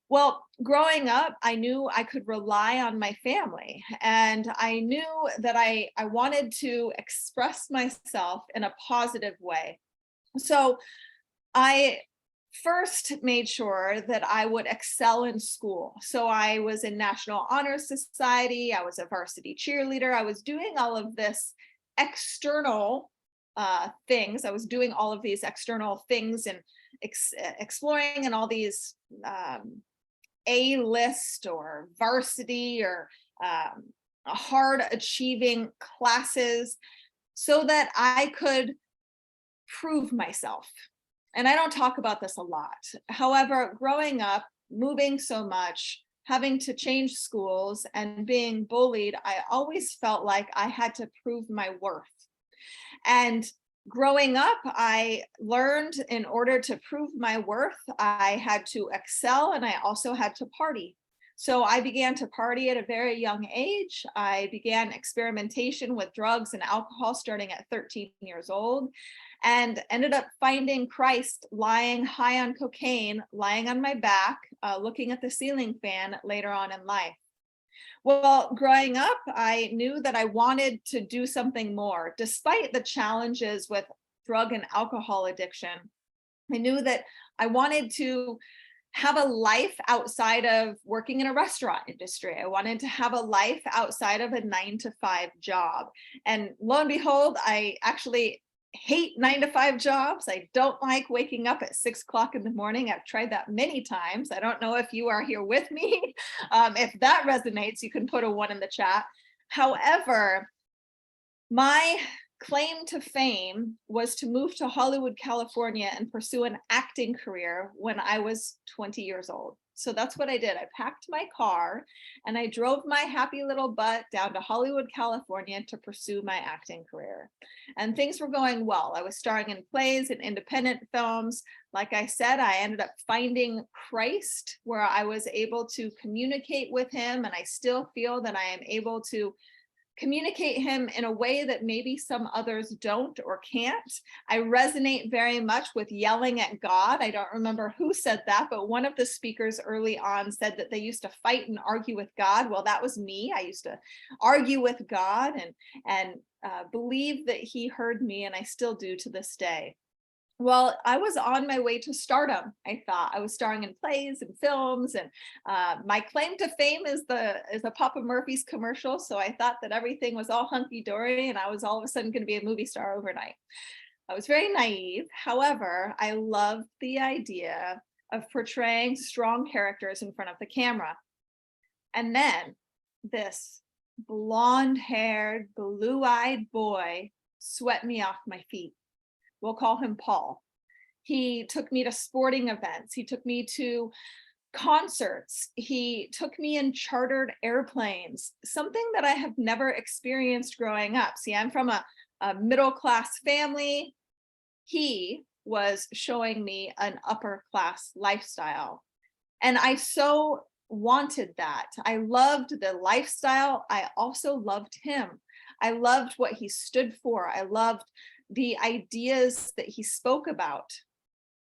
Speaker 1: Well, growing up, I knew I could rely on my family, and I knew that I wanted to express myself in a positive way. So I first made sure that I would excel in school. So I was in National Honor Society, I was a varsity cheerleader, I was doing all of this external things. I was doing all of these external things and exploring in all these A-list or varsity or hard achieving classes so that I could prove myself. And I don't talk about this a lot. However, growing up, moving so much, having to change schools and being bullied, I always felt like I had to prove my worth. And growing up, I learned in order to prove my worth, I had to excel and I also had to party. So I began to party at a very young age. I began experimentation with drugs and alcohol starting at 13 years old, and ended up finding Christ lying high on cocaine, lying on my back, looking at the ceiling fan later on in life. Well, growing up, I knew that I wanted to do something more. Despite the challenges with drug and alcohol addiction, I knew that I wanted to have a life outside of working in a restaurant industry. I wanted to have a life outside of a 9-to-5 job. And lo and behold, I actually hate 9-to-5 jobs. I don't like waking up at 6 o'clock in the morning. I've tried that many times. I don't know if you are here with me. If that resonates, you can put a 1 in the chat. However, my claim to fame was to move to Hollywood, California and pursue an acting career when I was 20 years old. So that's what I did. I packed my car and I drove my happy little butt down to Hollywood, California to pursue my acting career. And things were going well. I was starring in plays and independent films. Like I said, I ended up finding Christ, where I was able to communicate with him, and I still feel that I am able to communicate him in a way that maybe some others don't or can't. I resonate very much with yelling at God. I don't remember who said that, but one of the speakers early on said that they used to fight and argue with God. Well, that was me. I used to argue with God and believe that he heard me, and I still do to this day. Well, I was on my way to stardom. I thought I was starring in plays and films, and my claim to fame is a Papa Murphy's commercial. So I thought that everything was all hunky-dory and I was all of a sudden going to be a movie star overnight. I was very naive. However, I loved the idea of portraying strong characters in front of the camera. And then this blonde-haired, blue-eyed boy swept me off my feet. We'll call him Paul. He took me to sporting events. He took me to concerts. He took me in chartered airplanes, something that I have never experienced growing up. See, I'm from a middle-class family. He was showing me an upper-class lifestyle. And I so wanted that. I loved the lifestyle. I also loved him. I loved what he stood for. I loved the ideas that he spoke about.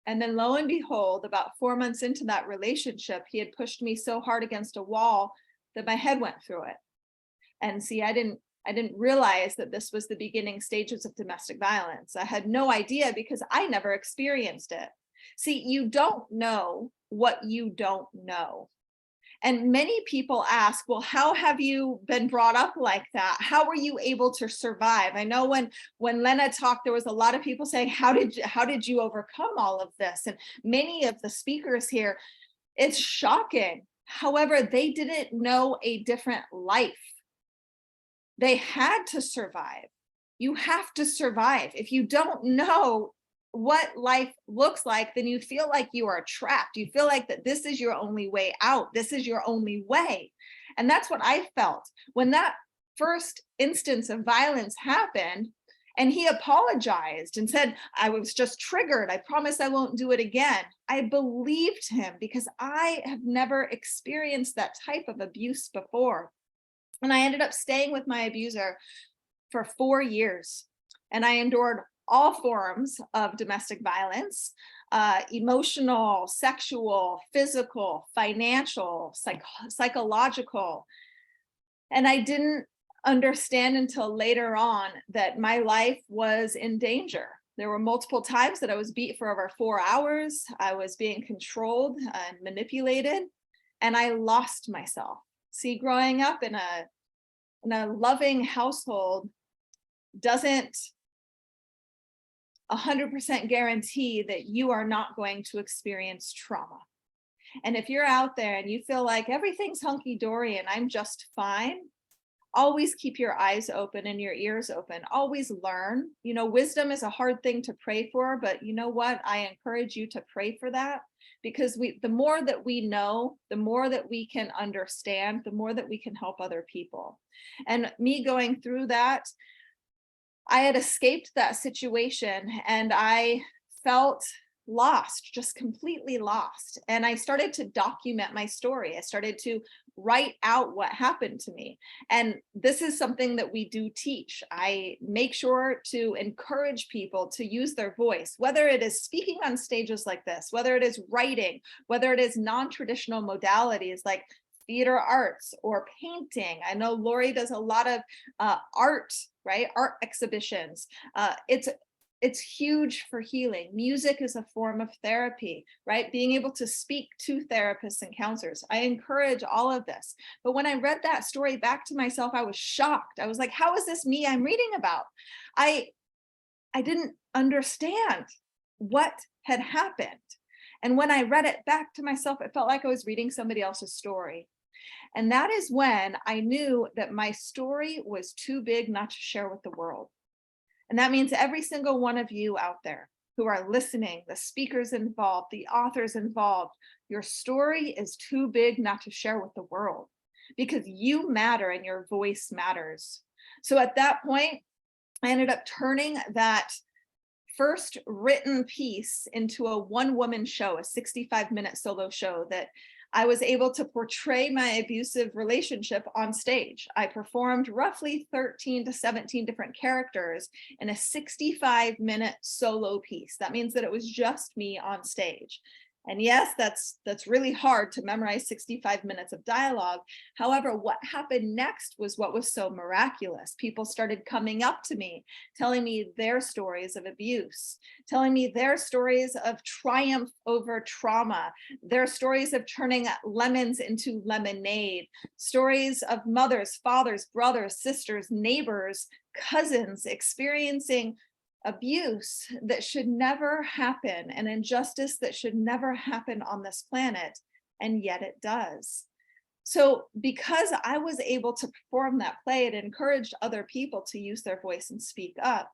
Speaker 1: And then lo and behold, about 4 months into that relationship, he had pushed me so hard against a wall that my head went through it. And see, I didn't realize that this was the beginning stages of domestic violence. I had no idea because I never experienced it. See, you don't know what you don't know. And many people ask, well, how have you been brought up like that? How were you able to survive? I know when Lena talked, there was a lot of people saying, how did you overcome all of this? And many of the speakers here, it's shocking. However, they didn't know a different life. They had to survive. You have to survive. If you don't know what life looks like, then you feel like you are trapped. You feel like that this is your only way out. This is your only way. And that's what I felt when that first instance of violence happened. And he apologized and said, I was just triggered. I promise I won't do it again. I believed him because I have never experienced that type of abuse before. And I ended up staying with my abuser for 4 years. And I endured all forms of domestic violence, emotional, sexual, physical, financial, psychological. And I didn't understand until later on that my life was in danger. There were multiple times that I was beat for over 4 hours. I was being controlled and manipulated, and I lost myself. See, growing up in a loving household doesn't 100% guarantee that you are not going to experience trauma. And if you're out there and you feel like everything's hunky-dory and I'm just fine, always keep your eyes open and your ears open. Always learn. You know, wisdom is a hard thing to pray for, but you know what? I encourage you to pray for that, because the more that we know, the more that we can understand, the more that we can help other people. And me going through that, I had escaped that situation and I felt lost, just completely lost. And I started to document my story. I started to write out what happened to me. And this is something that we do teach. I make sure to encourage people to use their voice, whether it is speaking on stages like this, whether it is writing, whether it is non-traditional modalities like theater arts or painting. I know Lori does a lot of art, right? Art exhibitions. It's huge for healing. Music is a form of therapy, right? Being able to speak to therapists and counselors. I encourage all of this. But when I read that story back to myself, I was shocked. I was like, how is this me I'm reading about? I didn't understand what had happened. And when I read it back to myself, it felt like I was reading somebody else's story. And that is when I knew that my story was too big not to share with the world. And that means every single one of you out there who are listening, the speakers involved, the authors involved, your story is too big not to share with the world, because you matter and your voice matters. So at that point, I ended up turning that first written piece into a one-woman show, a 65-minute solo show that I was able to portray my abusive relationship on stage. I performed roughly 13 to 17 different characters in a 65-minute solo piece. That means that it was just me on stage. And yes, that's really hard to memorize 65 minutes of dialogue. However, what happened next was what was so miraculous. People started coming up to me, telling me their stories of abuse, telling me their stories of triumph over trauma, their stories of turning lemons into lemonade, stories of mothers, fathers, brothers, sisters, neighbors, cousins experiencing abuse that should never happen, an injustice that should never happen on this planet, and yet it does. So because I was able to perform that play, it encouraged other people to use their voice and speak up.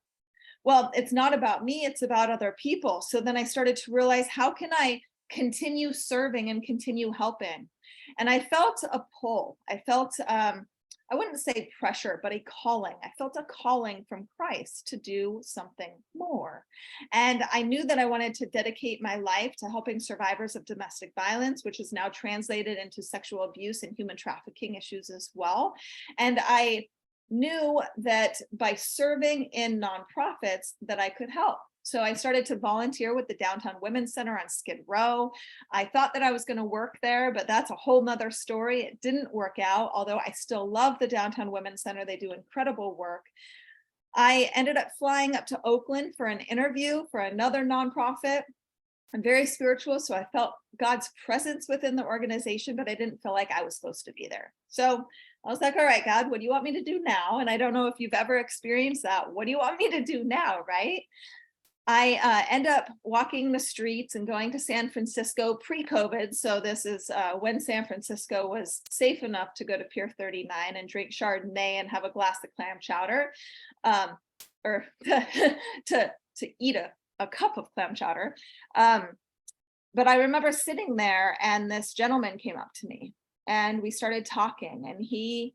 Speaker 1: Well, it's not about me, it's about other people. So then I started to realize, how can I continue serving and continue helping? And I felt a pull. I felt I wouldn't say pressure, but a calling. I felt a calling from Christ to do something more. And I knew that I wanted to dedicate my life to helping survivors of domestic violence, which is now translated into sexual abuse and human trafficking issues as well. And I knew that by serving in nonprofits that I could help. So I started to volunteer with the Downtown Women's Center on Skid Row. I thought that I was going to work there, but that's a whole nother story. It didn't work out, although I still love the Downtown Women's Center. They do incredible work. I ended up flying up to Oakland for an interview for another nonprofit. I'm very spiritual, so I felt God's presence within the organization, but I didn't feel like I was supposed to be there. So I was like, all right, God, what do you want me to do now? And I don't know if you've ever experienced that. What do you want me to do now, right? I end up walking the streets and going to San Francisco pre-COVID. So this is when San Francisco was safe enough to go to Pier 39 and drink Chardonnay and have a glass of clam chowder, or to eat a cup of clam chowder. But I remember sitting there and this gentleman came up to me and we started talking, and he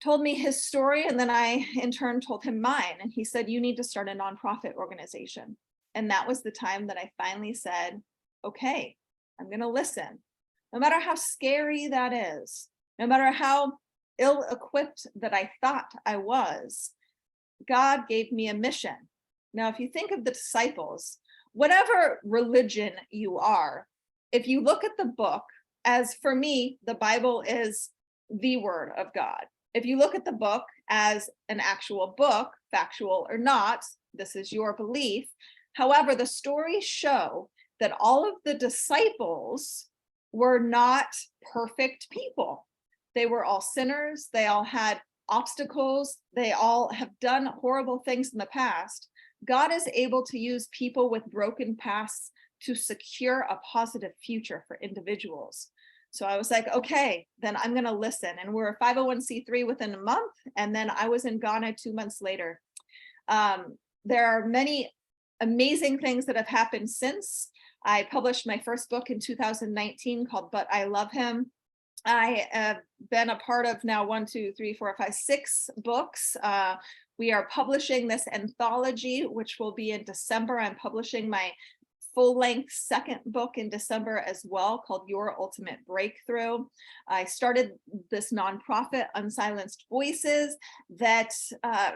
Speaker 1: told me his story, and then I in turn told him mine, and he said, you need to start a nonprofit organization. And that was the time that I finally said, okay, I'm going to listen. No matter how scary that is, no matter how ill-equipped that I thought I was, God gave me a mission. Now, if you think of the disciples, whatever religion you are, if you look at the book, as for me, the Bible is the word of God. If you look at the book as an actual book, factual or not, this is your belief. However, the stories show that all of the disciples were not perfect people. They were all sinners. They all had obstacles. They all have done horrible things in the past. God is able to use people with broken pasts to secure a positive future for individuals. So I was like, okay, then I'm going to listen. And we're a 501c3 within a month. And then I was in Ghana 2 months later. There are many amazing things that have happened since. I published my first book in 2019 called But I Love Him. I have been a part of now 6 books. We are publishing this anthology, which will be in December. I'm publishing my full-length second book in December as well, called Your Ultimate Breakthrough. I started this nonprofit, Unsilenced Voices, that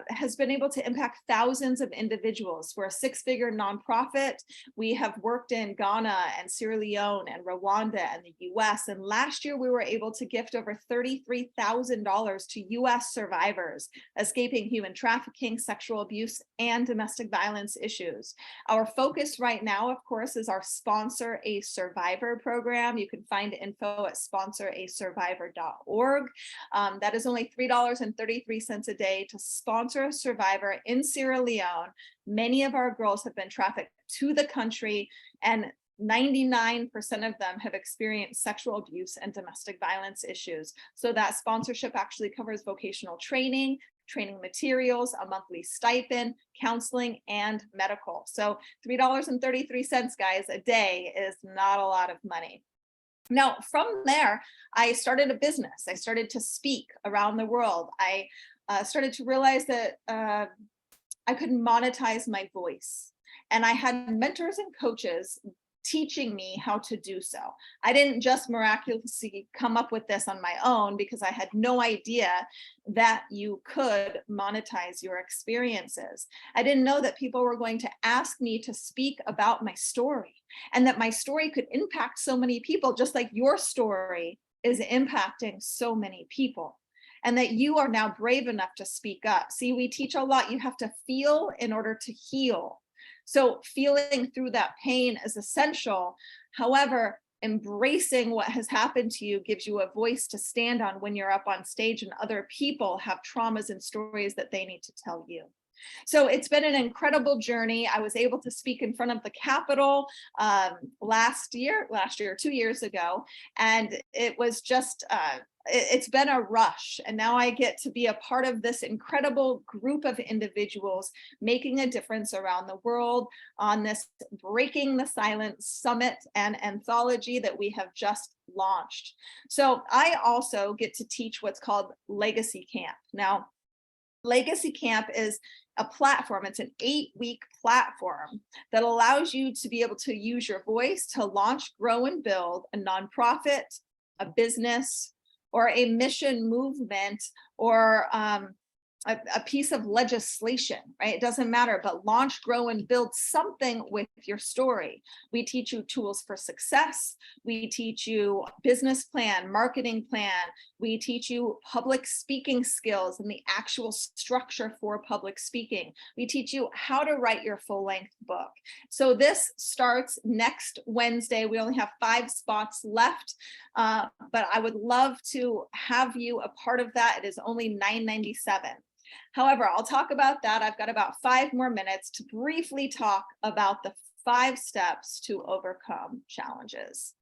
Speaker 1: has been able to impact thousands of individuals. We're a 6-figure nonprofit. We have worked in Ghana and Sierra Leone and Rwanda and the US. And last year we were able to gift over $33,000 to US survivors escaping human trafficking, sexual abuse, and domestic violence issues. Our focus right now, of course, is our Sponsor a Survivor program. You can find info at sponsораsurvivor.org. That is only $3.33 a day to sponsor a survivor in Sierra Leone. Many of our girls have been trafficked to the country, and 99% of them have experienced sexual abuse and domestic violence issues. So that sponsorship actually covers vocational training materials, a monthly stipend, counseling, and medical. So $3.33, guys, a day is not a lot of money. Now, from there, I started a business. I started to speak around the world. I started to realize that I could monetize my voice. And I had mentors and coaches teaching me how to do so. I didn't just miraculously come up with this on my own, because I had no idea that you could monetize your experiences. I didn't know that people were going to ask me to speak about my story, and that my story could impact so many people, just like your story is impacting so many people. And that you are now brave enough to speak up. See, we teach a lot. You have to feel in order to heal. So feeling through that pain is essential. However, embracing what has happened to you gives you a voice to stand on when you're up on stage and other people have traumas and stories that they need to tell you. So it's been an incredible journey. I was able to speak in front of the Capitol last year, 2 years ago, and it was just, it's been a rush. And now I get to be a part of this incredible group of individuals making a difference around the world on this Breaking the Silence Summit and anthology that we have just launched. So I also get to teach what's called Legacy Camp. Now, Legacy Camp is a platform. It's an 8-week platform that allows you to be able to use your voice to launch, grow, and build a nonprofit, a business, or a mission movement, or a piece of legislation, right? It doesn't matter, but launch, grow, and build something with your story. We teach you tools for success. We teach you business plan, marketing plan. We teach you public speaking skills and the actual structure for public speaking. We teach you how to write your full-length book. So this starts next Wednesday. We only have 5 spots left, but I would love to have you a part of that. It is only $9.97. However, I'll talk about that. I've got about 5 more minutes to briefly talk about the 5 steps to overcome challenges.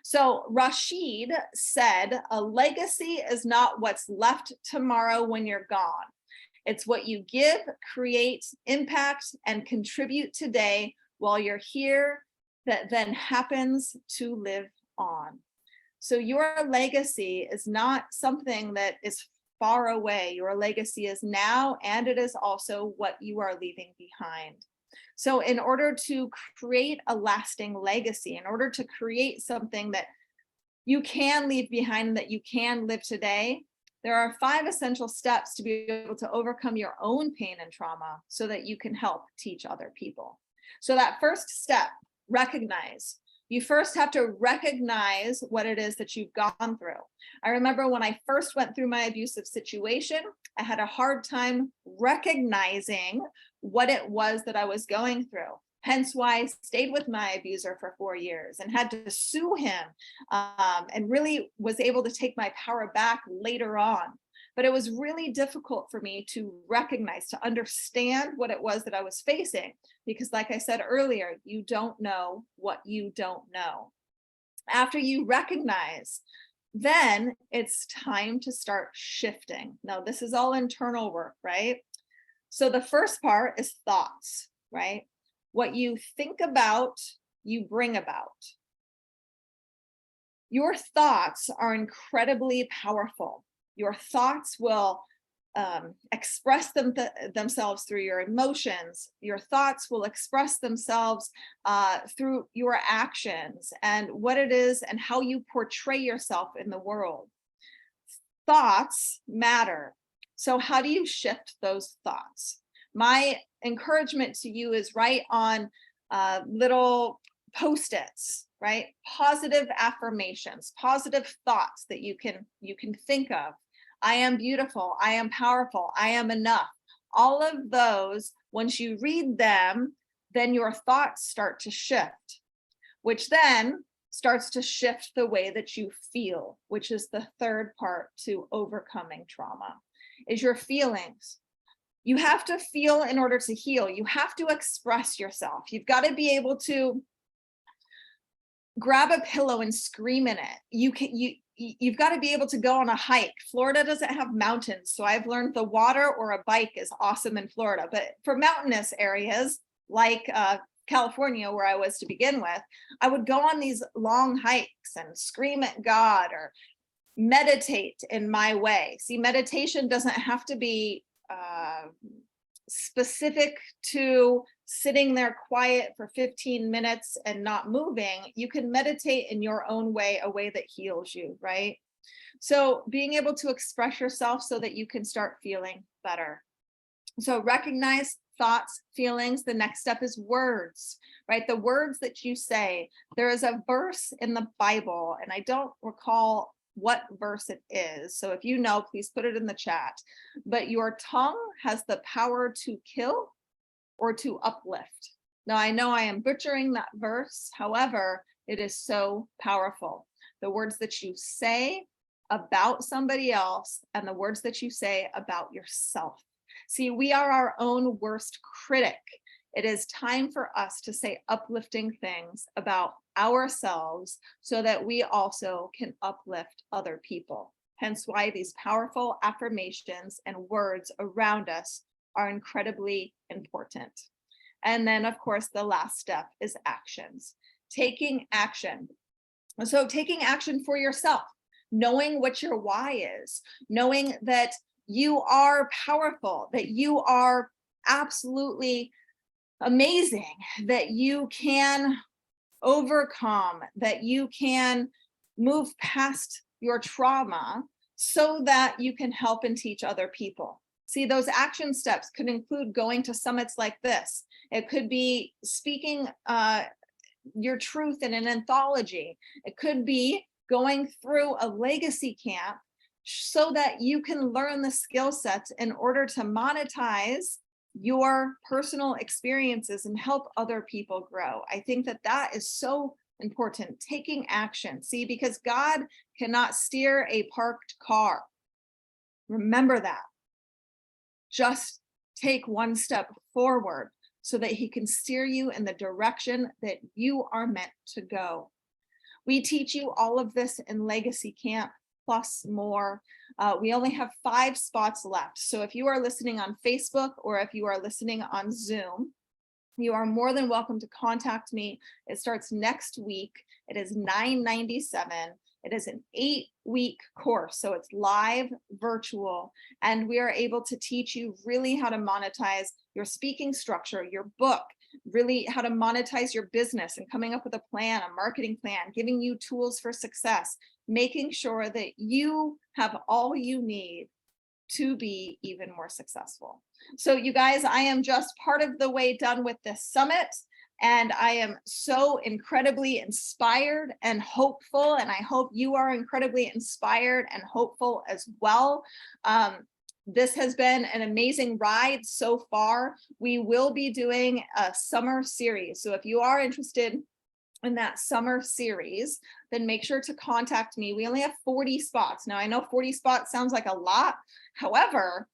Speaker 1: So Rashid said, a legacy is not what's left tomorrow when you're gone. It's what you give, create, impact, and contribute today while you're here that then happens to live on. So your legacy is not something that is far away. Your legacy is now, and it is also what you are leaving behind. So in order to create a lasting legacy, in order to create something that you can leave behind, that you can live today, There are 5 essential steps to be able to overcome your own pain and trauma so that you can help teach other people. So that first step, recognize. You first have to recognize what it is that you've gone through. I remember when I first went through my abusive situation, I had a hard time recognizing what it was that I was going through. Hence why I stayed with my abuser for 4 years and had to sue him, and really was able to take my power back later on. But it was really difficult for me to recognize, to understand what it was that I was facing, because like I said earlier, you don't know what you don't know. After you recognize, then it's time to start shifting. Now, this is all internal work, right? So the first part is thoughts, right? What you think about, you bring about. Your thoughts are incredibly powerful. Your thoughts will express themselves through your emotions. Your thoughts will express themselves through your actions and what it is and how you portray yourself in the world. Thoughts matter. So how do you shift those thoughts? My encouragement to you is write on little Post-its, right? Positive affirmations, positive thoughts that you can think of. I am beautiful, I am powerful, I am enough. All of those, once you read them, then your thoughts start to shift, which then starts to shift the way that you feel, which is the third part to overcoming trauma, is your feelings. You have to feel in order to heal. You have to express yourself. You've got to be able to grab a pillow and scream in it. You've got to be able to go on a hike. Florida doesn't have mountains, so I've learned the water or a bike is awesome in Florida. But for mountainous areas like California, where I was to begin with, I would go on these long hikes and scream at God or meditate in my way. See, meditation doesn't have to be specific to sitting there quiet for 15 minutes and not moving. You can meditate in your own way, a way that heals you, right? So being able to express yourself so that you can start feeling better. So recognize thoughts, feelings. The next step is words, right? The words that you say. There is a verse in the Bible, and I don't recall what verse it is. So if you know, please put it in the chat. But your tongue has the power to kill or to uplift. Now, I know I am butchering that verse. However, it is so powerful. The words that you say about somebody else and the words that you say about yourself. See, we are our own worst critic. It is time for us to say uplifting things about ourselves so that we also can uplift other people. Hence why these powerful affirmations and words around us are incredibly important. And then, of course, the last step is actions. Taking action. So taking action for yourself, knowing what your why is, knowing that you are powerful, that you are absolutely amazing, that you can overcome, that you can move past your trauma so that you can help and teach other people. See, those action steps could include going to summits like this. It could be speaking your truth in an anthology. It could be going through a legacy camp so that you can learn the skill sets in order to monetize your personal experiences and help other people grow. I think that that is so important, taking action. See, because God cannot steer a parked car. Remember that. Just take one step forward so that he can steer you in the direction that you are meant to go. We teach you all of this in Legacy Camp, plus more. We only have 5 spots left. So if you are listening on Facebook or if you are listening on Zoom, you are more than welcome to contact me. It starts next week. It is $9.97. It is an 8-week course, so it's live, virtual, and we are able to teach you really how to monetize your speaking structure, your book, really how to monetize your business and coming up with a plan, a marketing plan, giving you tools for success, making sure that you have all you need to be even more successful. So you guys, I am just part of the way done with this summit. And I am so incredibly inspired and hopeful. And I hope you are incredibly inspired and hopeful as well. This has been an amazing ride so far. We will be doing a summer series. So if you are interested in that summer series, then make sure to contact me. We only have 40 spots. Now I know 40 spots sounds like a lot. However,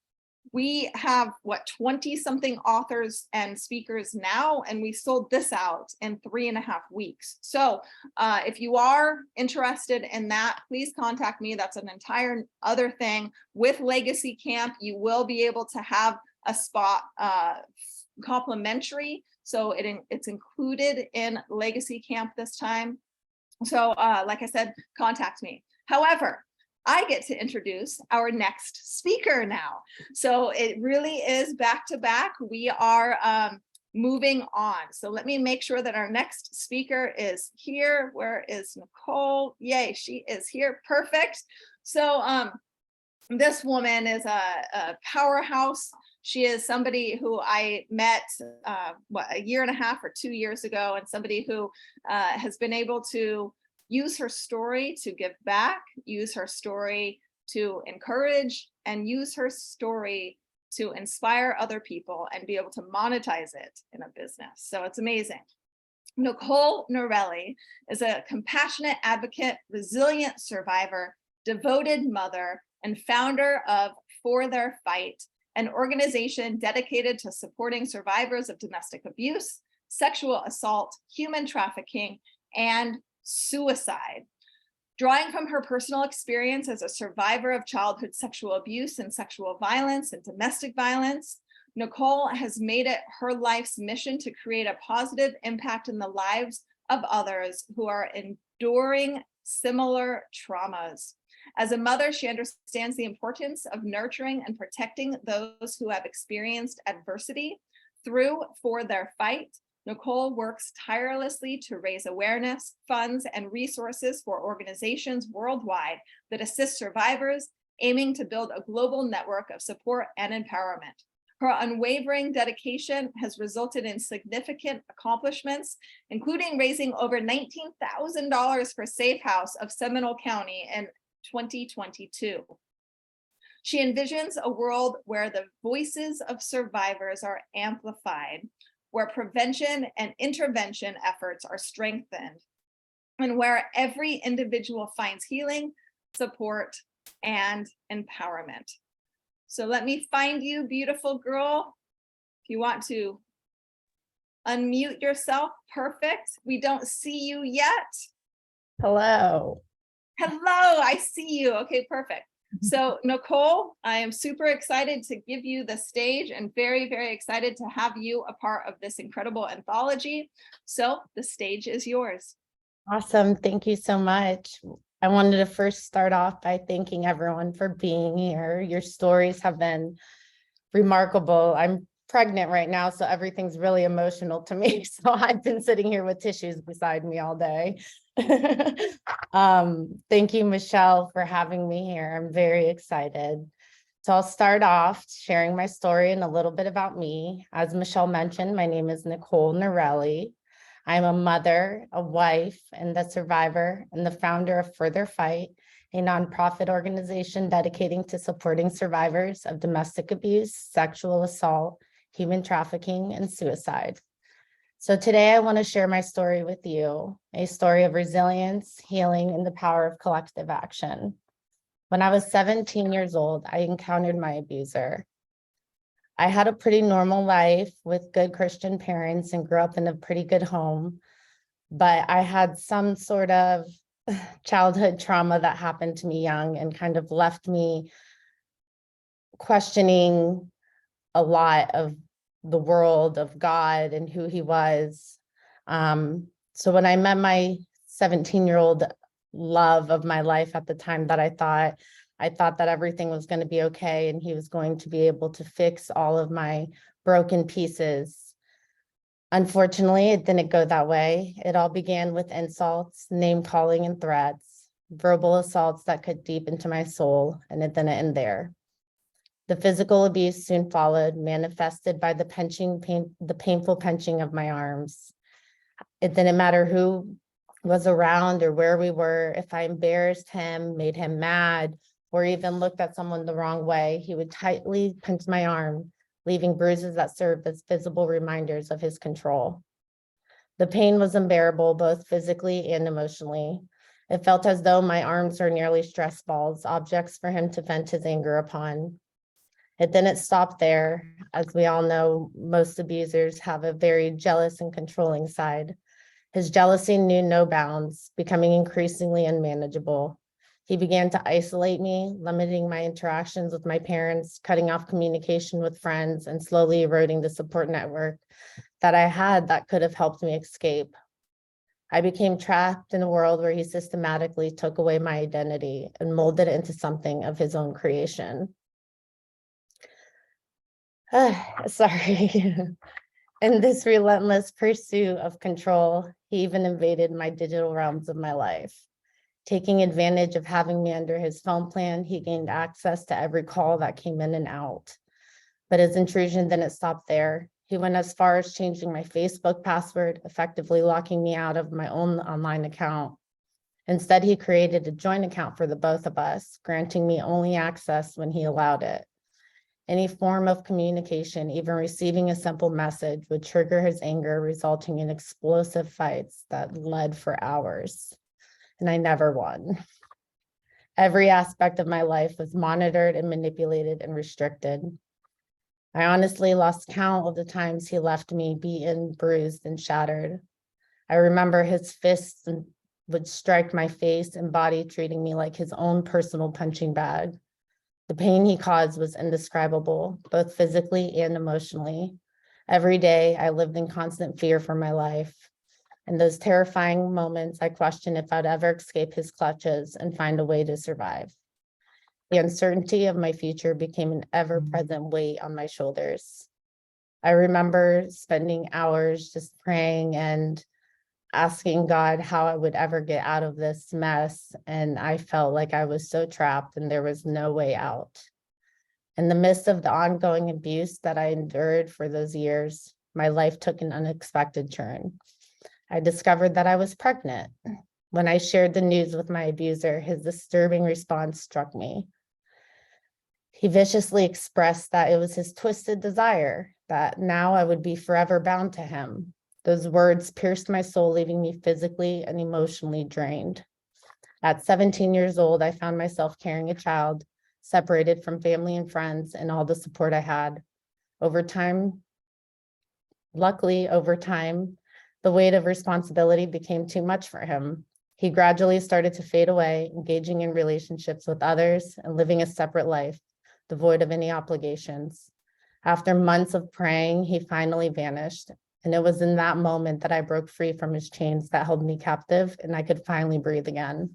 Speaker 1: we have 20 something authors and speakers now, and we sold this out in 3.5 weeks. So if you are interested in that, please contact me. That's an entire other thing. With Legacy Camp, you will be able to have a spot complimentary. So it's included in Legacy Camp this time. So like I said, contact me. However, I get to introduce our next speaker now. So it really is back to back. We are moving on. So let me make sure that our next speaker is here. Where is Nicole? Yay, she is here. Perfect. So this woman is a powerhouse. She is somebody who I met, 1.5 years or 2 years ago, and somebody who has been able to use her story to give back, use her story to encourage, and use her story to inspire other people and be able to monetize it in a business. So it's amazing. Nicole Norelli is a compassionate advocate, resilient survivor, devoted mother, and founder of For Their Fight, an organization dedicated to supporting survivors of domestic abuse, sexual assault, human trafficking, and suicide. Drawing from her personal experience as a survivor of childhood sexual abuse and sexual violence and domestic violence, Nicole has made it her life's mission to create a positive impact in the lives of others who are enduring similar traumas. As a mother, she understands the importance of nurturing and protecting those who have experienced adversity. Through For Their Fight, Nicole works tirelessly to raise awareness, funds, and resources for organizations worldwide that assist survivors, aiming to build a global network of support and empowerment. Her unwavering dedication has resulted in significant accomplishments, including raising over $19,000 for Safe House of Seminole County in 2022. She envisions a world where the voices of survivors are amplified, where prevention and intervention efforts are strengthened, and where every individual finds healing, support, and empowerment. So let me find you, beautiful girl. If you want to unmute yourself, perfect. We don't see you yet.
Speaker 17: Hello.
Speaker 1: Hello, I see you. Okay, perfect. So Nicole, I am super excited to give you the stage and very, very excited to have you a part of this incredible anthology. So the stage is yours.
Speaker 17: Awesome. Thank you so much. I wanted to first start off by thanking everyone for being here. Your stories have been remarkable. I'm pregnant right now, so everything's really emotional to me. So I've been sitting here with tissues beside me all day. Thank you, Michelle, for having me here. I'm very excited. So I'll start off sharing my story and a little bit about me. As Michelle mentioned, my name is Nicole Norelli. I'm a mother, a wife, and the survivor and the founder of For Their Fight, a nonprofit organization dedicating to supporting survivors of domestic abuse, sexual assault, human trafficking, and suicide. So today I want to share my story with you, a story of resilience, healing, and the power of collective action. When I was 17 years old, I encountered my abuser. I had a pretty normal life with good Christian parents and grew up in a pretty good home, but I had some sort of childhood trauma that happened to me young and kind of left me questioning a lot of the world, of God and who he was. So when I met my 17-year-old love of my life at the time, that I thought that everything was going to be okay and he was going to be able to fix all of my broken pieces. Unfortunately, it didn't go that way. It all began with insults, name calling, and threats, verbal assaults that cut deep into my soul, and it didn't end there. The physical abuse soon followed, manifested by the painful pinching of my arms. It didn't matter who was around or where we were. If I embarrassed him, made him mad, or even looked at someone the wrong way, he would tightly pinch my arm, leaving bruises that served as visible reminders of his control. The pain was unbearable, both physically and emotionally. It felt as though my arms were nearly stress balls, objects for him to vent his anger upon. It didn't stop there. As we all know, most abusers have a very jealous and controlling side. His jealousy knew no bounds, becoming increasingly unmanageable. He began to isolate me, limiting my interactions with my parents, cutting off communication with friends, and slowly eroding the support network that I had that could have helped me escape. I became trapped in a world where he systematically took away my identity and molded it into something of his own creation. Sorry. In this relentless pursuit of control, he even invaded my digital realms of my life. Taking advantage of having me under his phone plan, he gained access to every call that came in and out. But his intrusion didn't stop there. He went as far as changing my Facebook password, effectively locking me out of my own online account. Instead, he created a joint account for the both of us, granting me only access when he allowed it. Any form of communication, even receiving a simple message, would trigger his anger, resulting in explosive fights that led for hours. And I never won. Every aspect of my life was monitored and manipulated and restricted. I honestly lost count of the times he left me beaten, bruised, and shattered. I remember his fists would strike my face and body, treating me like his own personal punching bag. The pain he caused was indescribable, both physically and emotionally. Every day, I lived in constant fear for my life. In those terrifying moments, I questioned if I'd ever escape his clutches and find a way to survive. The uncertainty of my future became an ever-present weight on my shoulders. I remember spending hours just praying and asking God how I would ever get out of this mess. And I felt like I was so trapped and there was no way out. In the midst of the ongoing abuse that I endured for those years, my life took an unexpected turn. I discovered that I was pregnant. When I shared the news with my abuser, his disturbing response struck me. He viciously expressed that it was his twisted desire, that now I would be forever bound to him. Those words pierced my soul, leaving me physically and emotionally drained. At 17 years old, I found myself carrying a child, separated from family and friends and all the support I had. Luckily, over time, the weight of responsibility became too much for him. He gradually started to fade away, engaging in relationships with others and living a separate life, devoid of any obligations. After months of praying, he finally vanished. And it was in that moment that I broke free from his chains that held me captive, and I could finally breathe again.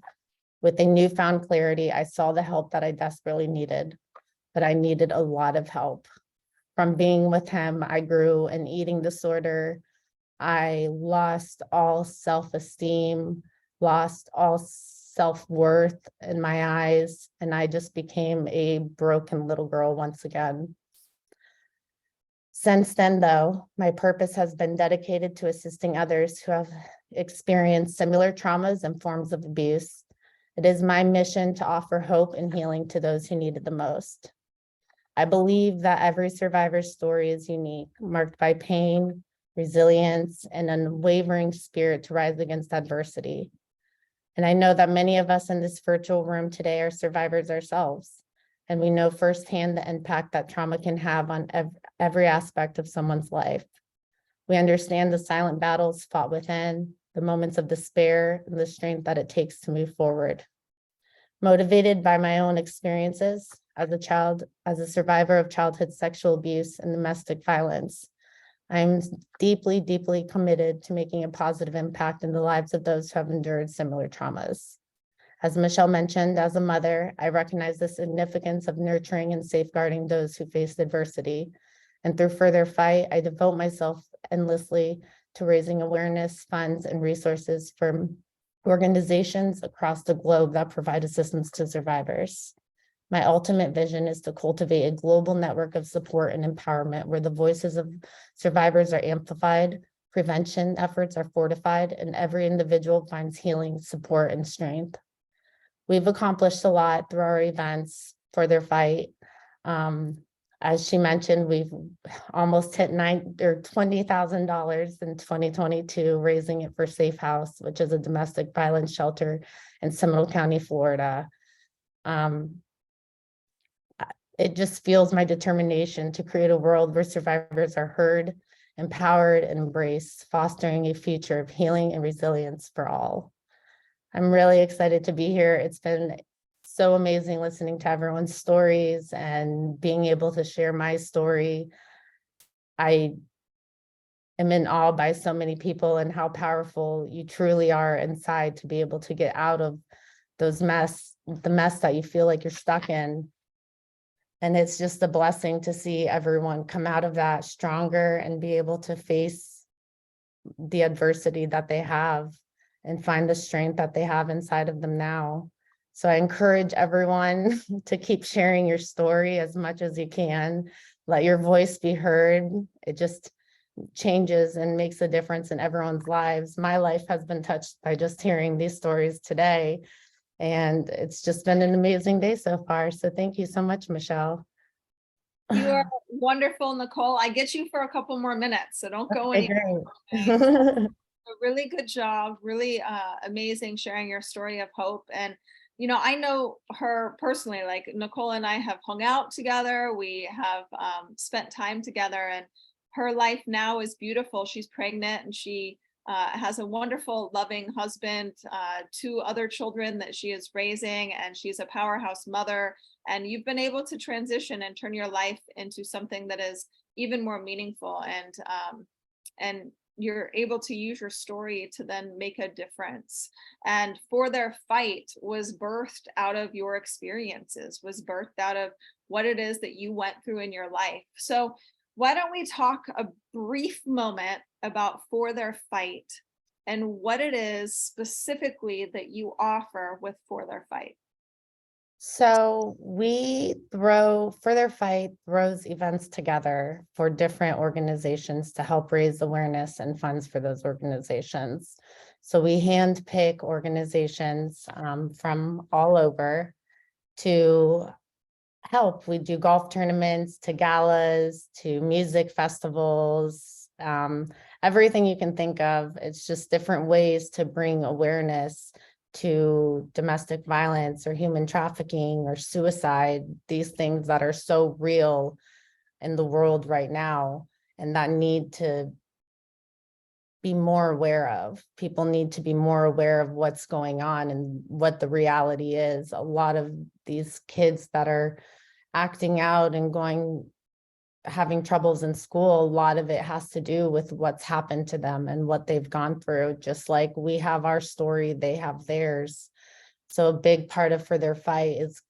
Speaker 17: With a newfound clarity, I saw the help that I desperately needed, but I needed a lot of help. From being with him, I grew an eating disorder. I lost all self-esteem, lost all self-worth in my eyes, and I just became a broken little girl once again. Since then, though, my purpose has been dedicated to assisting others who have experienced similar traumas and forms of abuse. It is my mission to offer hope and healing to those who need it the most. I believe that every survivor's story is unique, marked by pain, resilience, and an unwavering spirit to rise against adversity. And I know that many of us in this virtual room today are survivors ourselves. And we know firsthand the impact that trauma can have on every aspect of someone's life. We understand the silent battles fought within, the moments of despair, and the strength that it takes to move forward. Motivated by my own experiences as a survivor of childhood sexual abuse and domestic violence, I'm deeply, deeply committed to making a positive impact in the lives of those who have endured similar traumas. As Michelle mentioned, as a mother, I recognize the significance of nurturing and safeguarding those who face adversity, And through Further Fight, I devote myself endlessly to raising awareness, funds, and resources for organizations across the globe that provide assistance to survivors. My ultimate vision is to cultivate a global network of support and empowerment where the voices of survivors are amplified, prevention efforts are fortified, and every individual finds healing, support, and strength. We've accomplished a lot through our events, Further Fight. As she mentioned, we've almost hit $20,000 in 2022, raising it for Safe House, which is a domestic violence shelter in Seminole County, Florida. It just fuels my determination to create a world where survivors are heard, empowered, and embraced, fostering a future of healing and resilience for all. I'm really excited to be here. It's been so amazing listening to everyone's stories and being able to share my story. I am in awe by so many people and how powerful you truly are inside to be able to get out of the mess that you feel like you're stuck in. And it's just a blessing to see everyone come out of that stronger and be able to face the adversity that they have and find the strength that they have inside of them now. So I encourage everyone to keep sharing your story as much as you can. Let your voice be heard. It just changes and makes a difference in everyone's lives. My life has been touched by just hearing these stories today. And it's just been an amazing day so far. So thank you so much, Michelle.
Speaker 1: You are wonderful, Nicole. I get you for a couple more minutes, so don't go
Speaker 17: Okay,
Speaker 1: anywhere.
Speaker 17: great.
Speaker 1: A really good job, really amazing sharing your story of hope. And you know, I know her personally, like Nicole and I have hung out together. We have spent time together, and her life now is beautiful. She's pregnant and she has a wonderful, loving husband, 2 other children that she is raising, and she's a powerhouse mother. And you've been able to transition and turn your life into something that is even more meaningful. And you're able to use your story to then make a difference. And For Their Fight was birthed out of your experiences, was birthed out of what it is that you went through in your life. So why don't we talk a brief moment about For Their Fight and what it is specifically that you offer with For Their Fight?
Speaker 17: So Further Fight throws events together for different organizations to help raise awareness and funds for those organizations. So we handpick organizations from all over to help. We do golf tournaments to galas to music festivals, everything you can think of. It's just different ways to bring awareness to domestic violence or human trafficking or suicide, these things that are so real in the world right now and that need to be more aware of. People need to be more aware of what's going on and what the reality is. A lot of these kids that are acting out and having troubles in school, a lot of it has to do with what's happened to them and what they've gone through. Just like we have our story, they have theirs. So a big part of For Their Fight is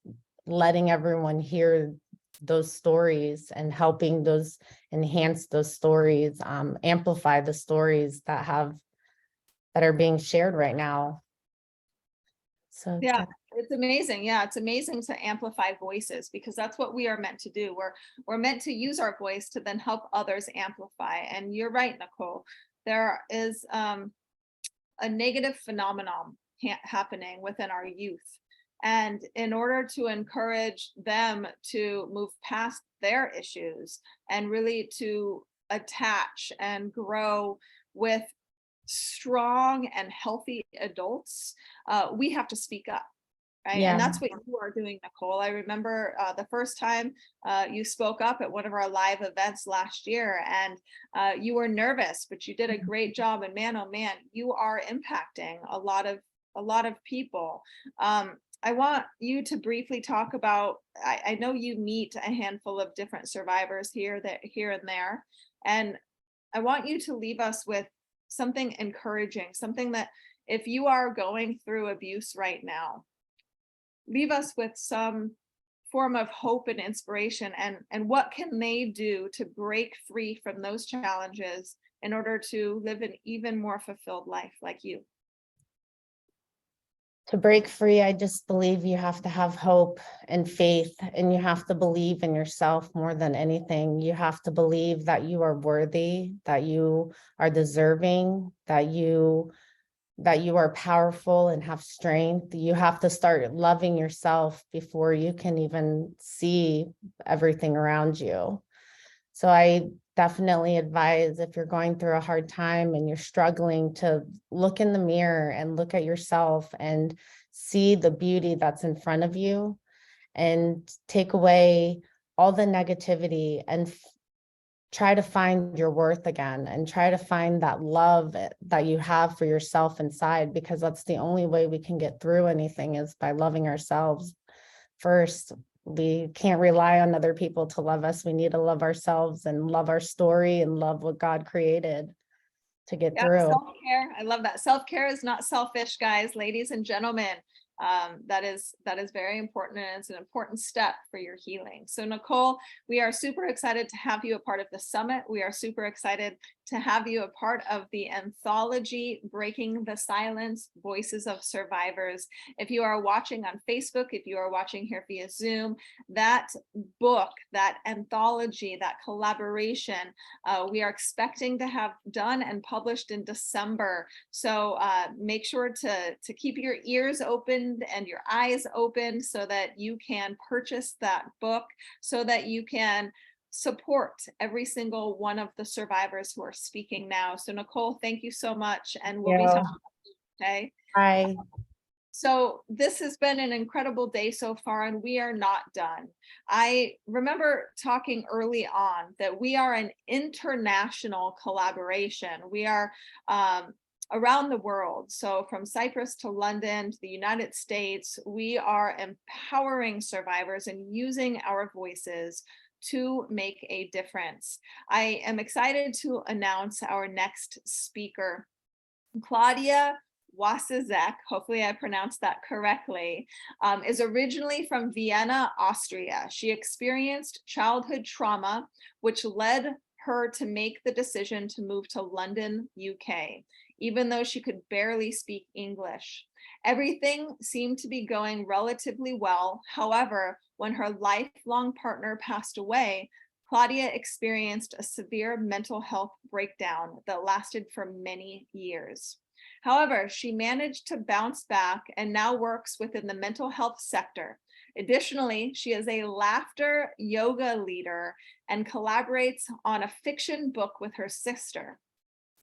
Speaker 17: letting everyone hear those stories and helping those enhance those stories, amplify the stories that are being shared right now. So
Speaker 1: yeah, it's amazing. Yeah, it's amazing to amplify voices, because that's what we are meant to do. We're meant to use our voice to then help others amplify. And you're right, Nicole. There is a negative phenomenon happening within our youth. And in order to encourage them to move past their issues and really to attach and grow with strong and healthy adults, we have to speak up, right?
Speaker 17: Yeah.
Speaker 1: And that's what you are doing, Nicole. I remember the first time you spoke up at one of our live events last year, and you were nervous, but you did a great job. And man, oh man, you are impacting a lot of people. I want you to briefly talk about, I know you meet a handful of different survivors here and there, and I want you to leave us with something encouraging, something that if you are going through abuse right now, leave us with some form of hope and inspiration, and what can they do to break free from those challenges in order to live an even more fulfilled life like you?
Speaker 17: To break free, I just believe you have to have hope and faith, and you have to believe in yourself more than anything. You have to believe that you are worthy, that you are deserving, that you are powerful and have strength. You have to start loving yourself before you can even see everything around you. So I definitely advise, if you're going through a hard time and you're struggling, to look in the mirror and look at yourself and see the beauty that's in front of you, and take away all the negativity and try to find your worth again, and try to find that love that you have for yourself inside, because that's the only way we can get through anything, is by loving ourselves first. We can't rely on other people to love us. We need to love ourselves and love our story and love what God created to get through.
Speaker 1: Self-care. I love that. Self-care is not selfish, guys, ladies and gentlemen. That is very important, and it's an important step for your healing. So Nicole, we are super excited to have you a part of the summit. We are super excited to have you a part of the anthology, Breaking the Silence, Voices of Survivors. If you are watching on Facebook, if you are watching here via Zoom, that book, that anthology, that collaboration, we are expecting to have done and published in December. So make sure to keep your ears open and your eyes open so that you can purchase that book, so that you can support every single one of the survivors who are speaking now. So Nicole, thank you so much, and we'll be talking today.
Speaker 17: Bye.
Speaker 1: So this has been an incredible day so far, and we are not done. I remember talking early on that we are an international collaboration. We are around the world. So from Cyprus to London to the United States, we are empowering survivors and using our voices to make a difference. I am excited to announce our next speaker, Claudia Wasizek, hopefully I pronounced that correctly, is originally from Vienna, Austria. She experienced childhood trauma, which led her to make the decision to move to London, UK, even though she could barely speak English. Everything seemed to be going relatively well. However, when her lifelong partner passed away, Claudia experienced a severe mental health breakdown that lasted for many years. However, she managed to bounce back and now works within the mental health sector. Additionally, she is a laughter yoga leader and collaborates on a fiction book with her sister.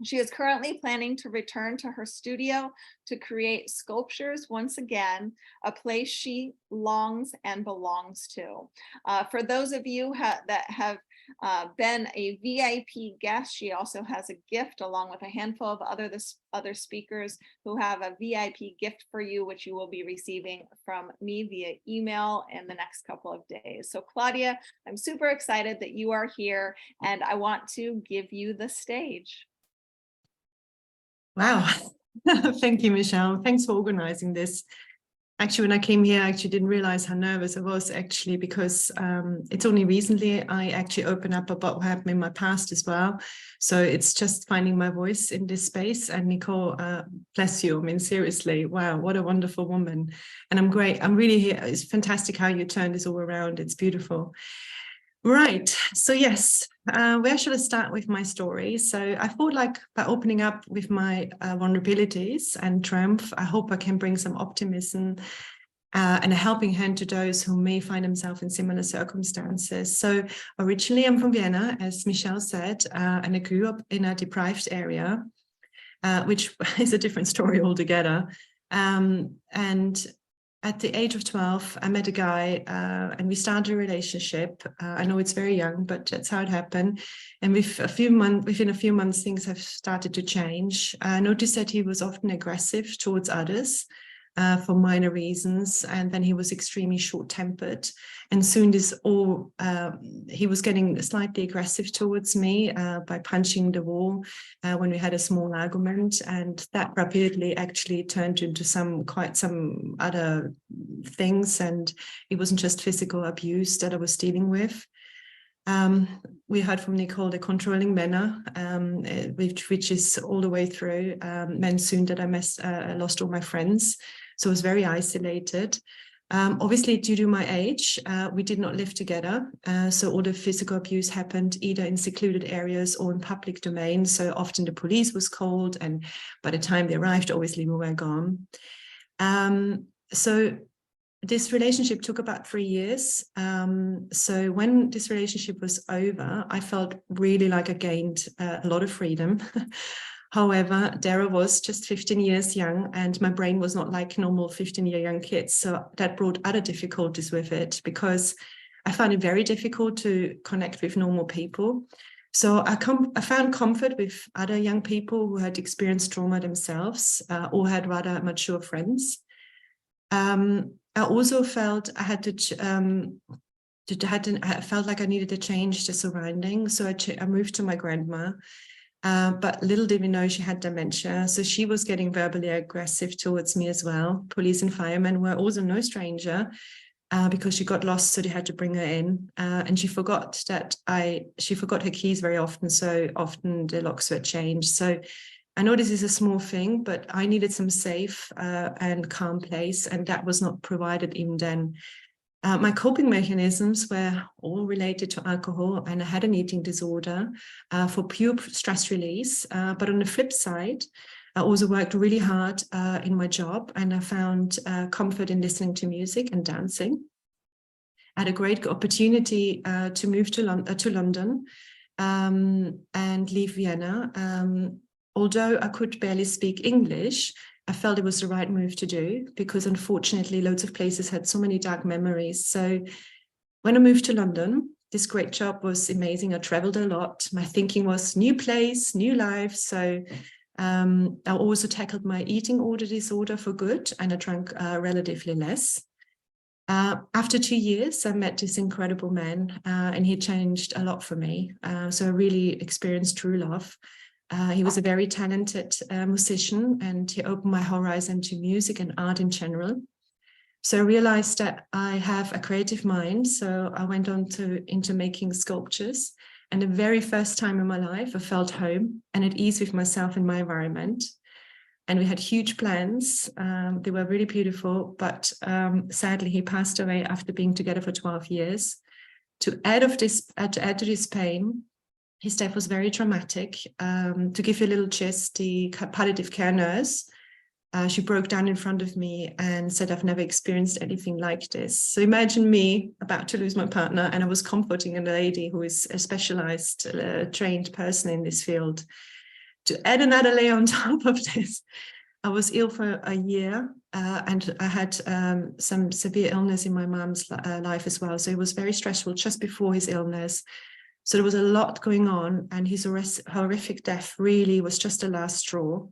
Speaker 1: She is currently planning to return to her studio to create sculptures once again, a place she longs and belongs to. For those of you that have been a VIP guest, she also has a gift along with a handful of other speakers who have a VIP gift for you, which you will be receiving from me via email in the next couple of days. So Claudia, I'm super excited that you are here, and I want to give you the stage.
Speaker 18: Wow. Thank you, Michelle. Thanks for organizing this. Actually, when I came here, I actually didn't realize how nervous I was, actually, because it's only recently I actually opened up about what happened in my past as well. So it's just finding my voice in this space. And Nicole, bless you. I mean, seriously, wow, what a wonderful woman. And I'm great. I'm really here. It's fantastic how you turned this all around. It's beautiful. Right. So yes, where should I start with my story? So I thought, like, by opening up with my vulnerabilities and triumph, I hope I can bring some optimism and a helping hand to those who may find themselves in similar circumstances. So originally I'm from Vienna, as Michelle said, and I grew up in a deprived area, which is a different story altogether. And at the age of 12, I met a guy and we started a relationship. I know it's very young, but that's how it happened. And within a few months, things have started to change. I noticed that he was often aggressive towards others, for minor reasons. And then he was extremely short-tempered. And soon he was getting slightly aggressive towards me by punching the wall when we had a small argument. And that rapidly actually turned into quite some other things. And it wasn't just physical abuse that I was dealing with. We heard from Nicole the controlling manner, which is all the way through, meant soon that I lost all my friends. So I was very isolated. Obviously, due to my age, we did not live together. So all the physical abuse happened either in secluded areas or in public domain. So often the police was called, and by the time they arrived, obviously we were gone. So this relationship took about 3 years. So when this relationship was over, I felt really like I gained a lot of freedom. However, there I was just 15 years young, and my brain was not like normal 15-year young kids. So that brought other difficulties with it, because I found it very difficult to connect with normal people. So I found comfort with other young people who had experienced trauma themselves or had rather mature friends. I also felt I had to, I felt like I needed to change the surroundings. So I moved to my grandma, but little did we know she had dementia. So she was getting verbally aggressive towards me as well. Police and firemen were also no stranger because she got lost, so they had to bring her in. And she forgot her keys very often. So often the locks were changed. So I know this is a small thing, but I needed some safe and calm place, and that was not provided even then. My coping mechanisms were all related to alcohol, and I had an eating disorder for pure stress release. But on the flip side, I also worked really hard in my job, and I found comfort in listening to music and dancing. I had a great opportunity to move to London and leave Vienna. Although I could barely speak English, I felt it was the right move to do, because unfortunately loads of places had so many dark memories. So when I moved to London, this great job was amazing. I traveled a lot. My thinking was new place, new life. So I also tackled my eating disorder for good, and I drank relatively less. After 2 years, I met this incredible man, and he changed a lot for me. So I really experienced true love. He was a very talented musician, and he opened my horizon to music and art in general. So I realized that I have a creative mind. So I went on into making sculptures. And the very first time in my life, I felt home and at ease with myself and my environment. And we had huge plans. They were really beautiful, but sadly, he passed away after being together for 12 years. To add to this pain, his death was very traumatic. To give you a little gist, the palliative care nurse, she broke down in front of me and said, "I've never experienced anything like this." So imagine me about to lose my partner, and I was comforting a lady who is a specialized, trained person in this field. To add another layer on top of this, I was ill for a year, and I had some severe illness in my mom's life as well. So it was very stressful just before his illness. So there was a lot going on, and his horrific death really was just the last straw.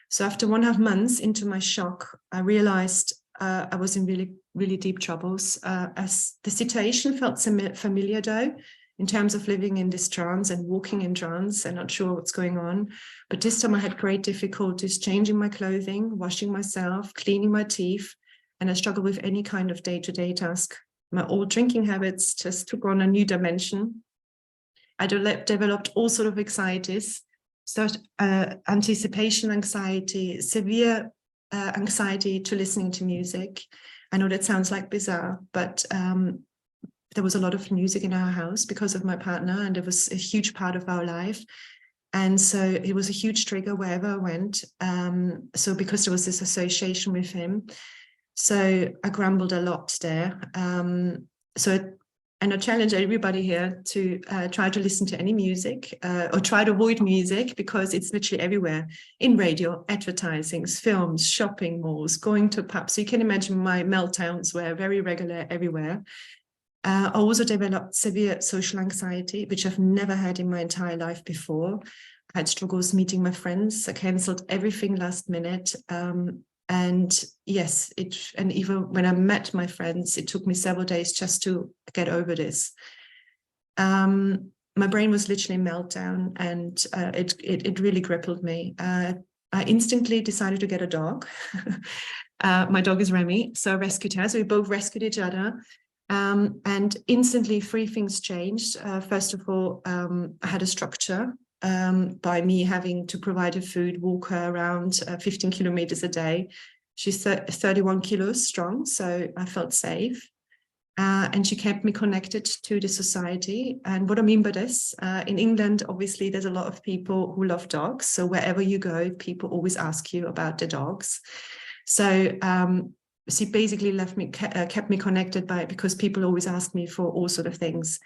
Speaker 18: So after 1.5 months into my shock, I realized I was in really, really deep troubles. As the situation felt familiar though, in terms of living in this trance and walking in trance and not sure what's going on. But this time I had great difficulties changing my clothing, washing myself, cleaning my teeth, and I struggled with any kind of day-to-day task. My old drinking habits just took on a new dimension. I developed all sorts of anxieties, anticipation anxiety, severe anxiety to listening to music. I know that sounds like bizarre, but there was a lot of music in our house because of my partner, and it was a huge part of our life. And so it was a huge trigger wherever I went. So because there was this association with him, so I grumbled a lot there. And I challenge everybody here to try to listen to any music or try to avoid music, because it's literally everywhere in radio, advertising, films, shopping malls, going to pubs. So you can imagine my meltdowns were very regular everywhere. I also developed severe social anxiety, which I've never had in my entire life before. I had struggles meeting my friends. I cancelled everything last minute. And yes, and even when I met my friends, it took me several days just to get over this. My brain was literally meltdown, and it really crippled me. I instantly decided to get a dog. My dog is Remy, so I rescued her. So we both rescued each other. And instantly 3 things changed. First of all, I had a structure by me having to provide her food, walk her around 15 kilometers a day. She's 31 kilos strong, so I felt safe. And she kept me connected to the society. And what I mean by this, in England, obviously, there's a lot of people who love dogs. So wherever you go, people always ask you about the dogs. So she basically kept me connected because people always ask me for all sort of things.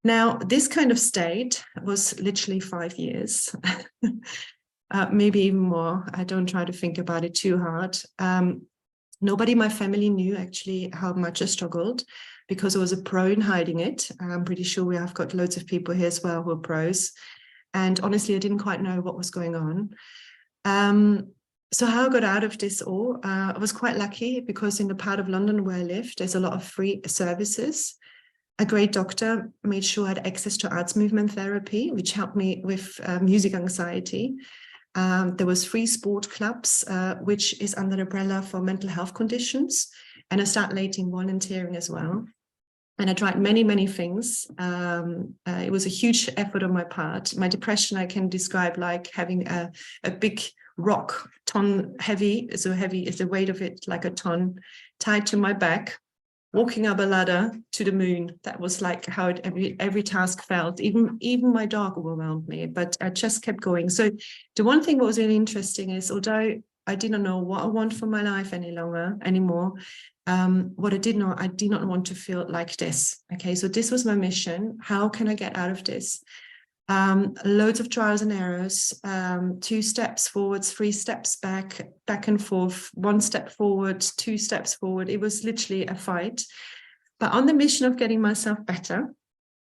Speaker 18: Now, this kind of state was literally 5 years, maybe even more. I don't try to think about it too hard. Nobody in my family knew actually how much I struggled, because I was a pro in hiding it. I'm pretty sure we have got loads of people here as well who are pros. And honestly, I didn't quite know what was going on. So how I got out of this all, I was quite lucky, because in the part of London where I lived, there's a lot of free services. A great doctor made sure I had access to arts movement therapy, which helped me with music anxiety. There was free sport clubs, which is under the umbrella for mental health conditions. And I started later volunteering as well. And I tried many, many things. It was a huge effort on my part. My depression, I can describe like having a big rock, ton heavy, so heavy is the weight of it, like a ton, tied to my back, walking up a ladder to the moon. That was like how every task felt. Even my dog overwhelmed me, but I just kept going. So the one thing that was really interesting is, although I didn't know what I want for my life anymore, what I did not want to feel like this. Okay, so this was my mission. How can I get out of this? Loads of trials and errors, 2 steps forwards, 3 steps back and forth, 1 step forward, 2 steps forward. It was literally a fight. But on the mission of getting myself better,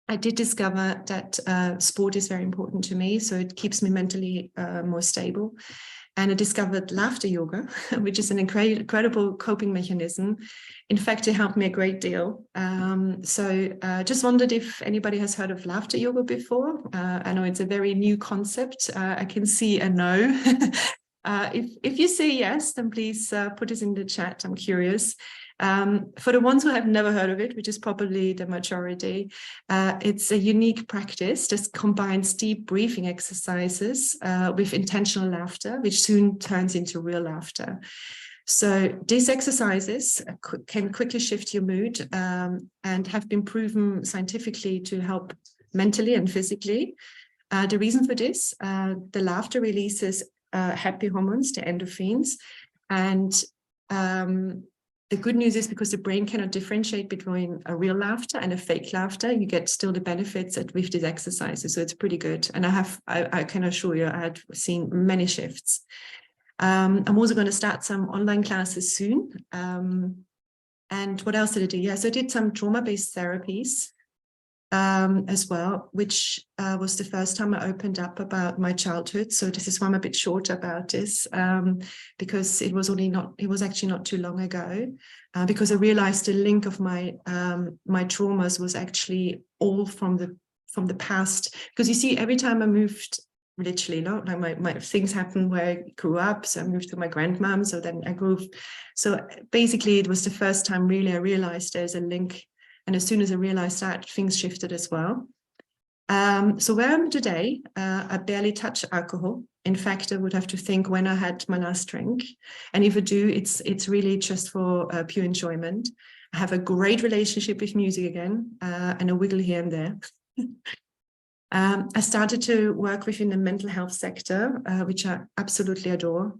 Speaker 18: I did discover that sport is very important to me. So it keeps me mentally more stable. And I discovered laughter yoga, which is an incredible coping mechanism. In fact, it helped me a great deal. So just wondered if anybody has heard of laughter yoga before. I know it's a very new concept. I can see a no. If you say yes, then please put it in the chat. I'm curious. For the ones who have never heard of it, which is probably the majority, it's a unique practice that combines deep breathing exercises with intentional laughter, which soon turns into real laughter. So these exercises can quickly shift your mood and have been proven scientifically to help mentally and physically. The reason for this, the laughter releases happy hormones, the endorphins, and the good news is, because the brain cannot differentiate between a real laughter and a fake laughter, you get still the benefits with these exercises. So it's pretty good. And I can assure you, I had seen many shifts. I'm also going to start some online classes soon. And what else did I do? Yes, I did some trauma-based therapies as well, which was the first time I opened up about my childhood. So this is why I'm a bit short about this, because it was actually not too long ago, because I realized the link of my traumas was actually all from the past. Because you see, every time I moved, literally, like my things happened where I grew up. So I moved to my grandmom. So then I grew. So basically, it was the first time really I realized there's a link. And as soon as I realized that, things shifted as well. So where I'm today, I barely touch alcohol. In fact, I would have to think when I had my last drink. And if I do, it's really just for pure enjoyment. I have a great relationship with music again, and a wiggle here and there. I started to work within the mental health sector, which I absolutely adore.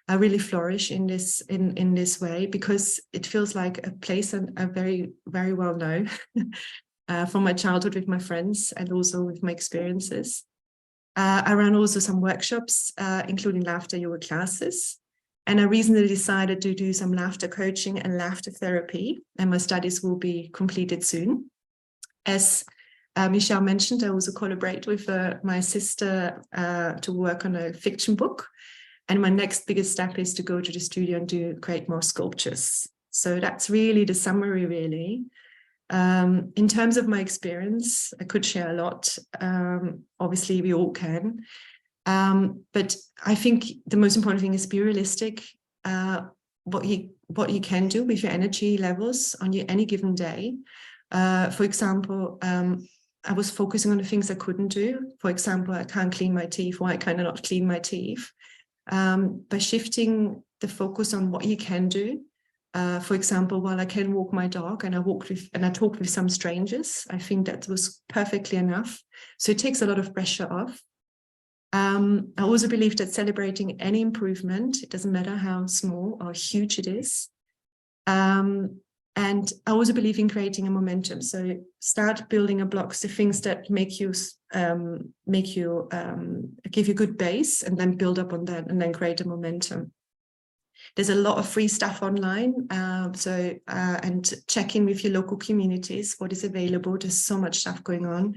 Speaker 18: I really flourish in this way, because it feels like a place I very, very well know from my childhood with my friends and also with my experiences. I ran also some workshops, including laughter yoga classes. And I recently decided to do some laughter coaching and laughter therapy, and my studies will be completed soon. As Michelle mentioned, I also collaborate with my sister to work on a fiction book. And my next biggest step is to go to the studio and create more sculptures. So that's really the summary, really. In terms of my experience, I could share a lot. Obviously, we all can. But I think the most important thing is be realistic. What you can do with your energy levels on any given day. For example, I was focusing on the things I couldn't do. For example, I can't clean my teeth. Why can I not clean my teeth? By shifting the focus on what you can do. For example, while I can walk my dog and I talked with some strangers, I think that was perfectly enough. So it takes a lot of pressure off. I also believe that celebrating any improvement, it doesn't matter how small or huge it is. And I also believe in creating a momentum. So start building blocks, the things that give you good base, and then build up on that and then create a momentum. There's a lot of free stuff online, and check in with your local communities, what is available. There's so much stuff going on.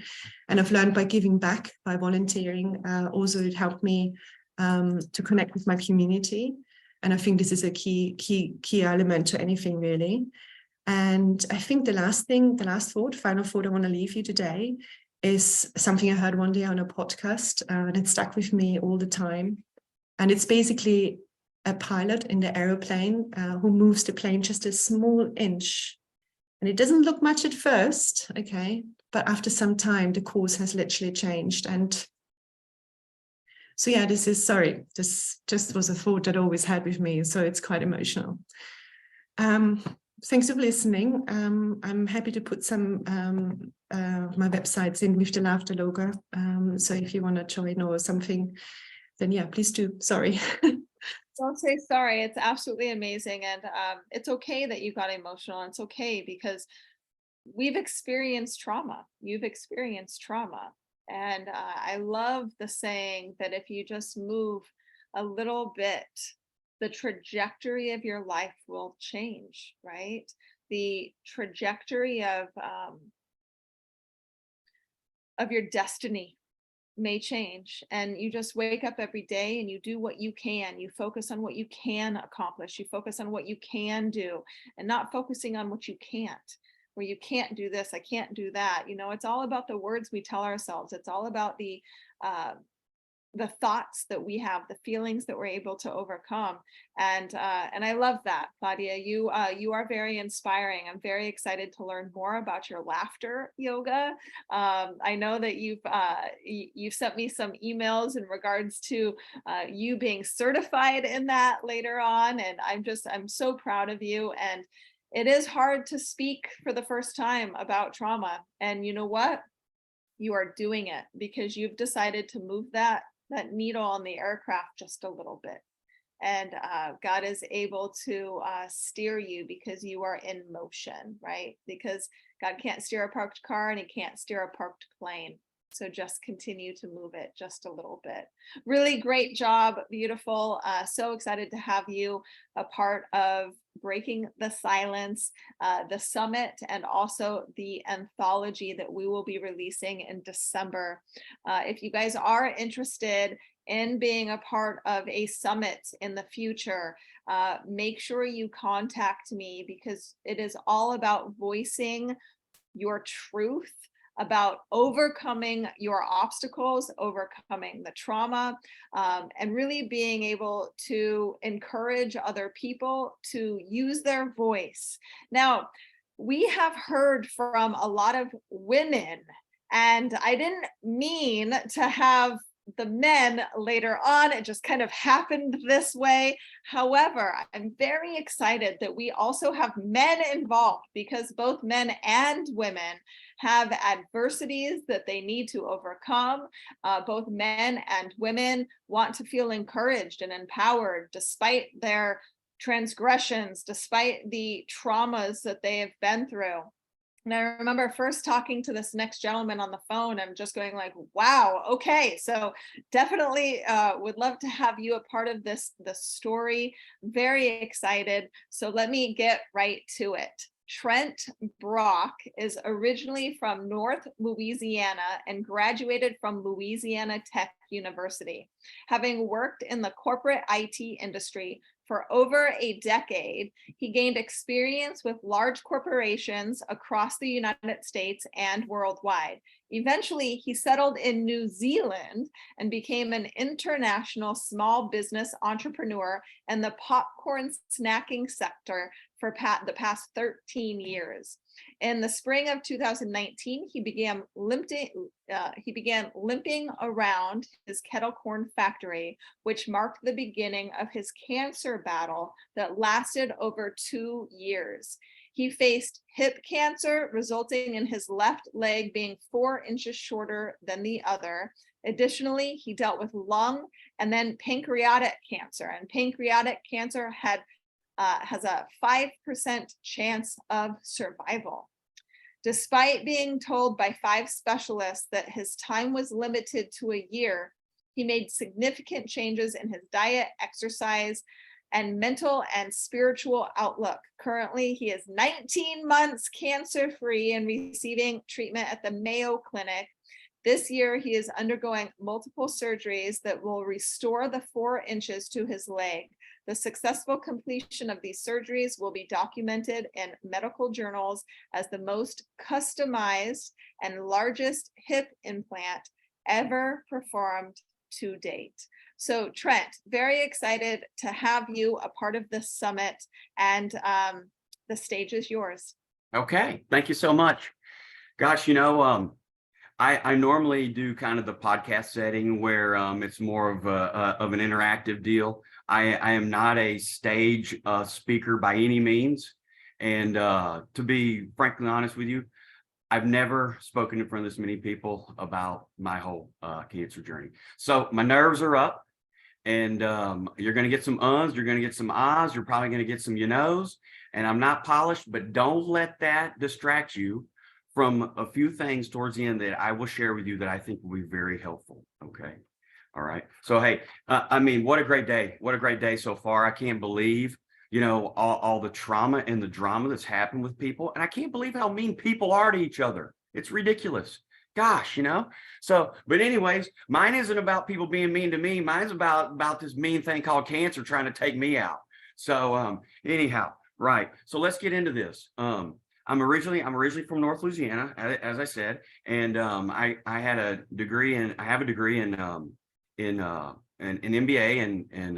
Speaker 18: And I've learned by giving back, by volunteering. Also, it helped me to connect with my community. And I think this is a key element to anything, really. And I think the final thought I want to leave you today is something I heard one day on a podcast, and it stuck with me all the time. And it's basically a pilot in the aeroplane who moves the plane just a small inch. And it doesn't look much at first, okay? But after some time, the course has literally changed. And so yeah, this just was a thought that I always had with me. So it's quite emotional. Thanks for listening. I'm happy to put some my websites in with the laughter logo. So if you want to join or something, then yeah, please do. Sorry.
Speaker 1: Don't say sorry. It's absolutely amazing. And it's okay that you got emotional. And it's okay because we've experienced trauma. You've experienced trauma. And I love the saying that if you just move a little bit, the trajectory of your life will change, right? The trajectory of your destiny may change, and you just wake up every day and you do what you can. You focus on what you can accomplish. You focus on what you can do, and not focusing on what you can't, where you can't do this, I can't do that. You know, it's all about the words we tell ourselves. It's all about the thoughts that we have, the feelings that we're able to overcome. And I love that, Claudia. You are very inspiring. I'm very excited to learn more about your laughter yoga. I know that you've sent me some emails in regards to you being certified in that later on. And I'm so proud of you. And it is hard to speak for the first time about trauma. And you know what? You are doing it because you've decided to move that needle on the aircraft just a little bit. And God is able to steer you because you are in motion, right? Because God can't steer a parked car and he can't steer a parked plane. So just continue to move it just a little bit. Really great job. Beautiful. So excited to have you a part of Breaking the Silence, the summit, and also the anthology that we will be releasing in December. If you guys are interested in being a part of a summit in the future, make sure you contact me, because it is all about voicing your truth, about overcoming your obstacles, overcoming the trauma, and really being able to encourage other people to use their voice. Now, we have heard from a lot of women, and I didn't mean to have the men later on. It just kind of happened this way. However, I'm very excited that we also have men involved, because both men and women have adversities that they need to overcome. Both men and women want to feel encouraged and empowered despite their transgressions, despite the traumas that they have been through. And I remember first talking to this next gentleman on the phone, I'm just going like, wow, okay. So definitely would love to have you a part of this story. Very excited. So let me get right to it. Trent Brock is originally from North Louisiana and graduated from Louisiana Tech University. Having worked in the corporate IT industry for over a decade, he gained experience with large corporations across the United States and worldwide. Eventually, he settled in New Zealand and became an international small business entrepreneur in the popcorn snacking sector for the past 13 years. In the spring of 2019, he began limping around his kettle corn factory, which marked the beginning of his cancer battle that lasted over 2 years. He faced hip cancer, resulting in his left leg being 4 inches shorter than the other. Additionally, he dealt with lung and then pancreatic cancer, and pancreatic cancer has a 5% chance of survival. Despite being told by 5 specialists that his time was limited to a year, he made significant changes in his diet, exercise, and mental and spiritual outlook. Currently, he is 19 months cancer-free and receiving treatment at the Mayo Clinic. This year, he is undergoing multiple surgeries that will restore the 4 inches to his leg. The successful completion of these surgeries will be documented in medical journals as the most customized and largest hip implant ever performed to date. So Trent, very excited to have you a part of this summit, and the stage is yours.
Speaker 19: Okay, thank you so much. Gosh, I normally do kind of the podcast setting where it's more of an interactive deal. I am not a stage speaker by any means. And to be frankly honest with you, I've never spoken in front of this many people about my whole cancer journey. So my nerves are up, and you're going to get some you're going to get some ahs, you're probably going to get some knows, and I'm not polished, but don't let that distract you from a few things towards the end that I will share with you that I think will be very helpful. Okay. All right. So, hey, I mean, what a great day. What a great day so far. I can't believe, all the trauma and the drama that's happened with people. And I can't believe how mean people are to each other. It's ridiculous. Gosh, So, but anyways, mine isn't about people being mean to me. Mine's about this mean thing called cancer trying to take me out. So, anyhow, right. So let's get into this. I'm originally from North Louisiana, as I said, and I had a degree in an MBA in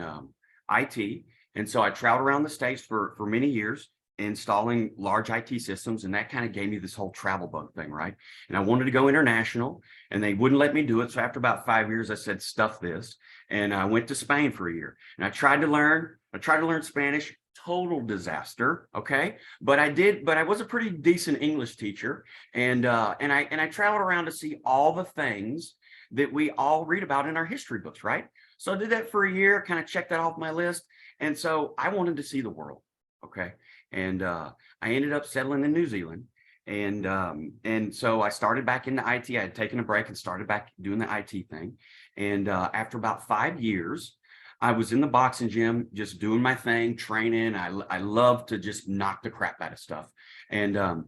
Speaker 19: IT, and so I traveled around the States for many years installing large IT systems, and that kind of gave me this whole travel bug thing, right? And I wanted to go international, and they wouldn't let me do it. So after about 5 years, I said, stuff this, and I went to Spain for a year, and I tried to learn Spanish. Total disaster. Okay. But I was a pretty decent English teacher. And I traveled around to see all the things that we all read about in our history books. Right. So I did that for a year, kind of checked that off my list. And so I wanted to see the world. Okay. And I ended up settling in New Zealand. And so I started back into IT. I had taken a break and started back doing the IT thing. And after about 5 years, I was in the boxing gym, just doing my thing, training. I love to just knock the crap out of stuff. And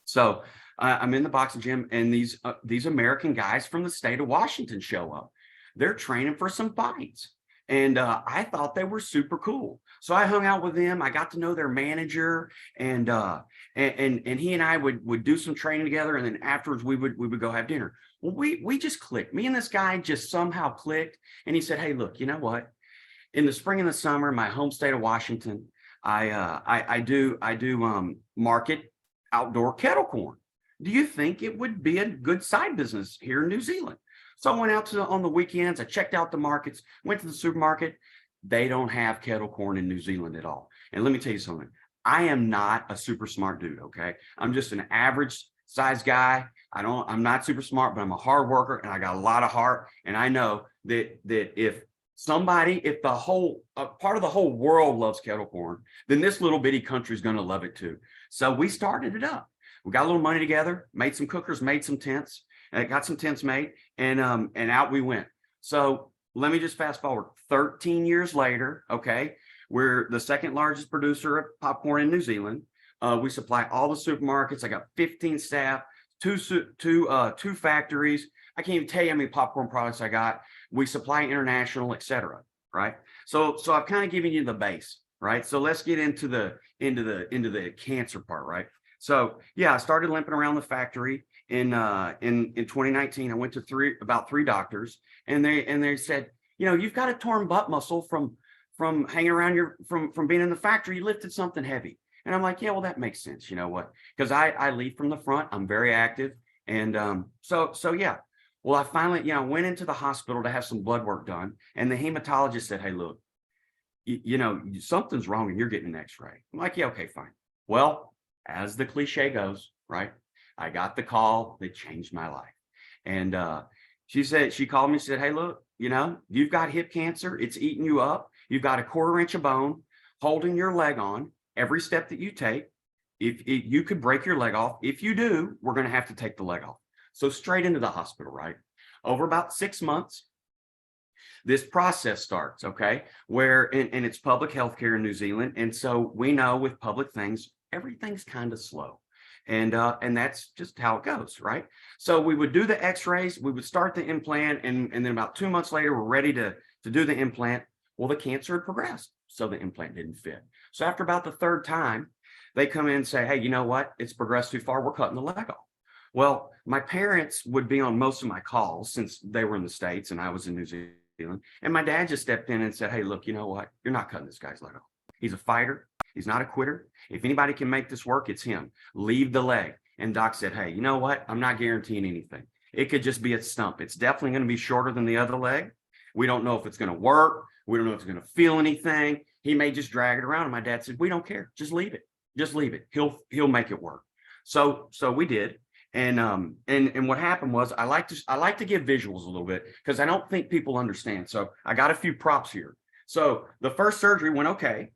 Speaker 19: so I'm in the boxing gym, and these American guys from the state of Washington show up. They're training for some fights. And I thought they were super cool. So I hung out with them. I got to know their manager, and he and I would do some training together. And then afterwards we would go have dinner. Well, we just clicked. Me and this guy just somehow clicked. And he said, hey, look, you know what? In the spring and the summer, my home state of Washington, I do market outdoor kettle corn. Do you think it would be a good side business here in New Zealand? So I went out on the weekends. I checked out the markets, went to the supermarket. They don't have kettle corn in New Zealand at all. And let me tell you something. I am not a super smart dude. Okay, I'm just an average size guy. I'm not super smart, but I'm a hard worker, and I got a lot of heart. And I know that if the whole part of the whole world loves kettle corn, then this little bitty country is going to love it too. So we started it up. We got a little money together, made some cookers, made some tents, and got some tents made, and out we went. So let me just fast forward 13 years later. Okay, we're the second largest producer of popcorn in New Zealand. We supply all the supermarkets. I got 15 staff, two factories. I can't even tell you how many popcorn products I got. We supply international, et cetera. Right. So I've kind of given you the base. Right. So let's get into the cancer part. Right. So yeah, I started limping around the factory in 2019. I went to about three doctors, and they said, you've got a torn butt muscle from hanging around from being in the factory. You lifted something heavy. And I'm like, yeah, well, that makes sense. You know what? Because I lead from the front. I'm very active. And so yeah. Well, I finally, went into the hospital to have some blood work done. And the hematologist said, hey, look, something's wrong and you're getting an x-ray. I'm like, yeah, okay, fine. Well, as the cliche goes, right? I got the call that changed my life. And she called me, said, hey, look, you've got hip cancer. It's eating you up. You've got a 1/4 inch of bone holding your leg on every step that you take. If you could break your leg off, if you do, we're going to have to take the leg off. So straight into the hospital, right? Over about 6 months, this process starts, okay? Where, and it's public healthcare in New Zealand. And so we know with public things, everything's kind of slow. And that's just how it goes, right? So we would do the x-rays, we would start the implant, and then about 2 months later, we're ready to do the implant. Well, the cancer had progressed, so the implant didn't fit. So after about the 3rd time, they come in and say, hey, you know what? It's progressed too far. We're cutting the leg off. Well, my parents would be on most of my calls since they were in the States and I was in New Zealand. And my dad just stepped in and said, hey, look, you know what? You're not cutting this guy's leg off. He's a fighter. He's not a quitter. If anybody can make this work, it's him. Leave the leg. And Doc said, hey, you know what? I'm not guaranteeing anything. It could just be a stump. It's definitely going to be shorter than the other leg. We don't know if it's going to work. We don't know if it's going to feel anything. He may just drag it around. And my dad said, we don't care. Just leave it. Just leave it. He'll make it work. So we did. And what happened was I like to give visuals a little bit because I don't think people understand. So I got a few props here. So the first surgery went okay.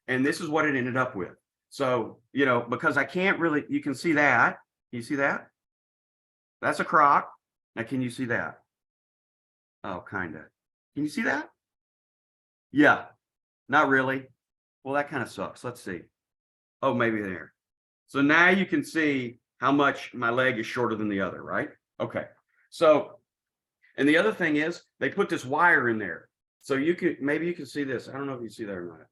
Speaker 19: And this is what it ended up with. So, because I can't really, you can see that. Can you see that? That's a crock. Now, can you see that? Oh, kind of. Can you see that? Yeah, not really. Well, that kind of sucks. Let's see. Oh, maybe there. So now you can see how much my leg is shorter than the other, right? Okay. So, and the other thing is they put this wire in there. So maybe you can see this. I don't know if you see that or not.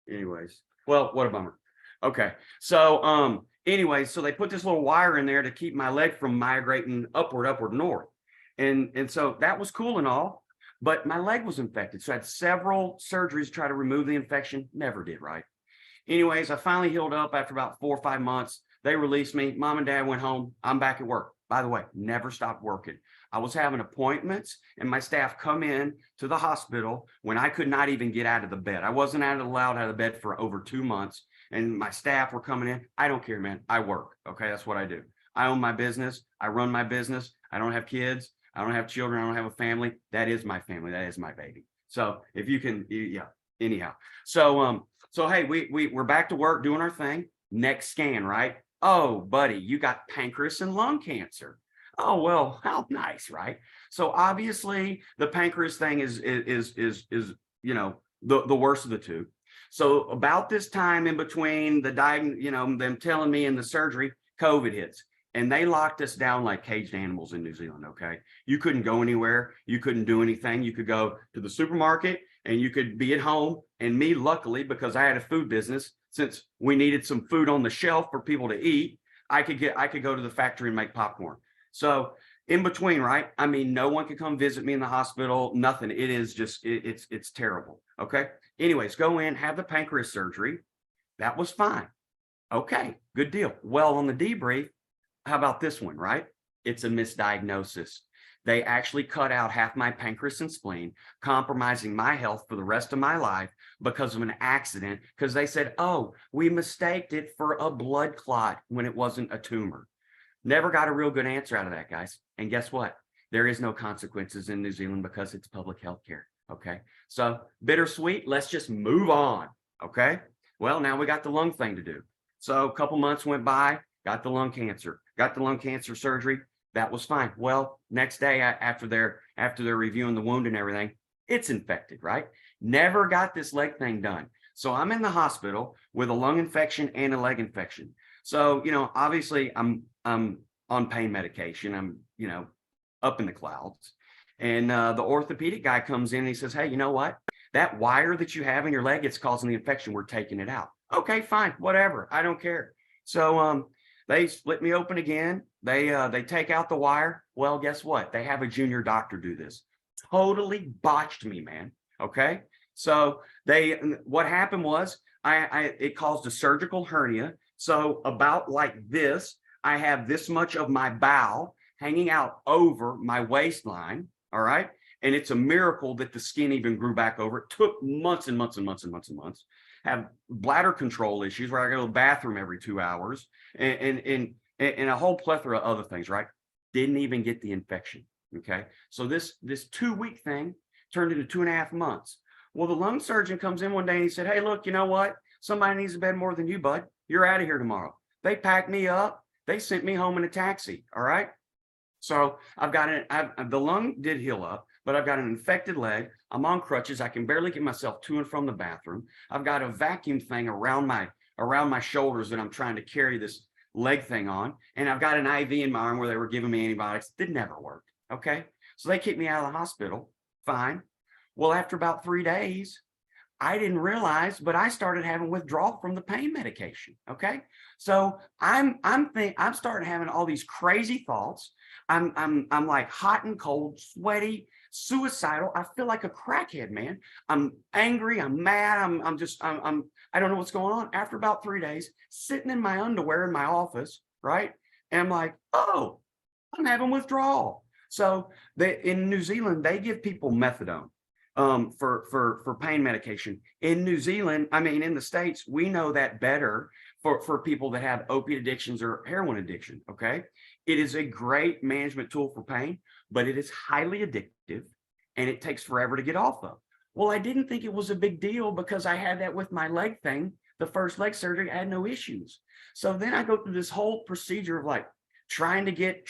Speaker 19: Anyways, well, what a bummer. Okay. So, anyways, so they put this little wire in there to keep my leg from migrating upward, north. And so that was cool and all, but my leg was infected. So I had several surgeries to try to remove the infection. Never did, right? Anyways, I finally healed up after about 4 or 5 months. They released me. Mom and dad went home. I'm back at work. By the way, never stopped working. I was having appointments and my staff come in to the hospital when I could not even get out of the bed. I wasn't allowed out of the bed for over 2 months. And my staff were coming in. I don't care, man. I work. Okay. That's what I do. I own my business. I run my business. I don't have kids. I don't have children. I don't have a family. That is my family. That is my baby. So if you can, yeah, anyhow. So hey, we're back to work doing our thing. Next scan, right? Oh, buddy, you got pancreas and lung cancer. Oh, well, how nice, right? So obviously the pancreas thing is the worst of the two. So about this time in between the them telling me and the surgery, COVID hits. And they locked us down like caged animals in New Zealand, okay? You couldn't go anywhere. You couldn't do anything. You could go to the supermarket and you could be at home. And me, luckily, because I had a food business, since we needed some food on the shelf for people to eat, I could go to the factory and make popcorn. So in between, right? I mean, no one could come visit me in the hospital, nothing. It is just, it's terrible, okay? Anyways, go in, have the pancreas surgery. That was fine. Okay, good deal. Well, on the debrief, how about this one, right? It's a misdiagnosis. They actually cut out half my pancreas and spleen, compromising my health for the rest of my life because of an accident, because they said, oh, we mistaked it for a blood clot when it wasn't a tumor. Never got a real good answer out of that, guys. And guess what? There is no consequences in New Zealand because it's public health care, okay? So bittersweet, let's just move on, okay? Well, now we got the lung thing to do. So a couple months went by, got the lung cancer surgery. That was fine. Well, next day after they're reviewing the wound and everything, it's infected, right? Never got this leg thing done. So I'm in the hospital with a lung infection and a leg infection. So, you know, obviously I'm on pain medication. I'm, you know, up in the clouds. And the orthopedic guy comes in and he says, hey, you know what? That wire that you have in your leg, it's causing the infection. We're taking it out. Okay, fine, whatever. I don't care. So they split me open again. They take out the wire. Well, guess what? They have a junior doctor do this. Totally botched me, man. Okay. So what happened was it caused a surgical hernia. So about like this, I have this much of my bowel hanging out over my waistline. All right. And it's a miracle that the skin even grew back over. It took months and months and months and months and months. Have bladder control issues where I go to the bathroom every 2 hours and a whole plethora of other things, right? Didn't even get the infection. Okay. So this 2-week thing turned into 2.5 months. Well, the lung surgeon comes in one day and he said, hey, look, you know what? Somebody needs a bed more than you, bud. You're out of here tomorrow. They packed me up. They sent me home in a taxi. All right. So I've got the lung did heal up, but I've got an infected leg. I'm on crutches. I can barely get myself to and from the bathroom. I've got a vacuum thing around my shoulders that I'm trying to carry this leg thing on. And I've got an IV in my arm where they were giving me antibiotics. It never worked. Okay. So they kicked me out of the hospital. Fine. Well, after about 3 days, I didn't realize, but I started having withdrawal from the pain medication. Okay. So I'm starting having all these crazy thoughts. I'm like hot and cold, sweaty, suicidal. I feel like a crackhead, man. I'm angry. I'm mad. I don't know what's going on. After about 3 days, sitting in my underwear in my office, right? And I'm like, oh, I'm having withdrawal. So in New Zealand, they give people methadone for pain medication. In New Zealand, I mean, in the States, we know that better for people that have opiate addictions or heroin addiction. Okay. It is a great management tool for pain, but it is highly addictive and it takes forever to get off of. Well, I didn't think it was a big deal because I had that with my leg thing. The first leg surgery, I had no issues. So then I go through this whole procedure of like trying to get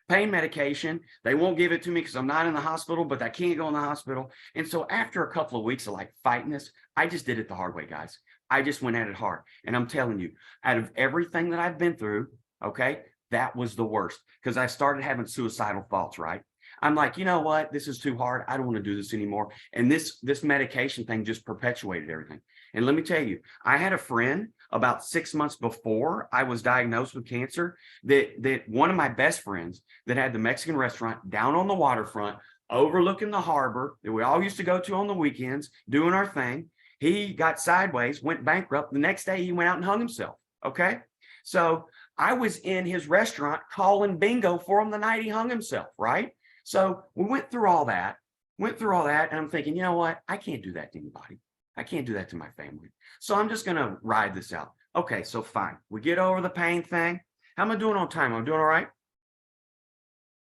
Speaker 19: pain medication. They won't give it to me because I'm not in the hospital, but I can't go in the hospital. And so after a couple of weeks of like fighting this, I just did it the hard way, guys. I just went at it hard. And I'm telling you, out of everything that I've been through, okay, that was the worst because I started having suicidal thoughts, right? I'm like, you know what? This is too hard. I don't want to do this anymore. And this medication thing just perpetuated everything. And let me tell you, I had a friend about 6 months before I was diagnosed with cancer that one of my best friends that had the Mexican restaurant down on the waterfront overlooking the harbor that we all used to go to on the weekends doing our thing. He got sideways, went bankrupt. The next day he went out and hung himself. Okay. So I was in his restaurant calling bingo for him the night he hung himself. Right. So we went through all that. And I'm thinking, you know what? I can't do that to anybody. I can't do that to my family. So I'm just going to ride this out. Okay. So fine. We get over the pain thing. How am I doing on time? I'm doing all right.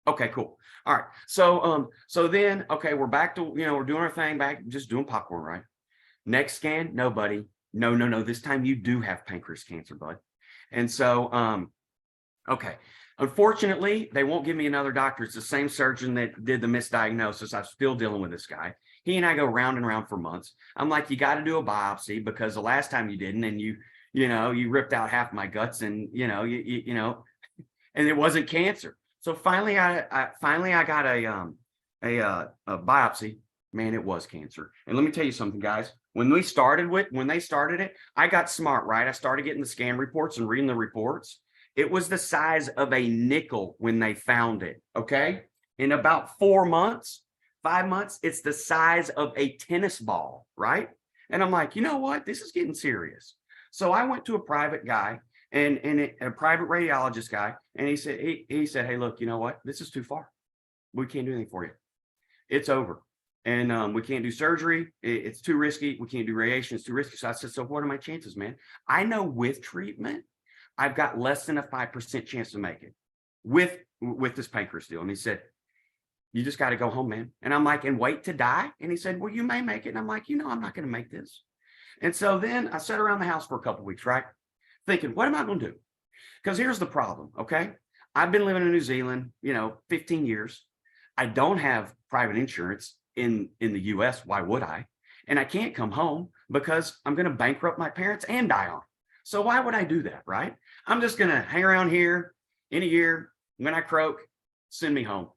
Speaker 19: Okay, cool. All right. So then, okay, we're back to, we're doing our thing back, just doing popcorn, right? Next scan, no, buddy. No. This time you do have pancreas cancer, bud. And so, okay. Unfortunately, they won't give me another doctor. It's the same surgeon that did the misdiagnosis. I'm still dealing with this guy. He and I go round and round for months. I'm like, you got to do a biopsy because the last time you didn't, and you ripped out half my guts and, and it wasn't cancer. So finally, I got a biopsy. Man, it was cancer. And let me tell you something, guys. When they started it, I got smart, right? I started getting the scan reports and reading the reports. It was the size of a nickel when they found it. Okay. In about 4 months, 5 months, it's the size of a tennis ball, right? And I'm like, you know what? This is getting serious. So I went to a private guy and a private radiologist guy. And he said, hey, look, you know what? This is too far. We can't do anything for you. It's over. And we can't do surgery. It's too risky. We can't do radiation. It's too risky. So I said, so what are my chances, man? I know with treatment, I've got less than a 5% chance to make it with this pancreas deal. And he said, you just got to go home, man. And I'm like, and wait to die? And he said, well, you may make it. And I'm like, I'm not going to make this. And so then I sat around the house for a couple of weeks, right? Thinking, what am I going to do? Because here's the problem, okay? I've been living in New Zealand, 15 years. I don't have private insurance in the US. Why would I? and I can't come home because I'm going to bankrupt my parents and die on it. So why would I do that, right? I'm just going to hang around here in a year. When I croak, send me home,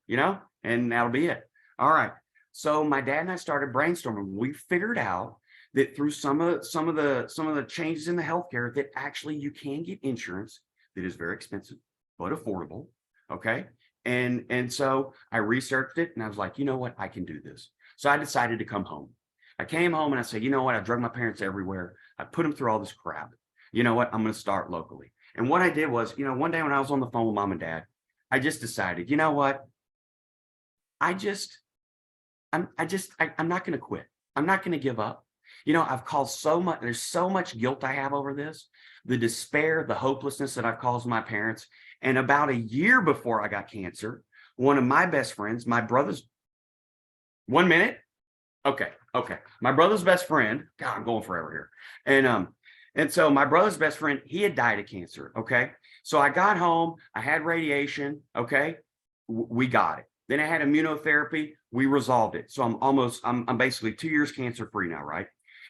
Speaker 19: and that'll be it. All right. So my dad and I started brainstorming. We figured out that through some of the changes in the healthcare that actually you can get insurance that is very expensive but affordable. Okay. And so I researched it and I was like, you know what, I can do this. So I decided to come home. I came home and I said, you know what, I drug my parents everywhere. I put them through all this crap. You know what, I'm going to start locally. And what I did was, one day when I was on the phone with mom and dad, I just decided, you know what, I'm not going to quit. I'm not going to give up. I've caused so much, there's so much guilt I have over this, the despair, the hopelessness that I've caused my parents. And about a year before I got cancer, one of my best friends, my brother's, 1 minute. Okay. My brother's best friend, God, I'm going forever here. And so my brother's best friend, he had died of cancer. Okay. So I got home, I had radiation. Okay. We got it. Then I had immunotherapy. We resolved it. So I'm basically 2 years cancer free now. Right.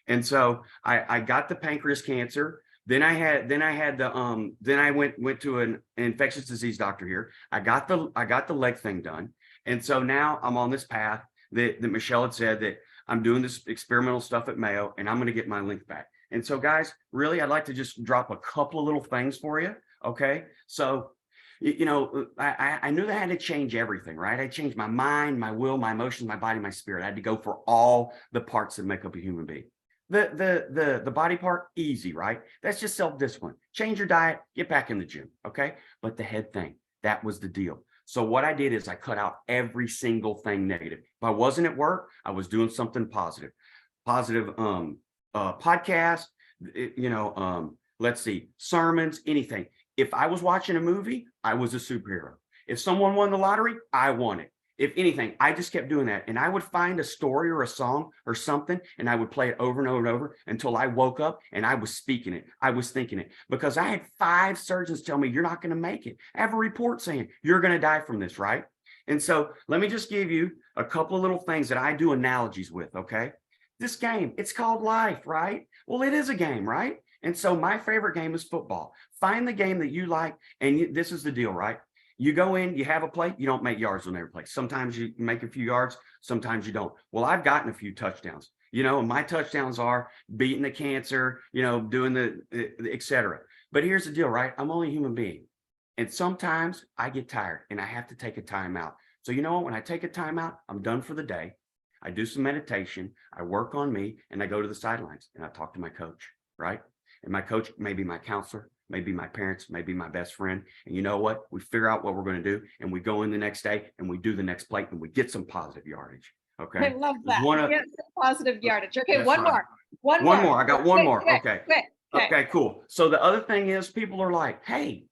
Speaker 19: And so I got the pancreas cancer. Then I went to an infectious disease doctor here. I got the leg thing done. And so now I'm on this path that Michelle had said that I'm doing this experimental stuff at Mayo and I'm going to get my link back. And so guys, really, I'd like to just drop a couple of little things for you. Okay. So, I knew that I had to change everything, right? I changed my mind, my will, my emotions, my body, my spirit. I had to go for all the parts that make up a human being. The body part, easy, right? That's just self-discipline. Change your diet, get back in the gym. Okay. But the head thing, that was the deal. So what I did is I cut out every single thing negative. If I wasn't at work, I was doing something positive. Podcast, let's see, sermons, anything. If I was watching a movie, I was a superhero. If someone won the lottery, I won it. If anything, I just kept doing that. And I would find a story or a song or something, and I would play it over and over and over until I woke up and I was speaking it. I was thinking it because I had 5 surgeons tell me, you're not going to make it. I have a report saying you're going to die from this, right? And so let me just give you a couple of little things that I do analogies with, okay? This game, it's called life, right? Well, it is a game, right? And so my favorite game is football. Find the game that you like, and this is the deal, right? You go in, you have a play, you don't make yards on every play. Sometimes you make a few yards, sometimes you don't. Well, I've gotten a few touchdowns. My touchdowns are beating the cancer, doing the et cetera. But here's the deal, right? I'm only a human being. And sometimes I get tired and I have to take a time out. So you know what? When I take a time out, I'm done for the day. I do some meditation, I work on me, and I go to the sidelines and I talk to my coach, right? And my coach may be my counselor, maybe my parents, maybe my best friend. And you know what? We figure out what we're going to do, and we go in the next day and we do the next play and we get some positive yardage. Okay.
Speaker 1: I love that. Get some positive yardage. Okay,
Speaker 19: That's
Speaker 1: one
Speaker 19: right.
Speaker 1: more.
Speaker 19: One more. I got one more. Okay.
Speaker 1: Quick.
Speaker 19: Okay, cool. So the other thing is people are like, hey,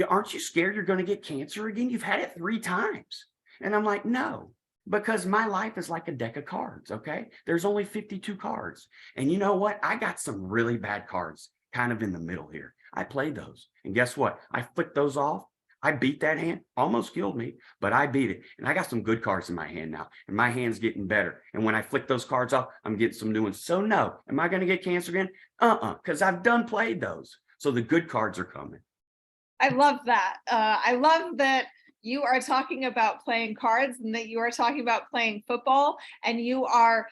Speaker 19: aren't you scared you're going to get cancer again? You've had it 3 times. And I'm like, no. Because my life is like a deck of cards, okay? There's only 52 cards. And you know what? I got some really bad cards kind of in the middle here. I played those. And guess what? I flicked those off. I beat that hand. Almost killed me, but I beat it. And I got some good cards in my hand now. And my hand's getting better. And when I flick those cards off, I'm getting some new ones. So no. Am I going to get cancer again? Because I've done played those. So the good cards are coming.
Speaker 1: I love that. I love that you are talking about playing cards and that you are talking about playing football, and you are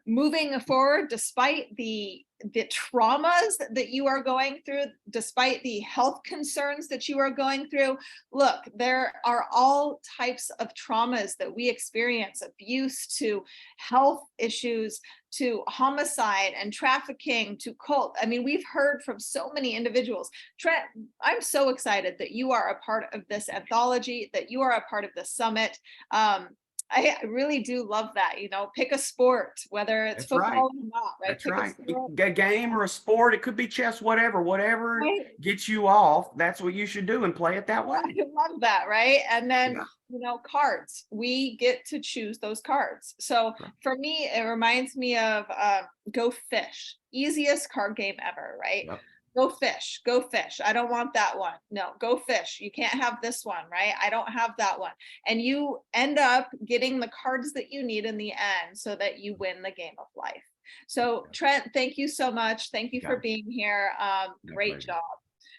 Speaker 1: moving forward despite the traumas that you are going through, despite the health concerns that you are going through. Look, there are all types of traumas that we experience, abuse to health issues to homicide and trafficking to cult. I mean, we've heard from so many individuals. Trent, I'm so excited that you are a part of this anthology, that you are a part of the summit. I really do love that, pick a sport, whether it's
Speaker 19: That's
Speaker 1: football
Speaker 19: right.
Speaker 1: or not, right?
Speaker 19: That's
Speaker 1: Pick
Speaker 19: right.
Speaker 1: a sport.
Speaker 19: A game or a sport, it could be chess, whatever
Speaker 1: Right.
Speaker 19: gets you off. That's what you should do and play it that way.
Speaker 1: I love that, right? And then,
Speaker 19: Yeah.
Speaker 1: cards, we get to choose those cards. So for me, it reminds me of Go Fish, easiest card game ever, right?
Speaker 19: Yep.
Speaker 1: Go fish, go fish. I don't want that one. No, go fish. You can't have this one, right? I don't have that one. And you end up getting the cards that you need in the end so that you win the game of life. So Trent, thank you so much. Thank you for being here. Great job.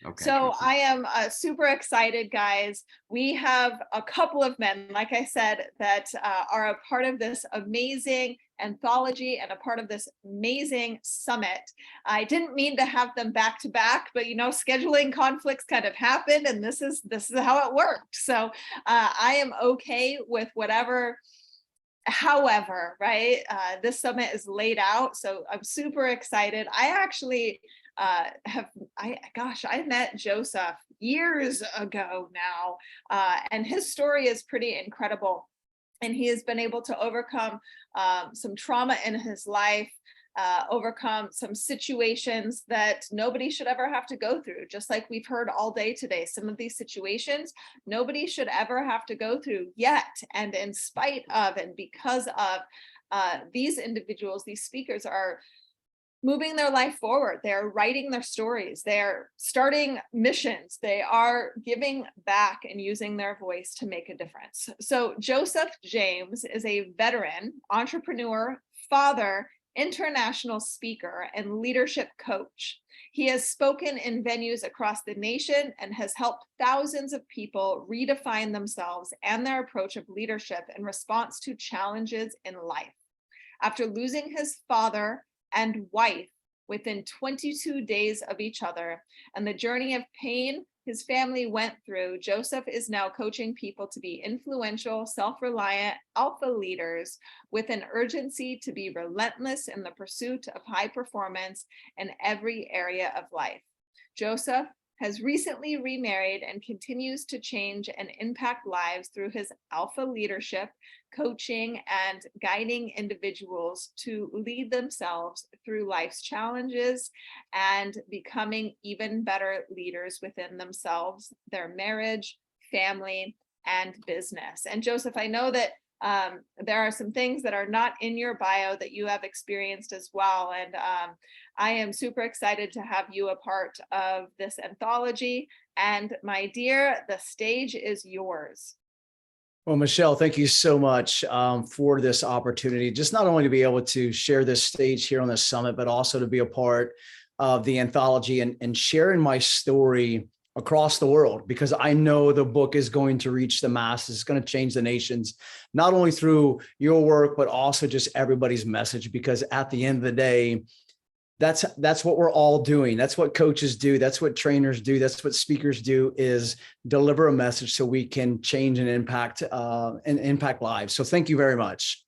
Speaker 19: Okay,
Speaker 1: So
Speaker 19: Tracy.
Speaker 1: I am super excited, guys. We have a couple of men, like I said, that are a part of this amazing anthology and a part of this amazing summit. I didn't mean to have them back to back, but scheduling conflicts kind of happened, and this is how it worked. So I am okay with whatever. However, right, this summit is laid out, so I'm super excited. I actually I met Joseph years ago now, and his story is pretty incredible. And he has been able to overcome some trauma in his life, overcome some situations that nobody should ever have to go through. Just like we've heard all day today, some of these situations nobody should ever have to go through yet. And in spite of and because of these individuals, these speakers are moving their life forward. They're writing their stories. They're starting missions. They are giving back and using their voice to make a difference. So Joseph James is a veteran, entrepreneur, father, international speaker, and leadership coach. He has spoken in venues across the nation and has helped thousands of people redefine themselves and their approach of leadership in response to challenges in life. After losing his father and wife within 22 days of each other, and the journey of pain his family went through, Joseph is now coaching people to be influential, self-reliant alpha leaders with an urgency to be relentless in the pursuit of high performance in every area of life. Joseph has recently remarried and continues to change and impact lives through his alpha leadership, coaching, and guiding individuals to lead themselves through life's challenges and becoming even better leaders within themselves, their marriage, family, and business. And Joseph, I know that there are some things that are not in your bio that you have experienced as well. And I am super excited to have you a part of this anthology. And my dear, the stage is yours.
Speaker 20: Well, Michelle, thank you so much for this opportunity, just not only to be able to share this stage here on the summit, but also to be a part of the anthology and sharing my story across the world, because I know the book is going to reach the masses. It's going to change the nations, not only through your work, but also just everybody's message, because at the end of the day, that's what we're all doing. That's what coaches do. That's what trainers do. That's what speakers do, is deliver a message so we can change and impact lives. So thank you very much.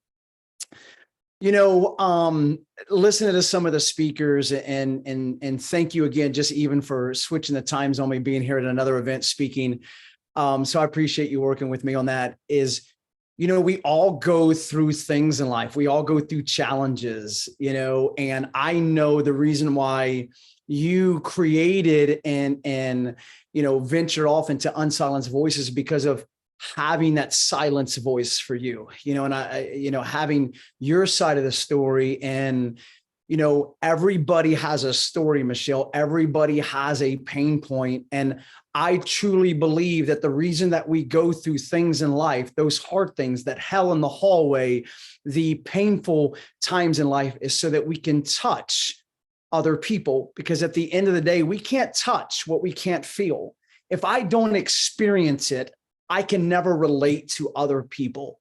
Speaker 20: Listening to some of the speakers and thank you again, just even for switching the time zone, me being here at another event speaking. So I appreciate you working with me on that. We all go through things in life. We all go through challenges, and I know the reason why you created and ventured off into Unsilenced Voices because of having that silence voice for you, and having your side of the story. And, everybody has a story, Michelle. Everybody has a pain point. And I truly believe that the reason that we go through things in life, those hard things, that hell in the hallway, the painful times in life, is so that we can touch other people. Because at the end of the day, we can't touch what we can't feel. If I don't experience it, I can never relate to other people.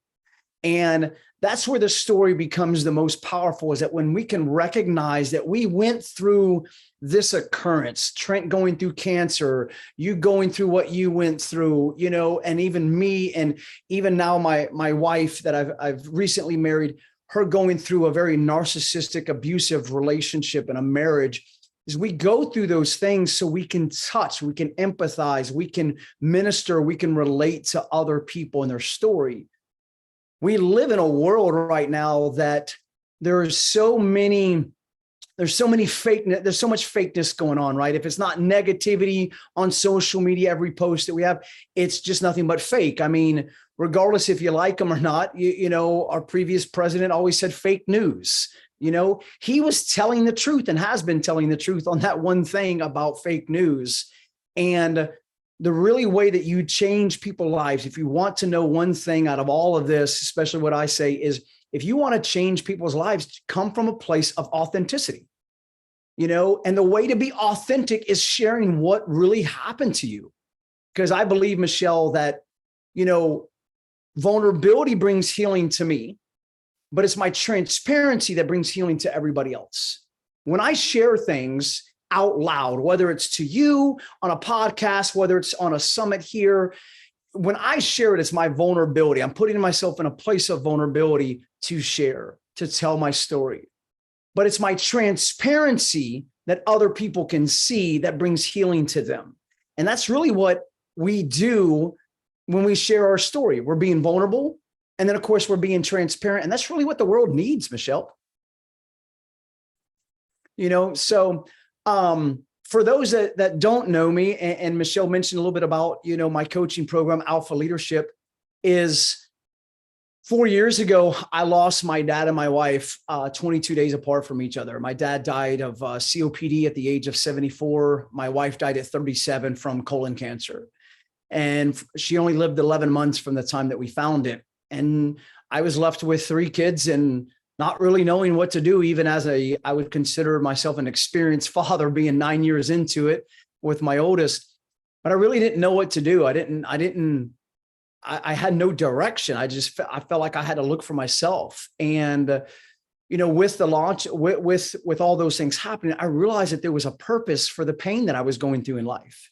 Speaker 20: And that's where the story becomes the most powerful, is that when we can recognize that we went through this occurrence, Trent going through cancer, you going through what you went through, and even me, and even now my wife that I've recently married, her going through a very narcissistic, abusive relationship and a marriage. Is we go through those things so we can touch, we can empathize, we can minister, we can relate to other people and their story. We live in a world right now that there's so much fakeness going on, right? If it's not negativity on social media, every post that we have, it's just nothing but fake. I mean, regardless if you like them or not, our previous president always said fake news. You know, he was telling the truth and has been telling the truth on that one thing about fake news. And the really way that you change people's lives, if you want to know one thing out of all of this, especially what I say, is if you want to change people's lives, come from a place of authenticity. You know, and the way to be authentic is sharing what really happened to you. Because I believe, Michelle, that, you know, vulnerability brings healing to me, but it's my transparency that brings healing to everybody else. When I share things out loud, whether it's to you on a podcast, whether it's on a summit here, when I share it, it's my vulnerability. I'm putting myself in a place of vulnerability to share, to tell my story. But it's my transparency that other people can see that brings healing to them. And that's really what we do when we share our story. We're being vulnerable. And then, of course, we're being transparent. And that's really what the world needs, Michelle. You know, so for those that don't know me, and Michelle mentioned a little bit about, you know, my coaching program, Alpha Leadership, is 4 years ago, I lost my dad and my wife 22 days apart from each other. My dad died of COPD at the age of 74. My wife died at 37 from colon cancer. And she only lived 11 months from the time that we found it. And I was left with 3 kids and not really knowing what to do, even as I would consider myself an experienced father, being 9 years into it with my oldest. But I really didn't know what to do. I had no direction. I felt like I had to look for myself. And, you know, with the launch, with all those things happening, I realized that there was a purpose for the pain that I was going through in life.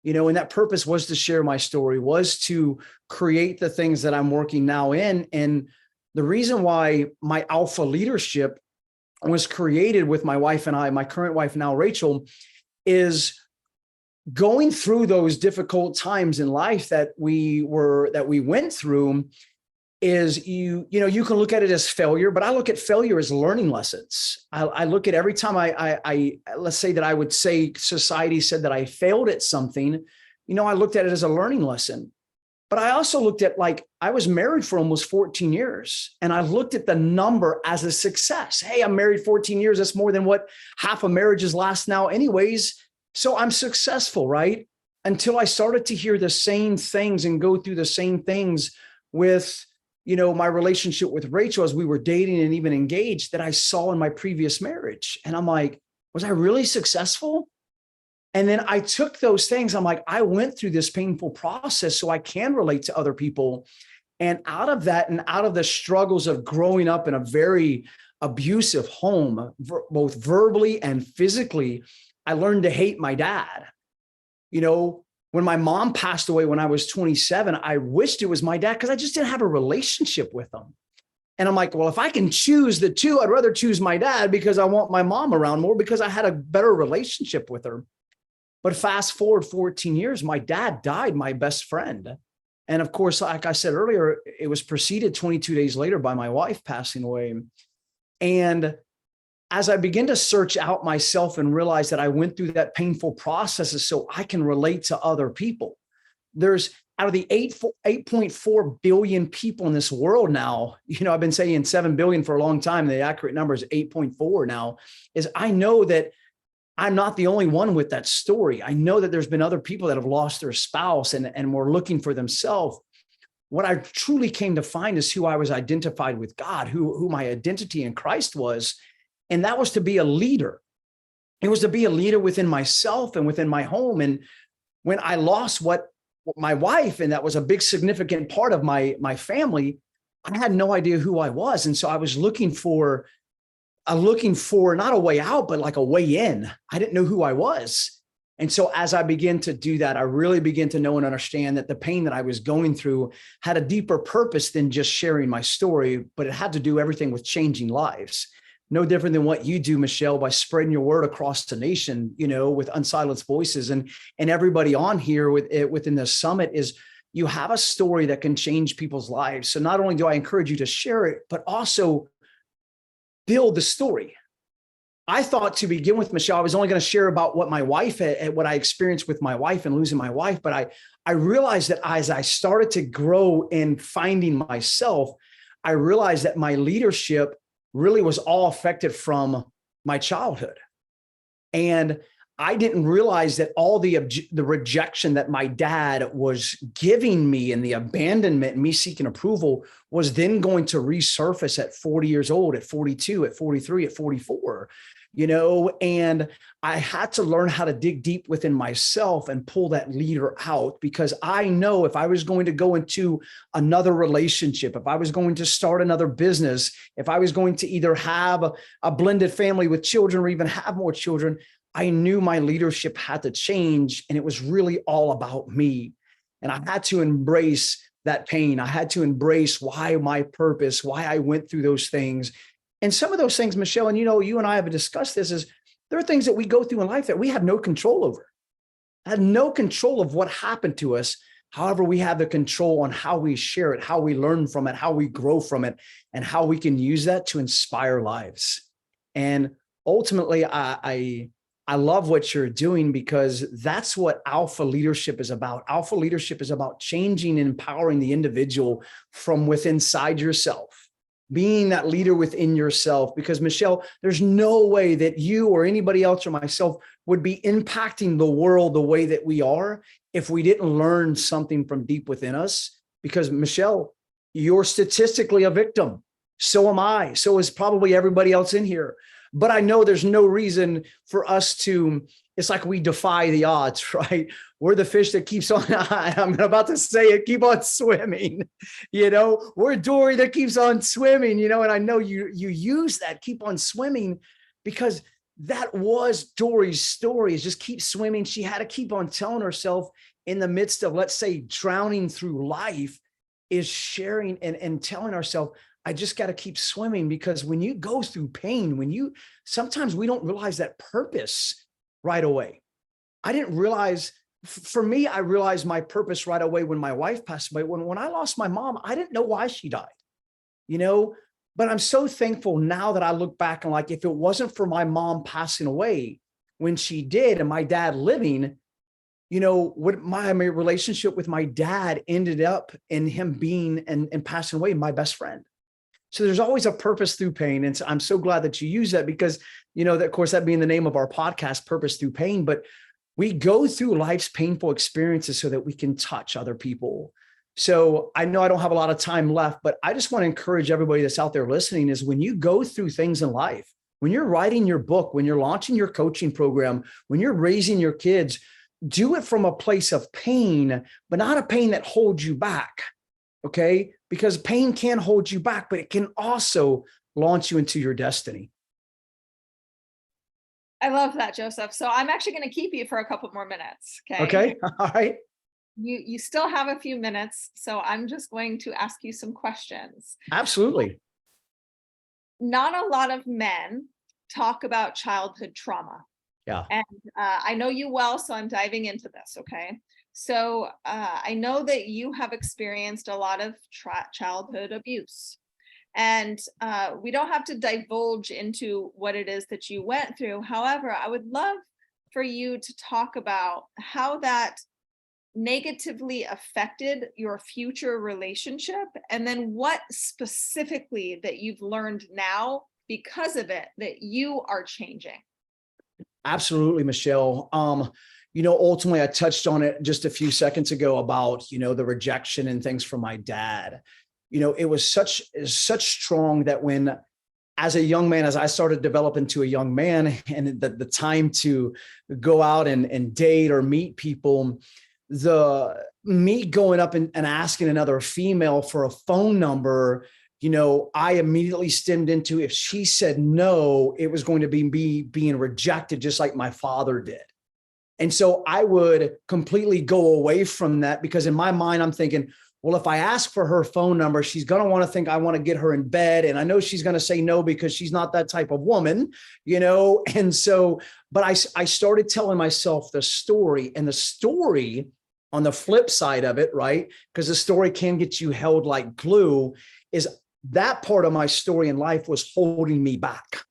Speaker 20: You know, and that purpose was to share my story, was to create the things that I'm working now in. And the reason why my Alpha Leadership was created with my wife and I, my current wife now, Rachel, is going through those difficult times in life that we went through. Is you can look at it as failure, but I look at failure as learning lessons. I look at every time I let's say that I would say society said that I failed at something, you know, I looked at it as a learning lesson. But I also looked at, like, I was married for almost 14 years and I looked at the number as a success. Hey, I'm married 14 years. That's more than what half of marriages last now anyways. So I'm successful, right? Until I started to hear the same things and go through the same things with, you know, my relationship with Rachel as we were dating and even engaged that I saw in my previous marriage. And I'm like, was I really successful? And then I took those things. I'm like, I went through this painful process so I can relate to other people. And out of that, and out of the struggles of growing up in a very abusive home, both verbally and physically, I learned to hate my dad. You know, when my mom passed away when I was 27, I wished it was my dad because I just didn't have a relationship with him. And I'm like, well, if I can choose the two, I'd rather choose my dad because I want my mom around more because I had a better relationship with her. But fast forward 14 years, my dad died, my best friend. And of course, like I said earlier, it was preceded 22 days later by my wife passing away. And as I begin to search out myself and realize that I went through that painful processes so I can relate to other people. There's out of the 8.4 billion people in this world now, you know, I've been saying 7 billion for a long time. The accurate number is 8.4 now, is I know that I'm not the only one with that story. I know that there's been other people that have lost their spouse and were looking for themselves. What I truly came to find is who I was identified with God, who my identity in Christ was. And that was to be a leader. It was to be a leader within myself and within my home. And when I lost my wife, and that was a big significant part of my family, I had no idea who I was. And so I was looking for not a way out, but like a way in. I didn't know who I was. And so as I began to do that, I really began to know and understand that the pain that I was going through had a deeper purpose than just sharing my story, but it had to do everything with changing lives. No different than what you do, Michelle, by spreading your word across the nation, you know, with Unsilenced Voices, and everybody on here within the summit is you have a story that can change people's lives. So not only do I encourage you to share it, but also build the story. I thought to begin with, Michelle, I was only going to share about what my wife what I experienced with my wife and losing my wife. But I realized that as I started to grow in finding myself, I realized that my leadership really was all affected from my childhood. And I didn't realize that all the rejection that my dad was giving me and the abandonment and me seeking approval was then going to resurface at 40 years old, at 42, at 43, at 44, and I had to learn how to dig deep within myself and pull that leader out, because I know if I was going to go into another relationship, if I was going to start another business, if I was going to either have a blended family with children or even have more children, I knew my leadership had to change, and it was really all about me. And I had to embrace that pain. I had to embrace why my purpose, why I went through those things. And some of those things, Michelle, and you and I have discussed this, is there are things that we go through in life that we have no control over. I had no control of what happened to us. However, we have the control on how we share it, how we learn from it, how we grow from it, and how we can use that to inspire lives. And ultimately, I love what you're doing, because that's what alpha leadership is about. Alpha leadership is about changing and empowering the individual from within inside yourself, being that leader within yourself. Because Michelle, there's no way that you or anybody else or myself would be impacting the world the way that we are if we didn't learn something from deep within us. Because Michelle, you're statistically a victim. So am I. So is probably everybody else in here. But I know there's no reason for us to, it's like we defy the odds, right? We're the fish that keeps on, I'm about to say it, keep on swimming, we're Dory that keeps on swimming, and I know you use that, keep on swimming, because that was Dory's story, is just keep swimming. She had to keep on telling herself in the midst of, let's say, drowning through life, is sharing and telling ourselves, I just got to keep swimming. Because when you go through pain, sometimes we don't realize that purpose right away. I didn't realize, for me, I realized my purpose right away when my wife passed away. When I lost my mom, I didn't know why she died, but I'm so thankful now that I look back and if it wasn't for my mom passing away when she did, and my dad living, what my relationship with my dad ended up in him being and passing away, my best friend. So there's always a purpose through pain. And so I'm so glad that you use that, because, that, of course, that being the name of our podcast, Purpose Through Pain, but we go through life's painful experiences so that we can touch other people. So I know I don't have a lot of time left, but I just want to encourage everybody that's out there listening, is when you go through things in life, when you're writing your book, when you're launching your coaching program, when you're raising your kids, do it from a place of pain, but not a pain that holds you back. Okay? Because pain can hold you back, but it can also launch you into your destiny.
Speaker 1: I love that, Joseph. So I'm actually going to keep you for a couple more minutes.
Speaker 20: Okay. All right.
Speaker 1: You still have a few minutes, so I'm just going to ask you some questions.
Speaker 20: Absolutely.
Speaker 1: Not a lot of men talk about childhood trauma.
Speaker 20: Yeah.
Speaker 1: And I know you well, so I'm diving into this. Okay. So I know that you have experienced a lot of childhood abuse, and we don't have to divulge into what it is that you went through. However, I would love for you to talk about how that negatively affected your future relationship, and then what specifically that you've learned now because of it that you are changing.
Speaker 20: Absolutely, Michelle. Ultimately, I touched on it just a few seconds ago about, the rejection and things from my dad. It was such strong that when, as a young man, as I started developing to a young man, and the time to go out and date or meet people, me going up and asking another female for a phone number, I immediately stemmed into, if she said no, it was going to be me being rejected, just like my father did. And so I would completely go away from that, because in my mind, I'm thinking, well, if I ask for her phone number, she's going to want to think I want to get her in bed. And I know she's going to say no, because she's not that type of woman, And so, but I started telling myself the story, and the story on the flip side of it, right? Because the story can get you held like glue, is that part of my story in life was holding me back.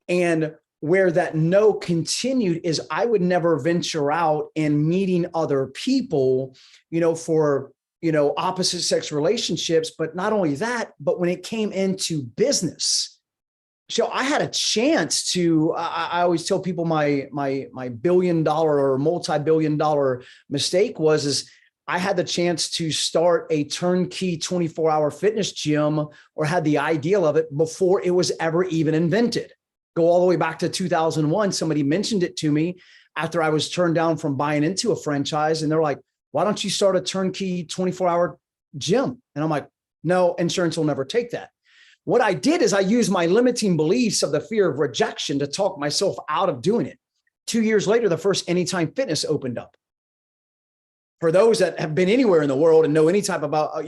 Speaker 20: And where that no continued is I would never venture out and meeting other people, for, opposite sex relationships, but not only that, but when it came into business. So I had a chance to, I always tell people my $1 billion or multi-billion dollar mistake is I had the chance to start a turnkey 24-hour fitness gym, or had the ideal of it before it was ever even invented. Go all the way back to 2001. Somebody mentioned it to me after I was turned down from buying into a franchise. And they're like, why don't you start a turnkey 24-hour gym? And I'm like, no, insurance will never take that. What I did is I used my limiting beliefs of the fear of rejection to talk myself out of doing it. 2 years later, the first Anytime Fitness opened up. For those that have been anywhere in the world and know any type about,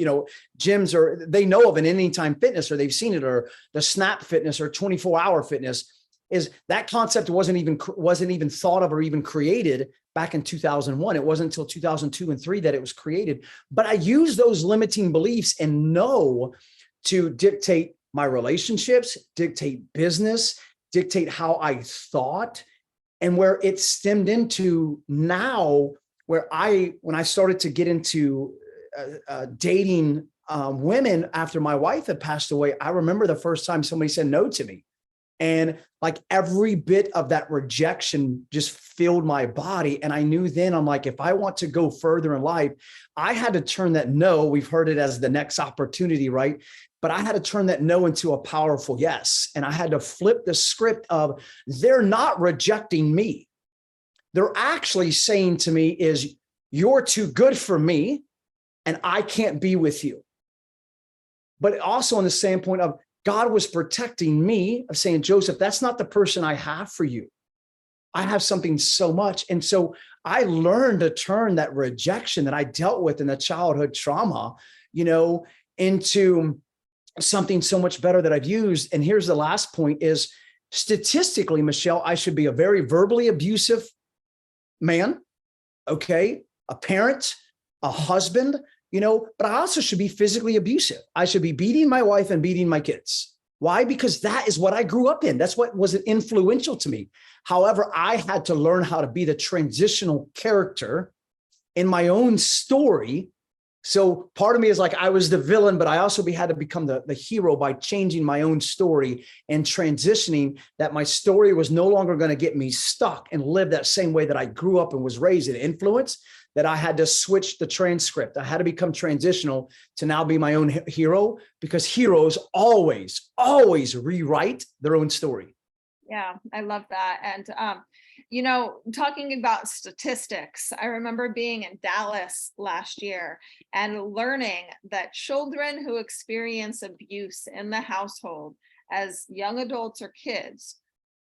Speaker 20: gyms, or they know of an Anytime Fitness, or they've seen it, or the Snap Fitness, or 24-hour fitness, is that concept wasn't even thought of or even created back in 2001. It wasn't until 2002 and 3 that it was created. But I use those limiting beliefs and know to dictate my relationships, dictate business, dictate how I thought, and where it stemmed into now, where when I started to get into dating women after my wife had passed away, I remember the first time somebody said no to me. And like every bit of that rejection just filled my body. And I knew then, I'm like, if I want to go further in life, I had to turn that no, we've heard it as the next opportunity, right? But I had to turn that no into a powerful yes. And I had to flip the script of, they're not rejecting me. They're actually saying to me is, you're too good for me and I can't be with you. But also on the standpoint of, God was protecting me, of saying, Joseph, that's not the person I have for you. I have something so much. And so I learned to turn that rejection that I dealt with in the childhood trauma, into something so much better that I've used. And here's the last point is, statistically, Michelle, I should be a very verbally abusive man, okay, a parent, a husband, but I also should be physically abusive. I should be beating my wife and beating my kids. Why? Because that is what I grew up in. That's what was influential to me. However, I had to learn how to be the transitional character in my own story. So part of me is like, I was the villain, but I also had to become the hero by changing my own story and transitioning, that my story was no longer going to get me stuck and live that same way that I grew up and was raised and influenced, that I had to switch the transcript. I had to become transitional to now be my own hero, because heroes always rewrite their own story.
Speaker 1: Yeah, I love that. And, talking about statistics, I remember being in Dallas last year and learning that children who experience abuse in the household as young adults or kids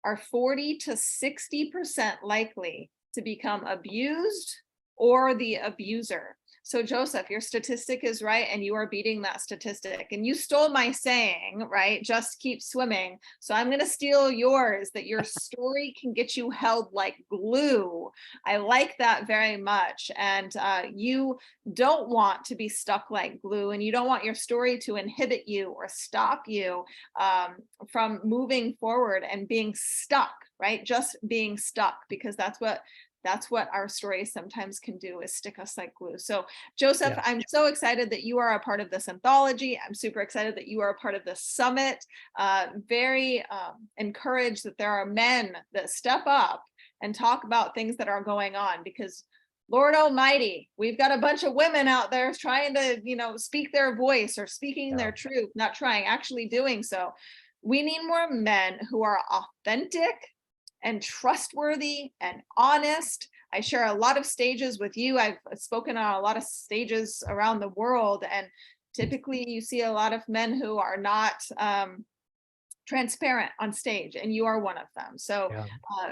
Speaker 1: are 40 to 60% likely to become abused or the abuser. So Joseph, your statistic is right, and you are beating that statistic. And you stole my saying, right? Just keep swimming. So I'm going to steal yours, that your story can get you held like glue. I like that very much. And you don't want to be stuck like glue, and you don't want your story to inhibit you or stop you from moving forward and being stuck, right? Just being stuck, because that's what our stories sometimes can do, is stick us like glue. So Joseph, I'm so excited that you are a part of this anthology. I'm super excited that you are a part of this summit. Very encouraged that there are men that step up and talk about things that are going on, because Lord Almighty, we've got a bunch of women out there trying to, speak their voice or speaking their truth, not trying, actually doing so. We need more men who are authentic and trustworthy and honest. I share a lot of stages with you. I've spoken on a lot of stages around the world, and typically you see a lot of men who are not transparent on stage, and you are one of them. So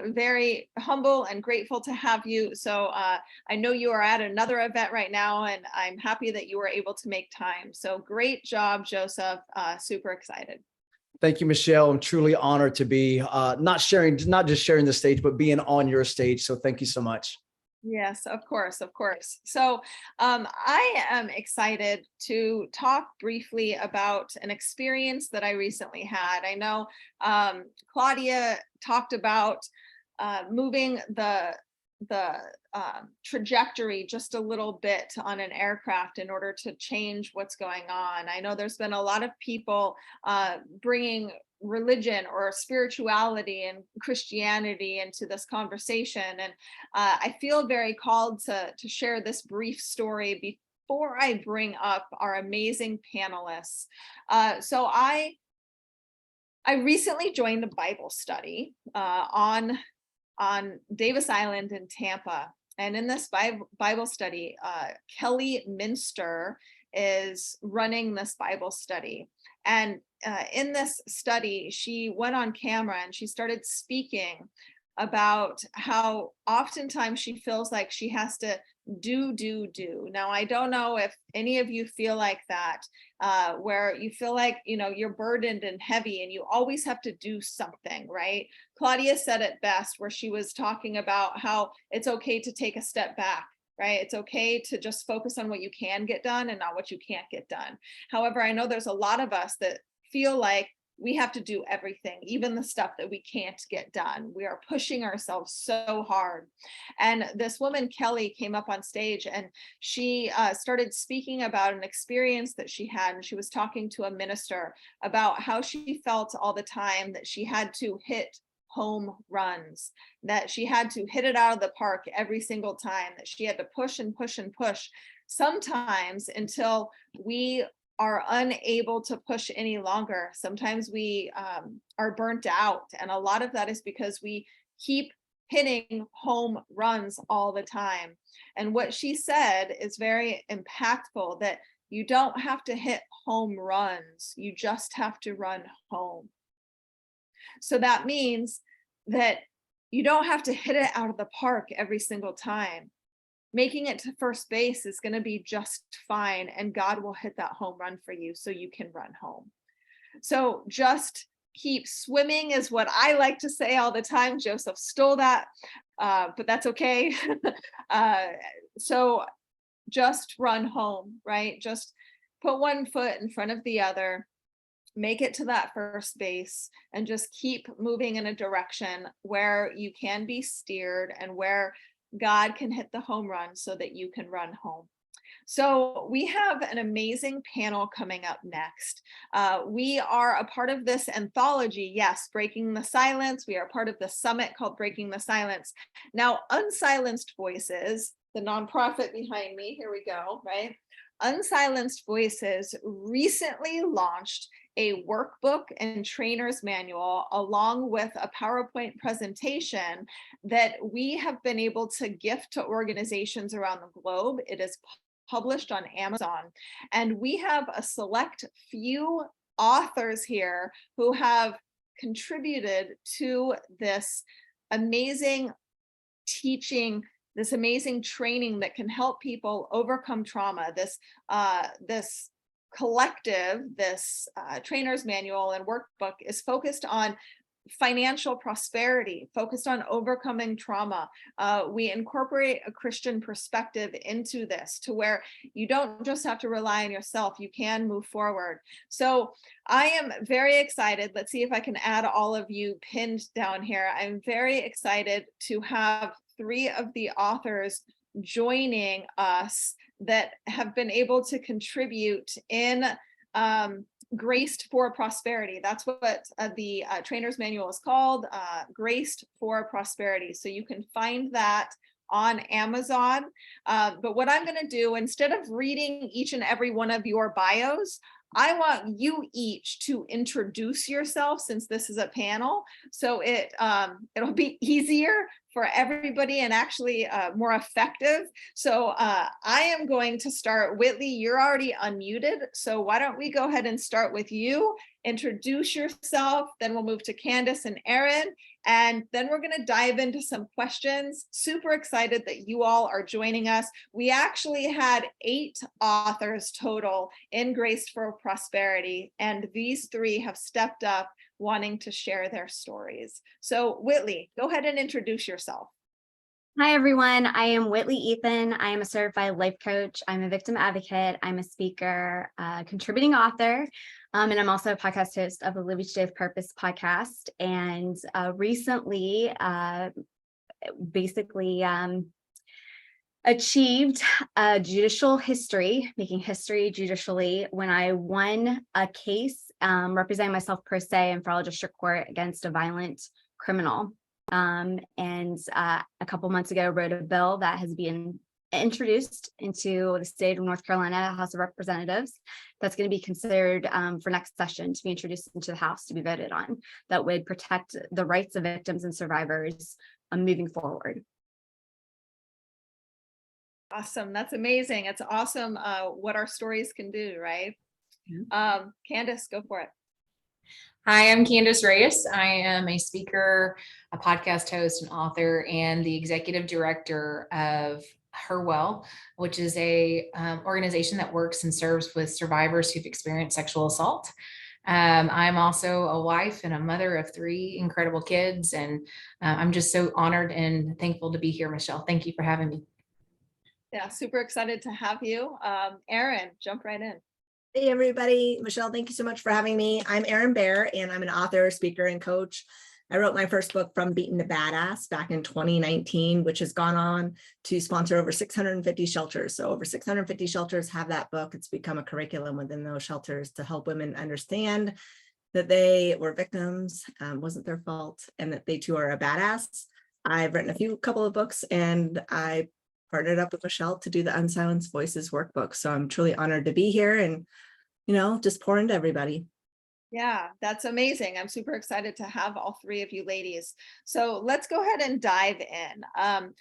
Speaker 1: very humble and grateful to have you. So I know you are at another event right now, and I'm happy that you were able to make time. So great job, Joseph. Super excited.
Speaker 20: Thank you, Michelle. I'm truly honored to be not just sharing the stage, but being on your stage. So thank you so much.
Speaker 1: Yes, of course, of course. So I am excited to talk briefly about an experience that I recently had. I know Claudia talked about moving the trajectory just a little bit on an aircraft in order to change what's going on. I know there's been a lot of people bringing religion or spirituality and Christianity into this conversation, and I feel very called to share this brief story before I bring up our amazing panelists. So I recently joined a Bible study on Davis Island in Tampa. And in this Bible study, Kelly Minster is running this Bible study. And in this study, she went on camera and she started speaking about how oftentimes she feels like she has to do. Now, I don't know if any of you feel like that, where you feel like, you're burdened and heavy and you always have to do something, right? Claudia said it best, where she was talking about how it's okay to take a step back, right? It's okay to just focus on what you can get done and not what you can't get done. However, I know there's a lot of us that feel like we have to do everything, even the stuff that we can't get done. We are pushing ourselves so hard. And this woman, Kelly, came up on stage and she started speaking about an experience that she had. And she was talking to a minister about how she felt all the time that she had to hit home runs, that she had to hit it out of the park every single time, that she had to push and push and push, sometimes until we are unable to push any longer. Sometimes we are burnt out. And a lot of that is because we keep hitting home runs all the time. And what she said is very impactful, that you don't have to hit home runs, you just have to run home. So that means that you don't have to hit it out of the park every single time. Making it to first base is going to be just fine, and God will hit that home run for you so you can run home. So just keep swimming is what I like to say all the time. Joseph stole that, but that's okay. So just run home, right? Just put one foot in front of the other, make it to that first base, and just keep moving in a direction where you can be steered and where God can hit the home run so that you can run home. So we have an amazing panel coming up next. We are a part of this anthology, yes, Breaking the Silence. We are part of the summit called Breaking the Silence. Now, Unsilenced Voices, the nonprofit behind me, here we go, right? Unsilenced Voices recently launched a workbook and trainer's manual along with a PowerPoint presentation that we have been able to gift to organizations around the globe. It is published on Amazon, and we have a select few authors here who have contributed to this amazing teaching, this amazing training that can help people overcome trauma. This collective, this trainer's manual and workbook is focused on financial prosperity, focused on overcoming trauma. We incorporate a Christian perspective into this to where you don't just have to rely on yourself, you can move forward. So I am very excited. Let's see if I can add all of you pinned down here. I'm very excited to have 3 of the authors joining us that have been able to contribute in Graced for Prosperity. That's what the trainer's manual is called, Graced for Prosperity. So you can find that on Amazon. But what I'm going to do, instead of reading each and every one of your bios, I want you each to introduce yourself, since this is a panel. So it'll be easier for everybody and actually more effective. So I am going to start. Whitley, you're already unmuted. So why don't we go ahead and start with you, introduce yourself, then we'll move to Candace and Erin, and then we're going to dive into some questions. Super excited that you all are joining us. We actually had 8 authors total in Graced for Prosperity, and these 3 have stepped up wanting to share their stories. So Whitley, go ahead and introduce yourself.
Speaker 21: Hi, everyone. I am Whitley Ethan. I am a certified life coach. I'm a victim advocate. I'm a speaker, contributing author, and I'm also a podcast host of the Live Each Day with Purpose podcast. And recently, basically achieved a judicial history, making history judicially, when I won a case representing myself pro se in Federal District Court against a violent criminal. And a couple months ago, wrote a bill that has been introduced into the state of North Carolina House of Representatives that's going to be considered for next session to be introduced into the House to be voted on, that would protect the rights of victims and survivors moving forward.
Speaker 1: Awesome. That's amazing. It's awesome what our stories can do, right? Candace, go for it.
Speaker 4: Hi, I'm Candace Reyes. I am a speaker, a podcast host, and author, and the executive director of Herwell, which is a organization that works and serves with survivors who've experienced sexual assault. I'm also a wife and a mother of 3 incredible kids, and I'm just so honored and thankful to be here, Michelle. Thank you for having me.
Speaker 1: Yeah, super excited to have you. Erin, jump right in.
Speaker 22: Hey, everybody. Michelle, thank you so much for having me. I'm Erin Bear, and I'm an author, speaker, and coach. I wrote my first book, From Beaten to Badass, back in 2019, which has gone on to sponsor over 650 shelters. So over 650 shelters have that book. It's become a curriculum within those shelters to help women understand that they were victims, wasn't their fault, and that they too are a badass. I've written a couple of books, and I partnered up with Michelle to do the Unsilenced Voices workbook. So I'm truly honored to be here and, just pour into everybody.
Speaker 1: Yeah, that's amazing. I'm super excited to have all 3 of you ladies. So let's go ahead and dive in.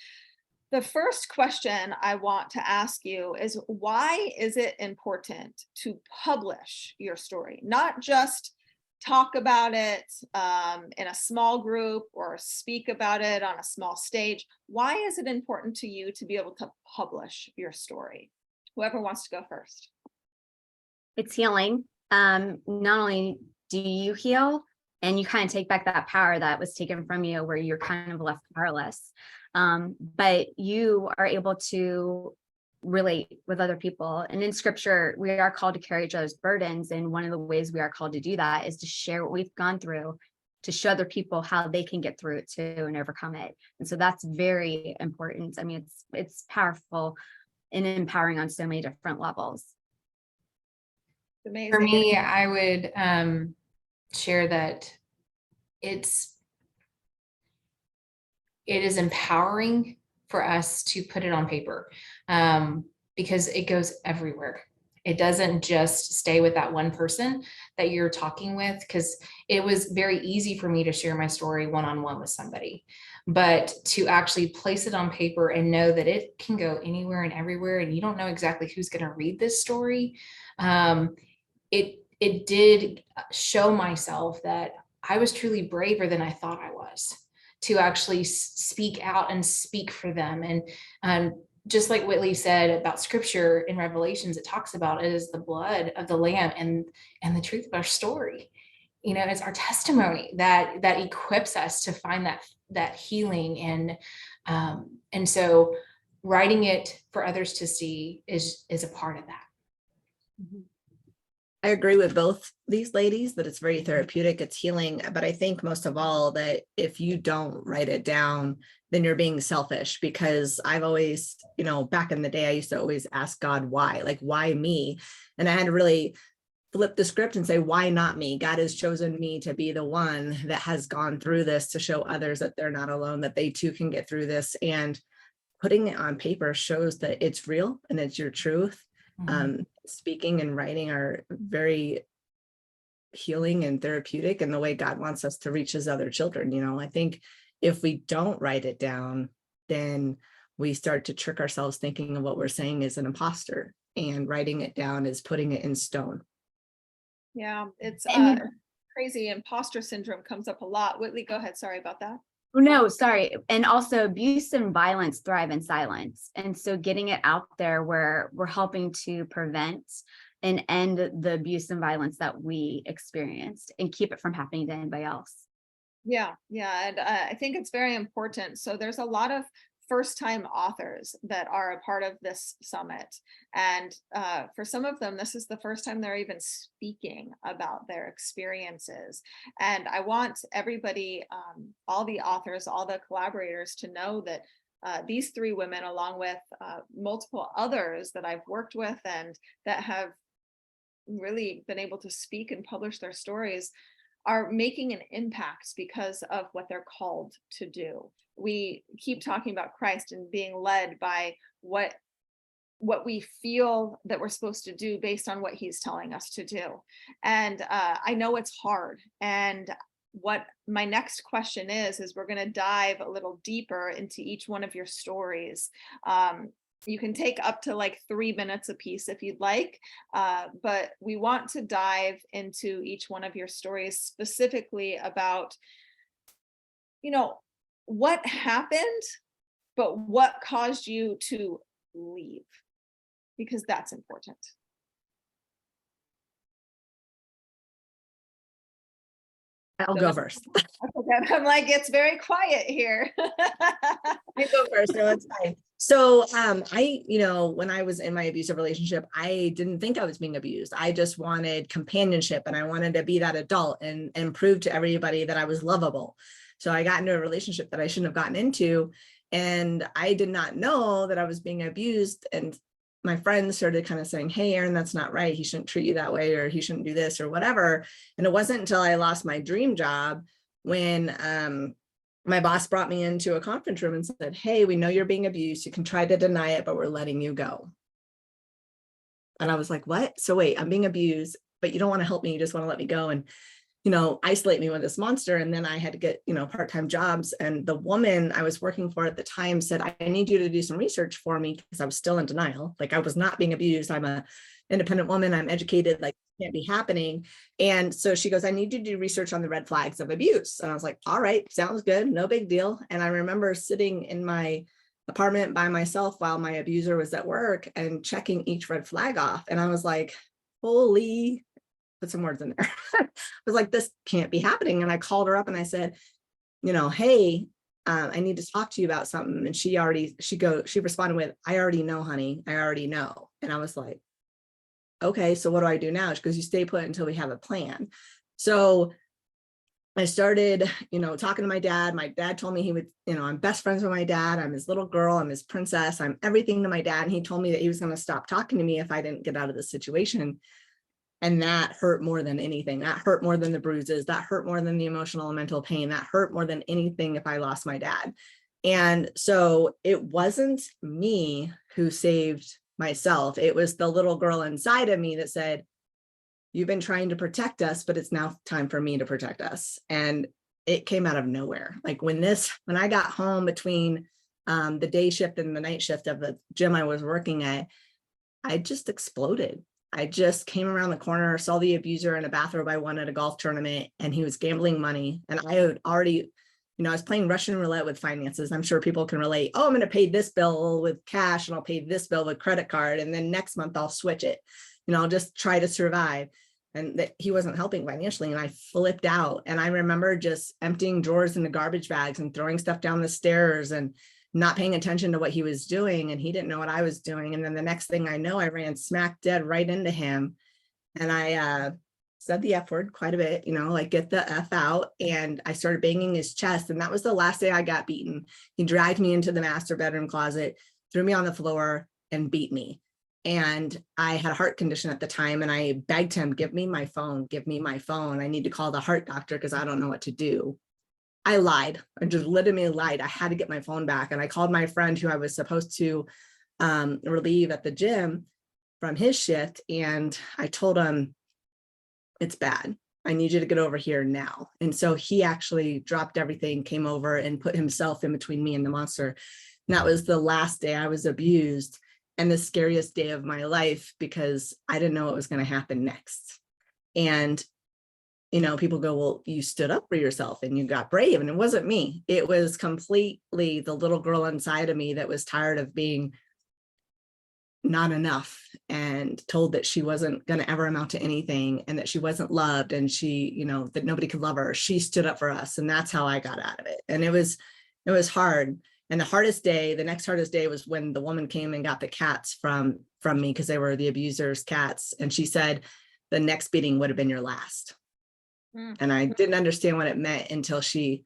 Speaker 1: The first question I want to ask you is, why is it important to publish your story? Not just talk about it in a small group or speak about it on a small stage. Why is it important to you to be able to publish your story? Whoever wants to go first.
Speaker 21: It's healing. Not only do you heal, and you kind of take back that power that was taken from you, where you're kind of left powerless, but you are able to relate with other people. And in scripture, we are called to carry each other's burdens. And one of the ways we are called to do that is to share what we've gone through, to show other people how they can get through it too and overcome it. And so that's very important. I mean, it's powerful and empowering on so many different levels.
Speaker 1: Amazing.
Speaker 4: For me, I would share that it is empowering for us to put it on paper, because it goes everywhere. It doesn't just stay with that one person that you're talking with, because it was very easy for me to share my story one-on-one with somebody, but to actually place it on paper and know that it can go anywhere and everywhere, and you don't know exactly who's going to read this story. It did show myself that I was truly braver than I thought I was, to actually speak out and speak for them. And just like Whitley said about scripture in Revelations, it talks about it as the blood of the Lamb and the truth of our story. It's our testimony that equips us to find that healing. And so writing it for others to see is a part of that.
Speaker 22: Mm-hmm. I agree with both these ladies that it's very therapeutic, it's healing, but I think most of all that if you don't write it down, then you're being selfish, because I've always, back in the day, I used to always ask God, why? Like, why me? And I had to really flip the script and say, why not me? God has chosen me to be the one that has gone through this, to show others that they're not alone, that they too can get through this. And putting it on paper shows that it's real and it's your truth. Mm-hmm. Speaking and writing are very healing and therapeutic in the way God wants us to reach his other children. I think if we don't write it down, then we start to trick ourselves thinking of what we're saying is an imposter, and writing it down is putting it in stone.
Speaker 1: Yeah, it's crazy. Imposter syndrome comes up a lot. Whitley, go ahead. Sorry about that.
Speaker 21: No, sorry. And also abuse and violence thrive in silence. And so getting it out there where we're helping to prevent and end the abuse and violence that we experienced and keep it from happening to anybody else.
Speaker 1: Yeah. And I think it's very important. So there's a lot of first-time authors that are a part of this summit. And for some of them, this is the first time they're even speaking about their experiences. And I want everybody, all the authors, all the collaborators to know that these three women, along with multiple others that I've worked with and that have really been able to speak and publish their stories, are making an impact because of what they're called to do. We keep talking about Christ and being led by what we feel that we're supposed to do based on what he's telling us to do. And I know it's hard. And what my next question is we're going to dive a little deeper into each one of your stories. You can take up to like 3 minutes a piece if you'd like, but we want to dive into each one of your stories specifically about, you know, what happened, but what caused you to leave, because that's important.
Speaker 22: I'll go first.
Speaker 1: Okay, I'm like, it's very quiet here.
Speaker 22: I go first. No, it's fine. So when I was in my abusive relationship, I didn't think I was being abused. I just wanted companionship and I wanted to be that adult and prove to everybody that I was lovable. So I got into a relationship that I shouldn't have gotten into. And I did not know that I was being abused. And my friends started kind of saying, hey, Erin, that's not right. He shouldn't treat you that way, or he shouldn't do this or whatever. And it wasn't until I lost my dream job when my boss brought me into a conference room and said, hey, we know you're being abused. You can try to deny it, but we're letting you go. And I was like, what? So wait, I'm being abused, but you don't want to help me. You just want to let me go and, isolate me with this monster. And then I had to get, part-time jobs. And the woman I was working for at the time said, I need you to do some research for me, because I was still in denial. Like, I was not being abused. I'm a independent woman. I'm educated, like, can't be happening. And so she goes, I need you to do research on the red flags of abuse. And I was like, all right, sounds good. No big deal. And I remember sitting in my apartment by myself while my abuser was at work and checking each red flag off. And I was like, holy, put some words in there. I was like, this can't be happening. And I called her up and I said, hey, I need to talk to you about something. And she responded with, I already know, honey, I already know. And I was like, okay, so what do I do now? She goes, you stay put until we have a plan. So I started, talking to my dad. My dad told me he would, I'm best friends with my dad. I'm his little girl. I'm his princess. I'm everything to my dad. And he told me that he was going to stop talking to me if I didn't get out of the situation. And that hurt more than anything. That hurt more than the bruises. That hurt more than the emotional and mental pain. That hurt more than anything if I lost my dad. And so it wasn't me who saved myself. It was the little girl inside of me that said, you've been trying to protect us, but it's now time for me to protect us. And it came out of nowhere. Like when I got home between the day shift and the night shift of the gym I was working at, I just exploded. I just came around the corner, saw the abuser in a bathrobe I won at a golf tournament, and he was gambling money. And I had already, I was playing Russian roulette with finances. I'm sure people can relate. Oh, I'm going to pay this bill with cash and I'll pay this bill with credit card. And then next month I'll switch it. I'll just try to survive. And that he wasn't helping financially. And I flipped out. And I remember just emptying drawers into garbage bags and throwing stuff down the stairs and not paying attention to what he was doing. And he didn't know what I was doing. And then the next thing I know, I ran smack dead right into him. And I said the F word quite a bit, like get the F out. And I started banging his chest. And that was the last day I got beaten. He dragged me into the master bedroom closet, threw me on the floor and beat me. And I had a heart condition at the time. And I begged him, give me my phone. I need to call the heart doctor because I don't know what to do. I lied. I just literally lied. I had to get my phone back. And I called my friend who I was supposed to relieve at the gym from his shift. And I told him, it's bad. I need you to get over here now. And so he actually dropped everything, came over and put himself in between me and the monster. And that was the last day I was abused and the scariest day of my life because I didn't know what was going to happen next. And people go, well, you stood up for yourself and you got brave. And it wasn't me. It was completely the little girl inside of me that was tired of being not enough and told that she wasn't going to ever amount to anything and that she wasn't loved and she, that nobody could love her. She stood up for us. And that's how I got out of it. And it was hard. And the next hardest day was when the woman came and got the cats from me because they were the abuser's cats. And she said, the next beating would have been your last. And I didn't understand what it meant until she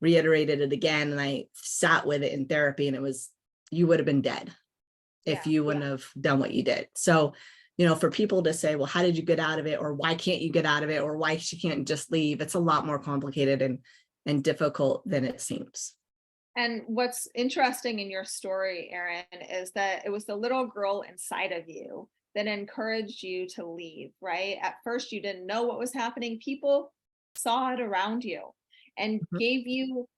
Speaker 22: reiterated it again. And I sat with it in therapy, and it was, you would have been dead if you wouldn't have done what you did. So, you know, for people to say, well, how did you get out of it? Or why can't you get out of it? Or why she can't just leave? It's a lot more complicated and difficult than it seems.
Speaker 1: And what's interesting in your story, Erin, is that it was the little girl inside of you that encouraged you to leave, right? At first, you didn't know what was happening. People saw it around you and gave you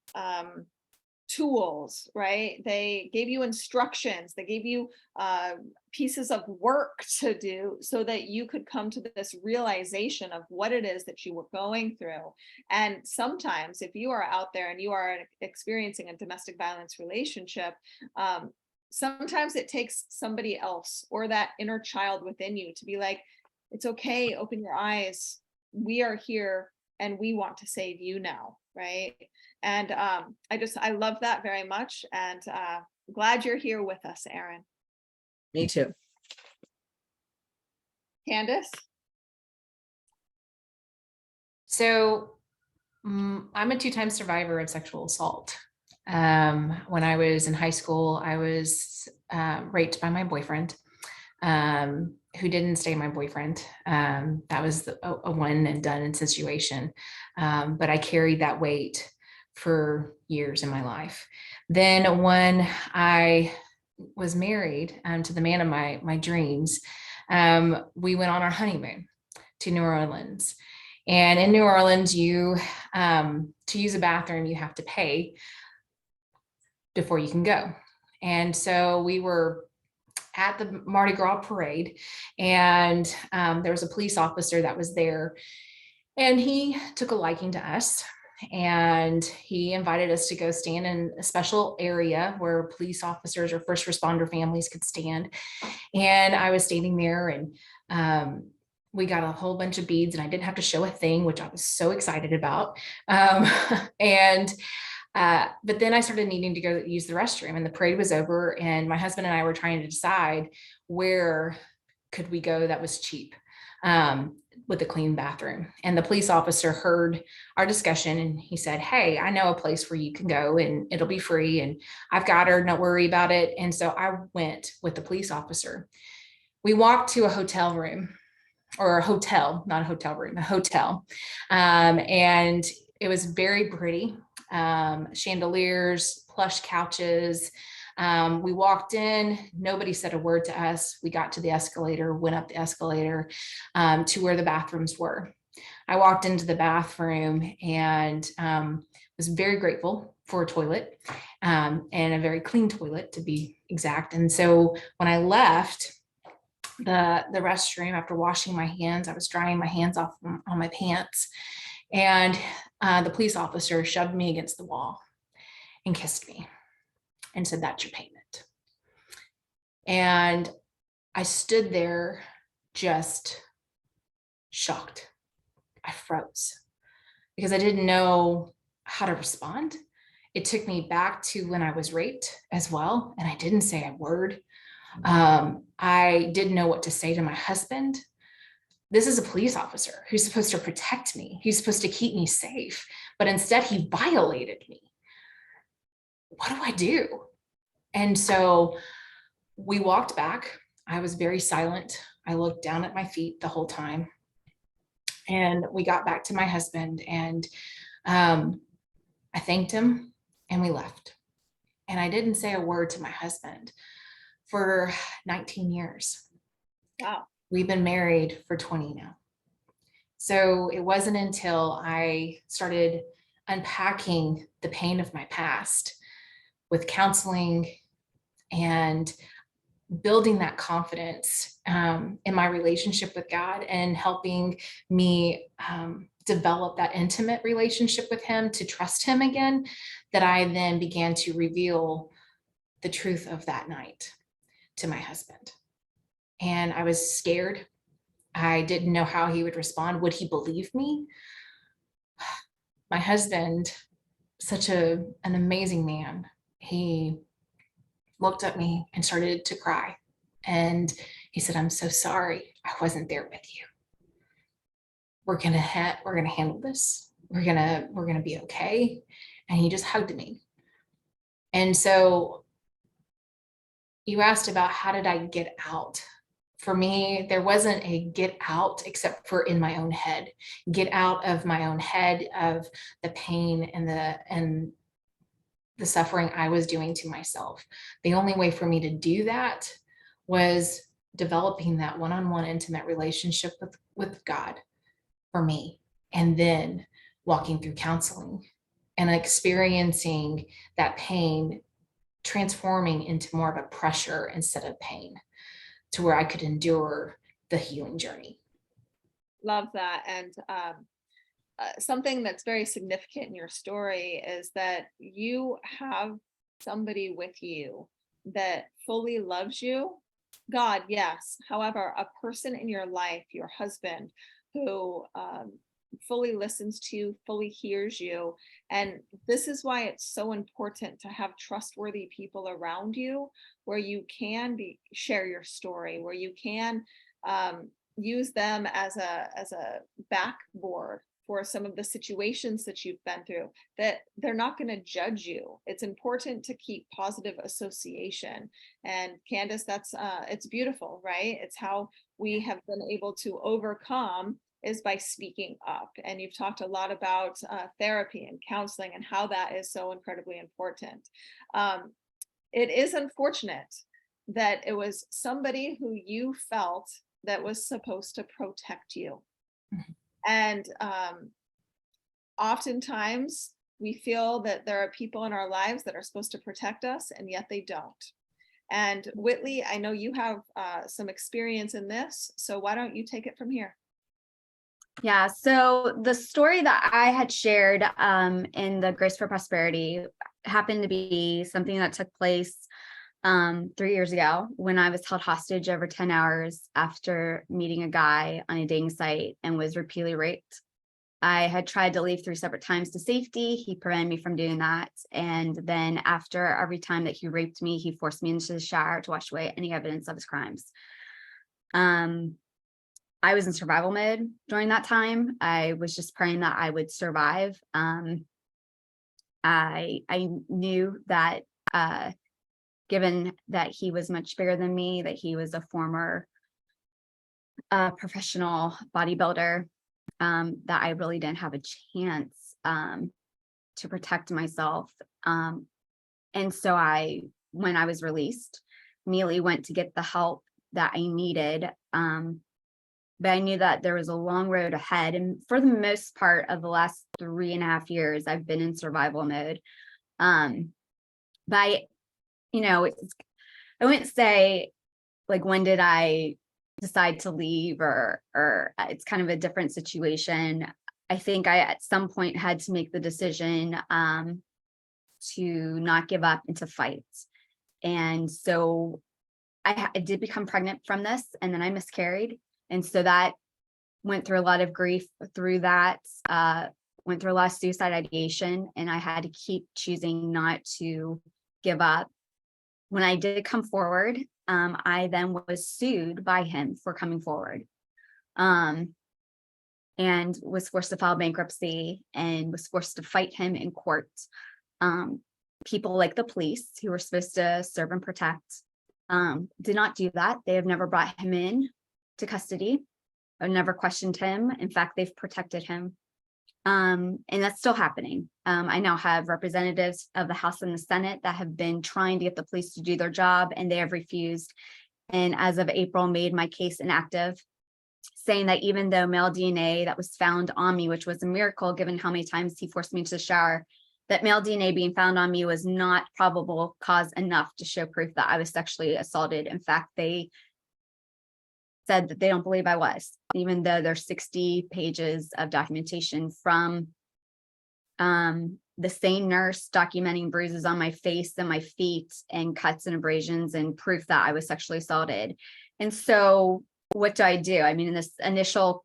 Speaker 1: tools, right? They gave you instructions. They gave you pieces of work to do so that you could come to this realization of what it is that you were going through. And sometimes if you are out there and you are experiencing a domestic violence relationship, sometimes it takes somebody else or that inner child within you to be like, it's okay, open your eyes. We are here and we want to save you now, right? And I love that very much. And glad you're here with us, Erin.
Speaker 22: Me too.
Speaker 1: Candace?
Speaker 4: So I'm a 2-time survivor of sexual assault. When I was in high school, I was raped by my boyfriend, who didn't stay my boyfriend. That was a one and done situation. But I carried that weight for years in my life. Then when I was married to the man of my dreams, we went on our honeymoon to New Orleans. And in New Orleans, you to use a bathroom, you have to pay before you can go. And so we were at the Mardi Gras parade, and there was a police officer that was there, and he took a liking to us, and he invited us to go stand in a special area where police officers or first responder families could stand. And I was standing there, and we got a whole bunch of beads, and I didn't have to show a thing, which I was so excited about. But then I started needing to go use the restroom, and the parade was over, and my husband and I were trying to decide where could we go that was cheap with a clean bathroom. And the police officer heard our discussion, and he said, "Hey, I know a place where you can go and it'll be free, and I've got her, don't worry about it." And so I went with the police officer. We walked to a hotel room, or a hotel, not a hotel room, a hotel. And it was very pretty. Chandeliers, plush couches. We walked in, nobody said a word to us. We got to the escalator, went up the escalator to where the bathrooms were. I walked into the bathroom and was very grateful for a toilet and a very clean toilet, to be exact. And so when I left the restroom after washing my hands, I was drying my hands off on my pants, and the police officer shoved me against the wall and kissed me and said, "That's your payment." And I stood there just shocked. I froze because I didn't know how to respond. It took me back to when I was raped as well, and I didn't say a word. I didn't know what to say to my husband. This is a police officer who's supposed to protect me. He's supposed to keep me safe, but instead he violated me. What do I do? And so we walked back. I was very silent. I looked down at my feet the whole time. And we got back to my husband, and I thanked him, and we left. And I didn't say a word to my husband for 19 years.
Speaker 1: Wow.
Speaker 4: We've been married for 20 now. So it wasn't until I started unpacking the pain of my past with counseling and building that confidence in my relationship with God, and helping me develop that intimate relationship with him, to trust him again, that I then began to reveal the truth of that night to my husband. And I was scared. I didn't know how he would respond. Would he believe me? My husband, such an amazing man. he looked at me and started to cry. And he said, "I'm so sorry. I wasn't there with you. We're gonna handle this. We're gonna be okay." And he just hugged me. And so you asked about how did I get out? For me, there wasn't a get out except for in my own head. Get out of my own head of the pain and the suffering I was doing to myself. The only way for me to do that was developing that one-on-one intimate relationship with God for me, and then walking through counseling and experiencing that pain transforming into more of a pressure instead of pain, to where I could endure the healing journey.
Speaker 1: Love that. And something that's very significant in your story is that you have somebody with you that fully loves you. God, yes. However, a person in your life, your husband, who fully listens to you, fully hears you. And this is why it's so important to have trustworthy people around you, where you can share your story, where you can use them as a backboard for some of the situations that you've been through, that they're not going to judge you. It's important to keep positive association. And Candace, that's it's beautiful, right? It's how we have been able to overcome, is by speaking up. And you've talked a lot about therapy and counseling and how that is so incredibly important. It is unfortunate that it was somebody who you felt that was supposed to protect you. Mm-hmm. And oftentimes we feel that there are people in our lives that are supposed to protect us, and yet they don't. And Whitley, I know you have some experience in this, so why don't you take it from here?
Speaker 21: Yeah, so the story that I had shared in the Grace for Prosperity happened to be something that took place 3 years ago, when I was held hostage over 10 hours after meeting a guy on a dating site and was repeatedly raped. I had tried to leave 3 separate times to safety. He prevented me from doing that. And then after every time that he raped me, he forced me into the shower to wash away any evidence of his crimes. I was in survival mode during that time. I was just praying that I would survive. I knew that given that he was much bigger than me, that he was a former professional bodybuilder, that I really didn't have a chance to protect myself. And so when I was released, immediately went to get the help that I needed. But I knew that there was a long road ahead. And for the most part of the last 3.5 years, I've been in survival mode. But I wouldn't say like, when did I decide to leave, or it's kind of a different situation. I think I at some point had to make the decision to not give up and to fight. And so I did become pregnant from this, and then I miscarried. And so that went through a lot of grief through that, went through a lot of suicide ideation, and I had to keep choosing not to give up. When I did come forward, I then was sued by him for coming forward, and was forced to file bankruptcy and was forced to fight him in court. People like the police, who were supposed to serve and protect, did not do that. They have never brought him in to custody. I've never questioned him. In fact, they've protected him. And that's still happening. I now have representatives of the House and the Senate that have been trying to get the police to do their job, and they have refused. And as of April, made my case inactive, saying that even though male DNA that was found on me, which was a miracle given how many times he forced me into the shower, that male DNA being found on me was not probable cause enough to show proof that I was sexually assaulted. In fact, they said that they don't believe I was, even though there's 60 pages of documentation from the same nurse documenting bruises on my face and my feet and cuts and abrasions and proof that I was sexually assaulted. And so what do? I mean, in this initial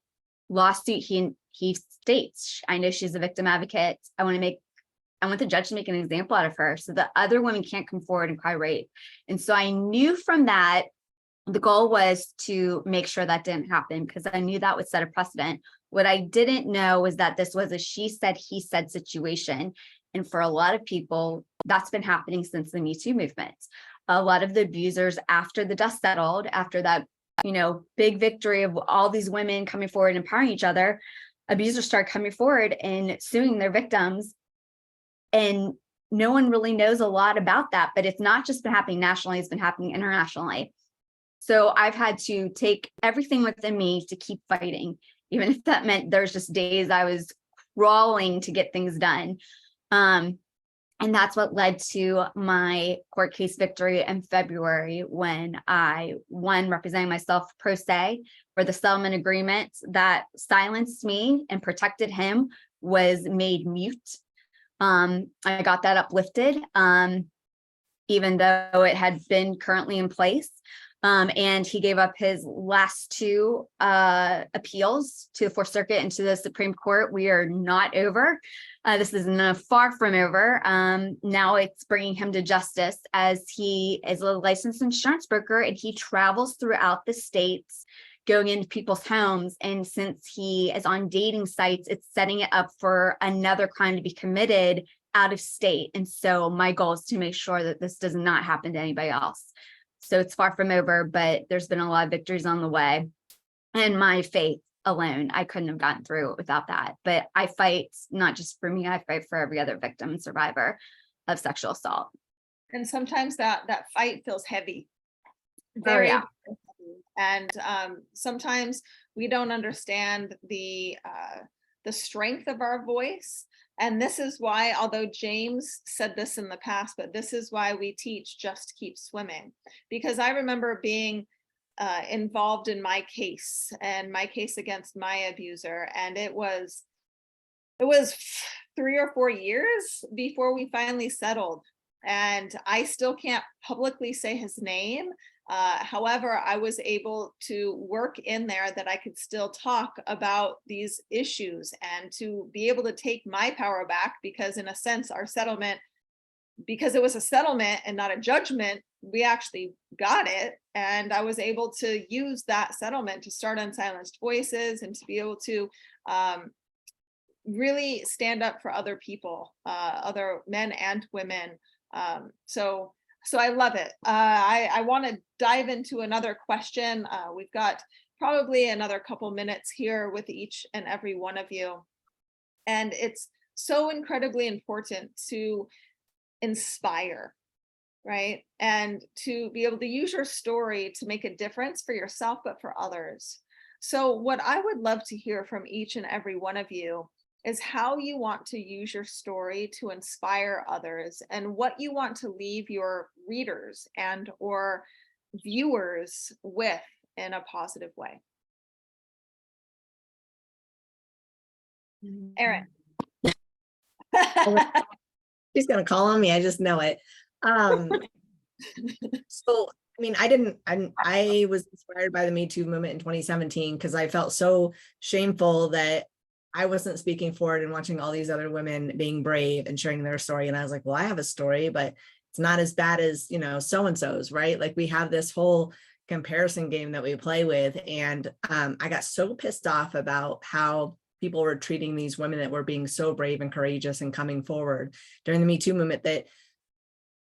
Speaker 21: lawsuit, he states, I know she's a victim advocate. I want to make I want the judge to make an example out of her so that other women can't come forward and cry rape. And so I knew from that, the goal was to make sure that didn't happen because I knew that would set a precedent. What I didn't know was that this was a she said, he said situation. And for a lot of people, that's been happening since the Me Too movement. A lot of the abusers, after the dust settled, after that, big victory of all these women coming forward and empowering each other, abusers start coming forward and suing their victims. And no one really knows a lot about that, but it's not just been happening nationally, it's been happening internationally. So I've had to take everything within me to keep fighting, even if that meant there's just days I was crawling to get things done. And that's what led to my court case victory in February when I won representing myself pro se for the settlement agreement that silenced me and protected him was made mute. I got that uplifted, even though it had been currently in place. And he gave up his last two appeals to the Fourth Circuit and to the Supreme Court. We are not over. This is far from over. Now it's bringing him to justice as he is a licensed insurance broker and he travels throughout the states going into people's homes. And since he is on dating sites, it's setting it up for another crime to be committed out of state. And so my goal is to make sure that this does not happen to anybody else. So it's far from over, but there's been a lot of victories on the way. And my faith alone, I couldn't have gotten through it without that. But I fight not just for me, I fight for every other victim and survivor of sexual assault.
Speaker 1: And sometimes that fight feels heavy.
Speaker 21: Oh, yeah.
Speaker 1: And sometimes we don't understand the strength of our voice. And this is why, although James said this in the past, but this is why we teach Just Keep Swimming. Because I remember being involved in my case against my abuser. And it was 3 or 4 years before we finally settled. And I still can't publicly say his name. However, I was able to work in there that I could still talk about these issues and to be able to take my power back, because in a sense, our settlement, because it was a settlement and not a judgment, we actually got it. And I was able to use that settlement to start Unsilenced Voices and to be able to really stand up for other people, other men and women. So I love it. I want to dive into another question. We've got probably another couple minutes here with each and every one of you. And it's so incredibly important to inspire, right? And to be able to use your story to make a difference for yourself, but for others. So what I would love to hear from each and every one of you is how you want to use your story to inspire others and what you want to leave your readers and or viewers with in a positive way. Erin.
Speaker 22: She's gonna call on me, I just know it. So I mean, I was inspired by the Me Too movement in 2017 because I felt so shameful that I wasn't speaking for it and watching all these other women being brave and sharing their story. And I was like, well, I have a story, but it's not as bad as, so-and-so's, right? Like we have this whole comparison game that we play with. And I got so pissed off about how people were treating these women that were being so brave and courageous and coming forward during the Me Too movement that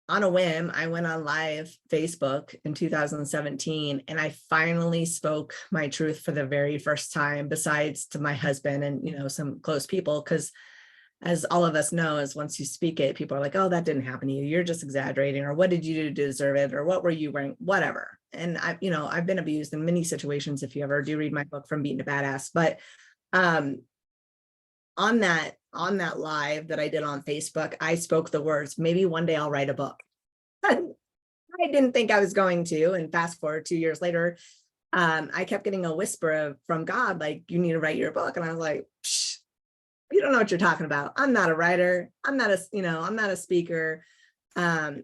Speaker 22: on a whim, I went on live Facebook in 2017 and I finally spoke my truth for the very first time, besides to my husband and, some close people. Because as all of us know, is once you speak it, people are like, oh, that didn't happen to you. You're just exaggerating. Or what did you do to deserve it? Or what were you wearing? Whatever. And I've been abused in many situations. If you ever do read my book, From Beaten to Badass. But on that live that I did on Facebook, I spoke the words, maybe one day I'll write a book. I didn't think I was going to. And fast forward 2 years later, I kept getting a whisper from God, like, you need to write your book. And I was like, psh, you don't know what you're talking about. I'm not a writer. I'm not a speaker. And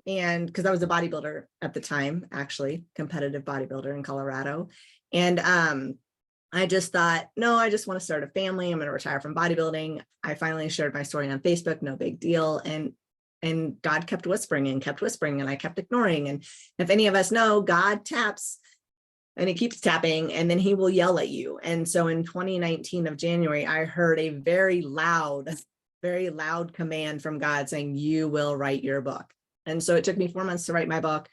Speaker 22: because I was a bodybuilder at the time, actually, competitive bodybuilder in Colorado. And I just thought, no, I just want to start a family. I'm going to retire from bodybuilding. I finally shared my story on Facebook, no big deal. And God kept whispering and I kept ignoring. And if any of us know, God taps and he keeps tapping and then he will yell at you. And so in 2019 of January, I heard a very loud command from God saying, you will write your book. And so it took me 4 months to write my book.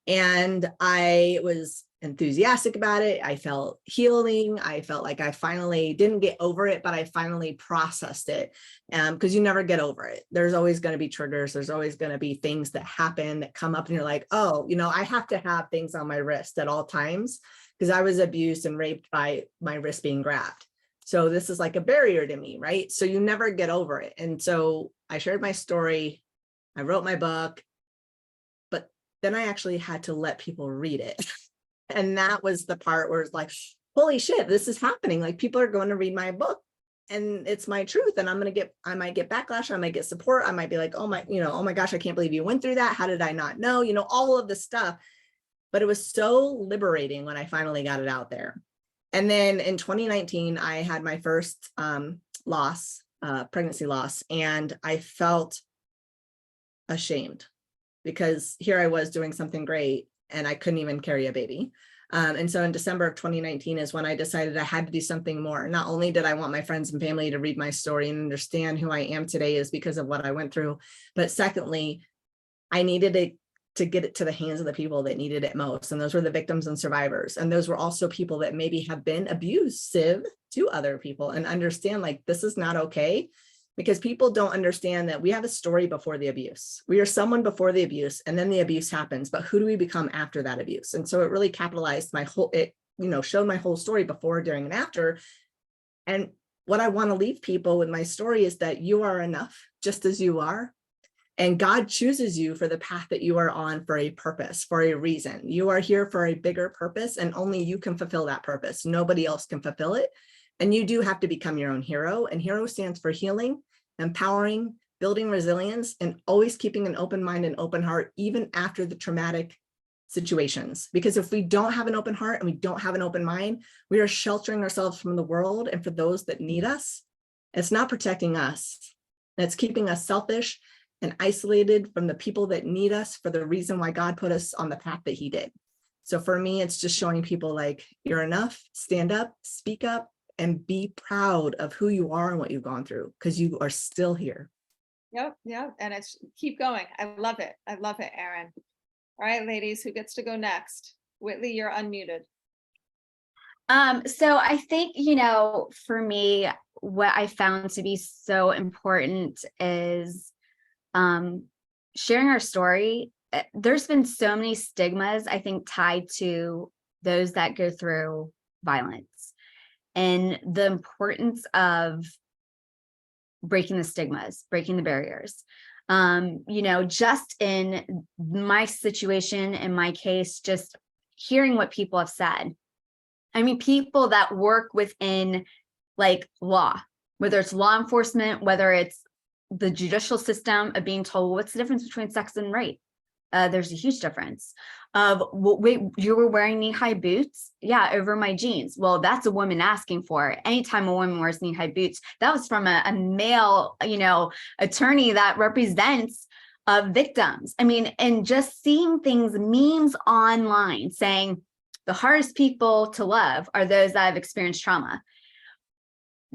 Speaker 22: And I was enthusiastic about it. I felt healing. I felt like I finally didn't get over it, but I finally processed it. Because you never get over it. There's always going to be triggers. There's always going to be things that happen that come up and you're like, oh, I have to have things on my wrist at all times because I was abused and raped by my wrist being grabbed. So this is like a barrier to me, right? So you never get over it. And so I shared my story. I wrote my book, but then I actually had to let people read it. And that was the part where it's like, holy shit, this is happening. Like people are going to read my book and it's my truth. And I might get backlash. I might get support. I might be like, oh my gosh, I can't believe you went through that. How did I not know? All of the stuff. But it was so liberating when I finally got it out there. And then in 2019, I had my first pregnancy loss, and I felt ashamed because here I was doing something great and I couldn't even carry a baby. And so in December of 2019 is when I decided I had to do something more. Not only did I want my friends and family to read my story and understand who I am today is because of what I went through, but secondly, I needed to get it to the hands of the people that needed it most. And those were the victims and survivors. And those were also people that maybe have been abusive to other people and understand like, this is not okay. Because people don't understand that we have a story before the abuse. We are someone before the abuse and then the abuse happens, but who do we become after that abuse? And so it really capitalized showed my whole story before, during, and after. And what I want to leave people with my story is that you are enough just as you are. And God chooses you for the path that you are on for a purpose, for a reason. You are here for a bigger purpose and only you can fulfill that purpose. Nobody else can fulfill it. And you do have to become your own hero. And hero stands for healing, empowering, building resilience, and always keeping an open mind and open heart, even after the traumatic situations. Because if we don't have an open heart and we don't have an open mind, we are sheltering ourselves from the world and for those that need us. It's not protecting us. It's keeping us selfish and isolated from the people that need us for the reason why God put us on the path that he did. So for me, it's just showing people like, you're enough, stand up, speak up, and be proud of who you are and what you've gone through, because you are still here.
Speaker 1: Yep. And it's keep going. I love it, Erin. All right, ladies, who gets to go next? Whitley, you're unmuted.
Speaker 21: So I think, for me, what I found to be so important is sharing our story. There's been so many stigmas, I think, tied to those that go through violence. And the importance of breaking the stigmas, breaking the barriers. Just in my situation, in my case, just hearing what people have said. I mean, people that work within like law, whether it's law enforcement, whether it's the judicial system, of being told, what's the difference between sex and rape? There's a huge difference. Wait, you were wearing knee-high boots? Yeah, over my jeans. Well, that's a woman asking for it. Anytime a woman wears knee-high boots, that was from a male, attorney that represents victims. I mean, and just seeing things, memes online saying the hardest people to love are those that have experienced trauma.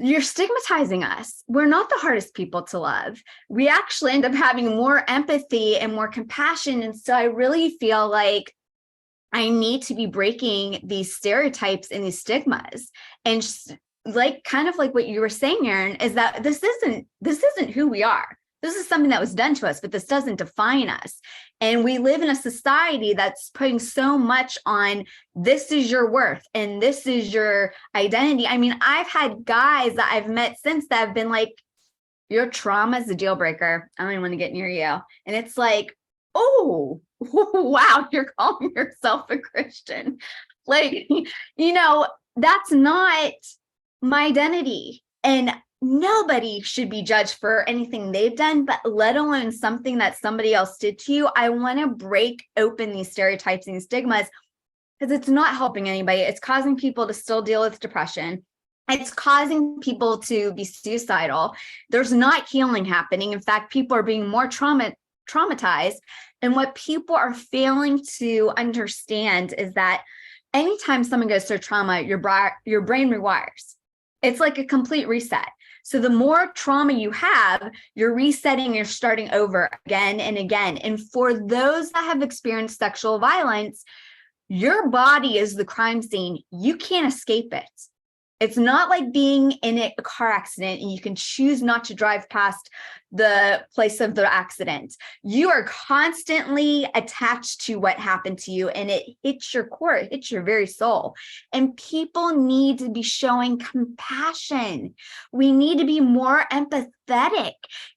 Speaker 21: You're stigmatizing us. We're not the hardest people to love. We actually end up having more empathy and more compassion. And so I really feel like I need to be breaking these stereotypes and these stigmas. And kind of like what you were saying, Erin, is that this isn't who we are. This is something that was done to us, but this doesn't define us. And we live in a society that's putting so much on this is your worth and this is your identity. I mean, I've had guys that I've met since that have been like, your trauma is a deal breaker. I don't even want to get near you. And it's like, oh, wow, you're calling yourself a Christian. Like, that's not my identity. And nobody should be judged for anything they've done, but let alone something that somebody else did to you. I want to break open these stereotypes and these stigmas because it's not helping anybody. It's causing people to still deal with depression. It's causing people to be suicidal. There's not healing happening. In fact, people are being more traumatized. And what people are failing to understand is that anytime someone goes through trauma, your brain rewires. It's like a complete reset. So the more trauma you have, you're resetting, you're starting over again and again. And for those that have experienced sexual violence, your body is the crime scene. You can't escape it. It's not like being in a car accident and you can choose not to drive past the place of the accident. You are constantly attached to what happened to you, and it hits your core, it hits your very soul. And people need to be showing compassion. We need to be more empathetic.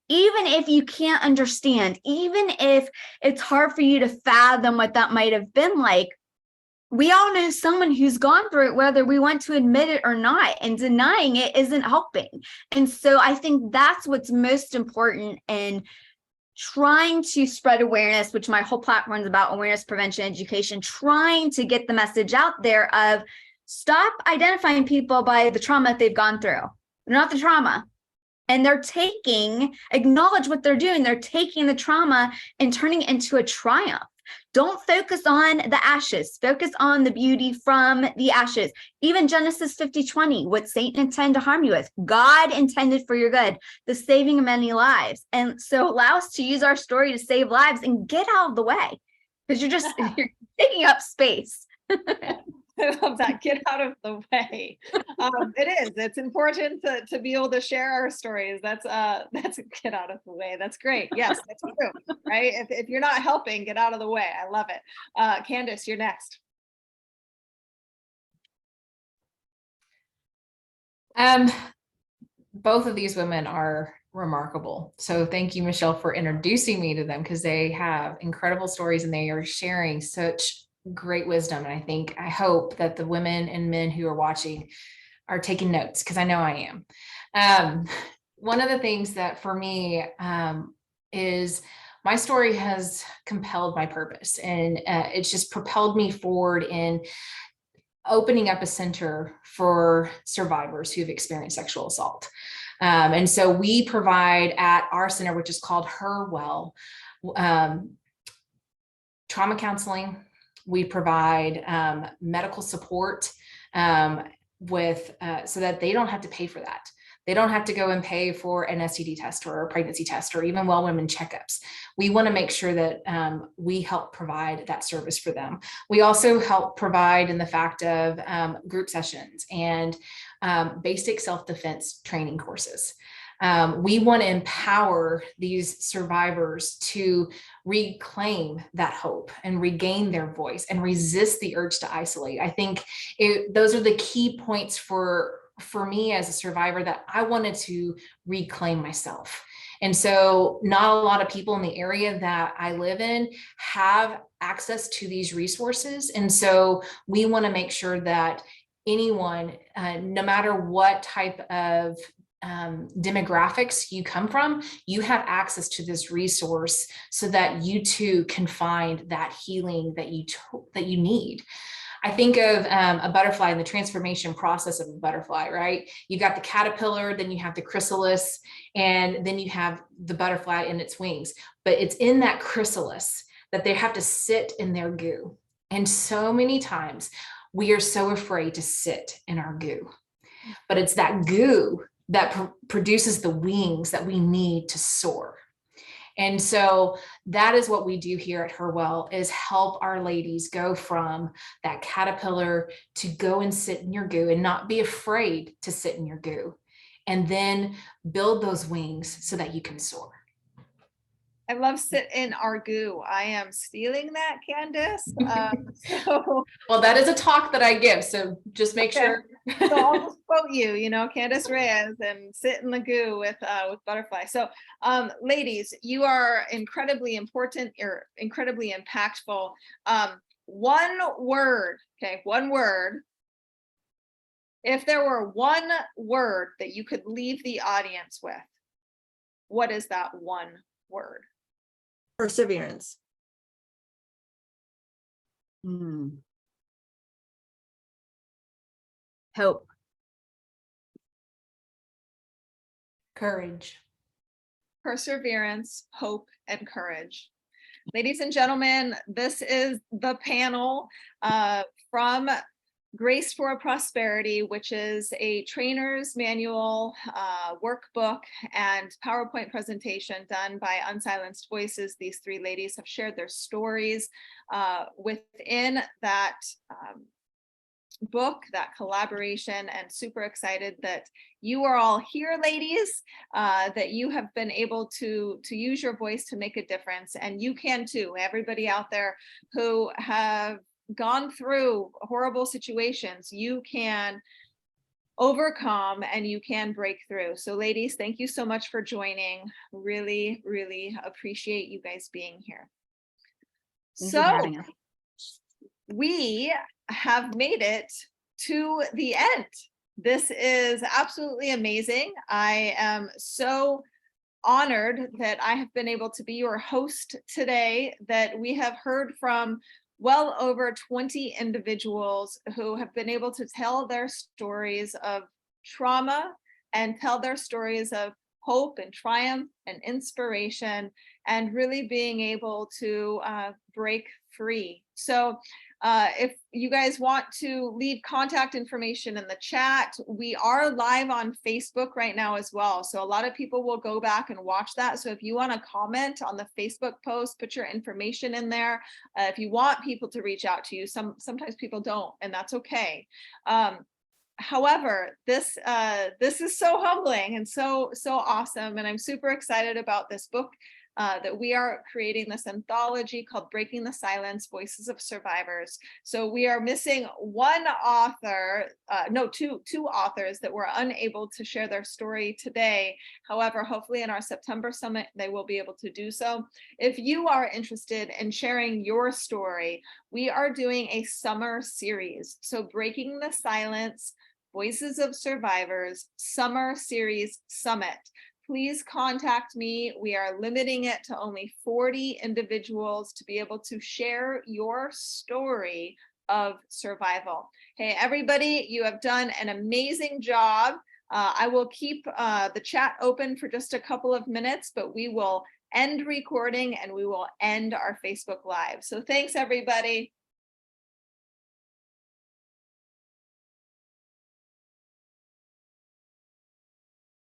Speaker 21: Even if you can't understand, even if it's hard for you to fathom what that might have been like, we all know someone who's gone through it, whether we want to admit it or not, and denying it isn't helping. And so I think that's what's most important in trying to spread awareness, which my whole platform is about: awareness, prevention, education, trying to get the message out there of stop identifying people by the trauma that they've gone through. They're not the trauma. And acknowledge what they're doing. They're taking the trauma and turning it into a triumph. Don't focus on the ashes. Focus on the beauty from the ashes. Even Genesis 50:20, what Satan intended to harm you with, God intended for your good, the saving of many lives. And so allow us to use our story to save lives and get out of the way, because you're taking up space.
Speaker 1: I love that. Get out of the way. It's important to be able to share our stories. That's get out of the way. That's great. Yes, that's true. Right. If you're not helping, get out of the way. I love it. Candace, you're next.
Speaker 4: Both of these women are remarkable. So thank you, Michelle, for introducing me to them, because they have incredible stories and they are sharing such great wisdom. And I hope that the women and men who are watching are taking notes, because I know I am. One of the things that for me is my story has compelled my purpose, and it's just propelled me forward in opening up a center for survivors who've experienced sexual assault. And so we provide at our center, which is called Her Well, trauma counseling. We provide medical support so that they don't have to pay for that. They don't have to go and pay for an STD test or a pregnancy test or even well women checkups. We want to make sure that we help provide that service for them. We also help provide in the fact of group sessions and basic self-defense training courses. We want to empower these survivors to reclaim that hope and regain their voice and resist the urge to isolate. I think those are the key points for me as a survivor, that I wanted to reclaim myself. And so not a lot of people in the area that I live in have access to these resources. And so we want to make sure that anyone, no matter what type of demographics you come from, you have access to this resource so that you too can find that healing that you need. I think of a butterfly and the transformation process of a butterfly, right? You got the caterpillar, then you have the chrysalis, and then you have the butterfly in its wings. But it's in that chrysalis that they have to sit in their goo. And so many times we are so afraid to sit in our goo. But it's that goo that produces the wings that we need to soar. And so that is what we do here at Her Well, is help our ladies go from that caterpillar to go and sit in your goo and not be afraid to sit in your goo, and then build those wings so that you can soar.
Speaker 1: I love sit in our goo. I am stealing that, Candace.
Speaker 4: Well, that is a talk that I give, so just make sure.
Speaker 1: So I'll just quote you, Candace Reyes, and sit in the goo with butterfly. So ladies, you are incredibly important. You're incredibly impactful. One word, okay, one word. If there were one word that you could leave the audience with, what is that one word?
Speaker 22: Perseverance.
Speaker 21: hope.
Speaker 4: Courage.
Speaker 1: Perseverance, hope, and courage. Ladies and gentlemen, this is the panel from Grace for Prosperity, which is a trainer's manual, workbook, and PowerPoint presentation done by Unsilenced Voices. These three ladies have shared their stories within that book, that collaboration, and super excited that you are all here, ladies, that you have been able to use your voice to make a difference. And you can too. Everybody out there who have gone through horrible situations, you can overcome and you can break through. So ladies, thank you so much for joining. Really, really appreciate you guys being here.
Speaker 21: Thank you for having us.
Speaker 1: We have made it to the end. This is absolutely amazing. I am so honored that I have been able to be your host today, that we have heard from well over 20 individuals who have been able to tell their stories of trauma and tell their stories of hope and triumph and inspiration, and really being able to break free. So if you guys want to leave contact information in the chat, we are live on Facebook right now as well. So a lot of people will go back and watch that. So if you want to comment on the Facebook post, put your information in there. If you want people to reach out to you, sometimes people don't, and that's okay. However, this is so humbling and so awesome, and I'm super excited about this book that we are creating, this anthology called Breaking the Silence: Voices of Survivors. So we are missing one author, two authors that were unable to share their story today. However, hopefully in our September summit, they will be able to do so. If you are interested in sharing your story, we are doing a summer series. So Breaking the Silence: Voices of Survivors Summer Series Summit. Please contact me. We are limiting it to only 40 individuals to be able to share your story of survival. Hey, everybody, you have done an amazing job. I will keep the chat open for just a couple of minutes, but we will end recording and we will end our Facebook Live. So thanks, everybody.